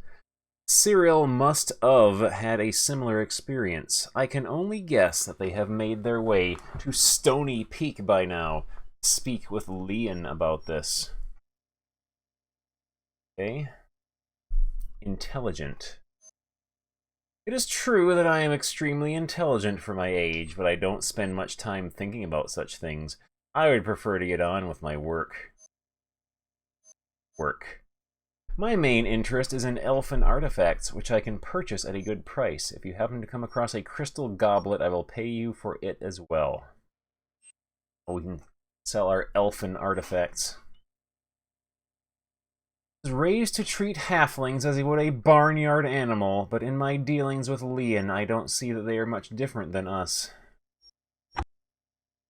Cyril must have had a similar experience. I can only guess that they have made their way to Stony Peak by now. Speak with Leon about this. Okay. Intelligent. It is true that I am extremely intelligent for my age, but I don't spend much time thinking about such things. I would prefer to get on with my work. My main interest is in elfin artifacts, which I can purchase at a good price. If you happen to come across a crystal goblet, I will pay you for it as well. We can sell our elfin artifacts. Raised to treat halflings as he would a barnyard animal, but in my dealings with Leon, I don't see that they are much different than us.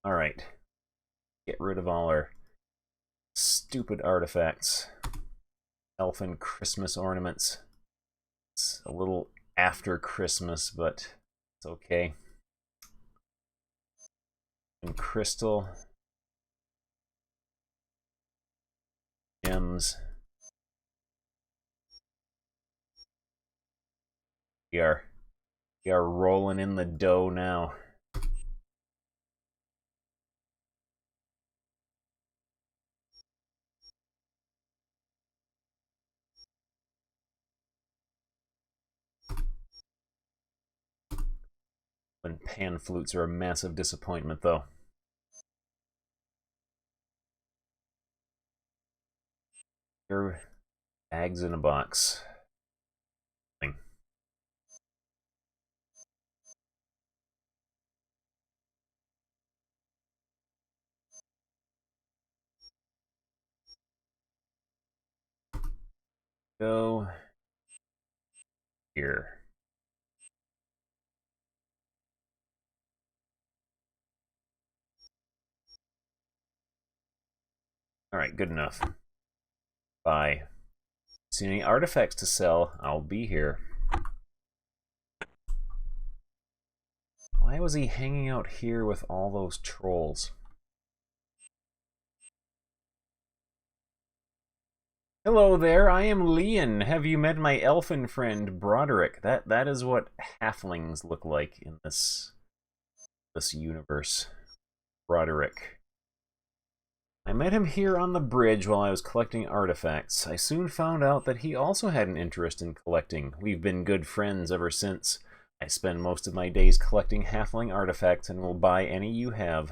Alright. Get rid of all our stupid artifacts. Elfin Christmas ornaments. It's a little after Christmas, but it's okay. And crystal. Gems. We are rolling in the dough now. And pan flutes are a massive disappointment, though. Your bags in a box. Go here. Alright, good enough. Bye. See any artifacts to sell? I'll be here. Why was he hanging out here with all those trolls? Hello there, I am Leon. Have you met my elfin friend, Broderick? That is what halflings look like in this universe. Roderick. I met him here on the bridge while I was collecting artifacts. I soon found out that he also had an interest in collecting. We've been good friends ever since. I spend most of my days collecting halfling artifacts and will buy any you have.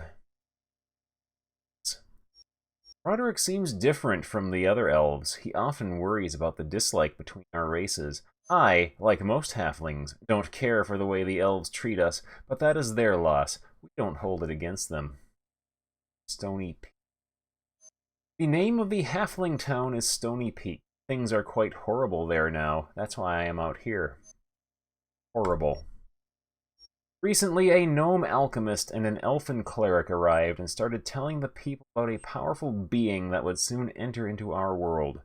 Roderick seems different from the other elves. He often worries about the dislike between our races. I, like most halflings, don't care for the way the elves treat us, but that is their loss. We don't hold it against them. Stony Peak. The name of the halfling town is Stony Peak. Things are quite horrible there now. That's why I am out here. Horrible. Recently, a gnome alchemist and an elfin cleric arrived and started telling the people about a powerful being that would soon enter into our world.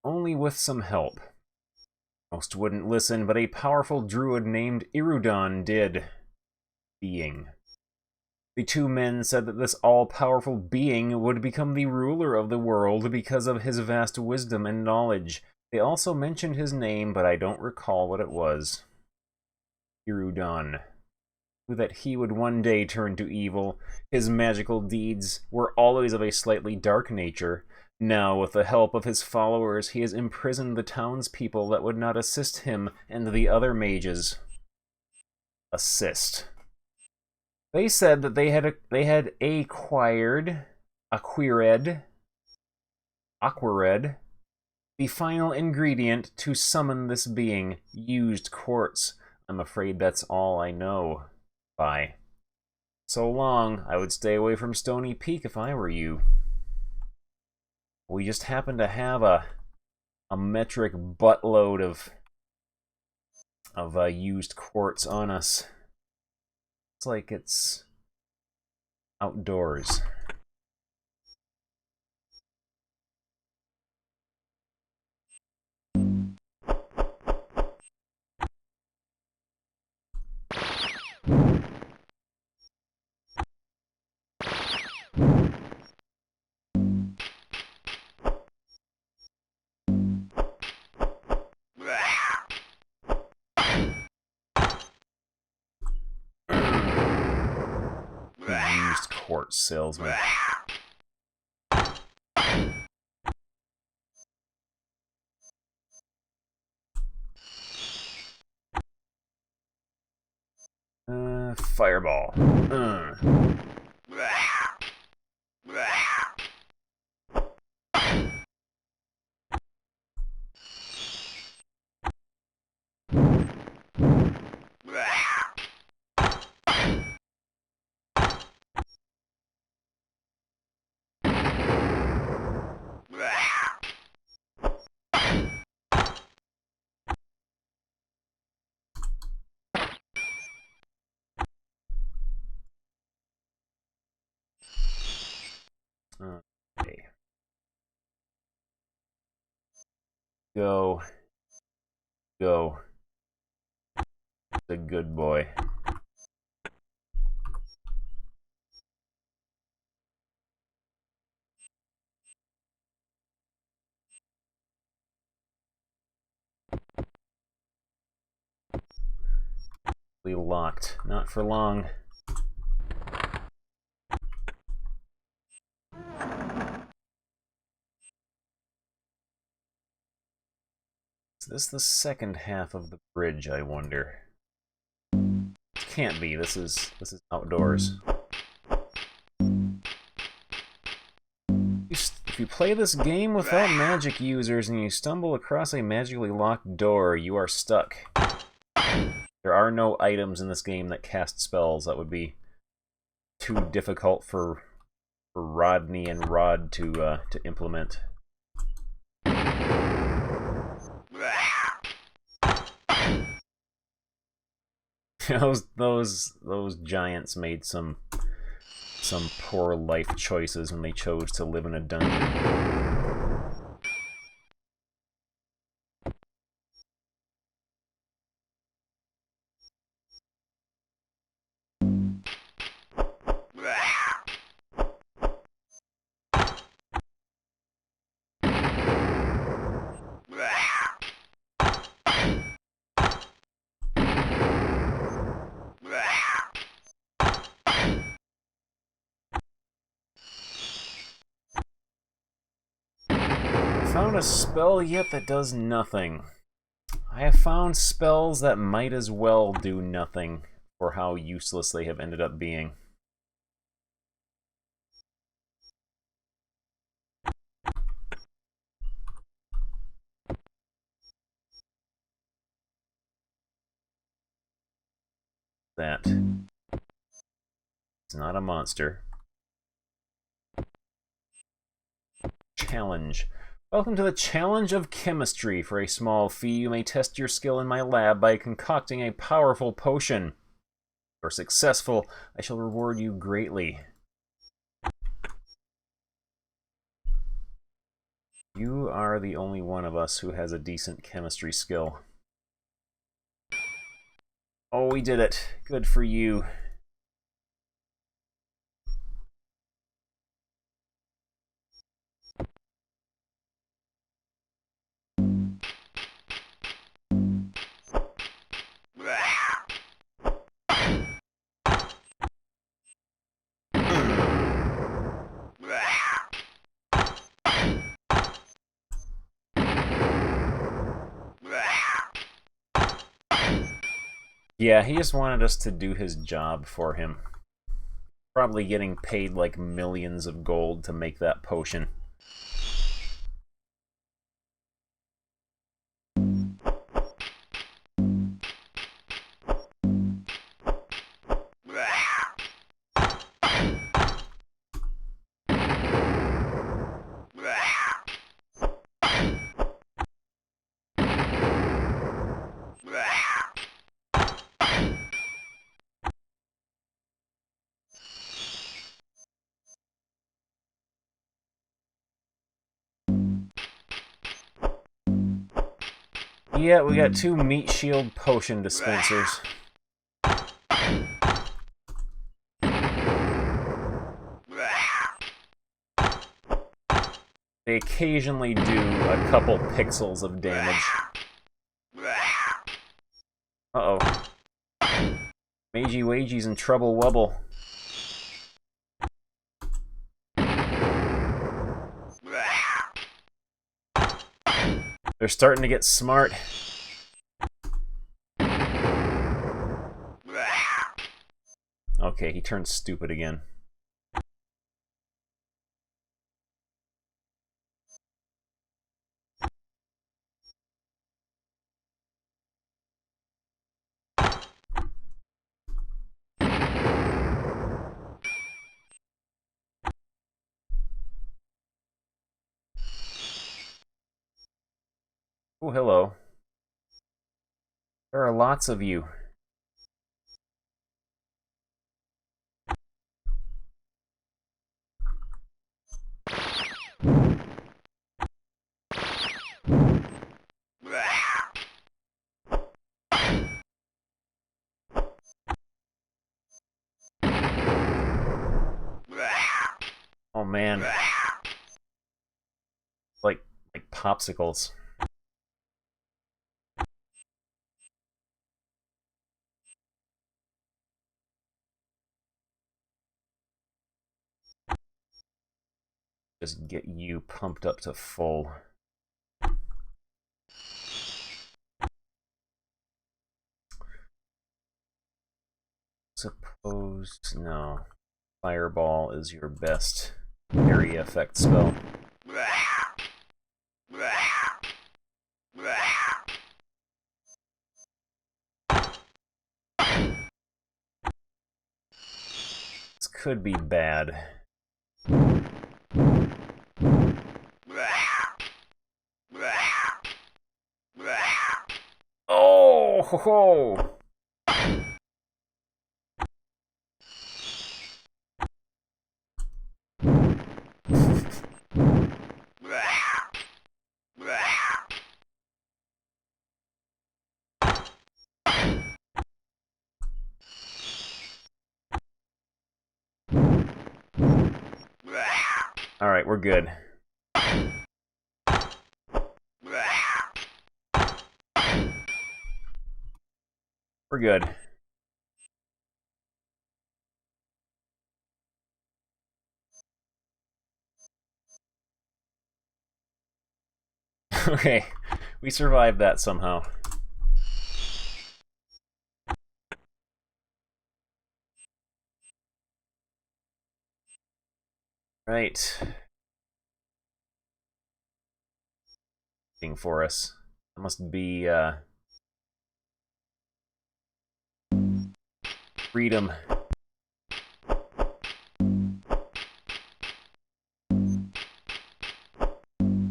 Only with some help. Most wouldn't listen, but a powerful druid named Irudon did. Being. The two men said that this all-powerful being would become the ruler of the world because of his vast wisdom and knowledge. They also mentioned his name, but I don't recall what it was. Irudon. That he would one day turn to evil. His magical deeds were always of a slightly dark nature. Now, with the help of his followers, he has imprisoned the townspeople that would not assist him and the other mages. Assist. They said that they had acquired the final ingredient to summon this being, used quartz. I'm afraid that's all I know. Bye. So long, I would stay away from Stony Peak if I were you. We just happen to have a metric buttload of used quartz on us. It's like it's outdoors. Used quartz salesman. Fireball. Okay. Go. Go. The good boy. Locked. Not for long. Is this the second half of the bridge, I wonder? It can't be. This is outdoors. If you play this game without magic users and you stumble across a magically locked door, you are stuck. There are no items in this game that cast spells. That would be too difficult for Rodney and Rod to implement. those giants made some poor life choices when they chose to live in a dungeon. found a spell yet that does nothing. I have found spells that might as well do nothing for how useless they have ended up being. That. It's not a monster. Challenge. Welcome to the Challenge of Chemistry. For a small fee, you may test your skill in my lab by concocting a powerful potion. If you're successful, I shall reward you greatly. You are the only one of us who has a decent chemistry skill. Oh, we did it. Good for you. Yeah, he just wanted us to do his job for him. Probably getting paid like millions of gold to make that potion. Yeah, we got 2 meat shield potion dispensers. They occasionally do a couple pixels of damage. Uh-oh. Magey Wagey's in trouble wubble. They're starting to get smart. Okay, he turned stupid again. Oh, hello. There are lots of you. Oh man. Like popsicles. Just get you pumped up to full. Suppose no. Fireball is your best area effect spell. This could be bad. Oh, ho, ho. All right, we're good. We're good. Okay, we survived that somehow. Right. Waiting for us. That must be, freedom.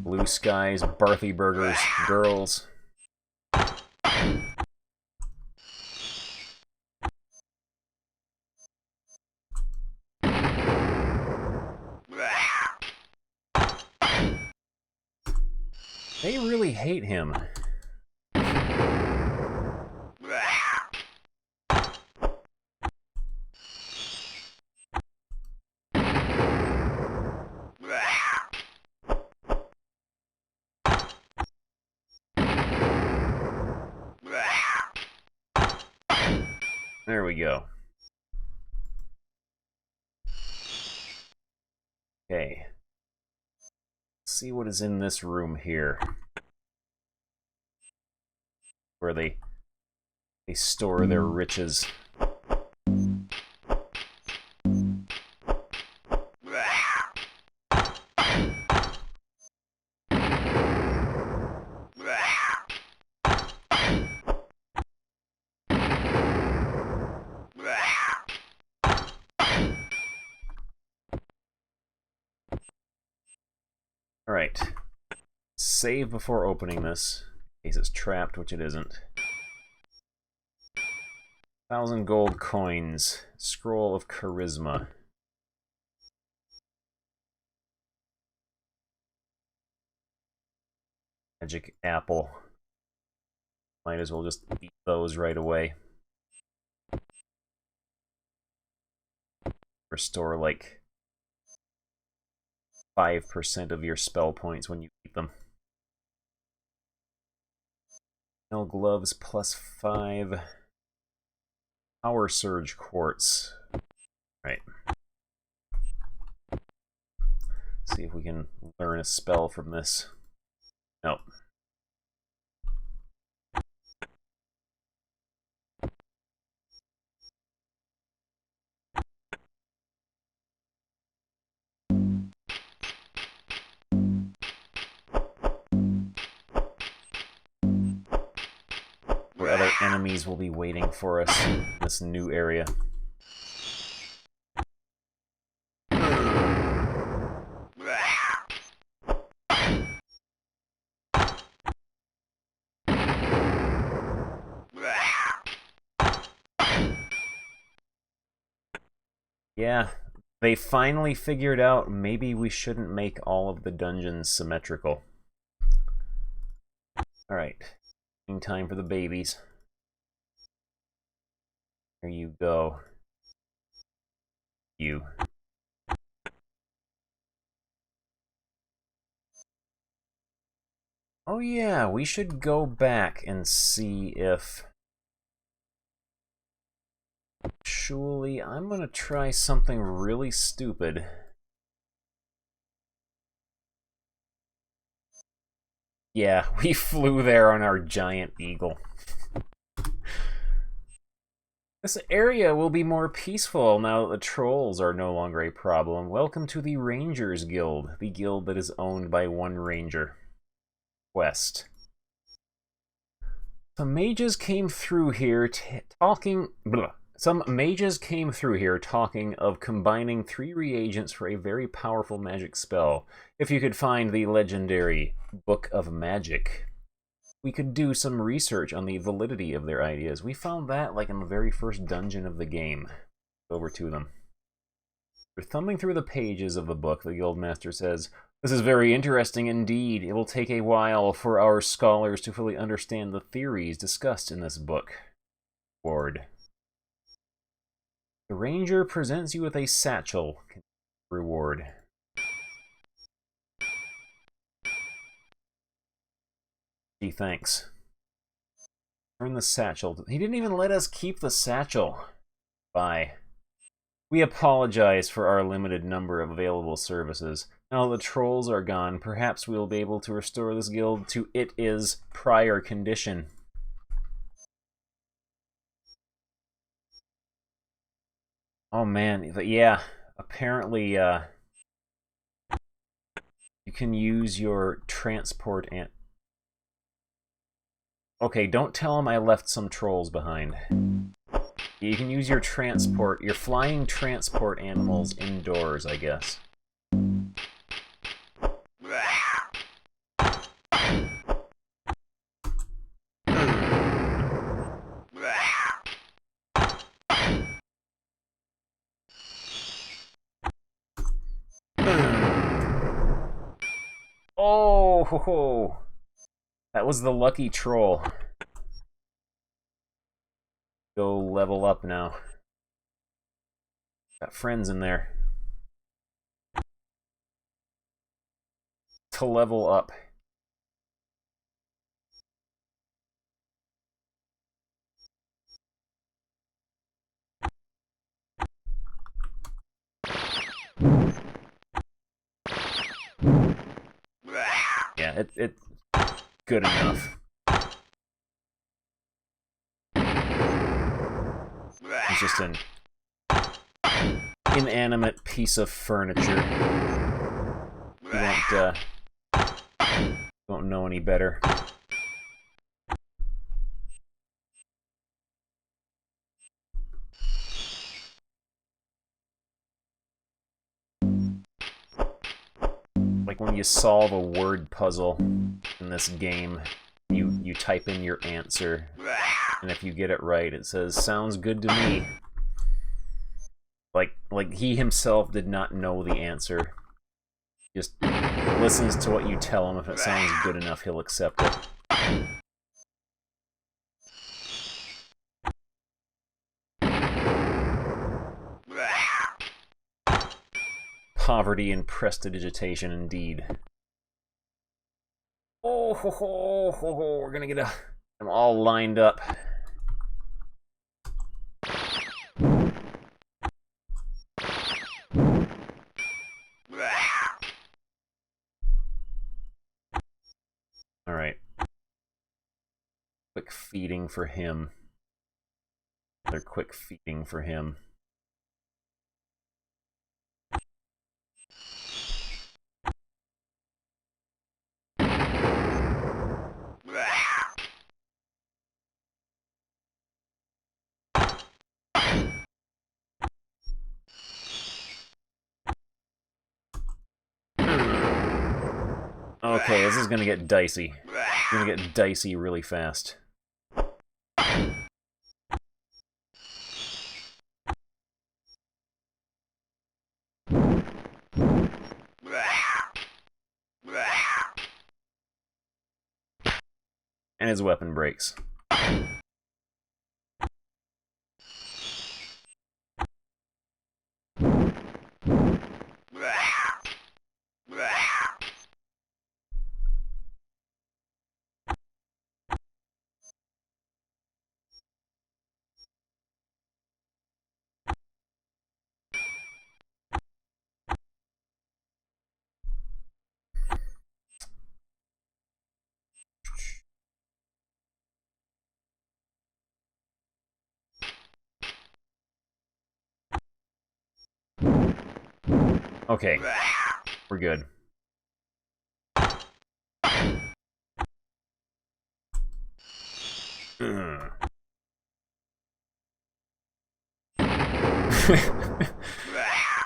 Blue skies, Barthy burgers, girls. They really hate him. There we go. Okay. Let's see what is in this room here. Where they store their riches. Alright. Save before opening this, in case it's trapped, which it isn't. 1,000 gold coins. Scroll of Charisma. Magic apple. Might as well just eat those right away. Restore like 5% of your spell points when you eat them. Nail gloves +5. Power surge quartz. Right. See if we can learn a spell from this. Nope. Where other enemies will be waiting for us in this new area. Yeah, they finally figured out maybe we shouldn't make all of the dungeons symmetrical. Alright, time for the babies. Here you go. You. Oh yeah, we should go back and see if... Actually, I'm gonna try something really stupid. Yeah, we flew there on our giant eagle. This area will be more peaceful now that the trolls are no longer a problem. Welcome to the Rangers Guild, the guild that is owned by one ranger. Quest. Some mages came through here talking... Blah. Some mages came through here talking of combining 3 reagents for a very powerful magic spell. If you could find the legendary Book of Magic, we could do some research on the validity of their ideas. We found that like in the very first dungeon of the game. Over to them. We're thumbing through the pages of the book. The Guildmaster says, "This is very interesting indeed. It will take a while for our scholars to fully understand the theories discussed in this book." Ward. The ranger presents you with a satchel. Reward. Gee, thanks. Turn the satchel. He didn't even let us keep the satchel. Bye. We apologize for our limited number of available services. Now the trolls are gone, perhaps we'll be able to restore this guild to its prior condition. Oh man, yeah, apparently you can use your transport and... Okay, don't tell him I left some trolls behind. You can use your flying transport animals indoors, I guess. Oh, ho, ho. That was the lucky troll. Go level up now. Got friends in there. To level up. Yeah, it's good enough. It's just an inanimate piece of furniture. You won't know any better. Like when you solve a word puzzle in this game, you type in your answer, and if you get it right, it says, "Sounds good to me." Like he himself did not know the answer. Just listens to what you tell him. If it sounds good enough, he'll accept it. Poverty and prestidigitation, indeed. Oh, ho, ho, ho, ho. We're gonna get them all lined up. All right. Quick feeding for him. Another quick feeding for him. Okay, this is gonna get dicey. It's gonna get dicey really fast. And his weapon breaks. Okay, we're good.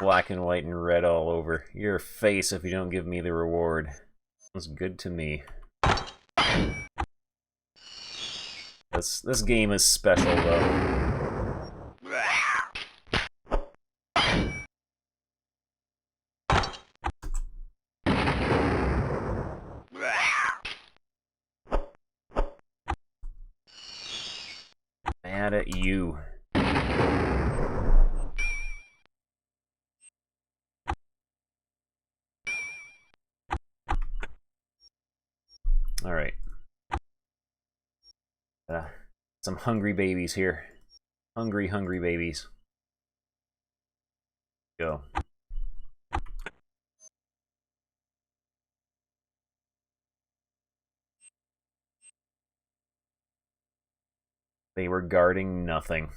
Black and white and red all over. Your face if you don't give me the reward. Sounds good to me. This game is special though. Mad at you. Alright. Some hungry babies here. Hungry, hungry babies. Go. They were guarding nothing.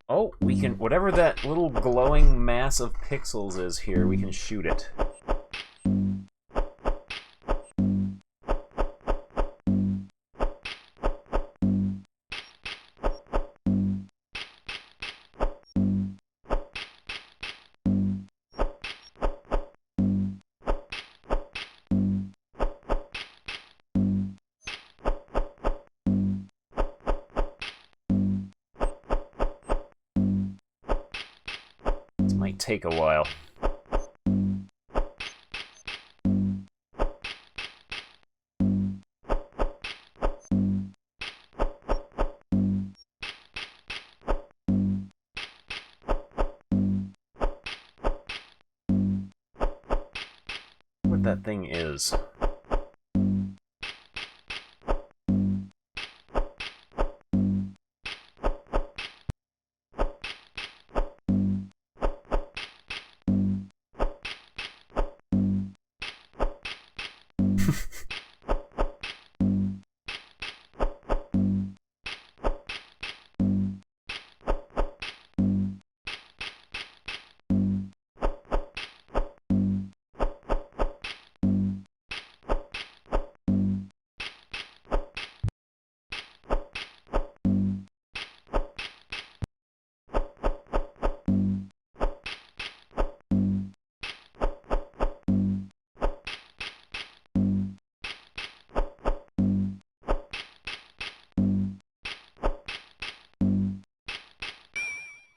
Oh, we can... Whatever that little glowing mass of pixels is here, we can shoot it. This might take a while. What that thing is.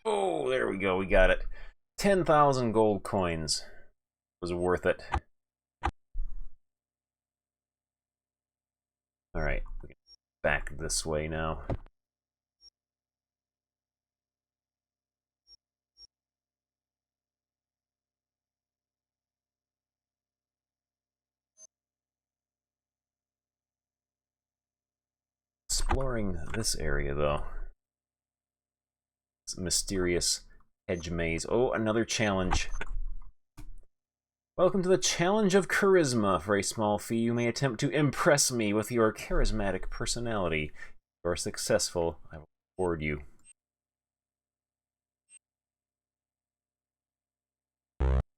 Oh, there we go, we got it. 10,000 gold coins. Was worth it. Alright, back this way now. Exploring this area, though. It's a mysterious hedge maze. Oh, another challenge. Welcome to the Challenge of Charisma. For a small fee, you may attempt to impress me with your charismatic personality. If you are successful, I will reward you.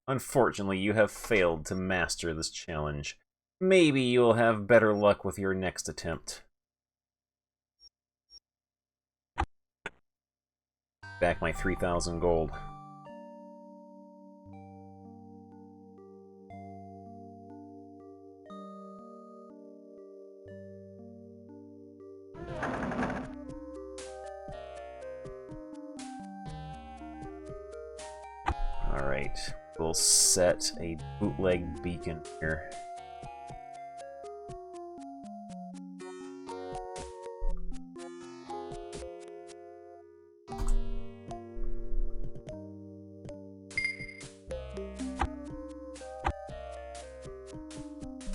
Unfortunately, you have failed to master this challenge. Maybe you'll have better luck with your next attempt. Back my 3,000 gold. Alright, we'll set a bootleg beacon here.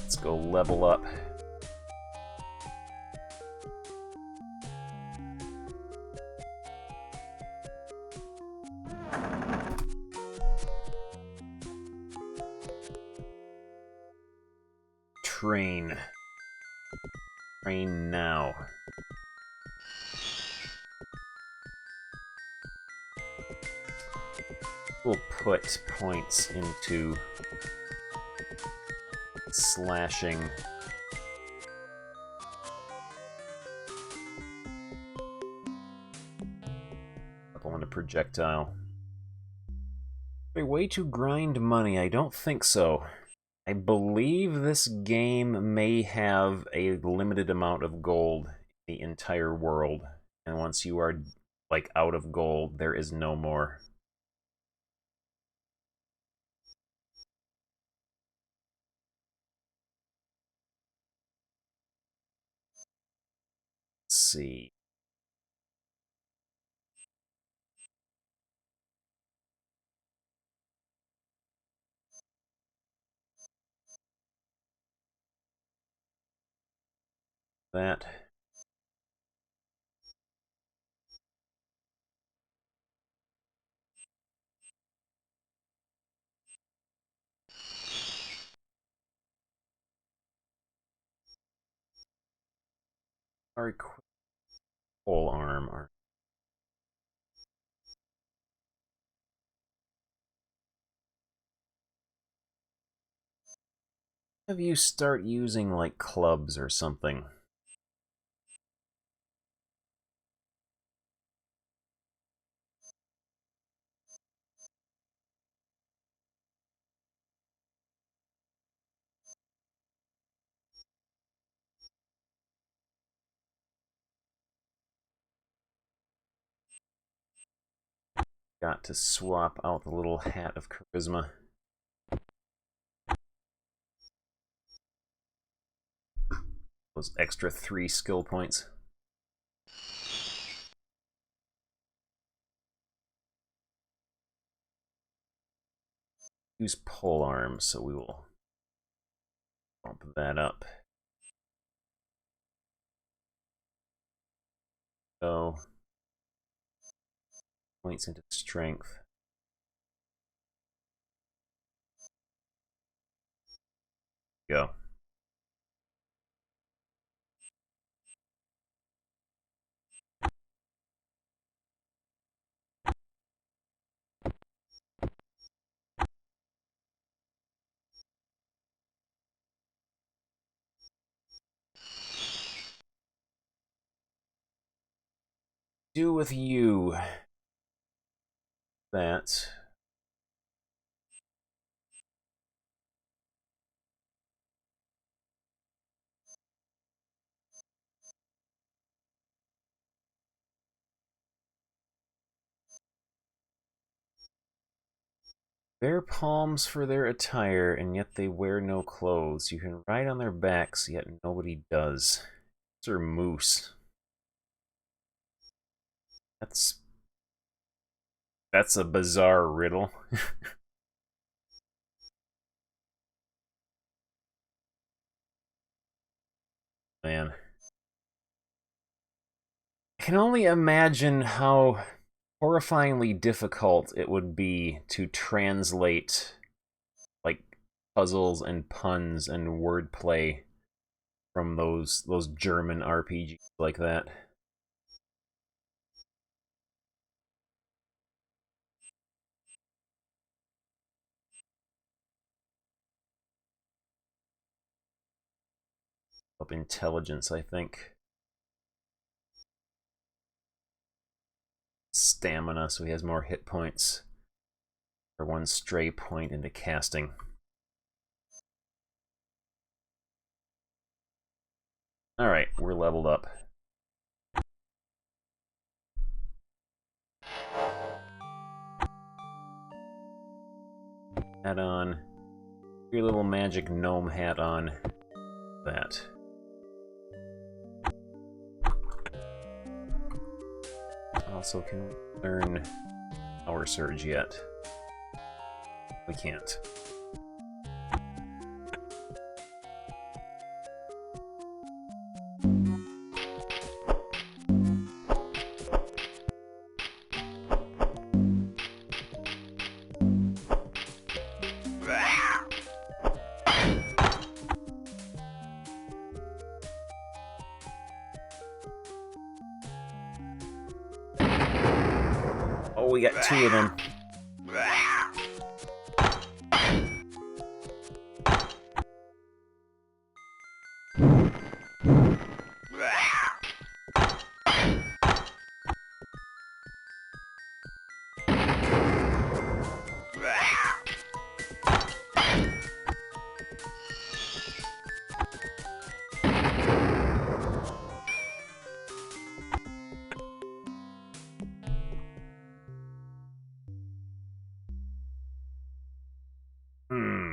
Let's go level up. Train. Train now. We'll put points into slashing. Couple on a projectile. A way to grind money? I don't think so. I believe this game may have a limited amount of gold in the entire world. And once you are, like, out of gold, there is no more. Let's see. That. Our pole arm. Have you start using like clubs or something? Got to swap out the little hat of charisma. Those extra 3 skill points. Use pole arm, so we will bump that up. So, points into strength. Go. Do with you that. Bear palms for their attire, and yet they wear no clothes. You can ride on their backs, yet nobody does. Those are moose. That's a bizarre riddle. Man. I can only imagine how horrifyingly difficult it would be to translate like puzzles and puns and wordplay from those German RPGs like that. Up intelligence, I think. Stamina, so he has more hit points for 1 stray point into casting. Alright, we're leveled up. Hat on. Your little magic gnome hat on. That. Also, can we learn Power Surge yet? We can't. Oh, we got 2 of them.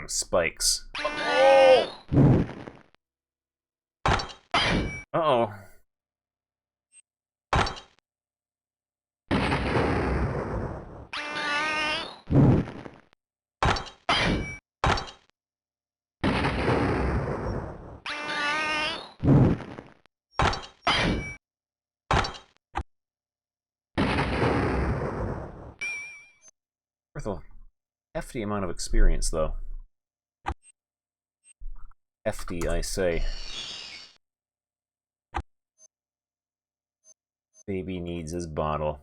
Spikes. Uh-oh. Worth a hefty amount of experience, though. Hefty, I say. Baby needs his bottle.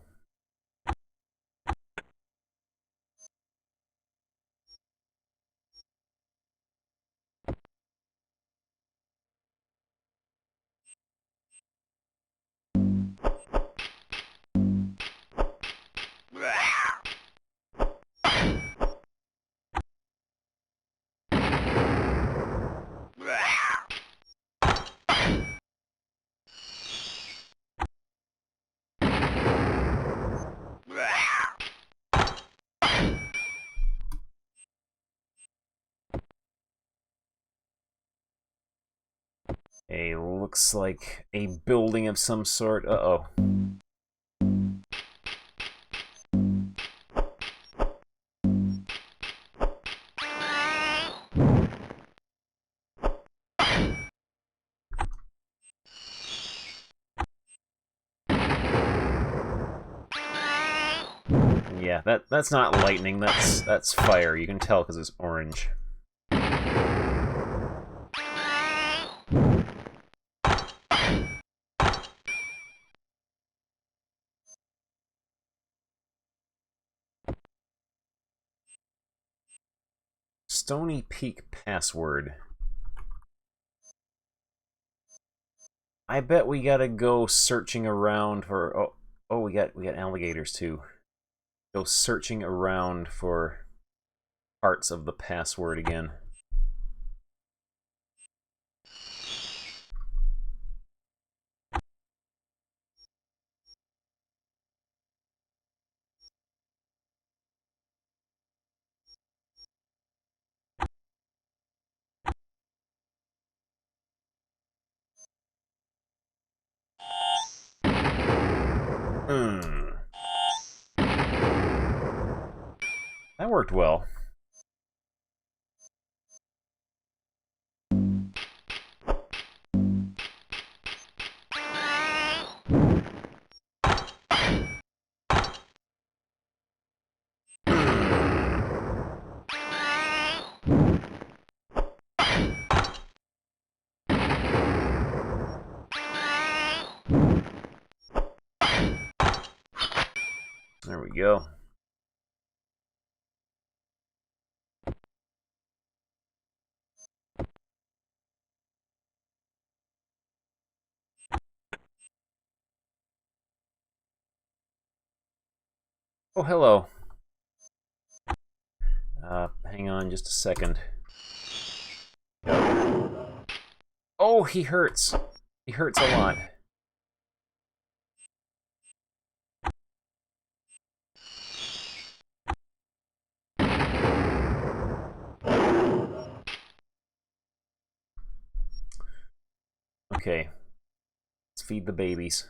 Looks like a building of some sort. Uh-oh. Yeah, that's not lightning, that's fire. You can tell because it's orange. Stony Peak password. I bet we gotta go searching around for. Oh, we got alligators too. Go searching around for parts of the password again. That worked well. There we go. Oh, hello. Hang on just a second. Oh, he hurts. He hurts a lot. Okay. Let's feed the babies.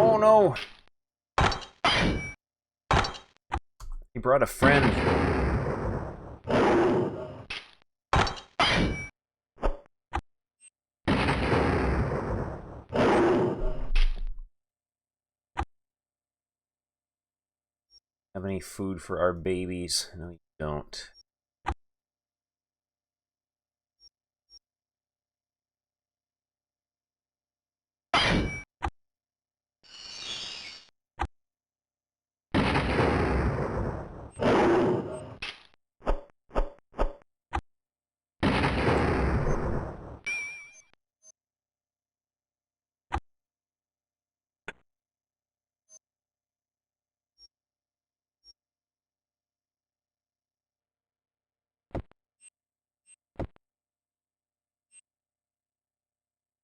Oh no! He brought a friend. Have any food for our babies? No, you don't.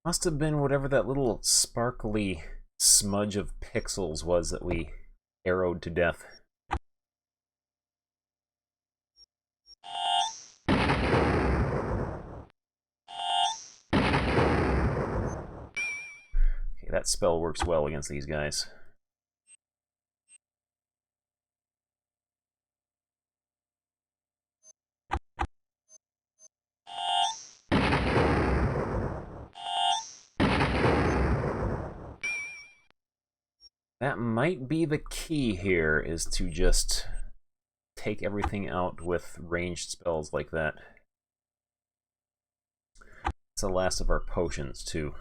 Must have been whatever that little sparkly smudge of pixels was that we arrowed to death. Okay, that spell works well against these guys. That might be the key here, is to just take everything out with ranged spells like that. It's the last of our potions, too.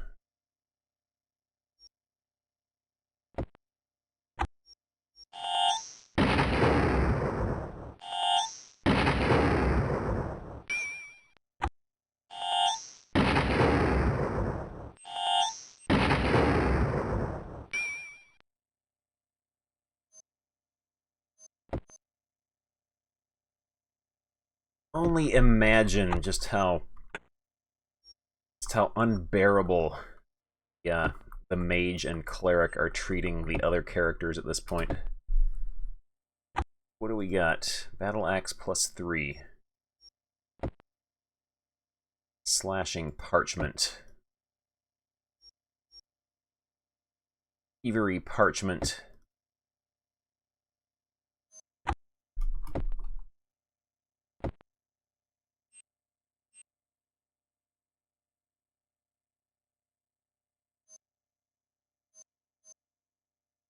Only imagine just how unbearable, yeah, the mage and cleric are treating the other characters at this point. What do we got? Battle axe +3. Slashing parchment. Thievery parchment.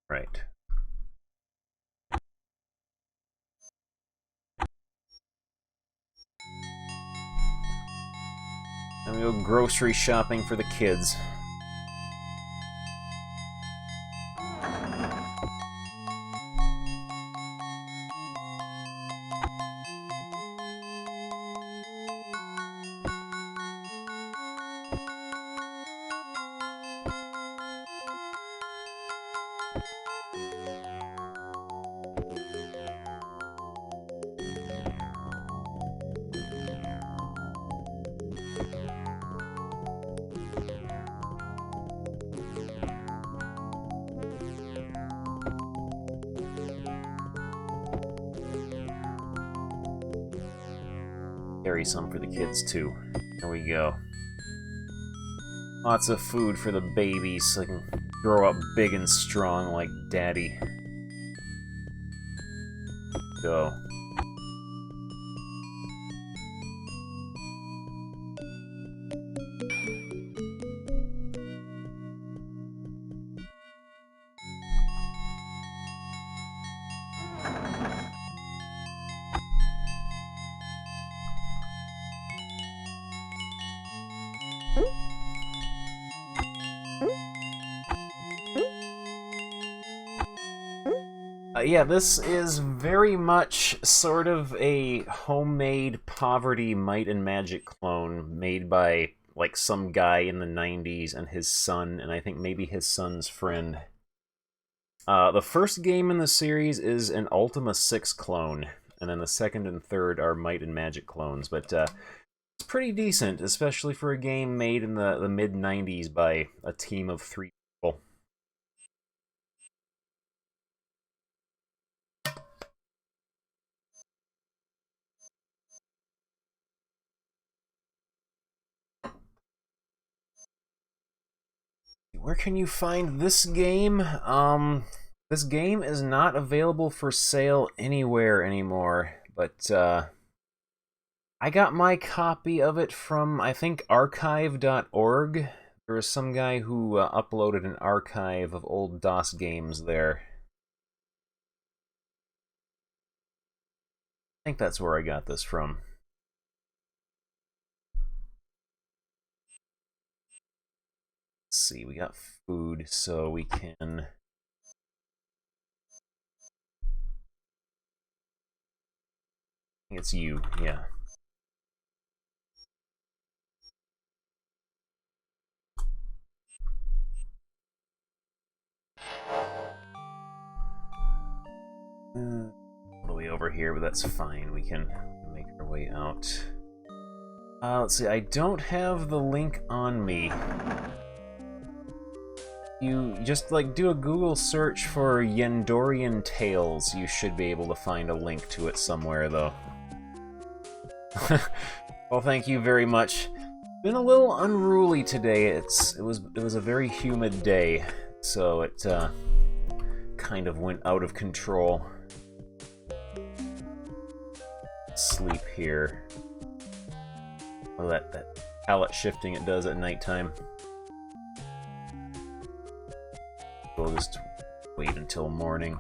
Right. And we go grocery shopping for the kids. Carry some for the kids, too. There we go. Lots of food for the babies so they can grow up big and strong like Daddy. Go. Yeah, this is very much sort of a homemade Poverty Might and Magic clone made by, like, some guy in the 90s and his son, and I think maybe his son's friend. The first game in the series is an Ultima 6 clone, and then the second and third are Might and Magic clones, but it's pretty decent, especially for a game made in the mid-90s by a team of 3 people. Where can you find this game? This game is not available for sale anywhere anymore, but I got my copy of it from, I think, archive.org. There was some guy who uploaded an archive of old DOS games there. I think that's where I got this from. Let's see, we got food, so we can... It's you, yeah. All the way over here, but that's fine. We can make our way out. Let's see, I don't have the link on me. You just, like, do a Google search for Yendorian Tales. You should be able to find a link to it somewhere, though. Well, thank you very much. Been a little unruly today. It was a very humid day, so it kind of went out of control. Sleep here. Oh, that palette shifting it does at nighttime. We'll just Wait until morning.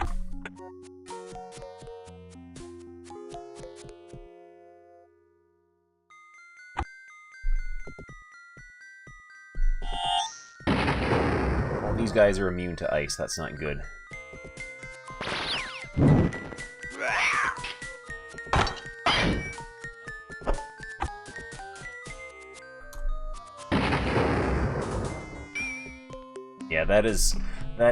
Well, these guys are immune to ice. That's not good. Yeah, that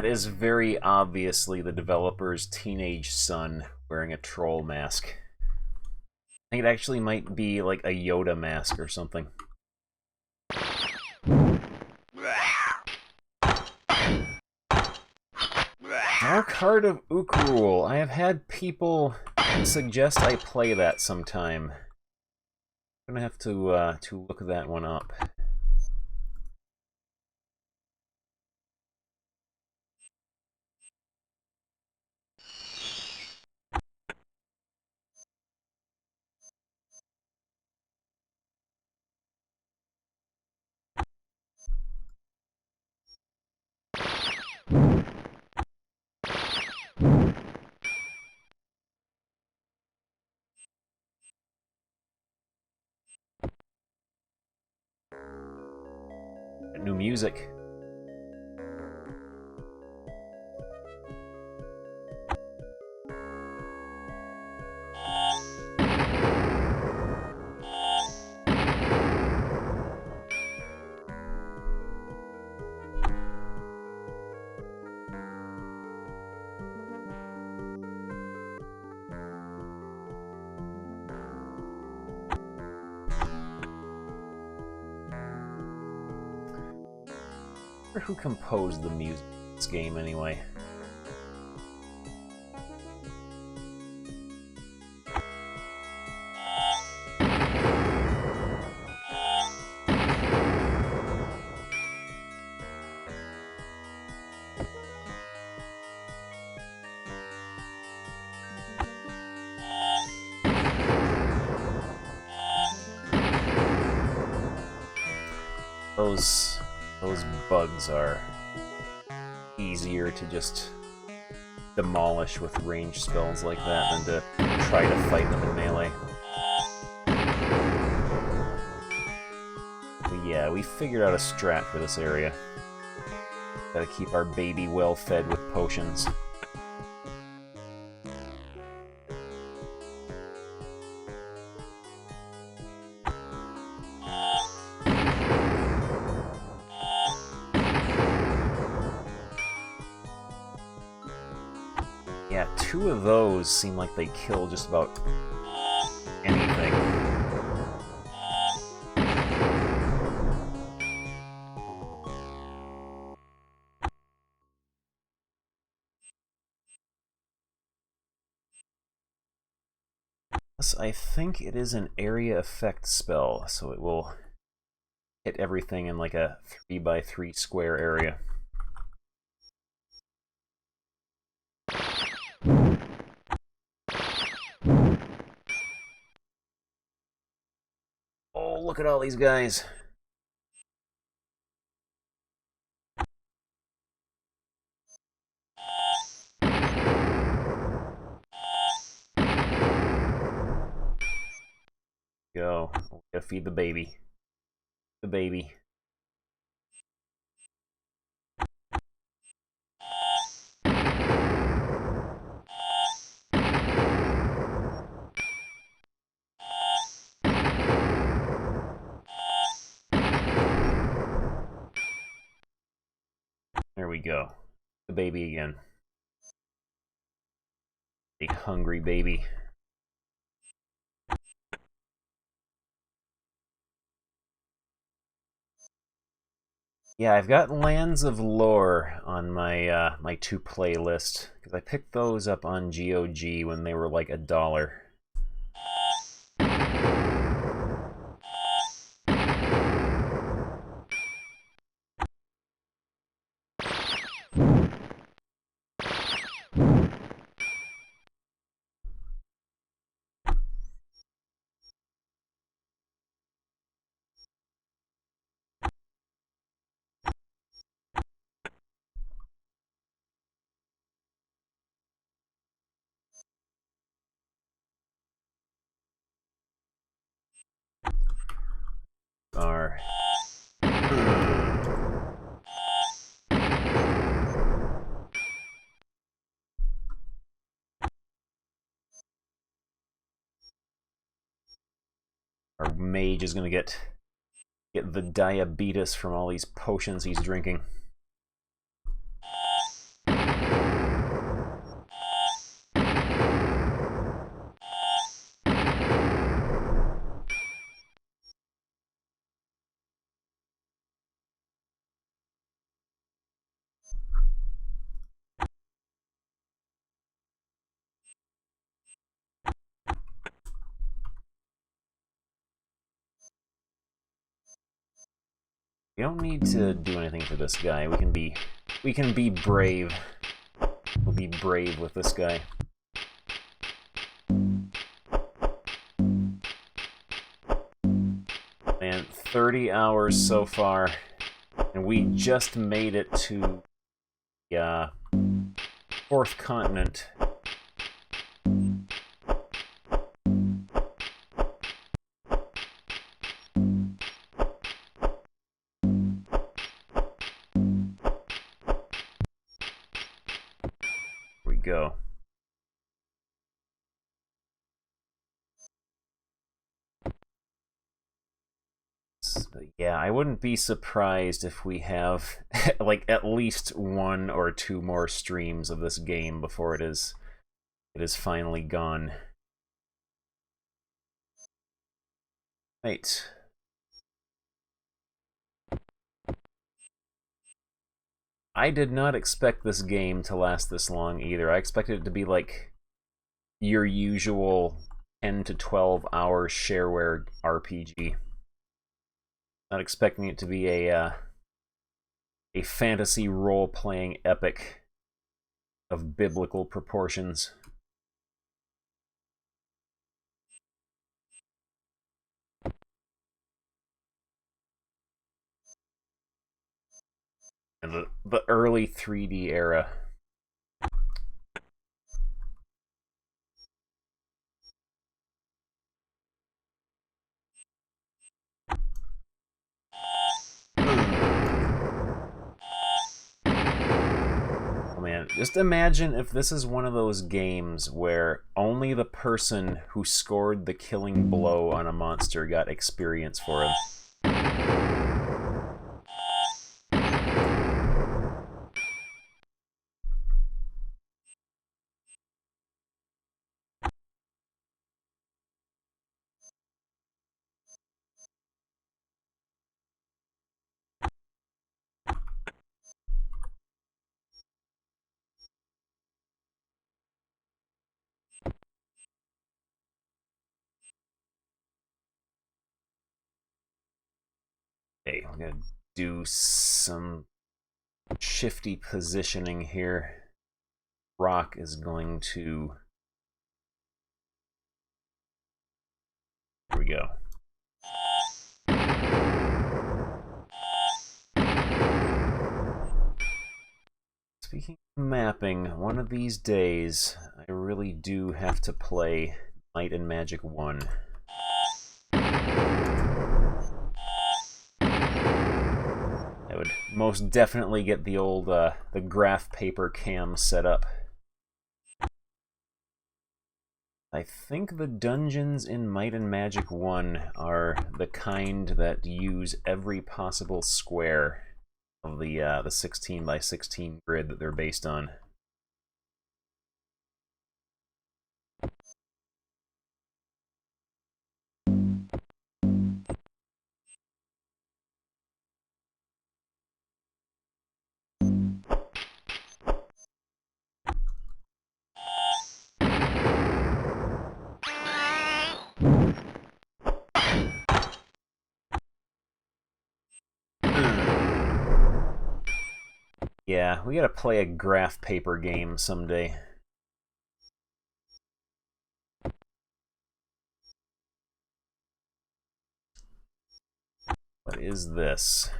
is very obviously the developer's teenage son wearing a troll mask. I think it actually might be like a Yoda mask or something. Dark Heart of Ukrul. I have had people suggest I play that sometime. I'm gonna have to look that one up. New music. Who composed the music in this game anyway? Those bugs are easier to just demolish with ranged spells like that than to try to fight them in melee. But yeah, we figured out a strat for this area. Gotta keep our baby well fed with potions. Yeah, 2 of those seem like they kill just about anything. I think it is an area effect spell, so it will hit everything in like a 3x3 square area. Oh, look at all these guys. Go. We gotta feed the baby. The baby. There we go. The baby again. A hungry baby. Yeah, I've got Lands of Lore on my my to play list because I picked those up on GOG when they were like $1. are... Our mage is gonna get the diabetes from all these potions he's drinking. We don't need to do anything for this guy. We can be brave. We'll be brave with this guy. Man, 30 hours so far, and we just made it to the 4th continent. Go. So, yeah, I wouldn't be surprised if we have like at least 1 or 2 more streams of this game before it is finally gone. Right. I did not expect this game to last this long either. I expected it to be like your usual 10 to 12 hour shareware RPG. Not expecting it to be a fantasy role-playing epic of biblical proportions. And the early 3D era. Oh man, just imagine if this is one of those games where only the person who scored the killing blow on a monster got experience for him. Okay, I'm gonna do some shifty positioning here. Rock is going to... Here we go. Speaking of mapping, one of these days, I really do have to play Might and Magic 1. I would most definitely get the old, the graph paper cam set up. I think the dungeons in Might and Magic 1 are the kind that use every possible square of the 16 by 16 grid that they're based on. Yeah, we gotta play a graph paper game someday. What is this?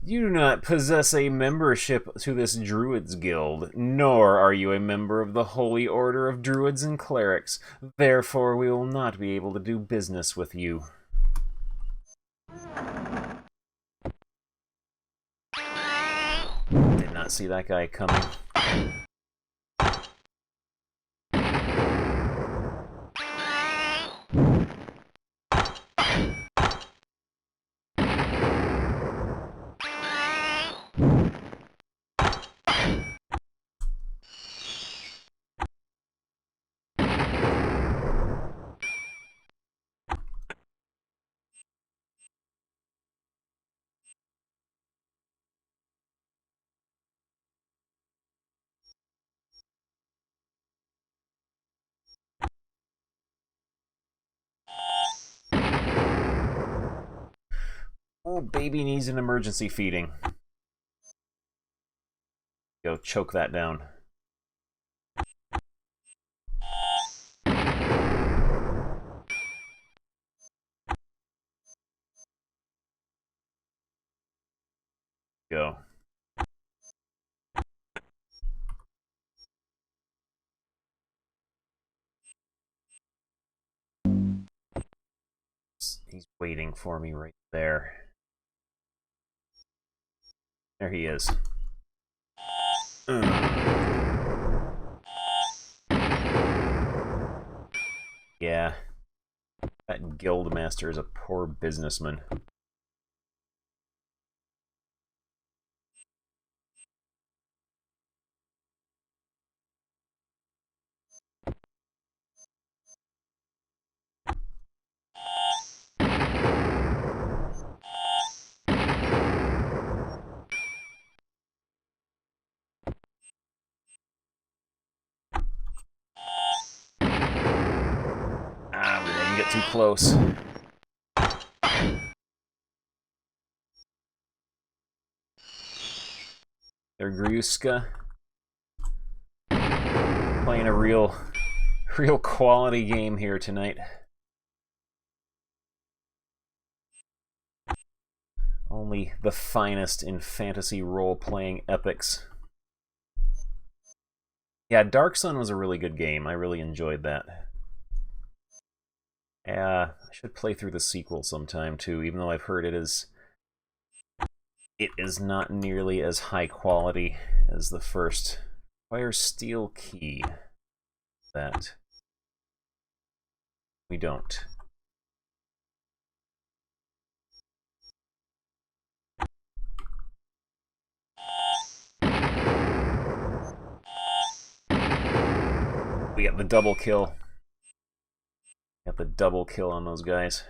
You do not possess a membership to this Druids Guild, nor are you a member of the Holy Order of Druids and Clerics. Therefore, we will not be able to do business with you. Did not see that guy coming. Oh, baby needs an emergency feeding. Go choke that down. Go. He's waiting for me right there. There he is. Yeah. That guildmaster is a poor businessman. Ah, we didn't get too close. There, Gruska. Playing a real quality game here tonight. Only the finest in fantasy role-playing epics. Yeah, Dark Sun was a really good game. I really enjoyed that. I should play through the sequel sometime too, even though I've heard it is not nearly as high quality as the first. Fire Steel Key. That we don't. We got the double kill. Got the double kill on those guys.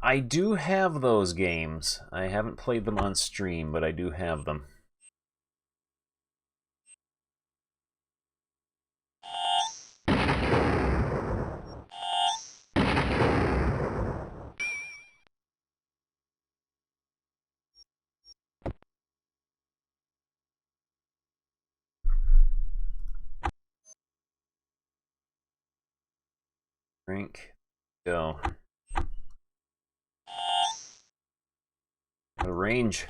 I do have those games. I haven't played them on stream, but I do have them. Drink. Go. The range.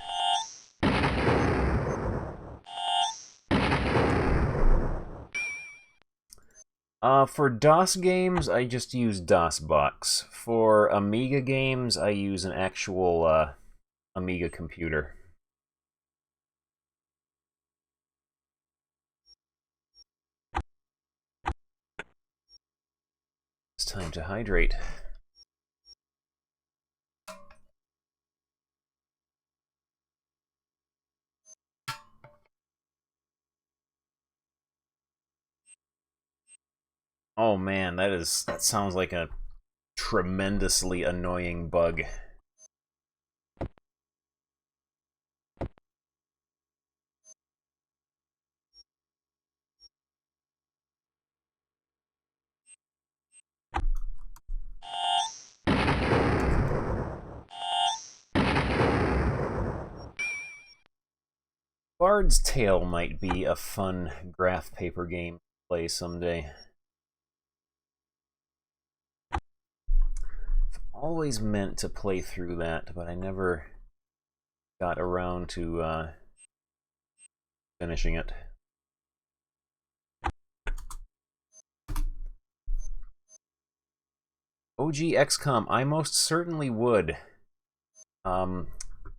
For DOS games, I just use DOSBox. For Amiga games, I use an actual Amiga computer. It's time to hydrate. Oh man, that sounds like a tremendously annoying bug. Bard's Tale might be a fun graph paper game to play someday. I've always meant to play through that, but I never got around to finishing it. OG XCOM, I most certainly would. The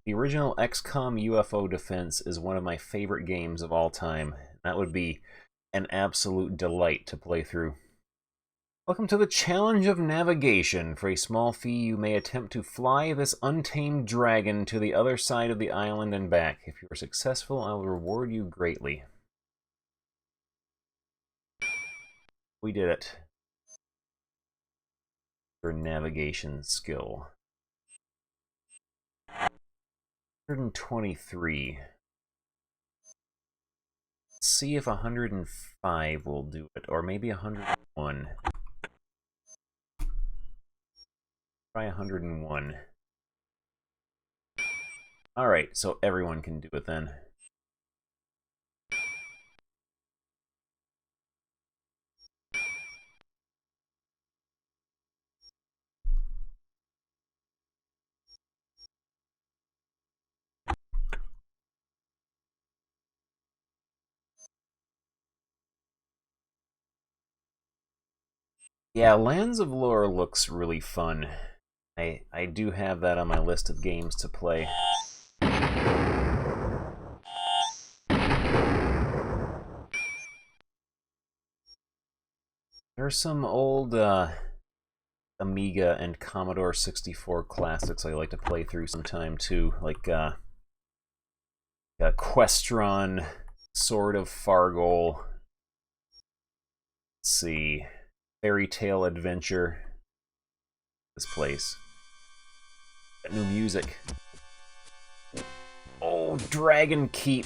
original XCOM UFO Defense is one of my favorite games of all time. That would be an absolute delight to play through. Welcome to the Challenge of Navigation. For a small fee, you may attempt to fly this untamed dragon to the other side of the island and back. If you are successful, I will reward you greatly. We did it. Your navigation skill. 123. Let's see if 105 will do it, or maybe 101. Try 101. Alright, so everyone can do it then. Yeah, Lands of Lore looks really fun. I do have that on my list of games to play. There's some old Amiga and Commodore 64 classics I like to play through sometime too, like Questron, Sword of Fargol. Let's see, Fairy Tale Adventure. This place. Got new music. Oh, Dragon Keep.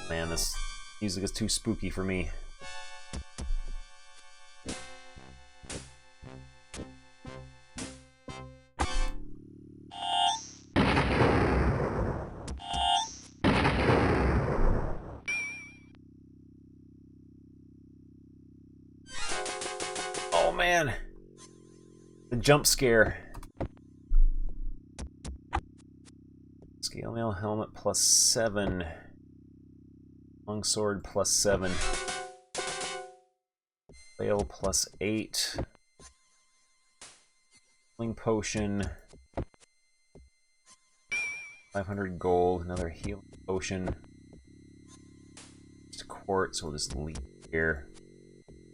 Man, this music is too spooky for me. Oh man, the jump scare. Scale mail helmet +7. Longsword +7. Flail +8. Healing potion. 500 gold. Another healing potion. Just quartz. We'll just leave here.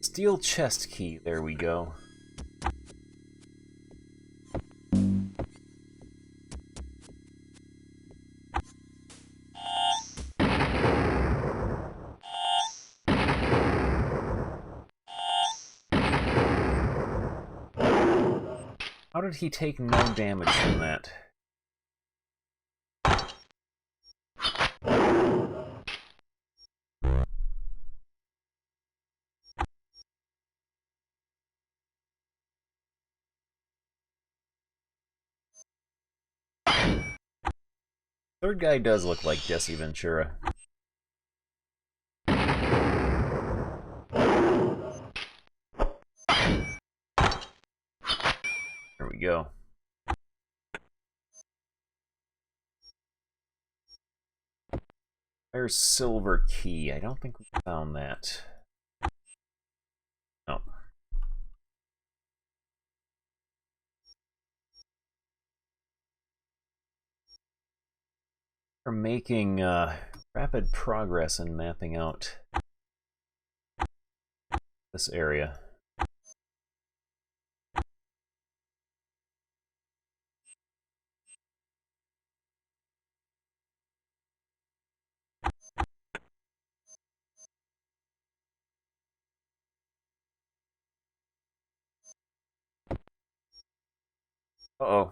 Steel chest key. There we go. How did he take no damage from that? Third guy does look like Jesse Ventura. There we go. There's silver key. I don't think we found that. No. We're making rapid progress in mapping out this area. Uh-oh.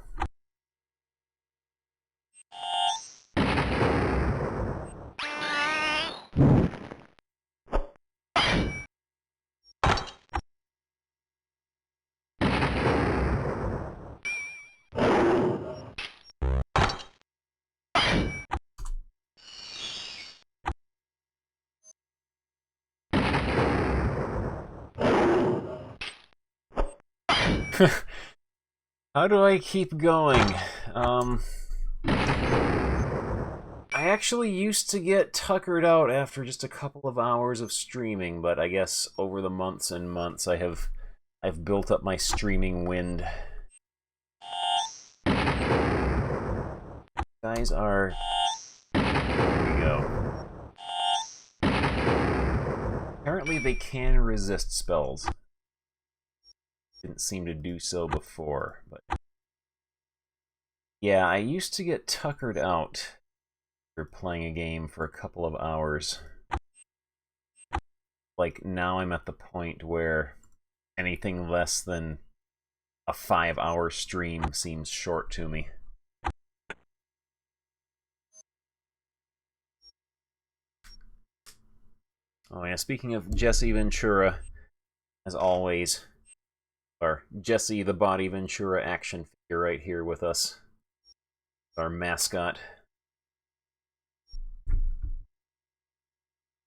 How do I keep going? I I actually used to get tuckered out after just a couple of hours of streaming, but I guess over the months and months I've built up my streaming wind. Guys are... There we go. Apparently they can resist spells. Didn't seem to do so before, but... Yeah, I used to get tuckered out for playing a game for a couple of hours. Like, now I'm at the point where anything less than a 5-hour stream seems short to me. Oh yeah, speaking of Jesse Ventura, as always, our Jesse the Body Ventura action figure right here with us. Our mascot.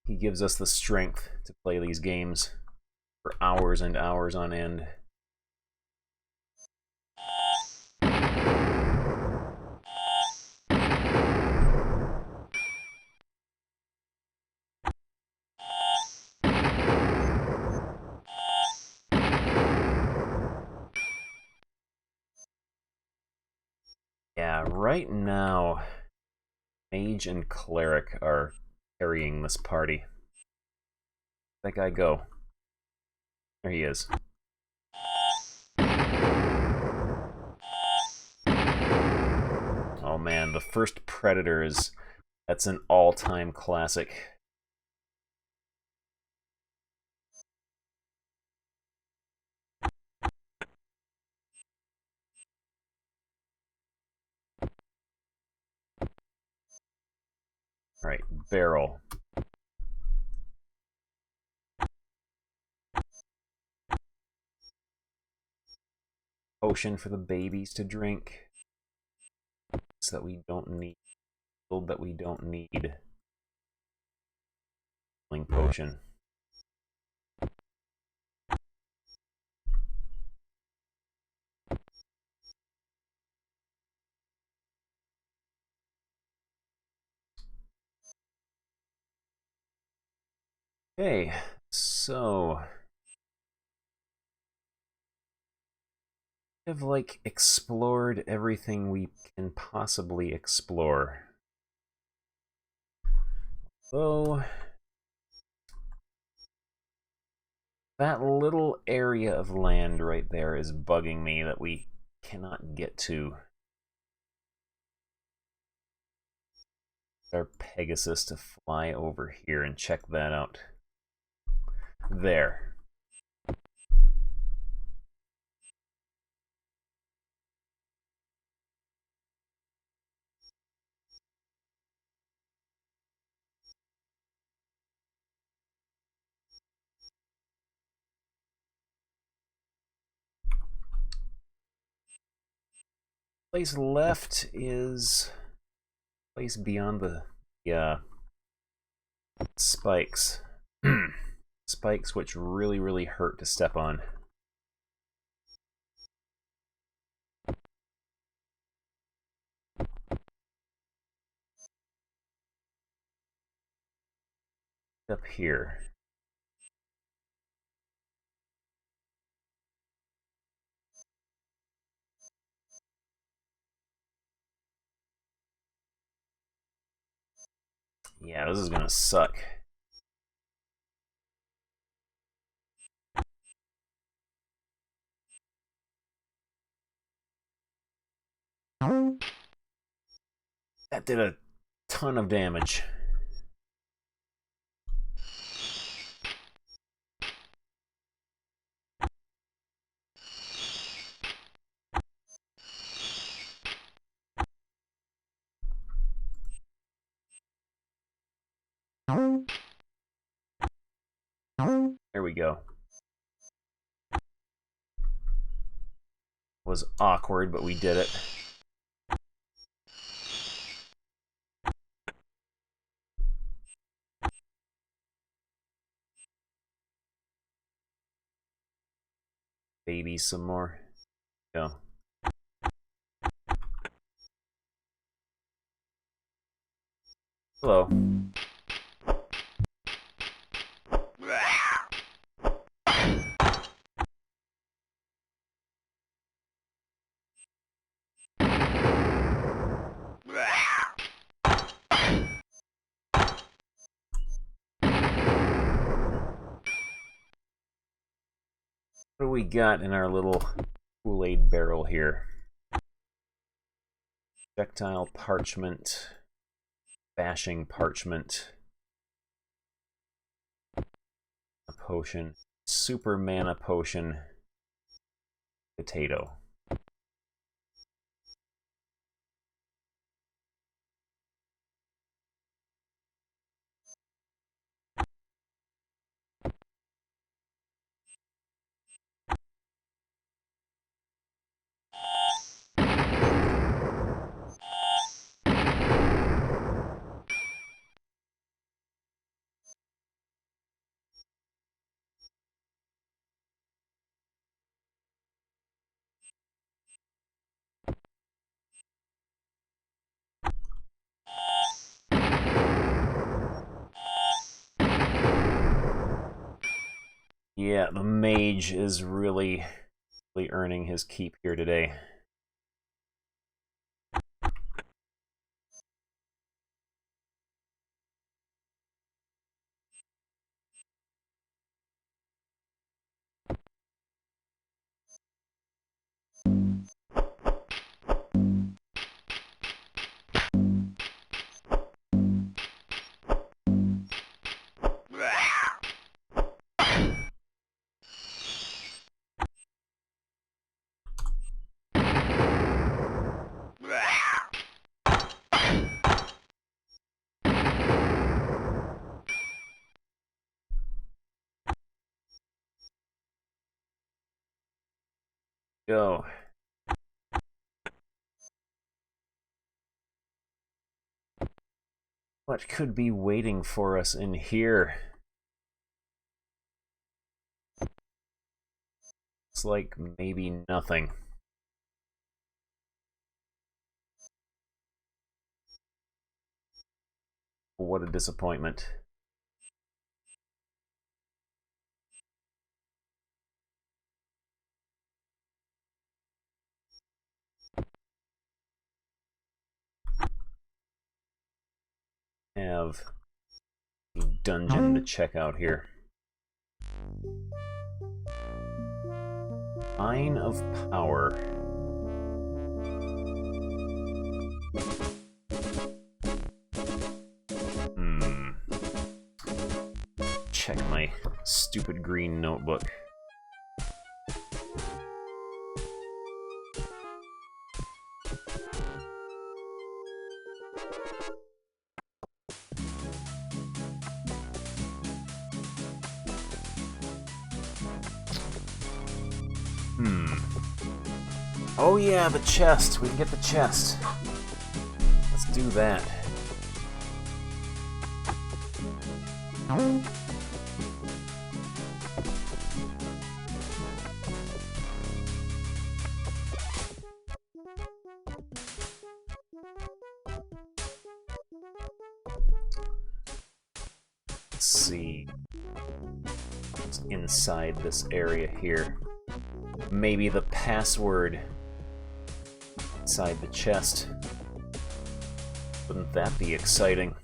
He gives us the strength to play these games for hours and hours on end. Yeah, right now, Mage and Cleric are carrying this party. That guy go. There he is. Oh man, the first Predator is... That's an all-time classic. Alright, Barrel. Potion for the babies to drink. So that we don't need... that we don't need. Healing potion. Okay, so... I've, like, explored everything we can possibly explore. So... that little area of land right there is bugging me that we cannot get to. Our Pegasus to fly over here and check that out. There. Place left is place beyond the spikes. Spikes which really hurt to step on. Up here. Yeah, this is gonna suck. That did a ton of damage. There we go. Was awkward, but we did it. Baby some more. Go. Hello. What do we got in our little Kool-Aid barrel here? Projectile parchment, bashing parchment, a potion, super mana potion, potato. Yeah, the mage is really earning his keep here today. Go. What could be waiting for us in here? It's like maybe nothing. What a disappointment. Have a dungeon to check out here. Mine of Power. Check my stupid green notebook. Oh yeah, the chest. We can get the chest. Let's do that. Let's see. What's inside this area here? Maybe the password inside the chest. Wouldn't that be exciting?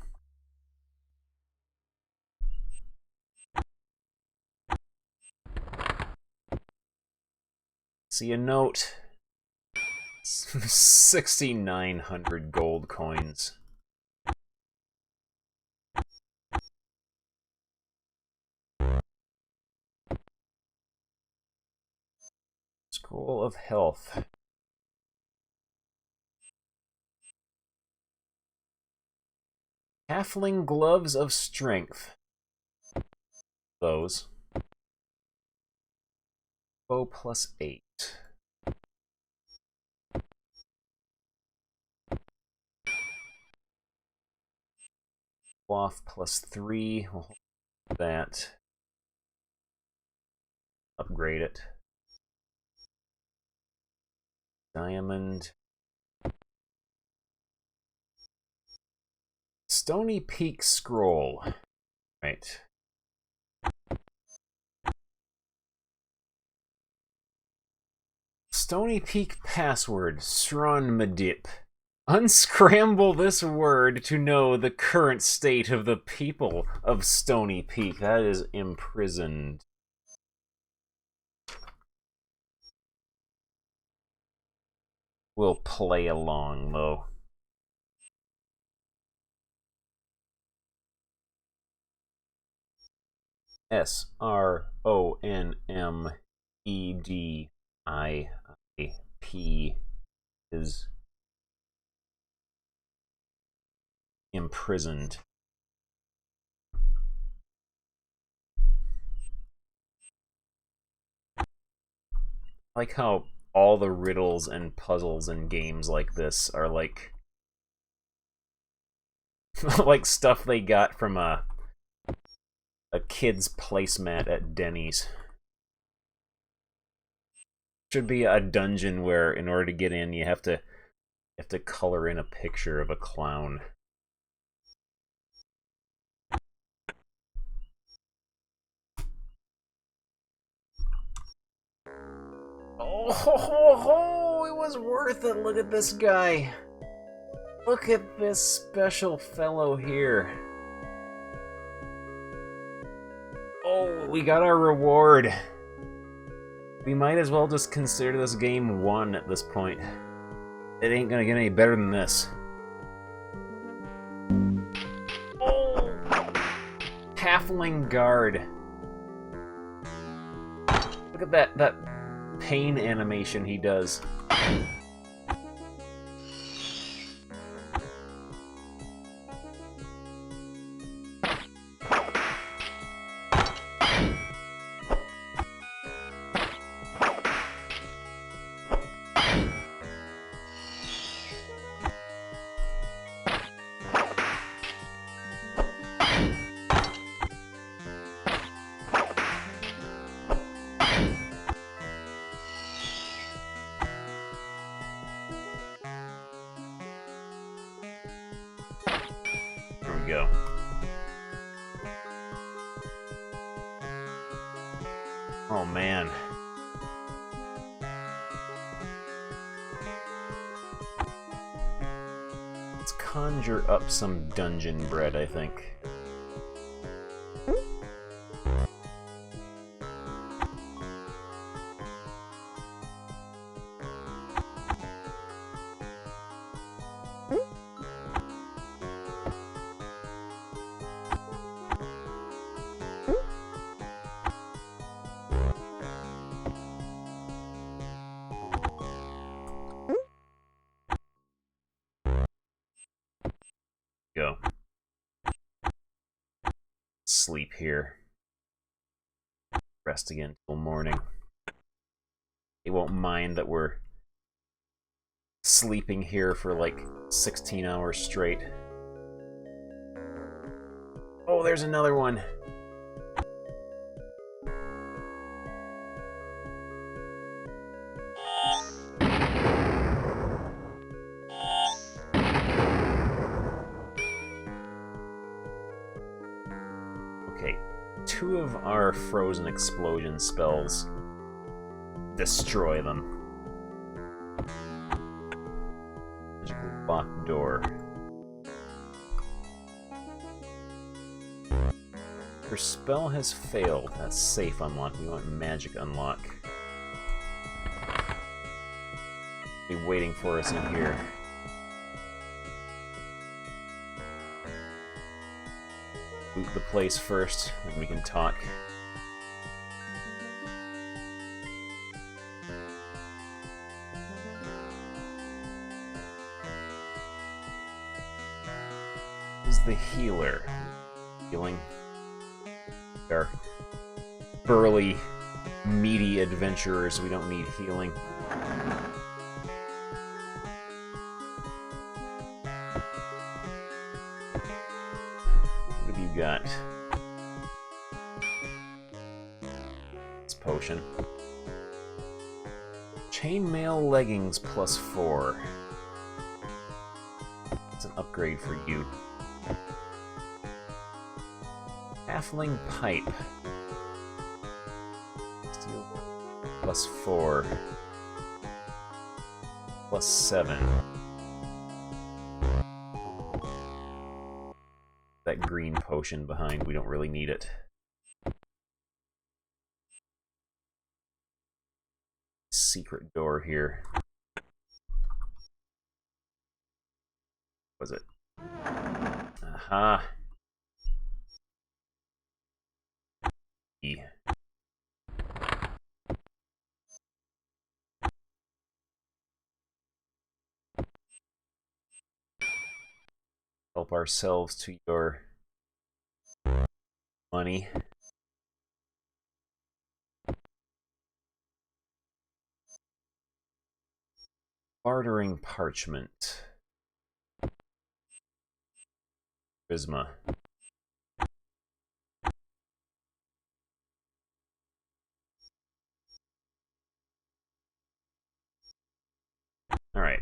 See a note. 6,900 gold coins. Scroll of Health. Halfling Gloves of Strength. Those. Bow +8. Cloth +3. We'll hold that. Upgrade it. Diamond. Stony Peak Scroll. Right. Stony Peak password, Sronmadip. Unscramble this word to know the current state of the people of Stony Peak. That is imprisoned. We'll play along, though. SRONMEDIP is imprisoned. I like how all the riddles and puzzles in games like this are like like stuff they got from a kid's placemat at Denny's. Should be a dungeon where in order to get in you have to color in a picture of a clown. Oh, it was worth it. Look at this guy. Look at this special fellow here. Oh, we got our reward. We might as well just consider this game won at this point. It ain't gonna get any better than this. Oh! Halfling Guard. Look at that pain animation he does. Go. Oh man. Let's conjure up some dungeon bread, I think. Go. Sleep here. Rest again till morning. They won't mind that we're sleeping here for like 16 hours straight. Oh, there's another one. Okay, 2 of our frozen explosion spells destroy them. Magical locked door. Your spell has failed. That's safe unlock. We want magic unlock. Be waiting for us in here. Loot the place first, then we can talk. This is the healer. Healing. Our burly, meaty adventurers, we don't need healing. What have you got? It's potion. Chainmail leggings +4. It's an upgrade for you. Halfling pipe. Steel +4. +7. That green potion behind, we don't really need it. Secret door here. Was it? Aha. E. Help ourselves to your money. Bartering parchment. Charisma. Alright.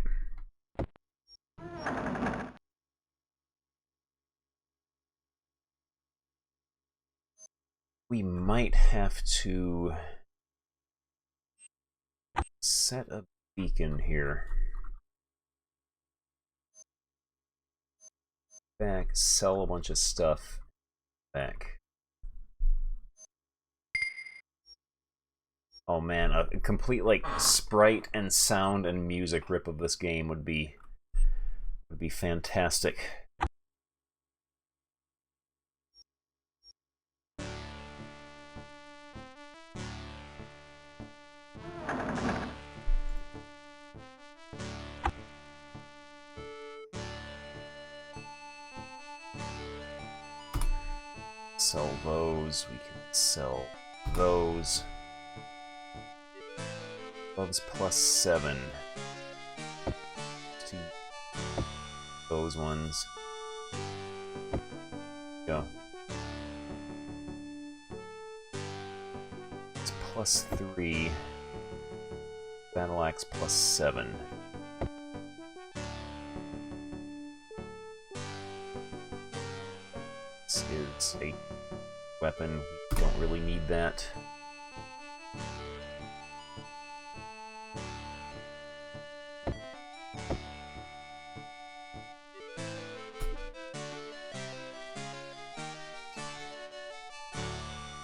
We might have to set a beacon here. Back, sell a bunch of stuff. Back. Oh man, a complete like sprite and sound and music rip of this game would be fantastic. Sell those, we can sell those. Gloves +7. To those ones. Go. It's +3. Battle axe +7. This is a weapon. We don't really need that.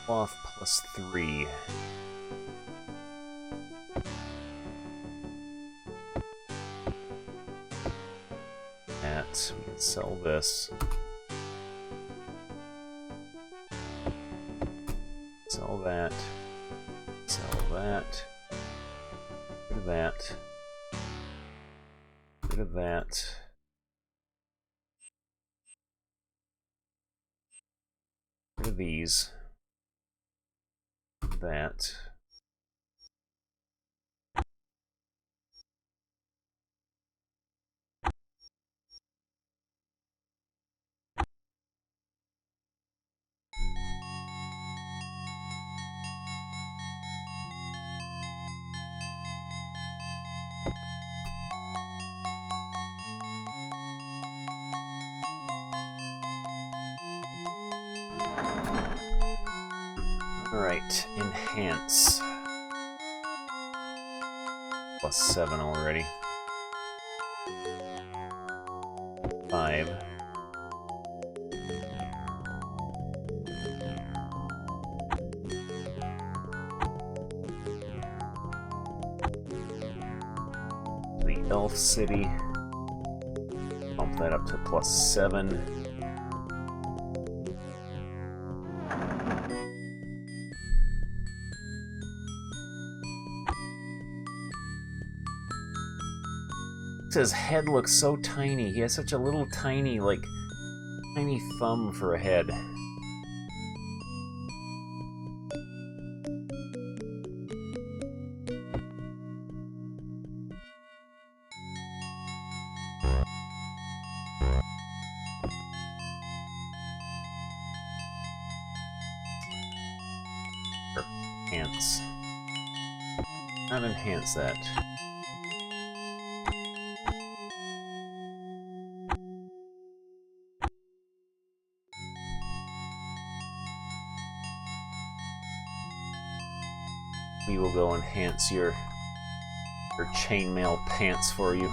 Cloth +3. We can sell this. Sell that. Sell that. Rid of that. Rid of that. Rid of these. That. Alright, enhance. +7 already. 5. The Elf City. Bump that up to +7. His head looks so tiny. He has such a little tiny, like, tiny thumb for a head. Enhance. Not enhance that. We will go enhance your chainmail pants for you.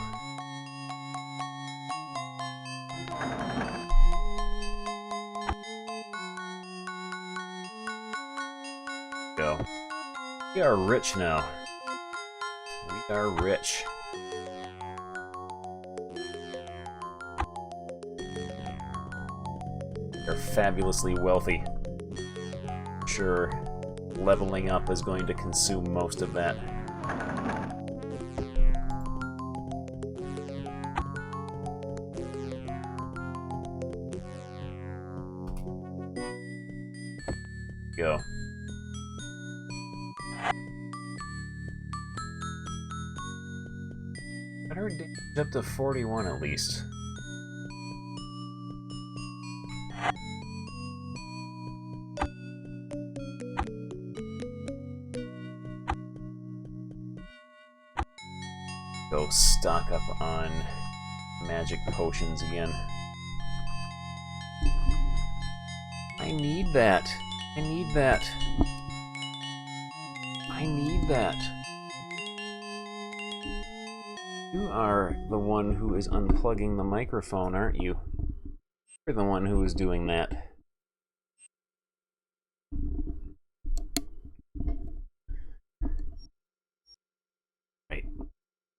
Go. We are rich now. We are rich. They're fabulously wealthy. Sure, leveling up is going to consume most of that. Go. I heard damage up to 41 at least. Go stock up on magic potions again. I need that. I need that. I need that. You are the one who is unplugging the microphone, aren't you? You're the one who is doing that. Right. You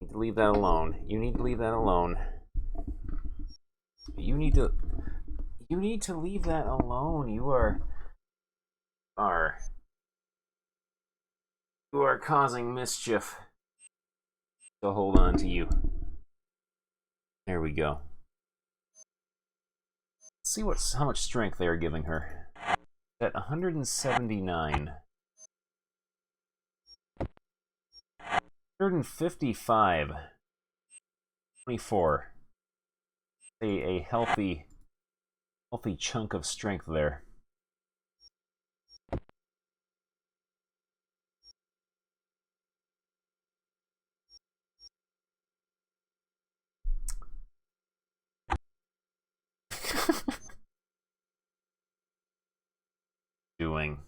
need to leave that alone. You need to leave that alone. You need to leave that alone. You are causing mischief. So hold on to you. There we go. Let's see how much strength they are giving her. At 179. 155. 24. A healthy chunk of strength there. Doing.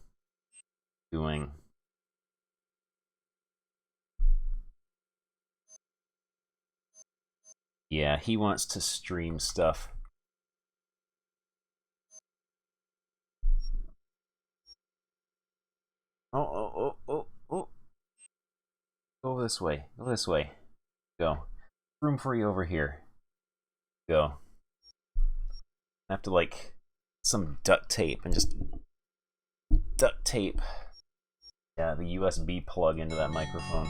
Yeah, he wants to stream stuff. Oh. Go this way. Go this way. Go. Room for you over here. Go. I have to, like, some duct tape and just duct tape. Yeah, the USB plug into that microphone.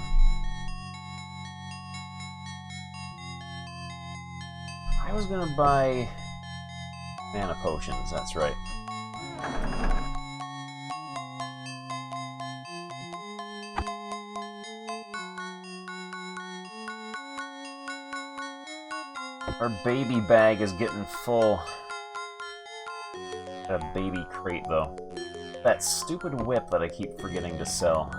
I was gonna buy mana potions, that's right. Our baby bag is getting full. Got a baby crate, though. That stupid whip that I keep forgetting to sell.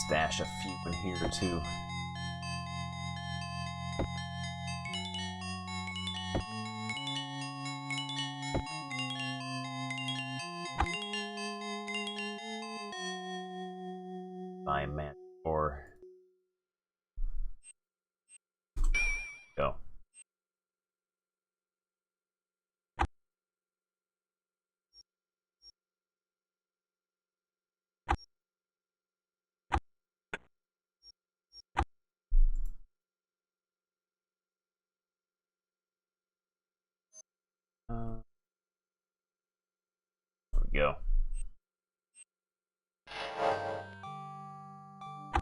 Stash a few in here too. Buy mat or go. There we go.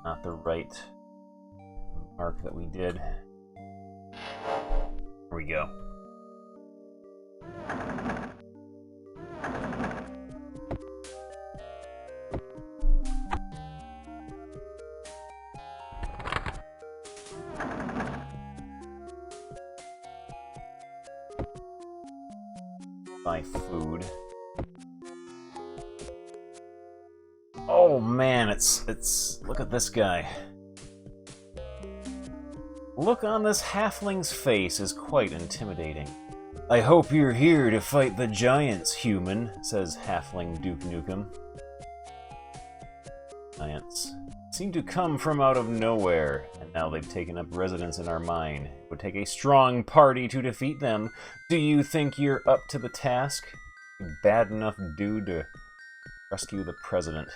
Not the right mark that we did. Here we go. Buy food. Oh man, it's look at this guy. Look on this halfling's face is quite intimidating. I hope you're here to fight the giants, human, says halfling Duke Nukem. Giants seem to come from out of nowhere, and now they've taken up residence in our mine. It would take a strong party to defeat them. Do you think you're up to the task? A bad enough dude to rescue the president.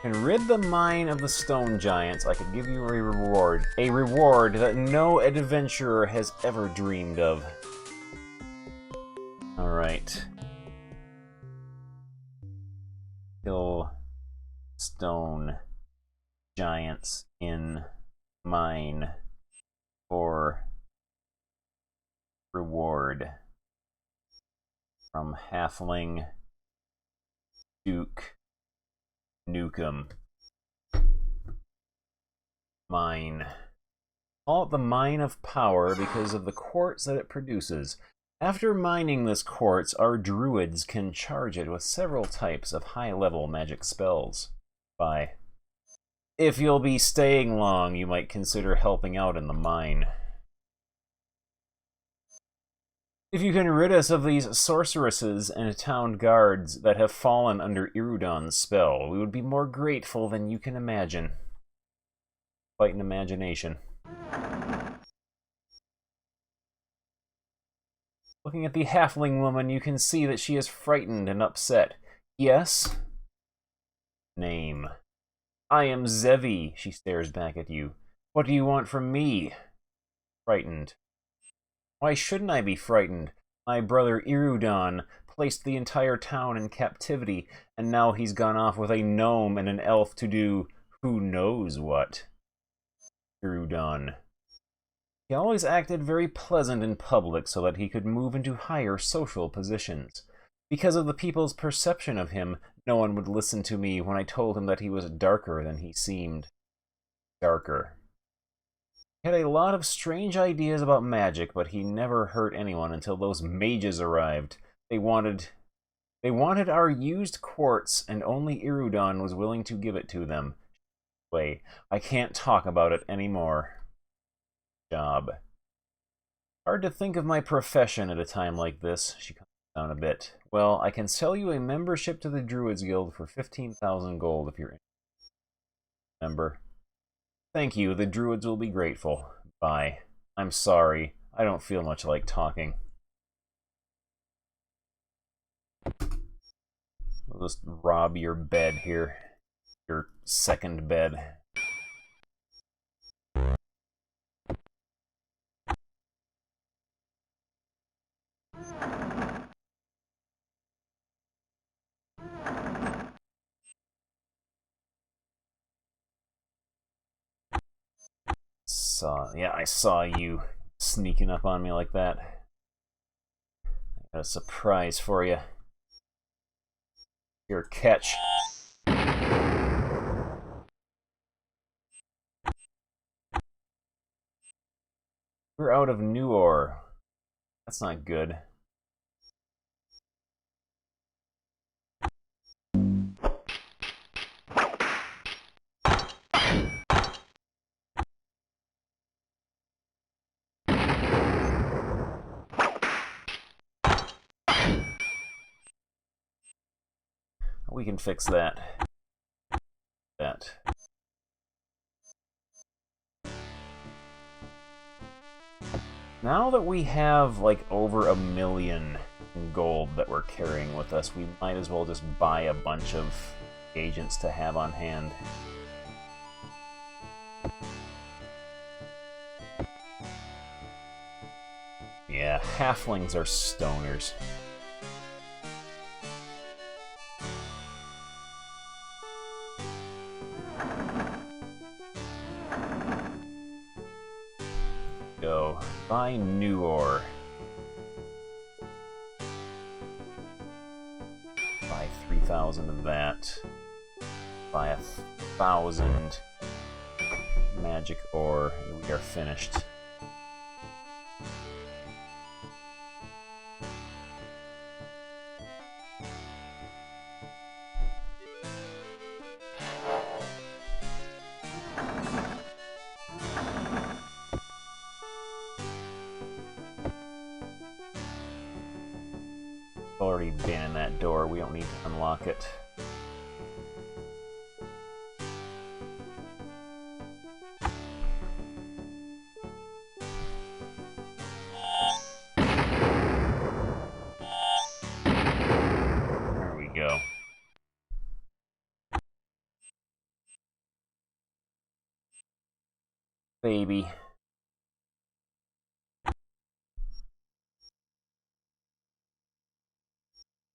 And rid the mine of the stone giants, I could give you a reward. A reward that no adventurer has ever dreamed of. Alright. Kill stone giants in mine for reward from halfling Duke Nukem. Mine. Call it the Mine of Power because of the quartz that it produces. After mining this quartz, our druids can charge it with several types of high-level magic spells. Bye. If you'll be staying long, you might consider helping out in the mine. If you can rid us of these sorceresses and town guards that have fallen under Irudon's spell, we would be more grateful than you can imagine. Quite an imagination. Looking at the halfling woman, you can see that she is frightened and upset. Yes? Name. I am Zevi, she stares back at you. What do you want from me? Frightened. Why shouldn't I be frightened? My brother Irudon placed the entire town in captivity, and now he's gone off with a gnome and an elf to do who knows what. Irudon. He always acted very pleasant in public so that he could move into higher social positions. Because of the people's perception of him, no one would listen to me when I told him that he was darker than he seemed. Darker. He had a lot of strange ideas about magic, but he never hurt anyone until those mages arrived. They wanted our used quartz, and only Irudon was willing to give it to them. Wait, I can't talk about it anymore. Job. Hard to think of my profession at a time like this. She comes down a bit. Well, I can sell you a membership to the Druids Guild for 15,000 gold if you're a member. Thank you, the Druids will be grateful. Bye. I'm sorry, I don't feel much like talking. We'll just rob your bed here. Your second bed. I saw you sneaking up on me like that. I got a surprise for you. Your catch. We're out of new ore. That's not good. We can fix that. Now that we have like over 1 million in gold that we're carrying with us, we might as well just buy a bunch of agents to have on hand. Yeah, halflings are stoners. Buy new ore. Buy 3,000 of that. Buy 1,000 magic ore, and we are finished. Already been in that door, we don't need to unlock it. There we go. Baby.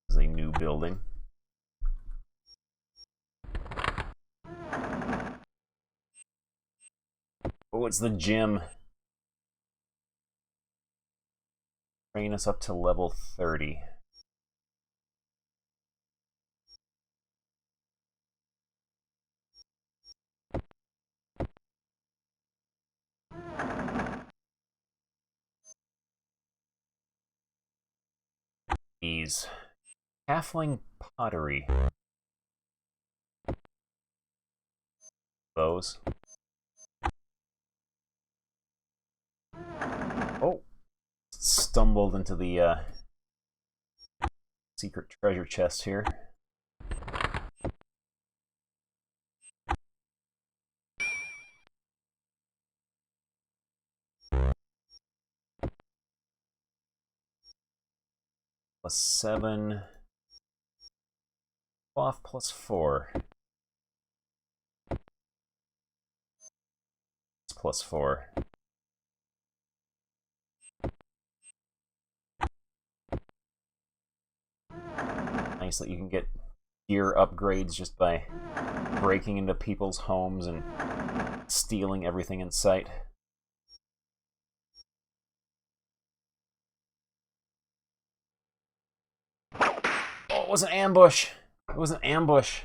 This is a new building. Oh, it's the gym. Train us up to level 30. These. Halfling pottery. Those. Oh! Stumbled into the secret treasure chest here. +7. Cloth +4. It's +4. Nice that you can get gear upgrades just by breaking into people's homes and stealing everything in sight. Oh, it was an ambush! It was an ambush!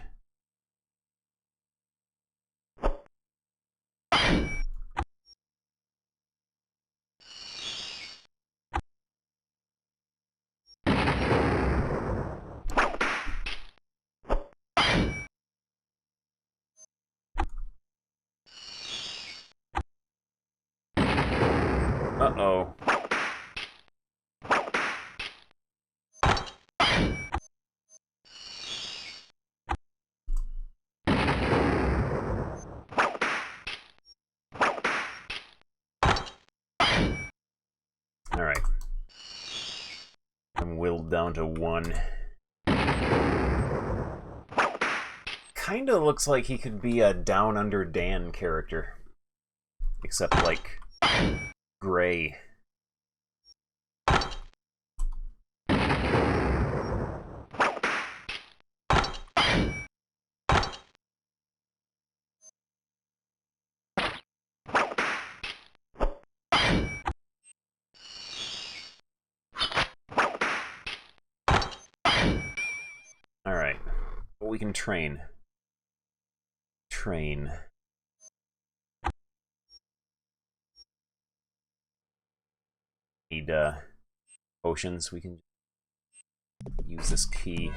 Uh-oh. Alright. I'm whittled down to 1. Kinda looks like he could be a Down Under Dan character. Except, like, gray. Alright. Well, we can train. Train. Need, potions. We can use this key.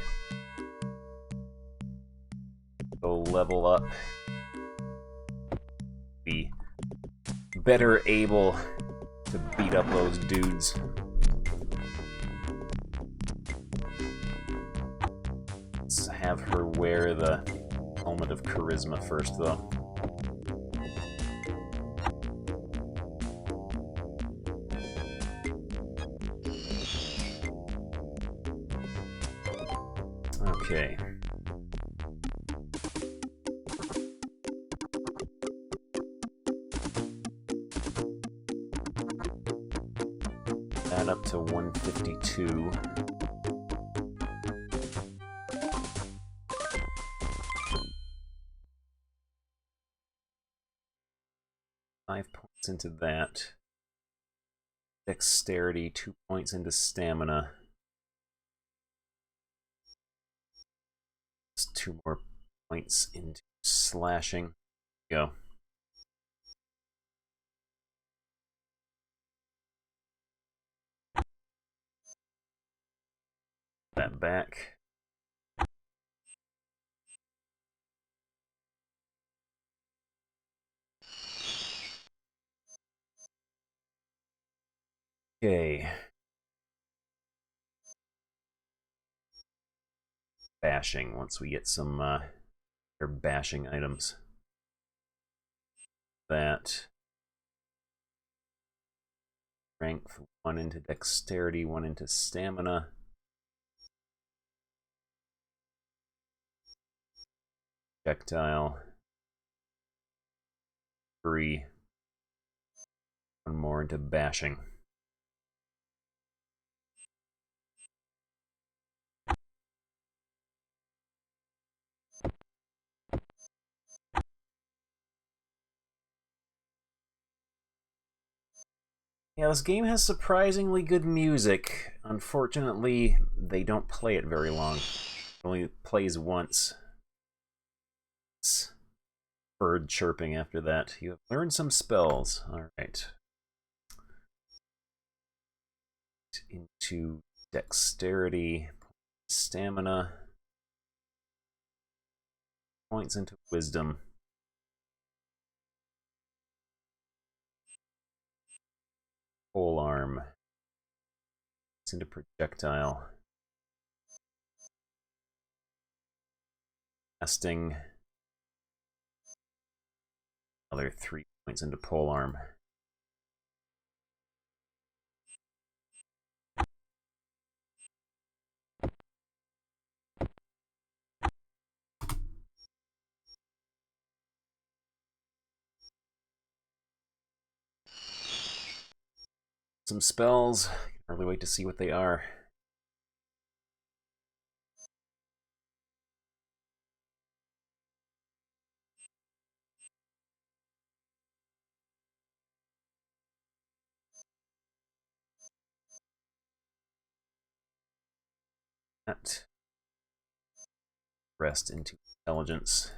Go level up. Be better able to beat up those dudes. Let's have her wear the helmet of charisma first, though. Okay. That up to 152. Five points into that. dexterity, 2 points into stamina. Just 2 more points into slashing. Go. That back. Okay. Bashing once we get some bashing items. That. Strength, 1 into dexterity, 1 into stamina. Projectile. 3. 1 more into bashing. Yeah, this game has surprisingly good music. Unfortunately, they don't play it very long. It only plays once. It's bird chirping after that. You have learned some spells. Alright. Into dexterity, stamina, points into wisdom. Pole arm. It's into projectile. Casting. Another 3 points into pole arm. Some spells. I can hardly wait to see what they are. That. Rest into intelligence.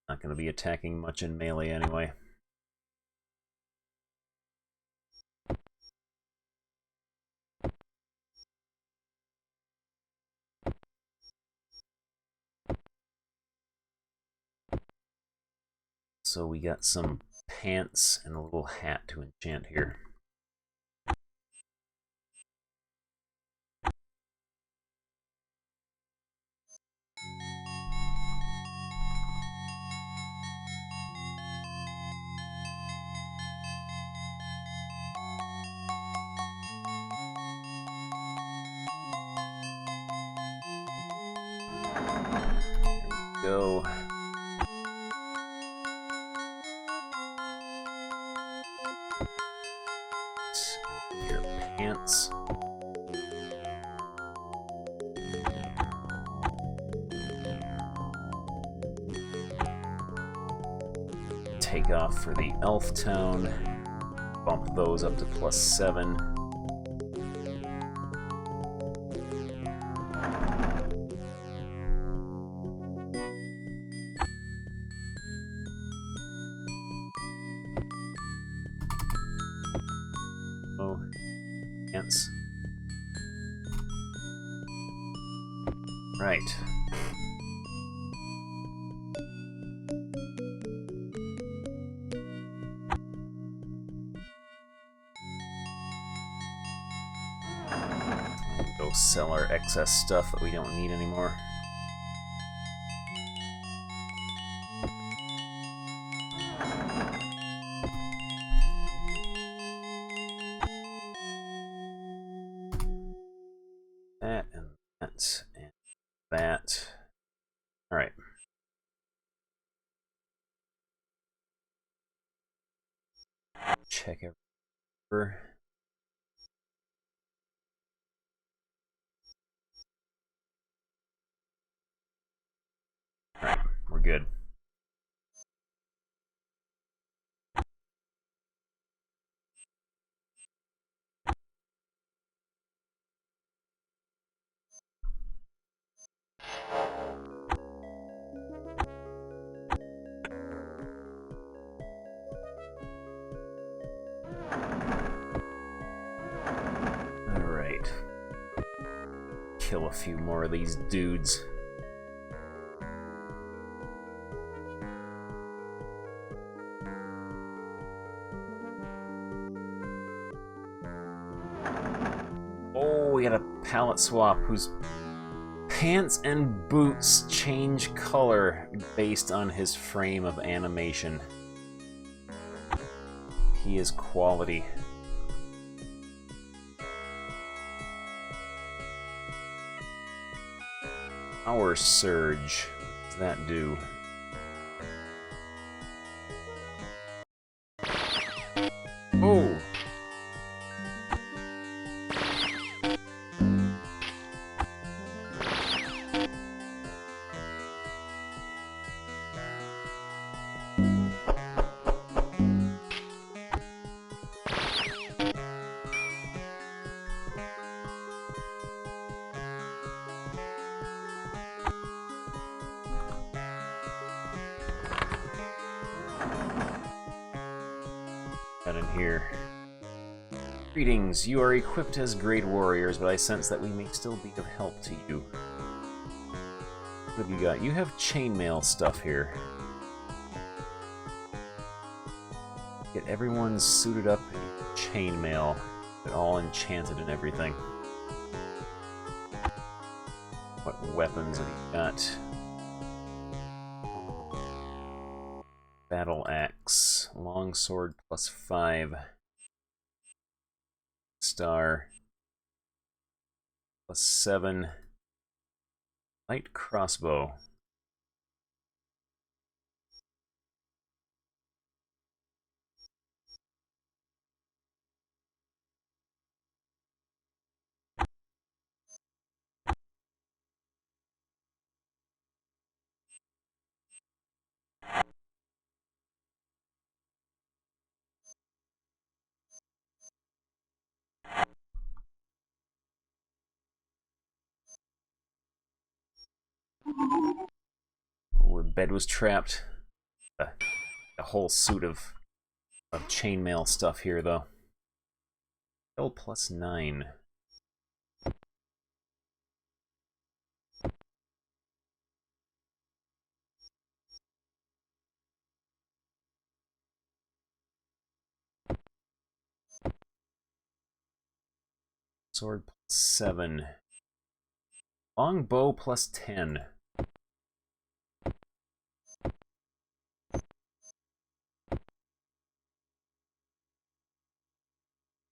Not going to be attacking much in melee anyway. So we got some pants and a little hat to enchant here. There we go. Your pants. Take off for the elf tone. Bump those up to +7. Oh, pants. Right. Go sell our excess stuff that we don't need anymore. That and that and that. All right. Check everywhere. All right, we're good. kill a few more of these dudes. Oh, we got a palette swap whose pants and boots change color based on his frame of animation. He is quality. Power Surge. What does that do? Oh! In here. Greetings, you are equipped as great warriors, but I sense that we may still be of help to you. What have you got? You have chainmail stuff here. Get everyone suited up in chainmail. They're all enchanted and everything. What weapons have you got? Battle Axe. Longsword +5. Star +7. Light crossbow. Oh, the bed was trapped. A whole suit of chainmail stuff here, though. L +9. Sword +7. Longbow +10.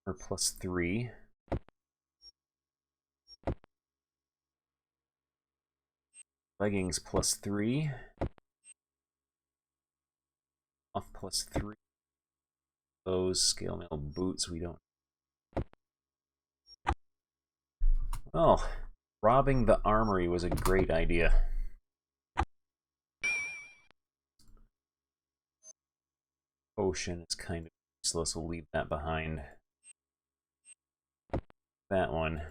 Or +3. Leggings +3. Off +3. Those scale mail boots we don't. Well, robbing the armory was a great idea. Potion is kind of useless. We'll leave that behind. That one.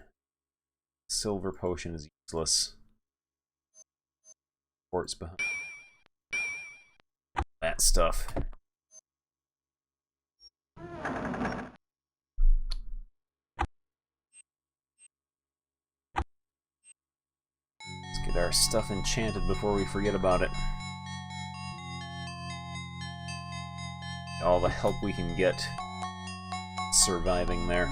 Silver potion is useless. Quartz behind. That stuff. Let's get our stuff enchanted before we forget about it. All the help we can get surviving there.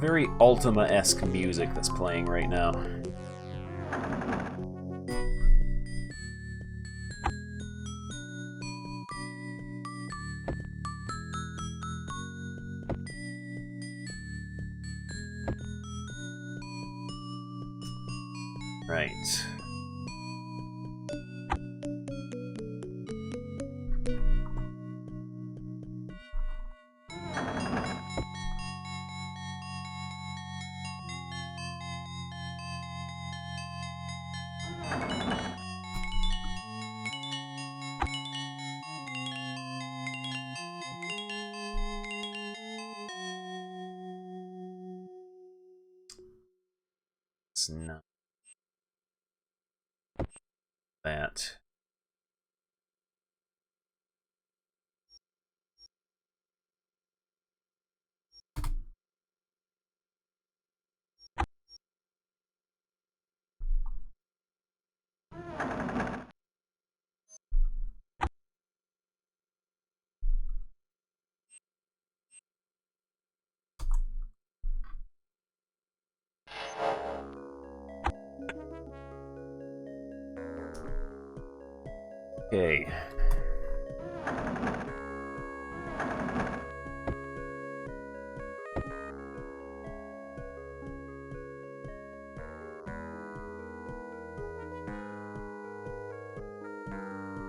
Very Ultima-esque music that's playing right now. Right. That's not that. Okay.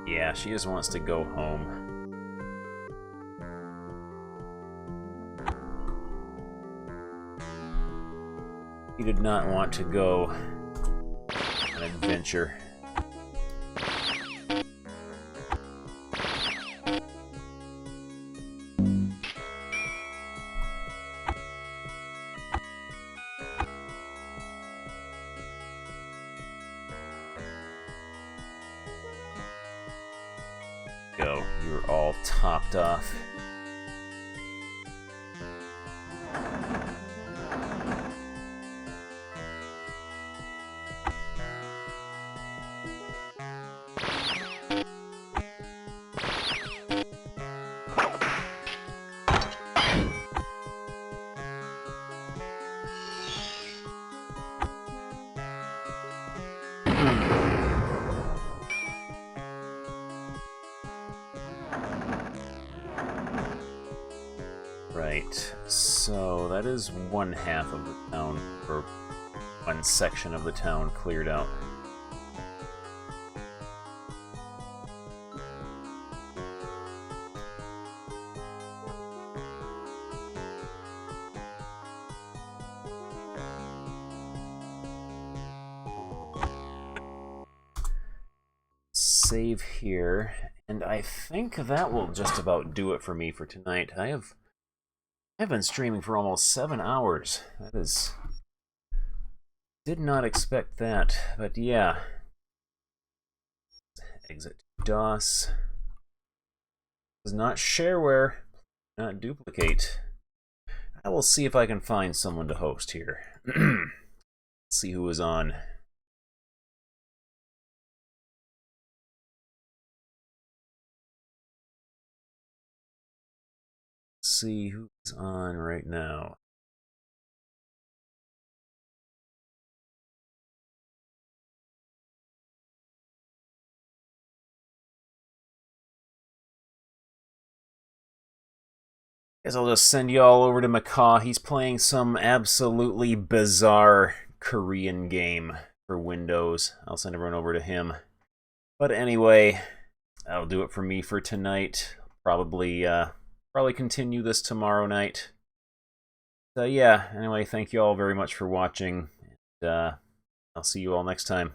Yeah, she just wants to go home. He did not want to go on an adventure. Go. You're all topped off. Right, so that is one half of the town, or one section of the town cleared out. Save here, and I think that will just about do it for me for tonight. I've been streaming for almost 7 hours. That is... Did not expect that, but yeah. Exit DOS. This is not shareware, not duplicate. I will see if I can find someone to host here. See who is on. See who's on right now. Guess I'll just send you all over to Macaw. He's playing some absolutely bizarre Korean game for Windows. I'll send everyone over to him. But anyway, that'll do it for me for tonight. Probably continue this tomorrow night. So yeah, anyway, thank you all very much for watching. And, I'll see you all next time.